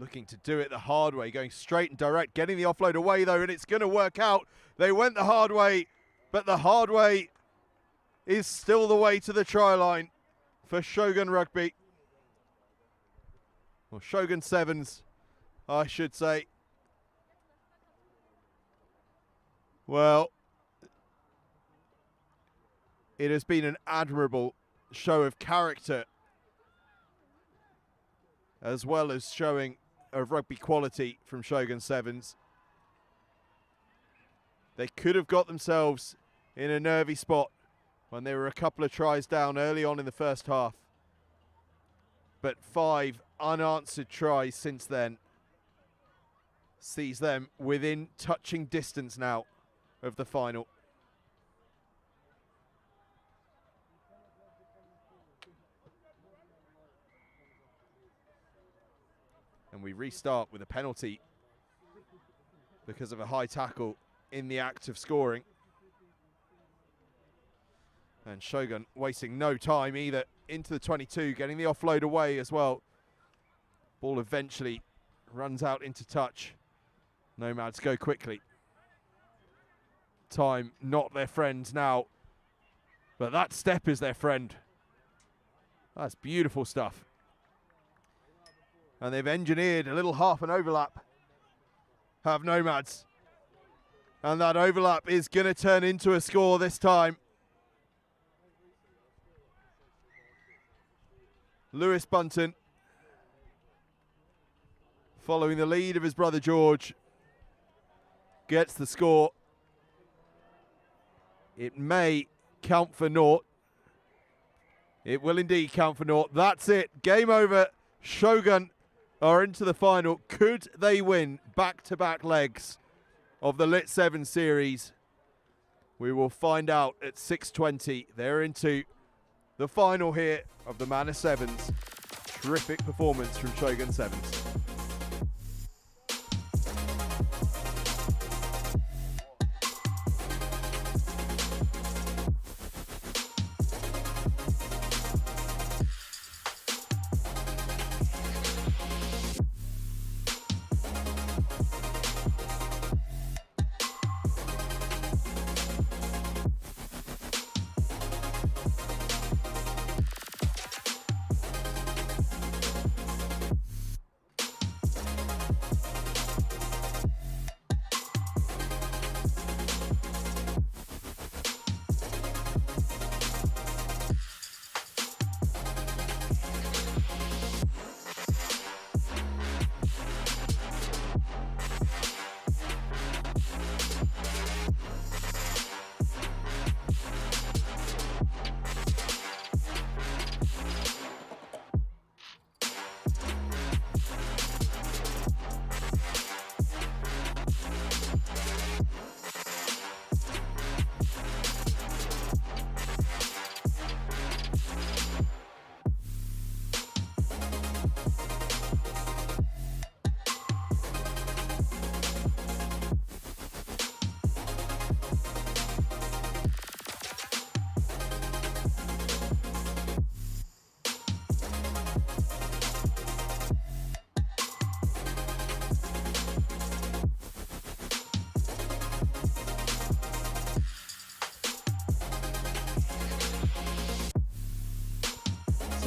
looking to do it the hard way, going straight and direct, getting the offload away though, and it's going to work out. They went the hard way, but the hard way is still the way to the try line for Shogun Rugby. Or Shogun Sevens, I should say. Well, it has been an admirable show of character, as well as showing of rugby quality from Shogun Sevens. They could have got themselves in a nervy spot when they were a couple of tries down early on in the first half. But 5 unanswered tries since then sees them within touching distance now of the final. And we restart with a penalty because of a high tackle in the act of scoring. And Shogun wasting no time either, into the 22, getting the offload away as well. Ball eventually runs out into touch. Nomads go quickly. Time not their friend now, but that step is their friend. That's beautiful stuff. And they've engineered a little half an overlap, have Nomads. And that overlap is going to turn into a score this time. Lewis Bunton, following the lead of his brother George, gets the score. It may count for naught. It will indeed count for naught. That's it. Game over. Shogun are into the final. Could they win back-to-back legs of the LIT7s Series? We will find out at 6:20. They're into the final here of the Manor Sevens. Terrific performance from Shogun Sevens.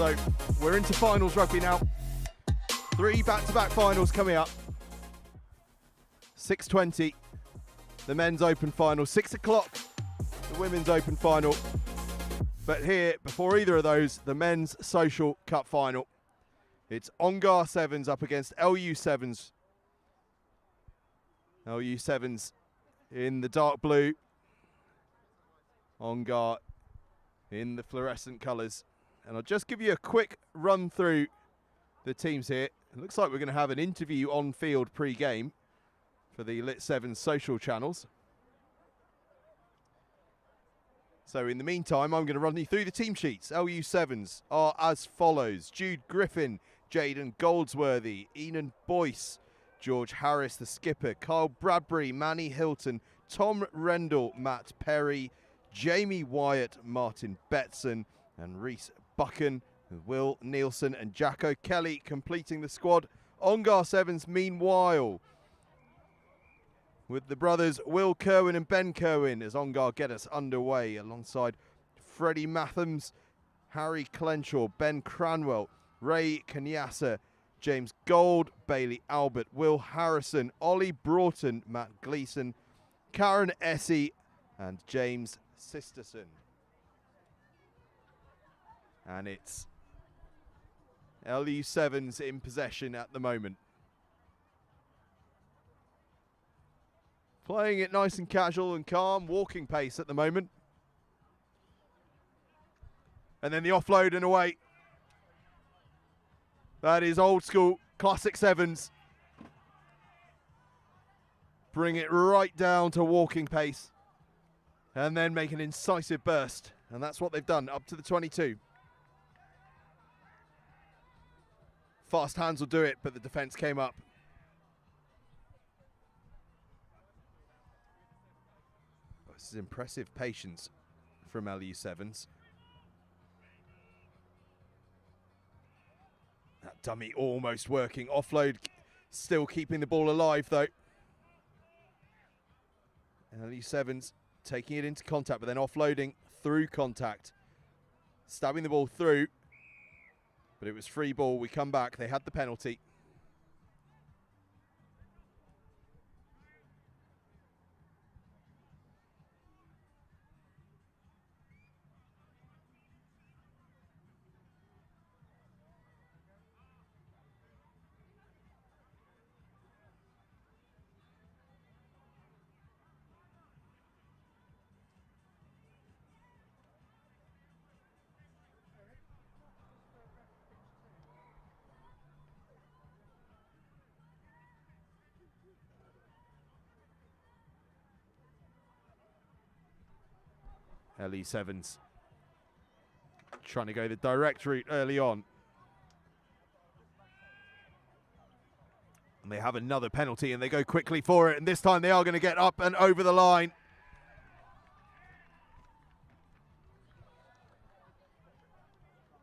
So we're into finals rugby now. 3 back-to-back finals coming up. 6:20, the men's open final. 6 o'clock, the women's open final. But here, before either of those, the men's social cup final. It's Onar Sevens up against LU7s. LU7s in the dark blue. Onar in the fluorescent colours. And I'll just give you a quick run through the teams here. It looks like we're going to have an interview on field pre-game for the LIT7 social channels. So in the meantime, I'm going to run you through the team sheets. LU7s are as follows: Jude Griffin, Jaden Goldsworthy, Enan Boyce, George Harris, the skipper, Kyle Bradbury, Manny Hilton, Tom Rendell, Matt Perry, Jamie Wyatt, Martin Betson, and Reese Buchan, Will Nielsen and Jacko Kelly completing the squad Onar Sevens, meanwhile, with the brothers Will Kerwin and Ben Kerwin as Onar get us underway alongside Freddie Mathams, Harry Clenshaw, Ben Cranwell, Ray Kanyasa, James Gold, Bailey Albert, Will Harrison, Ollie Broughton, Matt Gleeson, Karen Essie and James Sisterson. And it's LU7s in possession at the moment. Playing it nice and casual and calm, walking pace at the moment. And then the offload and away. That is old school, classic sevens. Bring it right down to walking pace. And then make an incisive burst. And that's what they've done, up to the 22. Fast hands will do it, but the defence came up. This is impressive patience from LU7s. That dummy almost working. Offload still keeping the ball alive though. LU7s taking it into contact, but then offloading through contact. Stabbing the ball through. But it was free ball. We come back. They had the penalty. LE7s trying to go the direct route early on. And they have another penalty and they go quickly for it. And this time they are going to get up and over the line.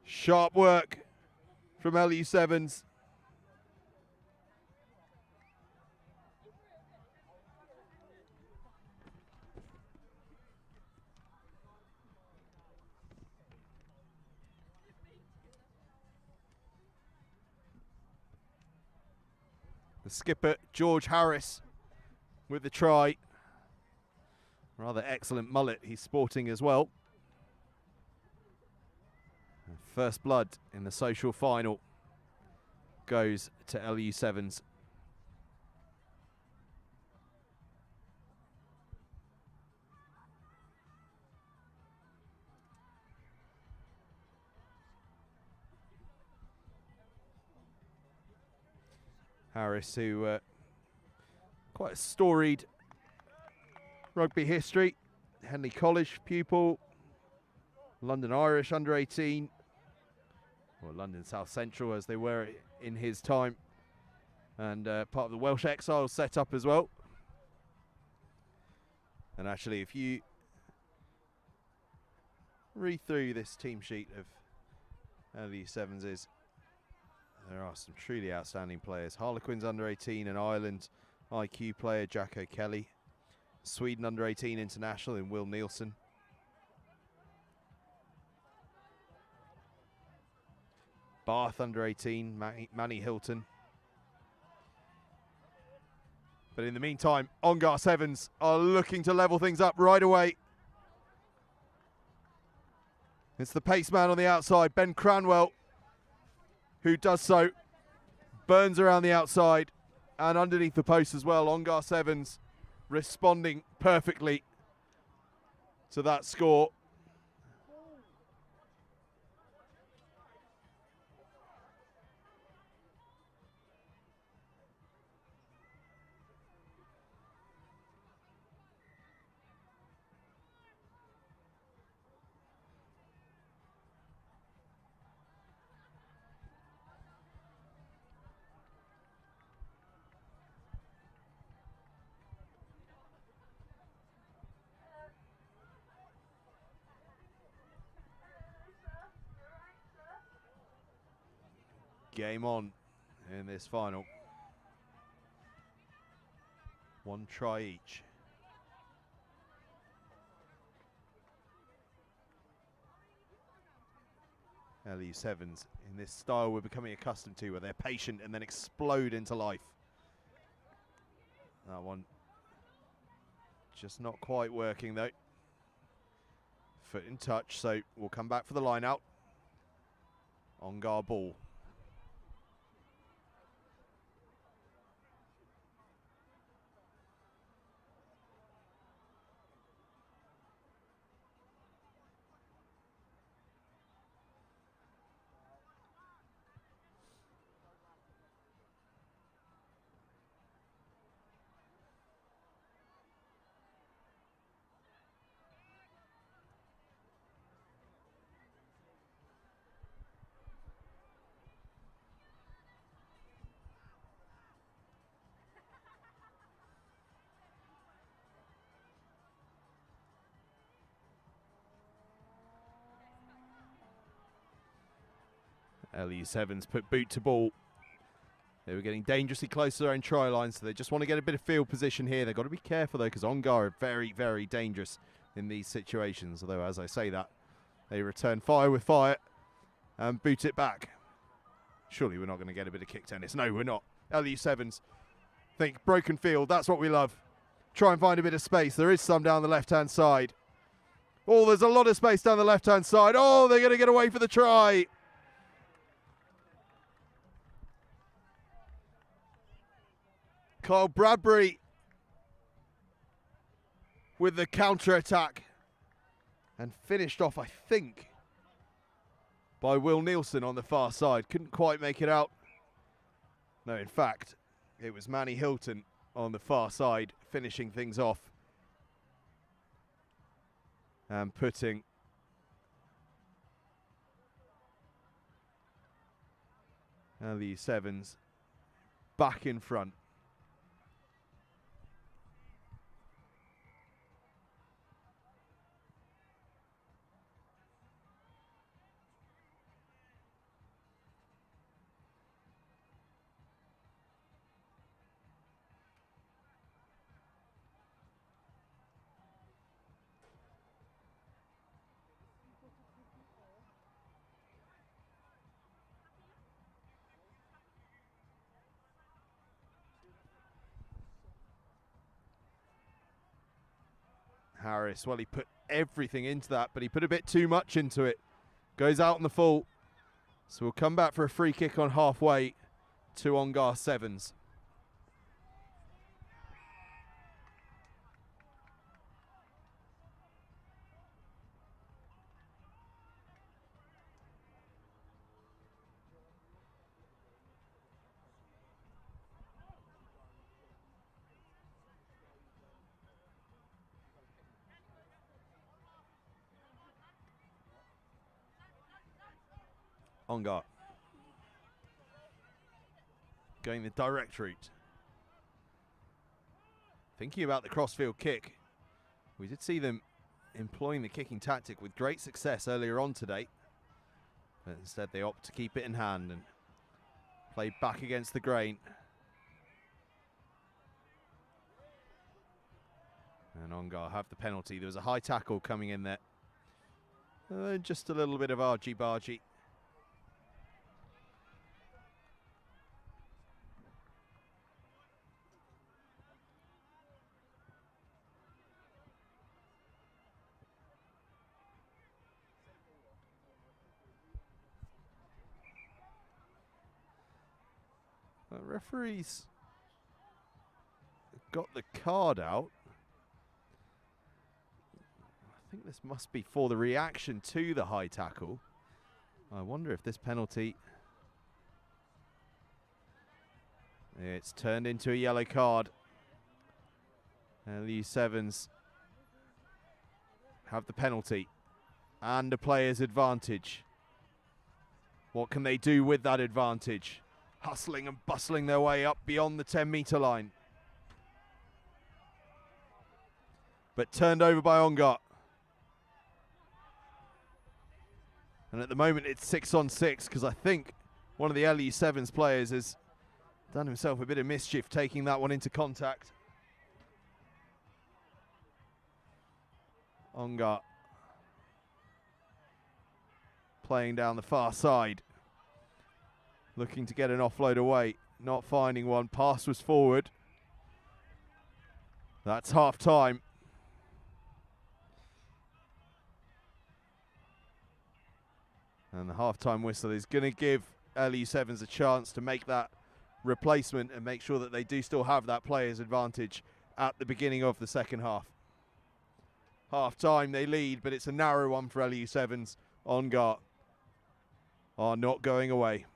Sharp work from LE7s. The skipper, George Harris, with the try. Rather excellent mullet he's sporting as well. And first blood in the social final goes to LU7s. Harris, who quite a storied rugby history, Henley College pupil, London Irish under 18, or London South Central as they were in his time, and part of the Welsh Exiles set up as well. And actually, if you read through this team sheet of LE7s, there are some truly outstanding players. Harlequins under 18, an Ireland IQ player, Jack O'Kelly. Sweden under 18 international in Will Nielsen. Bath under 18, Manny Hilton. But in the meantime, Onar Sevens are looking to level things up right away. It's the pace man on the outside, Ben Cranwell, who does so, burns around the outside and underneath the post as well. Onar Sevens responding perfectly to that score. Game on in this final. 1 try each. LIT7s in this style we're becoming accustomed to, where they're patient and then explode into life. That one just not quite working though. Foot in touch, so we'll come back for the line out. On guard ball. LIT7s put boot to ball. They were getting dangerously close to their own try line, so they just want to get a bit of field position here. They've got to be careful though, because Ongar are very, very dangerous in these situations. Although, as I say that, they return fire with fire and boot it back. Surely we're not going to get a bit of kick tennis. No, we're not. LIT7s think broken field, that's what we love. Try and find a bit of space. There is some down the left-hand side. Oh, there's a lot of space down the left-hand side. Oh, they're going to get away for the try. Kyle Bradbury with the counter-attack, and finished off, I think, by Will Nielsen on the far side. Couldn't quite make it out. No, in fact, it was Manny Hilton on the far side finishing things off and putting LIT7s back in front. Harris, well, he put everything into that, but he put a bit too much into it. Goes out on the full. So we'll come back for a free kick on halfway to Onar Sevens. Onar going the direct route. Thinking about the crossfield kick. We did see them employing the kicking tactic with great success earlier on today. But instead they opt to keep it in hand and play back against the grain. And Onar have the penalty. There was a high tackle coming in there. Just a little bit of argy-bargy. Referees got the card out. I think this must be for the reaction to the high tackle. I wonder if this penalty... It's turned into a yellow card. And LIT7s have the penalty and a player's advantage. What can they do with that advantage? Hustling and bustling their way up beyond the 10-metre line. But turned over by Onar. And at the moment it's 6 on 6, because I think one of the LIT7s players has Done himself a bit of mischief taking that one into contact. Onar playing down the far side. Looking to get an offload away. Not finding one. Pass was forward. That's half time. And the half-time whistle is going to give LIT7s a chance to make that replacement and make sure that they do still have that player's advantage at the beginning of the second half. Half-time, they lead, but it's a narrow one for LIT7s. Onar are not going away.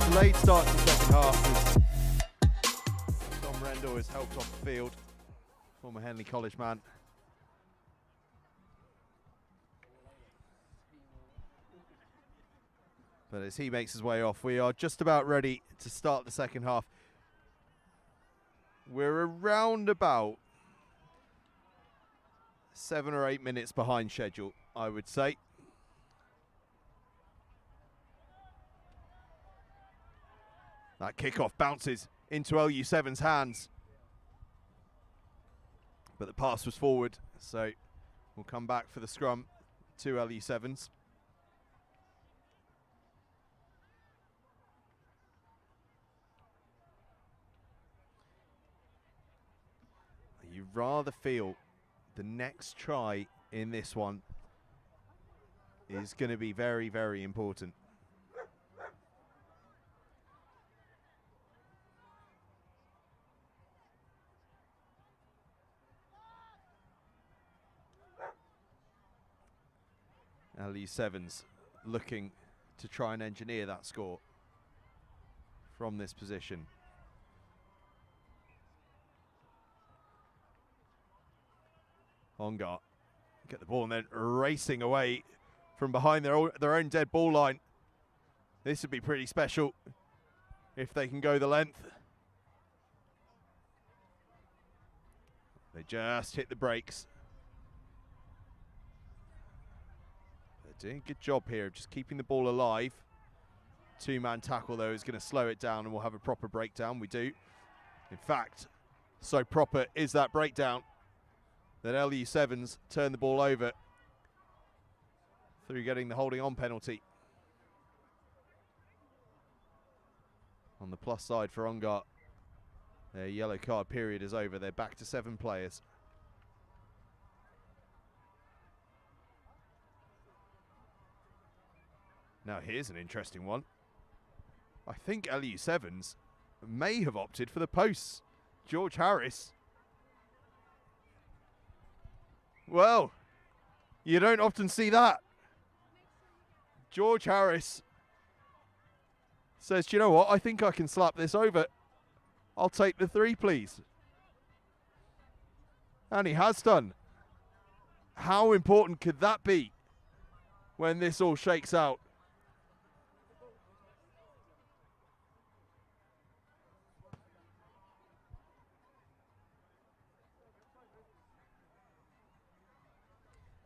Delayed start to the second half as Tom Rendell is helped off the field, former Henley College man. But as he makes his way off, we are just about ready to start the second half. We're around about 7 or 8 minutes behind schedule, I would say. That kickoff bounces into LIT7's hands. But the pass was forward, so we'll come back for the scrum to LIT7s. You rather feel the next try in this one is going to be very, very important. LIT7s looking to try and engineer that score from this position. Onar get the ball and then racing away from behind their own dead ball line. This would be pretty special if they can go the length. They just hit the brakes. They're doing a good job here of just keeping the ball alive. Two-man tackle, though, is going to slow it down and we'll have a proper breakdown. We do. In fact, so proper is that breakdown that LIT7s turn the ball over through getting the holding on penalty. On the plus side for Onar, their yellow card period is over. They're back to 7 players. Now here's an interesting one. I think LIT7s may have opted for the posts. George Harris. Well, you don't often see that. George Harris says, "Do you know what? I think I can slap this over. I'll take the 3, please." And he has done. How important could that be when this all shakes out?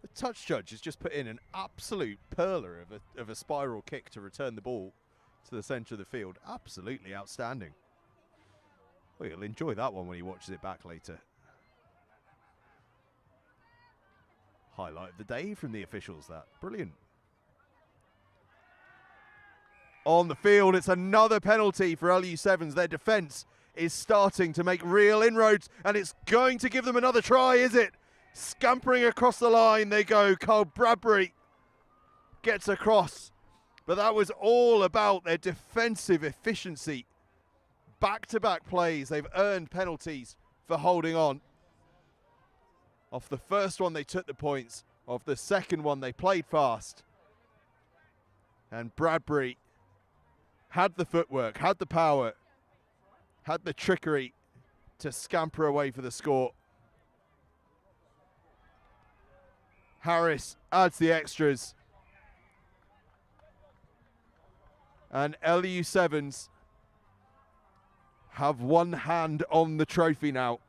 The touch judge has just put in an absolute perler of a spiral kick to return the ball to the centre of the field. Absolutely outstanding. Well, you'll enjoy that one when he watches it back later. Highlight of the day from the officials, that. Brilliant. On the field, it's another penalty for LIT7s. Their defence is starting to make real inroads, and it's going to give them another try, is it? Scampering across the line they go. Carl Bradbury gets across. But that was all about their defensive efficiency. Back-to-back plays, they've earned penalties for holding on. Off the first one, they took the points. Off the second one, they played fast. And Bradbury had the footwork, had the power, had the trickery to scamper away for the score. Harris adds the extras. And LIT7s have one hand on the trophy now.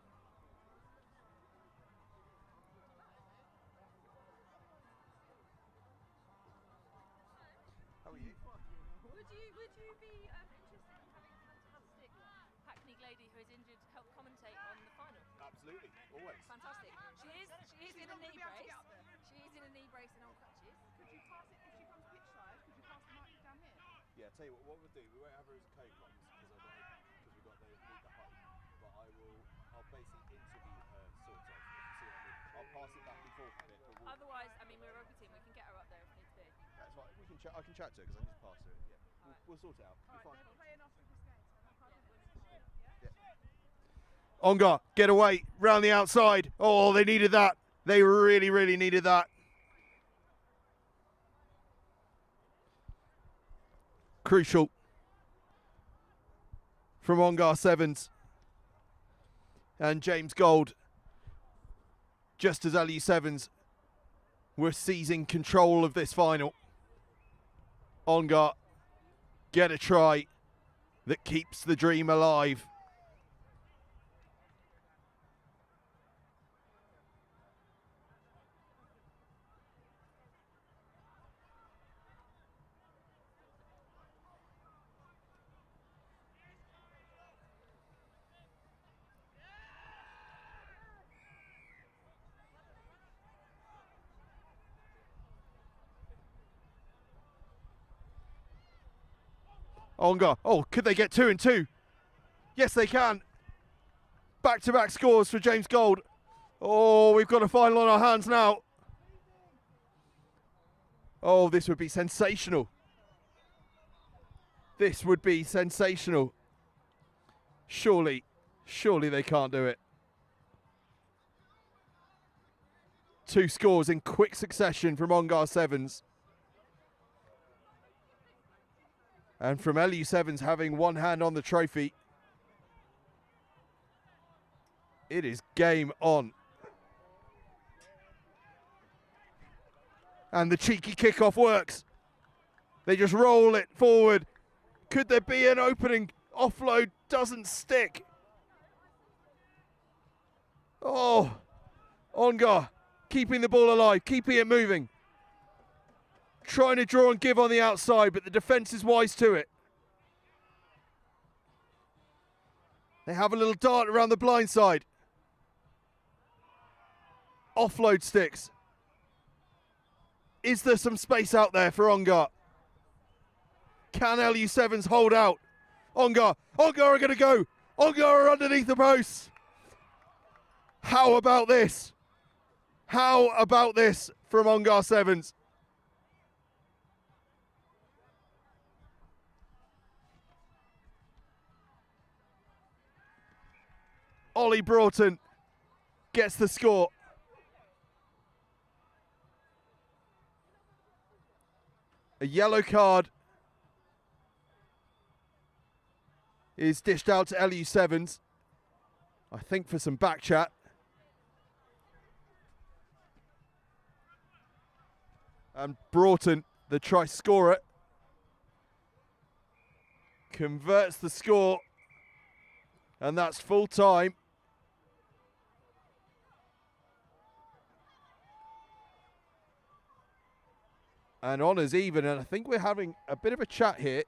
Would you be interested in having a fantastic Hackney Glady who is injured help commentate on the final? Absolutely, always. Fantastic. She is in a knee brace. She is in a knee brace and on crutches. Could you pass it if she comes pitch side? Could you pass the mic down here? Yeah, tell you what we'll do. We won't have her as a co-coms because we've got the height. But I'll basically interview her sort of. See what I mean? I'll pass it back and forth a bit. Otherwise, I mean, we're a rugby team. We can get her up there if needs be. That's right. We can I can chat to her because I can just pass her. Yeah, we'll sort it out. Be fine. They're playing off with the skates. Ongar, get away, round the outside. Oh, they needed that. They really, really needed that. Crucial from Onar Sevens and James Gold. Just as LIT7s were seizing control of this final. Onar get a try that keeps the dream alive. Onar. Oh, could they get 2 and 2? Yes, they can. Back-to-back scores for James Gold. Oh, we've got a final on our hands now. Oh, this would be sensational. This would be sensational. Surely they can't do it. 2 scores in quick succession from Onar Sevens. And from LIT7s having one hand on the trophy, it is game on. And the cheeky kickoff works. They just roll it forward. Could there be an opening? Offload doesn't stick. Oh, Onar keeping the ball alive, keeping it moving. Trying to draw and give on the outside, but the defence is wise to it. They have a little dart around the blind side. Offload sticks. Is there some space out there for Onar? Can LIT7s hold out? Onar are going to go. Onar are underneath the posts. How about this? How about this from Onar Sevens? Ollie Broughton gets the score. A yellow card is dished out to LIT7s, I think for some back chat. And Broughton, the try scorer, converts the score, and that's full time. And Honor's even, and I think we're having a bit of a chat here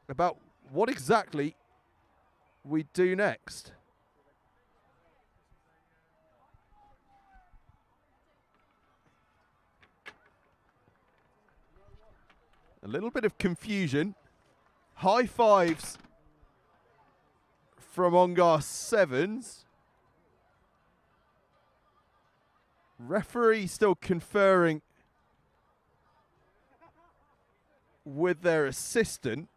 about what exactly we do next. A little bit of confusion. High fives from Onar Sevens. Referee still conferring with their assistant.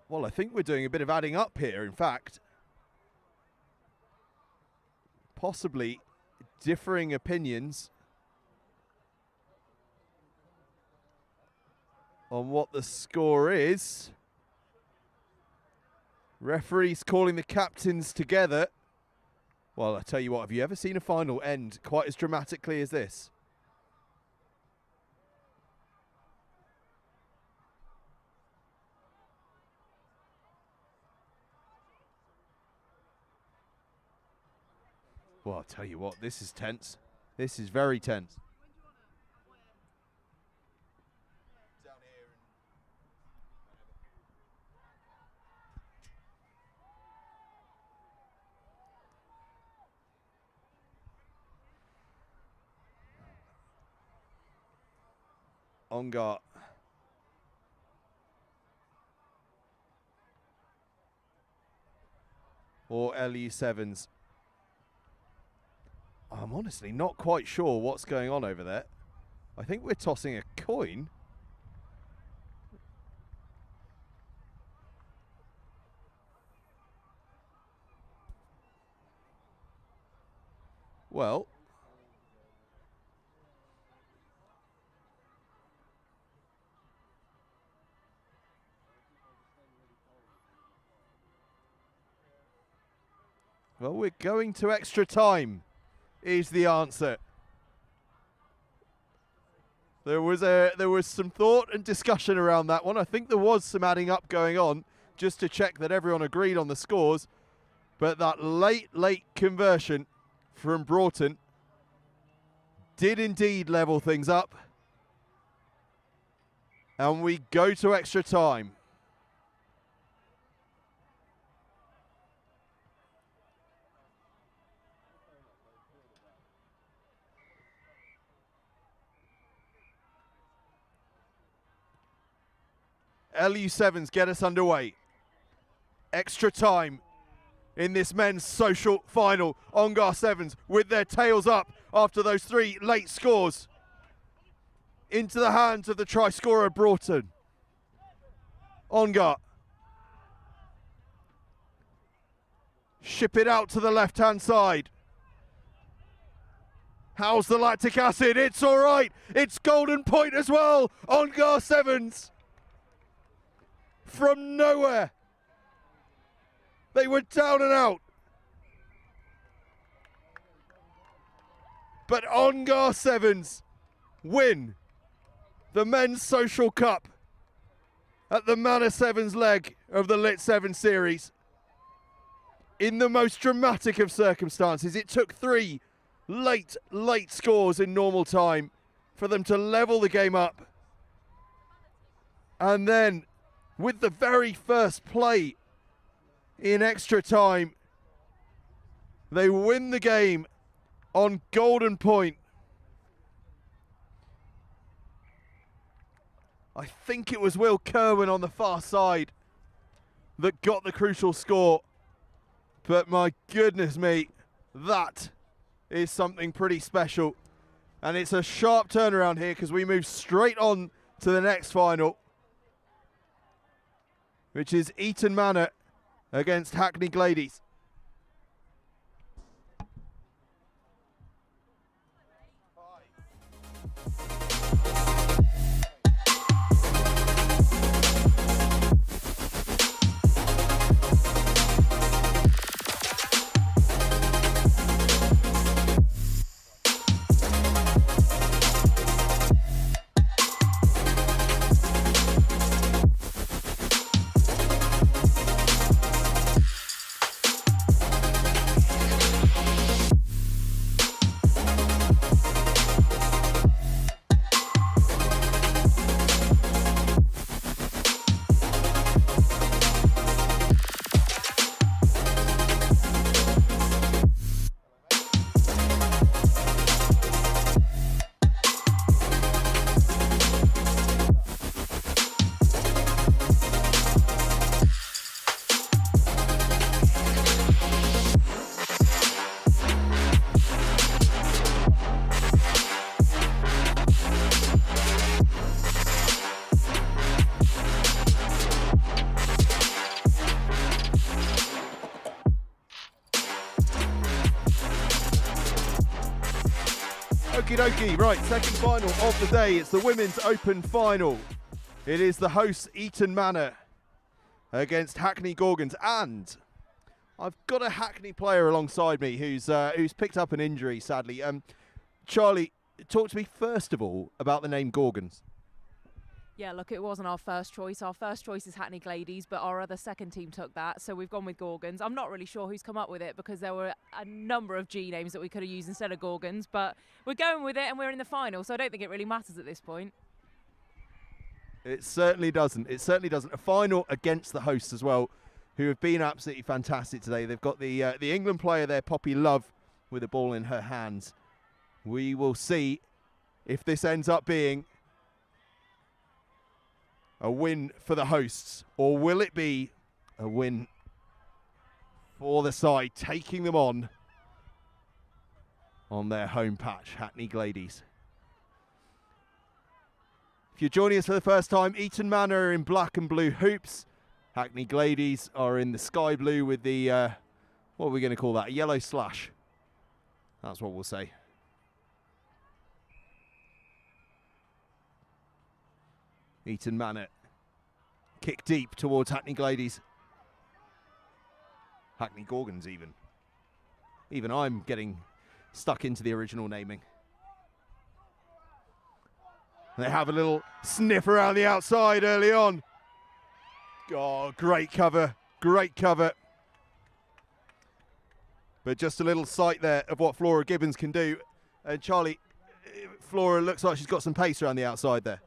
Well, I think we're doing a bit of adding up here, in fact. Possibly differing opinions on what the score is. Referees calling the captains together. Well, I tell you what, have you ever seen a final end quite as dramatically as this? Well, I'll tell you what, this is tense. This is very tense. Onar. Or LIT7s. I'm honestly not quite sure what's going on over there. I think we're tossing a coin. Well, we're going to extra time, is the answer. There was some thought and discussion around that one. I think there was some adding up going on just to check that everyone agreed on the scores. But that late conversion from Broughton did indeed level things up. And we go to extra time. LIT7s get us underway. Extra time in this men's social final. Onar Sevens with their tails up after those 3 late scores. Into the hands of the try scorer Broughton. Onar. Ship it out to the left-hand side. How's the lactic acid? It's all right. It's golden point as well. Onar Sevens. From nowhere. They were down and out. But Onar Sevens win the Men's Social Cup at the Manor Sevens leg of the LIT7s Series. In the most dramatic of circumstances, it took 3 late scores in normal time for them to level the game up. And then, with the very first play in extra time, they win the game on golden point. I think it was Will Kerwin on the far side that got the crucial score. But my goodness me, that is something pretty special. And it's a sharp turnaround here because we move straight on to the next final. which is Eaton Manor against Hackney Gladies. Okie dokie, right, second final of the day. It's the Women's Open Final. It is the hosts Eaton Manor against Hackney Gorgens, and I've got a Hackney player alongside me who's picked up an injury, sadly. Charlie, talk to me first of all about the name Gorgens. Yeah, look, it wasn't our first choice. Our first choice is Hackney Gladies, but our other second team took that, so we've gone with Gorgens. I'm not really sure who's come up with it because there were a number of G names that we could have used instead of Gorgens, but we're going with it and we're in the final, so I don't think it really matters at this point. It certainly doesn't. It certainly doesn't. A final against the hosts as well, who have been absolutely fantastic today. They've got the England player there, Poppy Love, with the ball in her hands. We will see if this ends up being a win for the hosts, or will it be a win for the side taking them on their home patch, Hackney Gladies. If you're joining us for the first time, Eaton Manor are in black and blue hoops. Hackney Gladies are in the sky blue with the, what are we going to call that? A yellow slash. That's what we'll say. Eaton Manor kick deep towards Hackney Gladies. Hackney Gorgens even. Even I'm getting stuck into the original naming. They have a little sniff around the outside early on. Oh, great cover, great cover. But just a little sight there of what Flora Gibbons can do. And Charlie, Flora looks like she's got some pace around the outside there.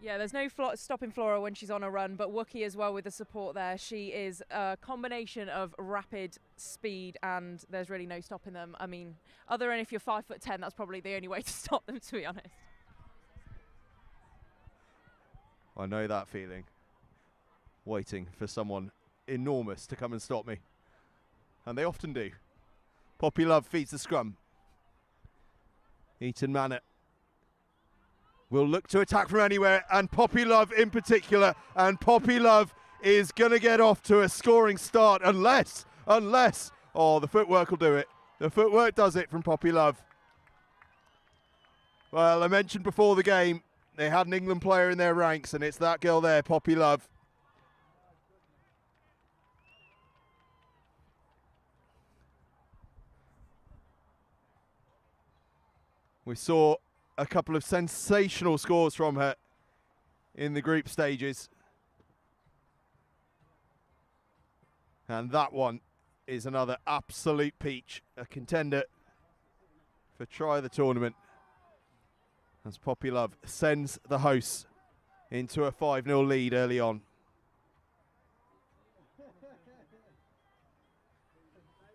Yeah, there's no stopping Flora when she's on a run, but Wookie as well with the support there. She is a combination of rapid speed and there's really no stopping them. I mean, other than if you're 5'10", that's probably the only way to stop them, to be honest. I know that feeling. Waiting for someone enormous to come and stop me. And they often do. Poppy Love feeds the scrum. Eaton Manor will look to attack from anywhere, and Poppy Love in particular. And Poppy Love is going to get off to a scoring start unless, oh, the footwork will do it. The footwork does it from Poppy Love. Well, I mentioned before the game, they had an England player in their ranks, and it's that girl there, Poppy Love. We saw a couple of sensational scores from her in the group stages. And that one is another absolute peach, a contender for try of the tournament. As Poppy Love sends the hosts into a 5-0 lead early on.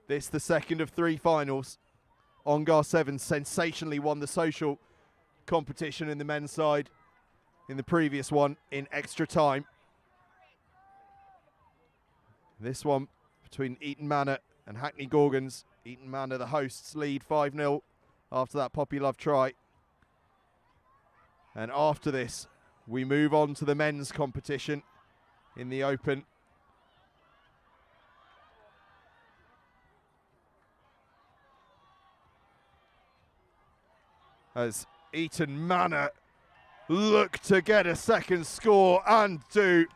This the second of 3 finals. Onar Sevens sensationally won the social competition in the men's side in the previous one in extra time. This one between Eaton Manor and Hackney Gorgens. Eaton Manor, the hosts, lead 5-0 after that Poppy Love try. And after this, we move on to the men's competition in the open. As Eaton Manor look to get a second score and do.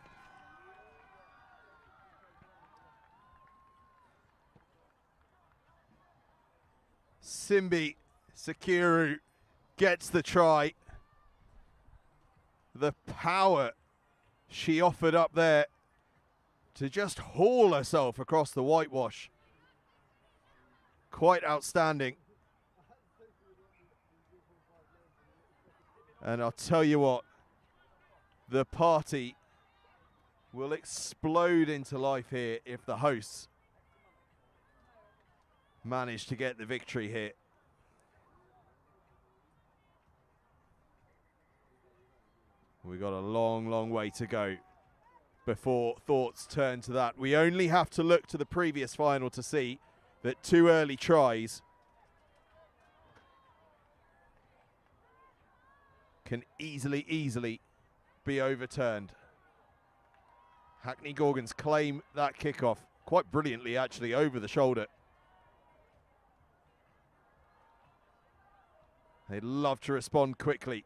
Simbi Sakiru gets the try. The power she offered up there to just haul herself across the whitewash. Quite outstanding. And I'll tell you what, the party will explode into life here if the hosts manage to get the victory here. We've got a long, long way to go before thoughts turn to that. We only have to look to the previous final to see that 2 early tries can easily be overturned. Hackney Gorgens claim that kickoff quite brilliantly, actually, over the shoulder. They'd love to respond quickly,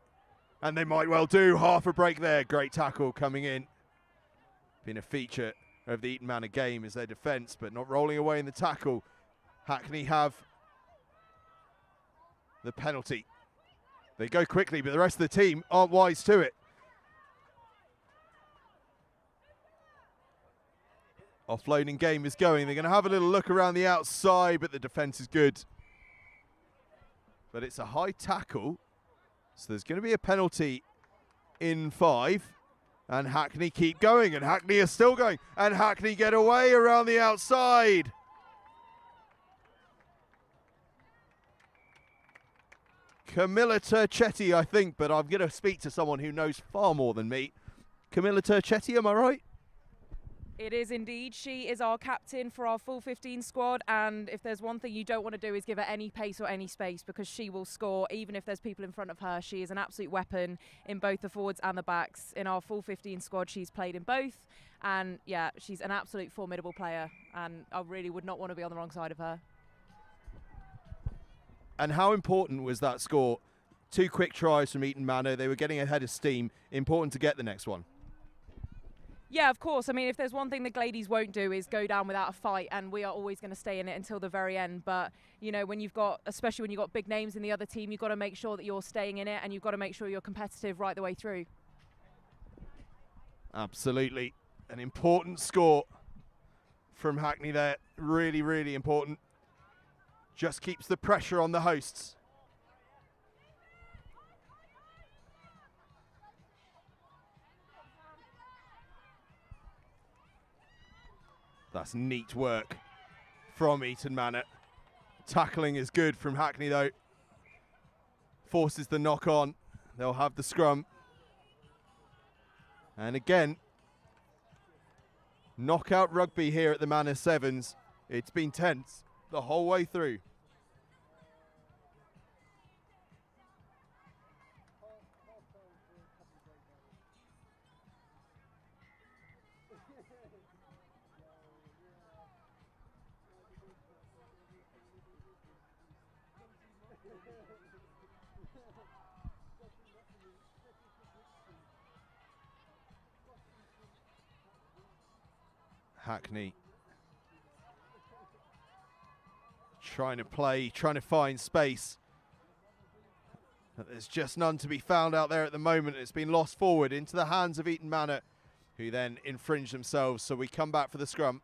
and they might well do. Half a break there. Great tackle coming in. Been a feature of the Eaton Manor game is their defence, but not rolling away in the tackle. Hackney have the penalty. They go quickly, but the rest of the team aren't wise to it. Offloading game is going. They're going to have a little look around the outside, but the defence is good. But it's a high tackle, so there's going to be a penalty in 5. And Hackney keep going, and Hackney are still going. And Hackney get away around the outside. Camilla Turchetti, I think, but I'm going to speak to someone who knows far more than me. Camilla Turchetti, am I right? It is indeed. She is our captain for our full 15 squad, and if there's one thing you don't want to do is give her any pace or any space, because she will score even if there's people in front of her. She is an absolute weapon in both the forwards and the backs. In our full 15 squad, she's played in both, and yeah, she's an absolute formidable player, and I really would not want to be on the wrong side of her. And how important was that score? 2 quick tries from Eaton Manor. They were getting ahead of steam. Important to get the next one. Yeah, of course. I mean, if there's one thing the Gladies won't do is go down without a fight, and we are always going to stay in it until the very end. But, you know, when you've got, especially when you've got big names in the other team, you've got to make sure that you're staying in it, and you've got to make sure you're competitive right the way through. Absolutely. An important score from Hackney there. Really, really important. Just keeps the pressure on the hosts. That's neat work from Eaton Manor. Tackling is good from Hackney though. Forces the knock on. They'll have the scrum. And again, knockout rugby here at the Manor Sevens. It's been tense the whole way through. Hackney trying to play, trying to find space. But there's just none to be found out there at the moment. It's been lost forward into the hands of Eaton Manor, who then infringe themselves. So we come back for the scrum.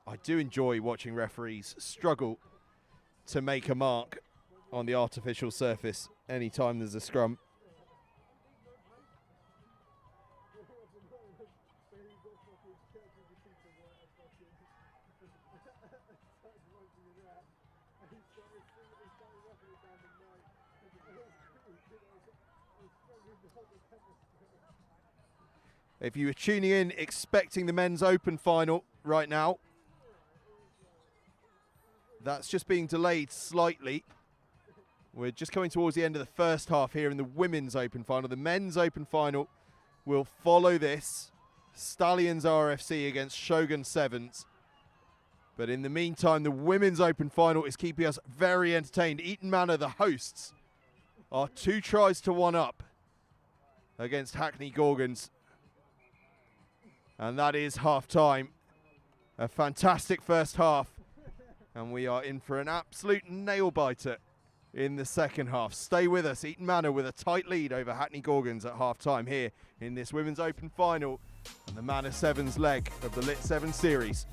I do enjoy watching referees struggle to make a mark on the artificial surface anytime there's a scrum. If you were tuning in expecting the men's open final right now, that's just being delayed slightly. We're just coming towards the end of the first half here in the women's open final. The men's open final will follow this. Stallions RFC against Shogun Sevens. But in the meantime, the women's open final is keeping us very entertained. Eaton Manor, the hosts, are 2 tries to 1 up against Hackney Gorgens. And that is half time. A fantastic first half. And we are in for an absolute nail biter in the second half. Stay with us. Eaton Manor with a tight lead over Hackney Gorgens at half time here in this women's open final and the Manor Sevens leg of the LIT7s Series.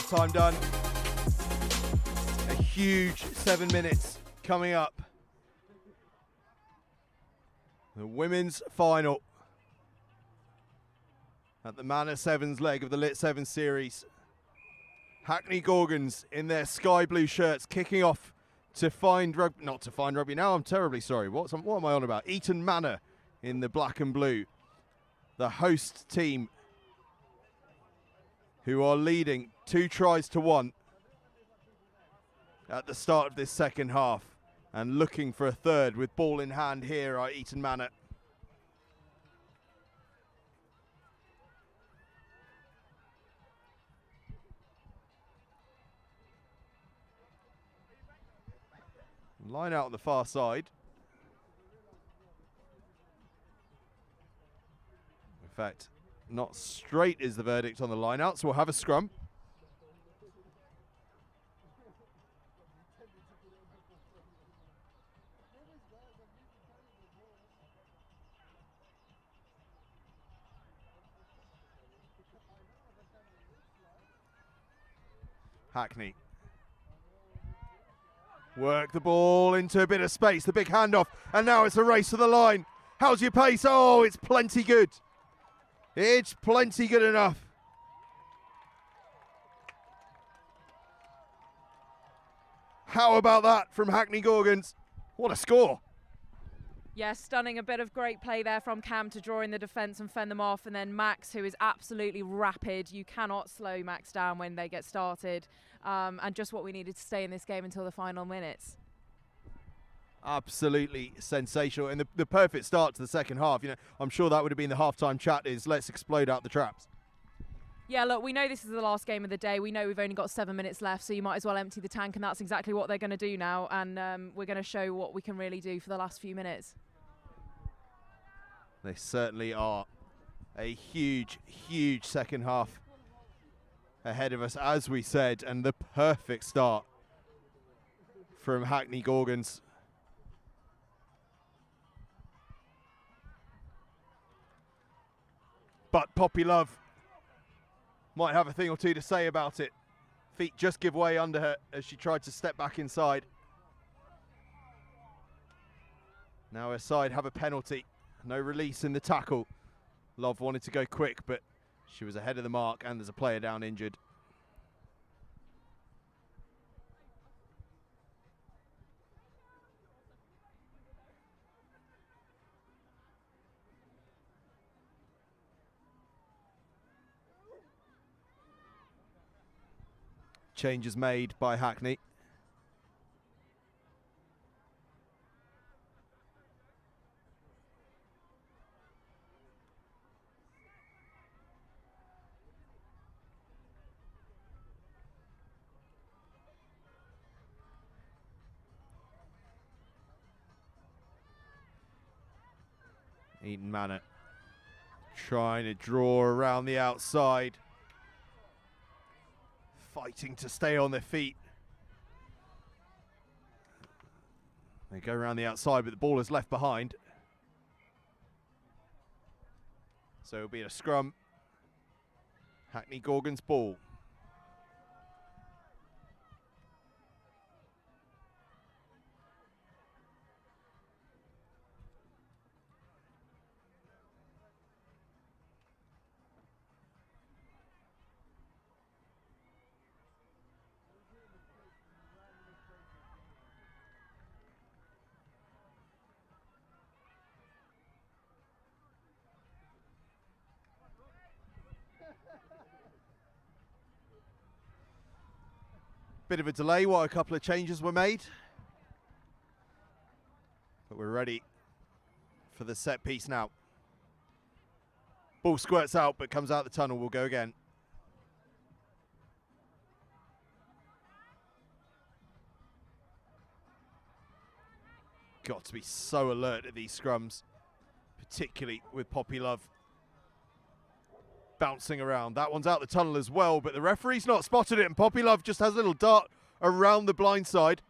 Time done. A huge 7 minutes coming up. The women's final at the Manor Sevens leg of the LIT7s Series. Hackney Gorgens in their sky blue shirts kicking off to find rugby, not to find rugby now, I'm terribly sorry. What am I on about? Eaton Manor in the black and blue. The host team who are leading 2 tries to 1 at the start of this second half and looking for a third with ball in hand here at Eaton Manor. Line out on the far side. In fact, not straight is the verdict on the line out, so we'll have a scrum. Hackney. Work the ball into a bit of space, the big handoff, and now it's a race to the line. How's your pace? Oh, it's plenty good. It's plenty good enough. How about that from Hackney Gorgens? What a score. Yeah, stunning. A bit of great play there from Cam to draw in the defence and fend them off. And then Max, who is absolutely rapid. You cannot slow Max down when they get started. And just what we needed to stay in this game until the final minutes. Absolutely sensational, and the perfect start to the second half. You know, I'm sure that would have been the halftime chat is let's explode out the traps. Yeah, look, we know this is the last game of the day. We know we've only got 7 minutes left, so you might as well empty the tank, and that's exactly what they're going to do now. And we're going to show what we can really do for the last few minutes. They certainly are. A huge, huge second half ahead of us, as we said, and the perfect start from Hackney Gorgens. But Poppy Love might have a thing or two to say about it. Feet just give way under her as she tried to step back inside. Now her side have a penalty. No release in the tackle. Love wanted to go quick, but she was ahead of the mark, and there's a player down injured. Changes made by Hackney. Eaton Manor trying to draw around the outside. Fighting to stay on their feet. They go around the outside, but the ball is left behind. So it'll be a scrum. Hackney Gorgens ball. Bit of a delay while a couple of changes were made. But we're ready for the set piece now. Ball squirts out but comes out the tunnel. We'll go again. Got to be so alert at these scrums, particularly with Poppy Love bouncing around. That one's out the tunnel as well, but the referee's not spotted it, and Poppy Love just has a little dart around the blind side.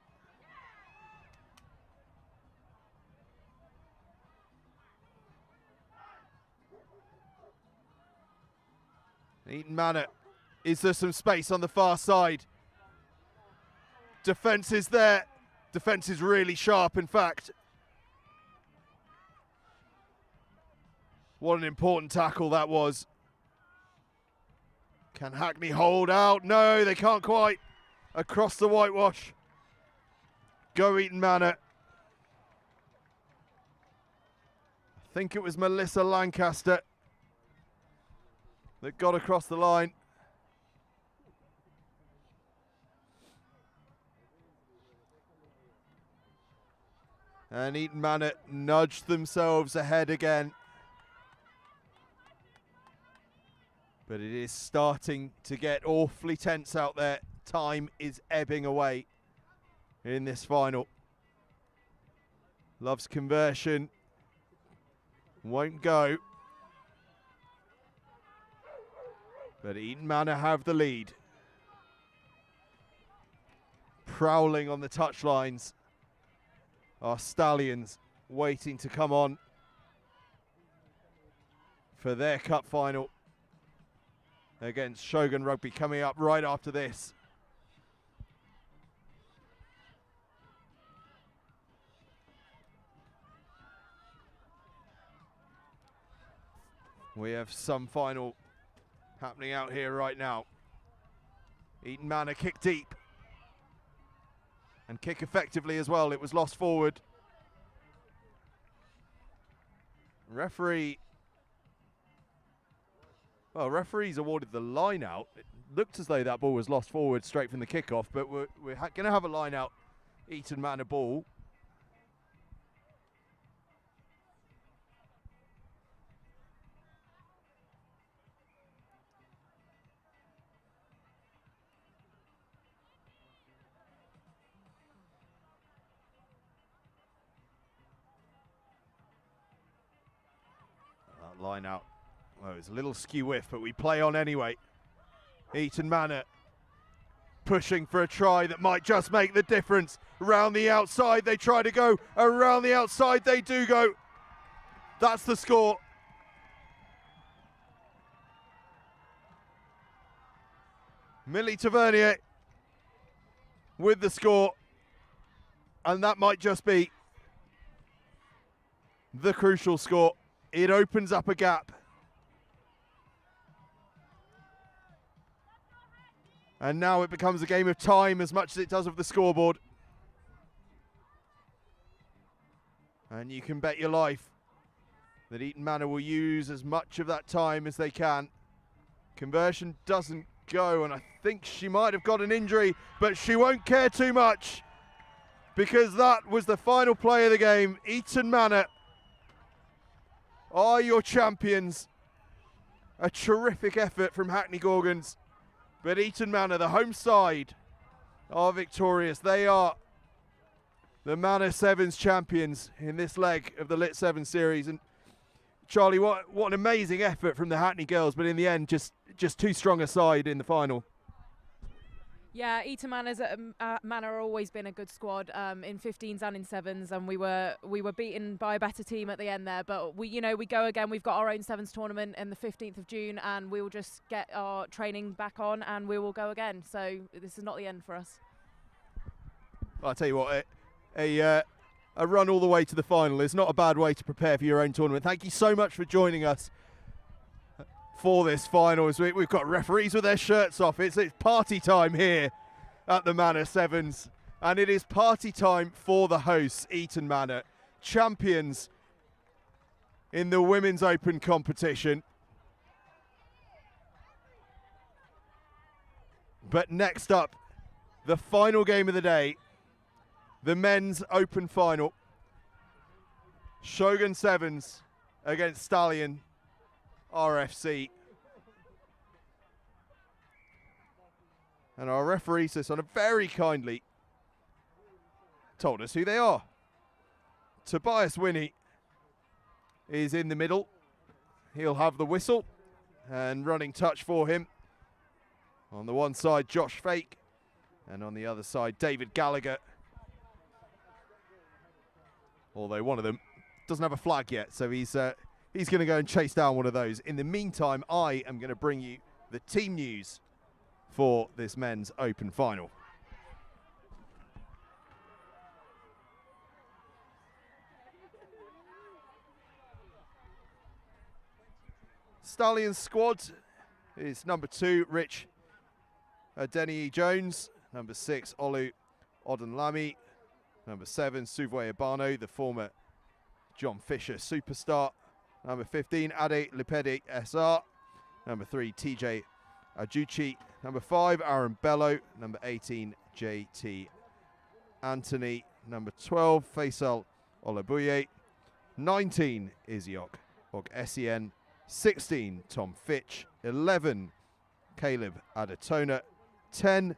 Eaton Manor, is there some space on the far side? Defence is there. Defence is really sharp, in fact. What an important tackle that was. Can Hackney hold out? No, they can't quite. Across the whitewash. Go Eaton Manor. I think it was Melissa Lancaster that got across the line. And Eaton Manor nudged themselves ahead again. But it is starting to get awfully tense out there. Time is ebbing away in this final. Love's conversion won't go. But Eaton Manor have the lead. Prowling on the touchlines are Stallions, waiting to come on for their cup final against Shogun Rugby, coming up right after this. We have some final happening out here right now. Eaton Manor kick deep. And kick effectively as well. It was lost forward. Referee's awarded the line out. It looked as though that ball was lost forward straight from the kickoff, but we're going to have a line out Eaton Manor ball. Line out. Well, it's a little skew-whiff, but we play on anyway. Eaton Manor pushing for a try that might just make the difference. Around the outside, they try to go. Around the outside, they do go. That's the score. Millie Tavernier with the score. And that might just be the crucial score. It opens up a gap. And now it becomes a game of time as much as it does of the scoreboard. And you can bet your life that Eaton Manor will use as much of that time as they can. Conversion doesn't go, and I think she might have got an injury, but she won't care too much because that was the final play of the game. Eaton Manor are your champions. A terrific effort from Hackney Gorgens, but Eaton Manor, the home side, are victorious. They are the Manor Sevens champions in this leg of the LIT7s Series. And Charlie, what an amazing effort from the Hackney girls, but in the end, just too strong a side in the final. Yeah, Eaton Manor's Manor always been a good squad in 15s and in 7s, and we were beaten by a better team at the end there. But we go again. We've got our own 7s tournament on the 15th of June, and we will just get our training back on, and we will go again. So this is not the end for us. I'll tell you what, a run all the way to the final is not a bad way to prepare for your own tournament. Thank you so much for joining us for this final. We've got referees with their shirts off. It's party time here at the Manor Sevens, and it is party time for the hosts, Eaton Manor, champions in the Women's Open competition. But next up, the final game of the day, the Men's Open final. Shogun Sevens against Stallion RFC. And our referee Susanna very kindly told us who they are. Tobias Winnie is in the middle. He'll have the whistle and running touch for him. On the one side, Josh Fake, and on the other side, David Gallagher. Although one of them doesn't have a flag yet, so he's going to go and chase down one of those. In the meantime, I am going to bring you the team news for this Men's Open final. Stallion's squad is number 2, Rich Adeniyi Jones. Number 6, Olu Odunlami. Number 7, Suvwe Abano, the former John Fisher superstar. Number 15, Ade Lipedi SR. Number 3, TJ Ajuchi. Number 5, Aaron Bello. Number 18, JT Anthony. Number 12, Faisal Olabuye. 19, Iziok Og-Essien. 16, Tom Fitch. 11, Caleb Adatona. 10,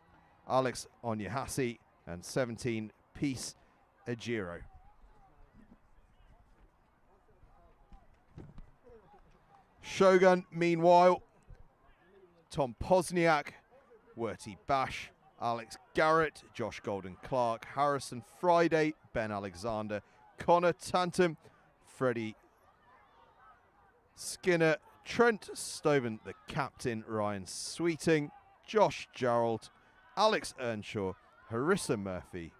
Alex Onyehasi. And 17, Peace Ejiro. Shogun, meanwhile, Tom Posniak, Werty Bash, Alex Garrett, Josh Golden Clark, Harrison Friday, Ben Alexander, Connor Tantum, Freddie Skinner, Trent Stoven, the captain, Ryan Sweeting, Josh Gerald, Alex Earnshaw, Harrison Murphy,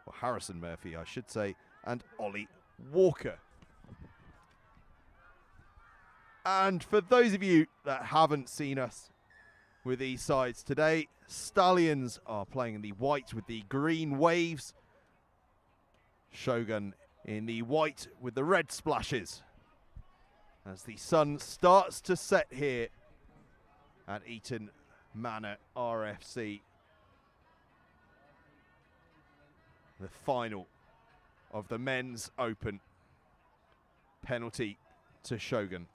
or Harrison Murphy, I should say, and Ollie Walker. And for those of you that haven't seen us with these sides today, Stallions are playing in the white with the green waves. Shogun in the white with the red splashes. As the sun starts to set here at Eaton Manor RFC. The final of the Men's Open. Penalty to Shogun.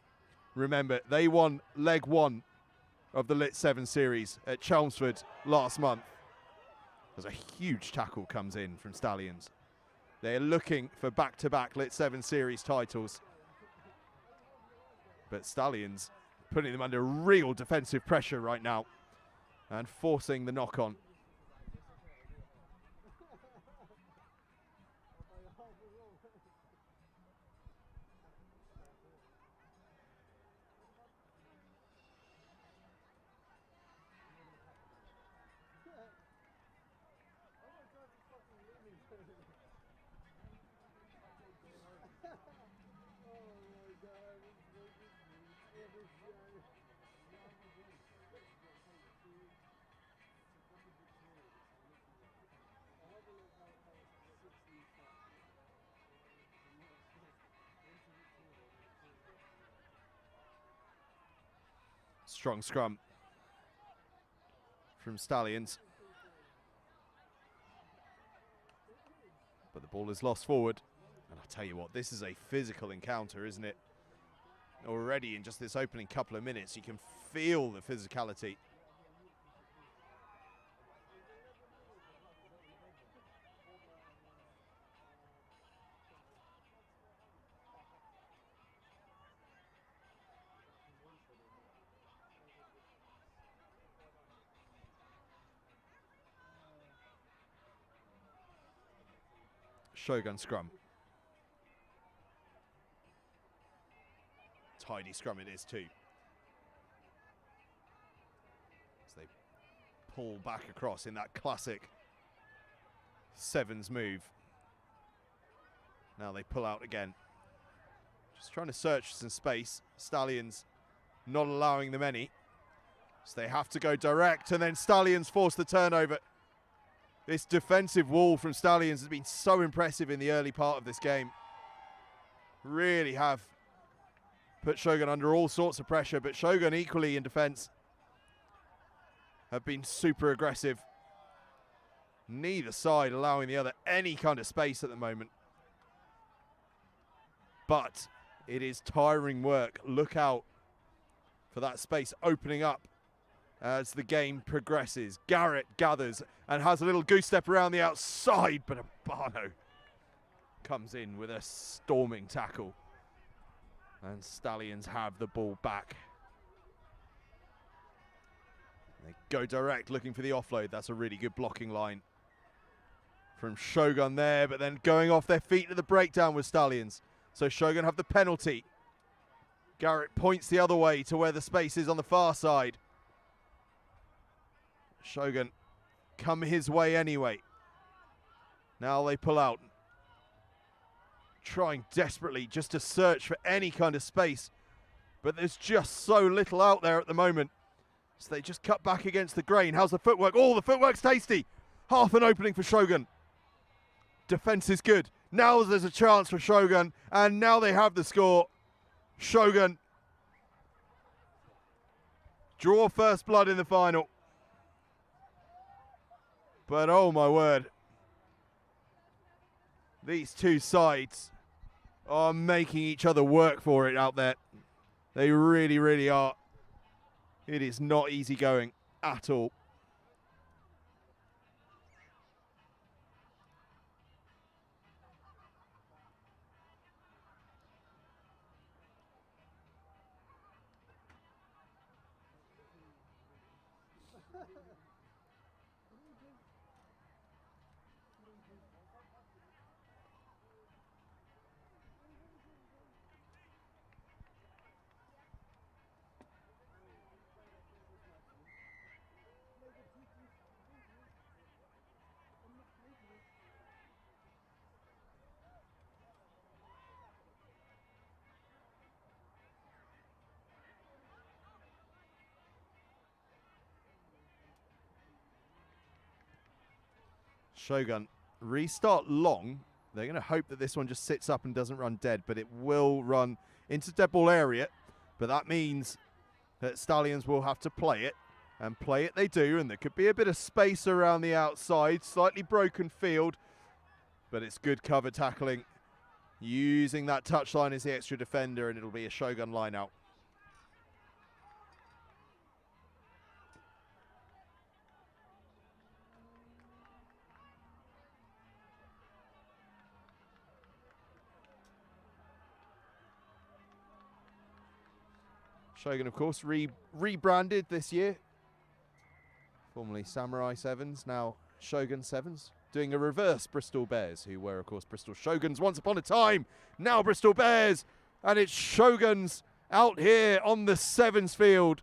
Remember, they won leg 1 of the LIT7s Series at Chelmsford last month. As a huge tackle comes in from Stallions. They're looking for back-to-back LIT7 Series titles. But Stallions putting them under real defensive pressure right now and forcing the knock-on. Strong scrum from Stallions. But the ball is lost forward. And I tell you what, this is a physical encounter, isn't it? Already in just this opening couple of minutes, you can feel the physicality. Shogun scrum. Tidy scrum it is too. As they pull back across in that classic Sevens move. Now they pull out again. Just trying to search some space. Stallions not allowing them any. So they have to go direct, and then Stallions force the turnover. This defensive wall from Stallions has been so impressive in the early part of this game. Really have put Shogun under all sorts of pressure, but Shogun equally in defence have been super aggressive. Neither side allowing the other any kind of space at the moment. But it is tiring work. Look out for that space opening up as the game progresses. Garrett gathers and has a little goose step around the outside, but Abano comes in with a storming tackle. And Stallions have the ball back. They go direct, looking for the offload. That's a really good blocking line from Shogun there, but then going off their feet at the breakdown with Stallions. So Shogun have the penalty. Garrett points the other way to where the space is on the far side. Shogun come his way anyway. Now they pull out. Trying desperately just to search for any kind of space. But there's just so little out there at the moment. So they just cut back against the grain. How's the footwork? Oh, the footwork's tasty. Half an opening for Shogun. Defense is good. Now there's a chance for Shogun. And now they have the score. Shogun draw first blood in the final. But oh my word, these two sides are making each other work for it out there. They really, really are. It is not easy going at all. Shogun restart long. They're going to hope that this one just sits up and doesn't run dead, but it will run into dead ball area. But that means that Stallions will have to play it, and play it they do, and there could be a bit of space around the outside, slightly broken field, but it's good cover tackling, using that touchline as the extra defender, and it'll be a Shogun line out. Shogun, of course, rebranded this year. Formerly Samurai Sevens, now Shogun Sevens. Doing a reverse Bristol Bears, who were, of course, Bristol Shoguns once upon a time. Now Bristol Bears, and it's Shoguns out here on the Sevens field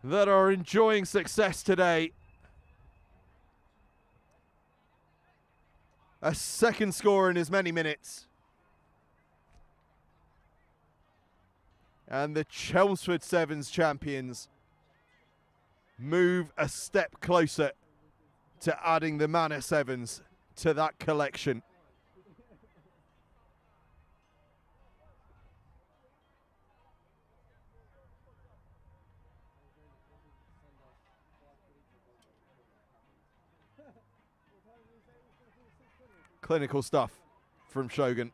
that are enjoying success today. A second score in as many minutes. And the Chelmsford Sevens champions move a step closer to adding the Manor Sevens to that collection. Clinical stuff from Shogun.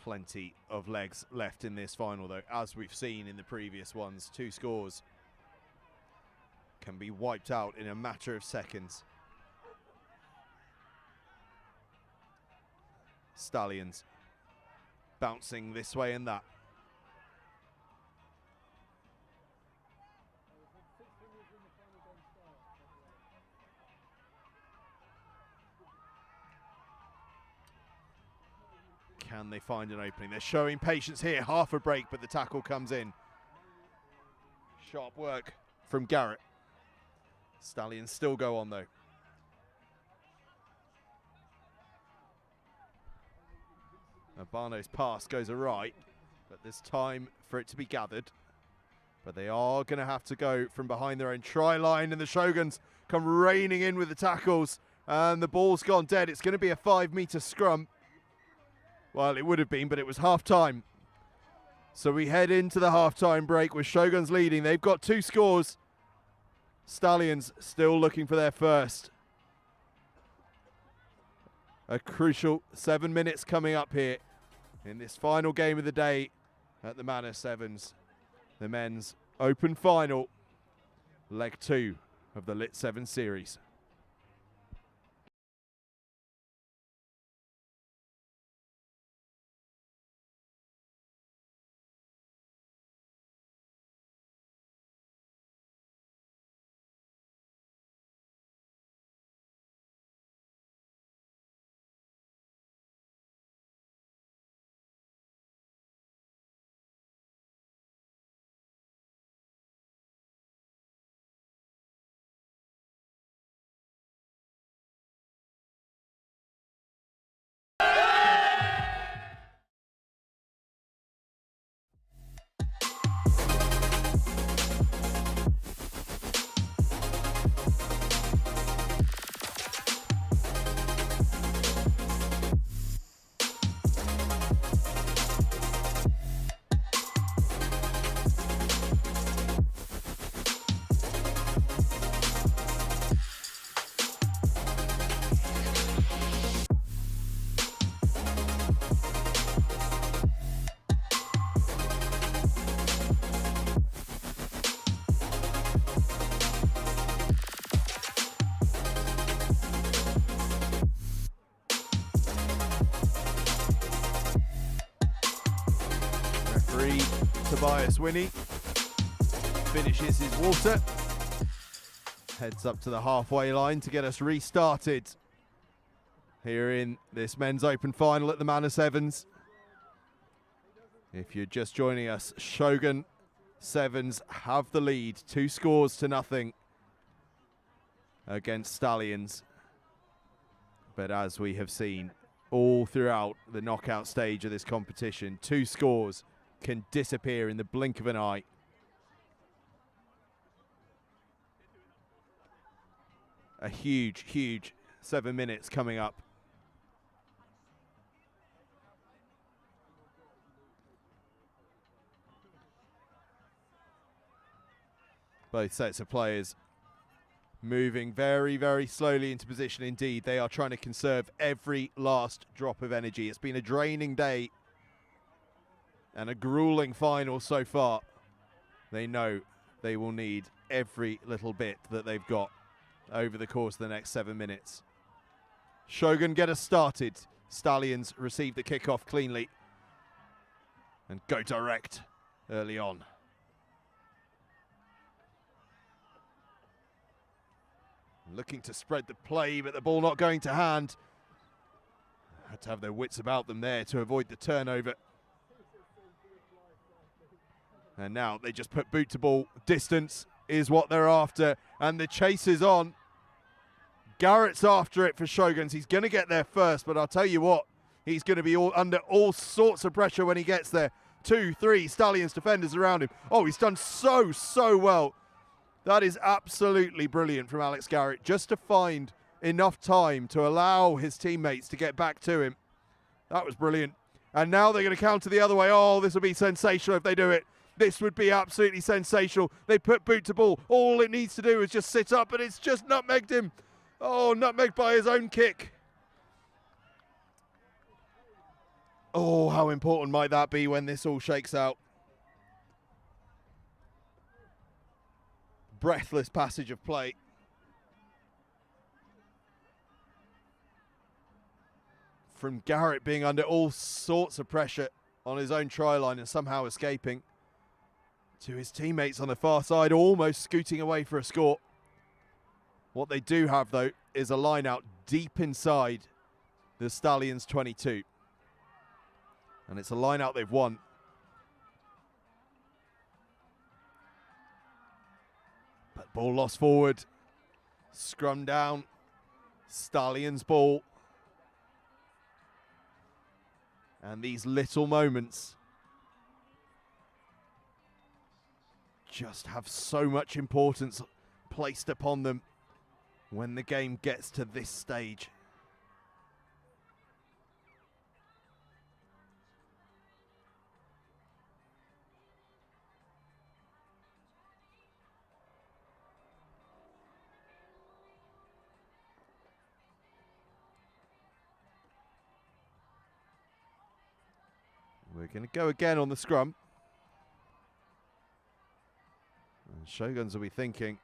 Plenty of legs left in this final, though, as we've seen in the previous ones. 2 scores can be wiped out in a matter of seconds. Stallions bouncing this way and that. Can they find an opening? They're showing patience here. Half a break, but the tackle comes in. Sharp work from Garrett. Stallions still go on, though. Urbano's pass goes awry, but there's time for it to be gathered. But they are going to have to go from behind their own try line, and the Shoguns come raining in with the tackles, and the ball's gone dead. It's going to be a 5-metre scrum. Well, it would have been, but it was half-time. So we head into the half-time break with Shoguns leading. They've got 2 scores. Stallions still looking for their first. A crucial 7 minutes coming up here in this final game of the day at the Manor Sevens. The men's open final, leg 2 of the LIT7s Series. Tobias Winnie finishes his water, heads up to the halfway line to get us restarted here in this men's open final at the Manor Sevens. If you're just joining us, Shogun Sevens have the lead, 2 scores to nothing against Stallions. But as we have seen all throughout the knockout stage of this competition, 2 scores can disappear in the blink of an eye. A huge, huge 7 minutes coming up. Both sets of players moving very, very slowly into position indeed. They are trying to conserve every last drop of energy. It's been a draining day and a grueling final so far. They know they will need every little bit that they've got over the course of the next 7 minutes. Shogun get us started. Stallions receive the kickoff cleanly and go direct early on. Looking to spread the play, but the ball not going to hand. Had to have their wits about them there to avoid the turnover. And now they just put boot to ball. Distance is what they're after, and the chase is on. Garrett's after it for Shoguns. He's going to get there first, but I'll tell you what, he's going to be under all sorts of pressure when he gets there. 2, 3 Stallions defenders around him. Oh, he's done so well. That is absolutely brilliant from Alex Garrett, just to find enough time to allow his teammates to get back to him. That was brilliant. And now they're going to counter the other way. Oh, this will be sensational if they do it. This would be absolutely sensational. They put boot to ball. All it needs to do is just sit up, but it's just nutmegged him. Oh, nutmegged by his own kick. Oh, how important might that be when this all shakes out? Breathless passage of play. From Garrett being under all sorts of pressure on his own try line and somehow escaping, to his teammates on the far side almost scooting away for a score. What they do have, though, is a line out deep inside the Stallions 22. And it's a line out they've won. But ball lost forward. Scrum down. Stallions ball. And these little moments just have so much importance placed upon them when the game gets to this stage. We're going to go again on the scrum. And Shoguns will be thinking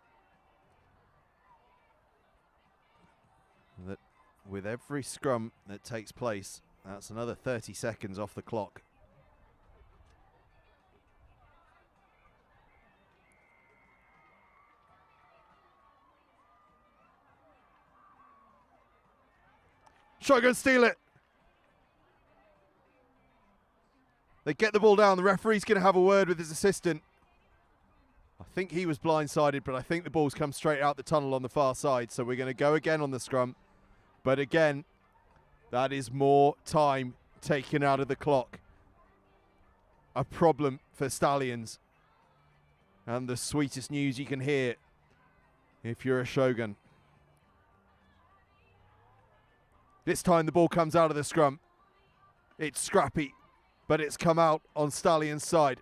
that with every scrum that takes place, that's another 30 seconds off the clock. Shogun steal it. They get the ball down. The referee's going to have a word with his assistant. I think he was blindsided, but I think the ball's come straight out the tunnel on the far side. So we're going to go again on the scrum. But again, that is more time taken out of the clock. A problem for Stallions. And the sweetest news you can hear if you're a Shogun. This time the ball comes out of the scrum. It's scrappy, but it's come out on Stallion's side.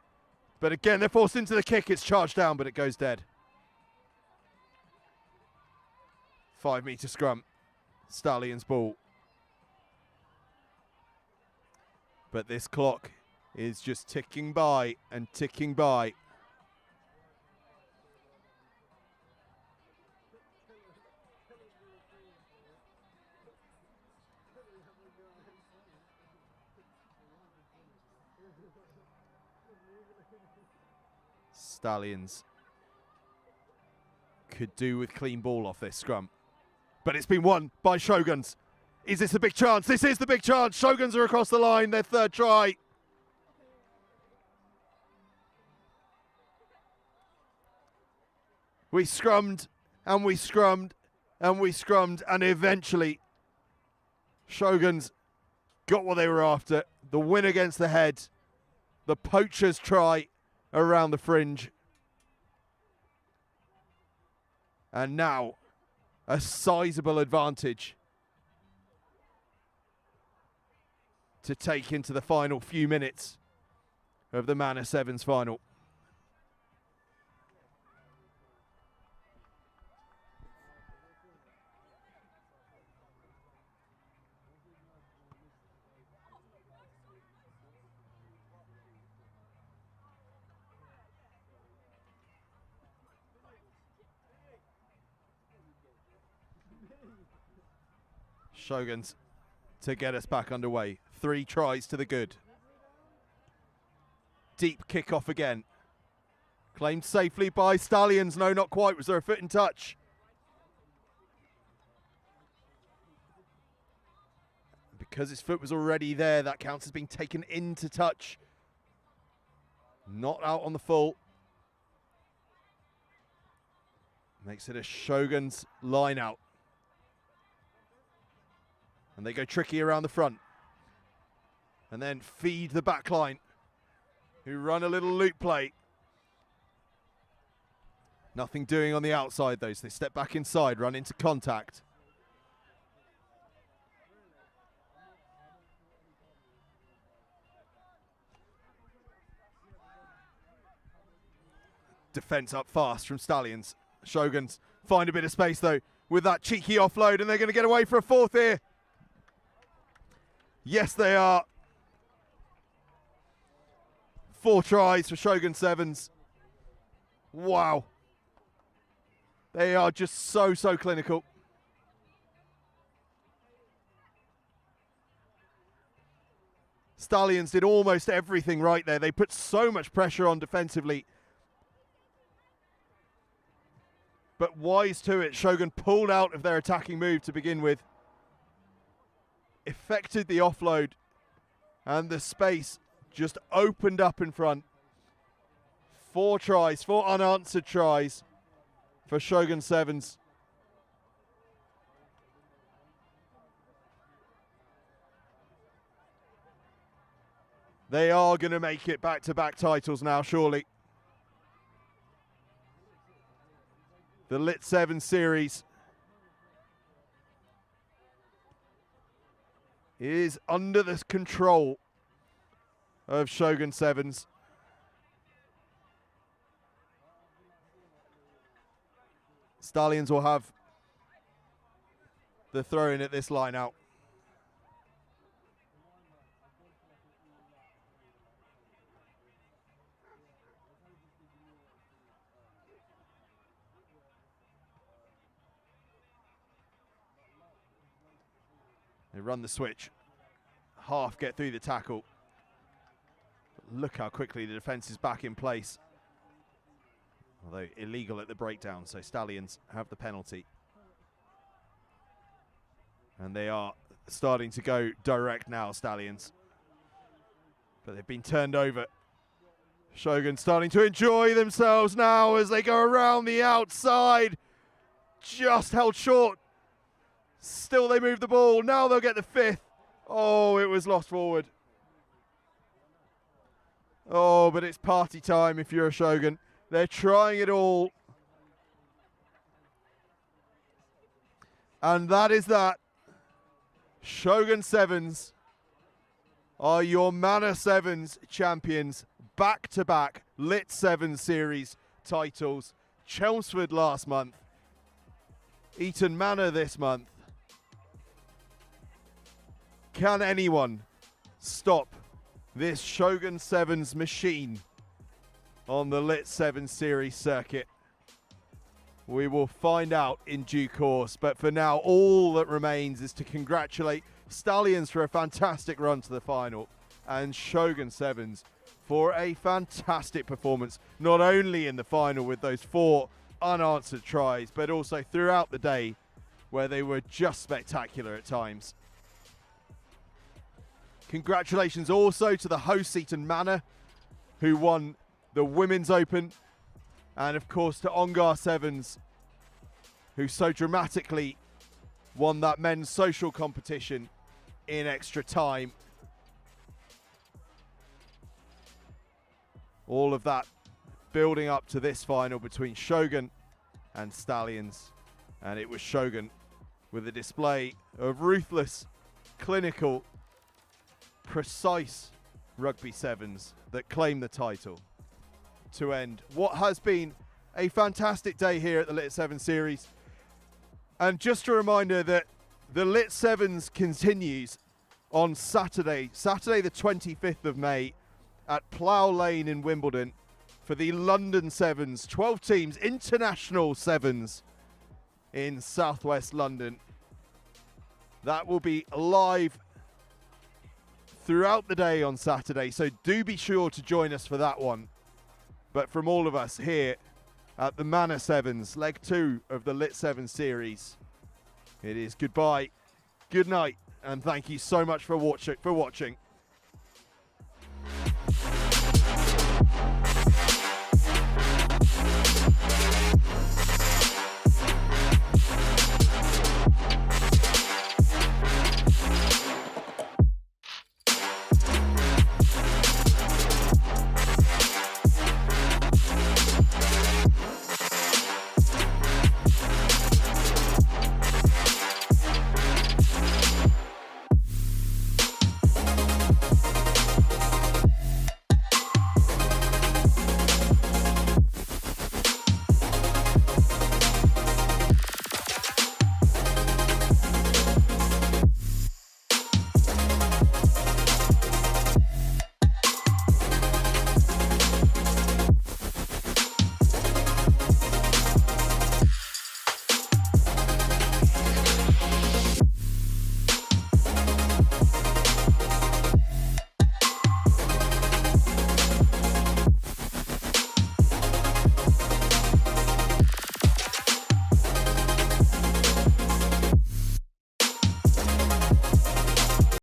But again, they're forced into the kick. It's charged down, but it goes dead. 5 metre scrum. Stallion's ball. But this clock is just ticking by and ticking by. Stallions could do with clean ball off this scrum. But it's been won by Shoguns. Is this a big chance? This is the big chance. Shoguns are across the line, their third try. We scrummed and we scrummed and we scrummed, and eventually Shoguns got what they were after. The win against the head. The poacher's try around the fringe. And now a sizable advantage to take into the final few minutes of the Manor Sevens final. Shoguns to get us back underway. 3 tries to the good. Deep kickoff again. Claimed safely by Stallions. No, not quite. Was there a foot in touch? Because his foot was already there, that counts as being taken into touch. Not out on the full. Makes it a Shogun's line out. And they go tricky around the front. And then feed the back line, who run a little loop play. Nothing doing on the outside though, so they step back inside, run into contact. Defense up fast from Stallions. Shoguns find a bit of space though with that cheeky offload, and they're going to get away for a fourth here. Yes, they are. 4 tries for Shogun Sevens. Wow. They are just so clinical. Stallions did almost everything right there. They put so much pressure on defensively. But wise to it, Shogun pulled out of their attacking move to begin with. Effected the offload, and the space just opened up in front. 4 tries, 4 unanswered tries for Shogun Sevens. They are going to make it back-to-back titles now, surely. The LIT7s Series is under the control of Shogun Sevens. Stallions will have the throw in at this line out. They run the switch. Half get through the tackle. But look how quickly the defense is back in place. Although illegal at the breakdown, so Stallions have the penalty. And they are starting to go direct now, Stallions. But they've been turned over. Shogun starting to enjoy themselves now as they go around the outside. Just held short. Still they move the ball. Now they'll get the 5th. Oh, it was lost forward. Oh, but it's party time if you're a Shogun. They're trying it all. And that is that. Shogun Sevens are your Manor Sevens champions. Back-to-back LIT7s Series titles. Chelmsford last month. Eaton Manor this month. Can anyone stop this Shogun Sevens machine on the LIT7 Series circuit? We will find out in due course, but for now all that remains is to congratulate Stallions for a fantastic run to the final and Shogun Sevens for a fantastic performance, not only in the final with those 4 unanswered tries, but also throughout the day where they were just spectacular at times. Congratulations also to the hosts Eaton Manor, who won the Women's Open, and of course to Onar Sevens, who so dramatically won that men's social competition in extra time. All of that building up to this final between Shogun and Stallions, and it was Shogun with a display of ruthless, clinical, precise rugby sevens that claim the title to end what has been a fantastic day here at the LIT7 Series. And just a reminder that the LIT7s continues on Saturday the 25th of May at Plough Lane in Wimbledon for the London Sevens, 12 teams, international sevens in southwest London. That will be live throughout the day on Saturday, so do be sure to join us for that one. But from all of us here at the Manor Sevens, leg 2 of the LIT7 Series, it is goodbye, good night, and thank you so much for watching.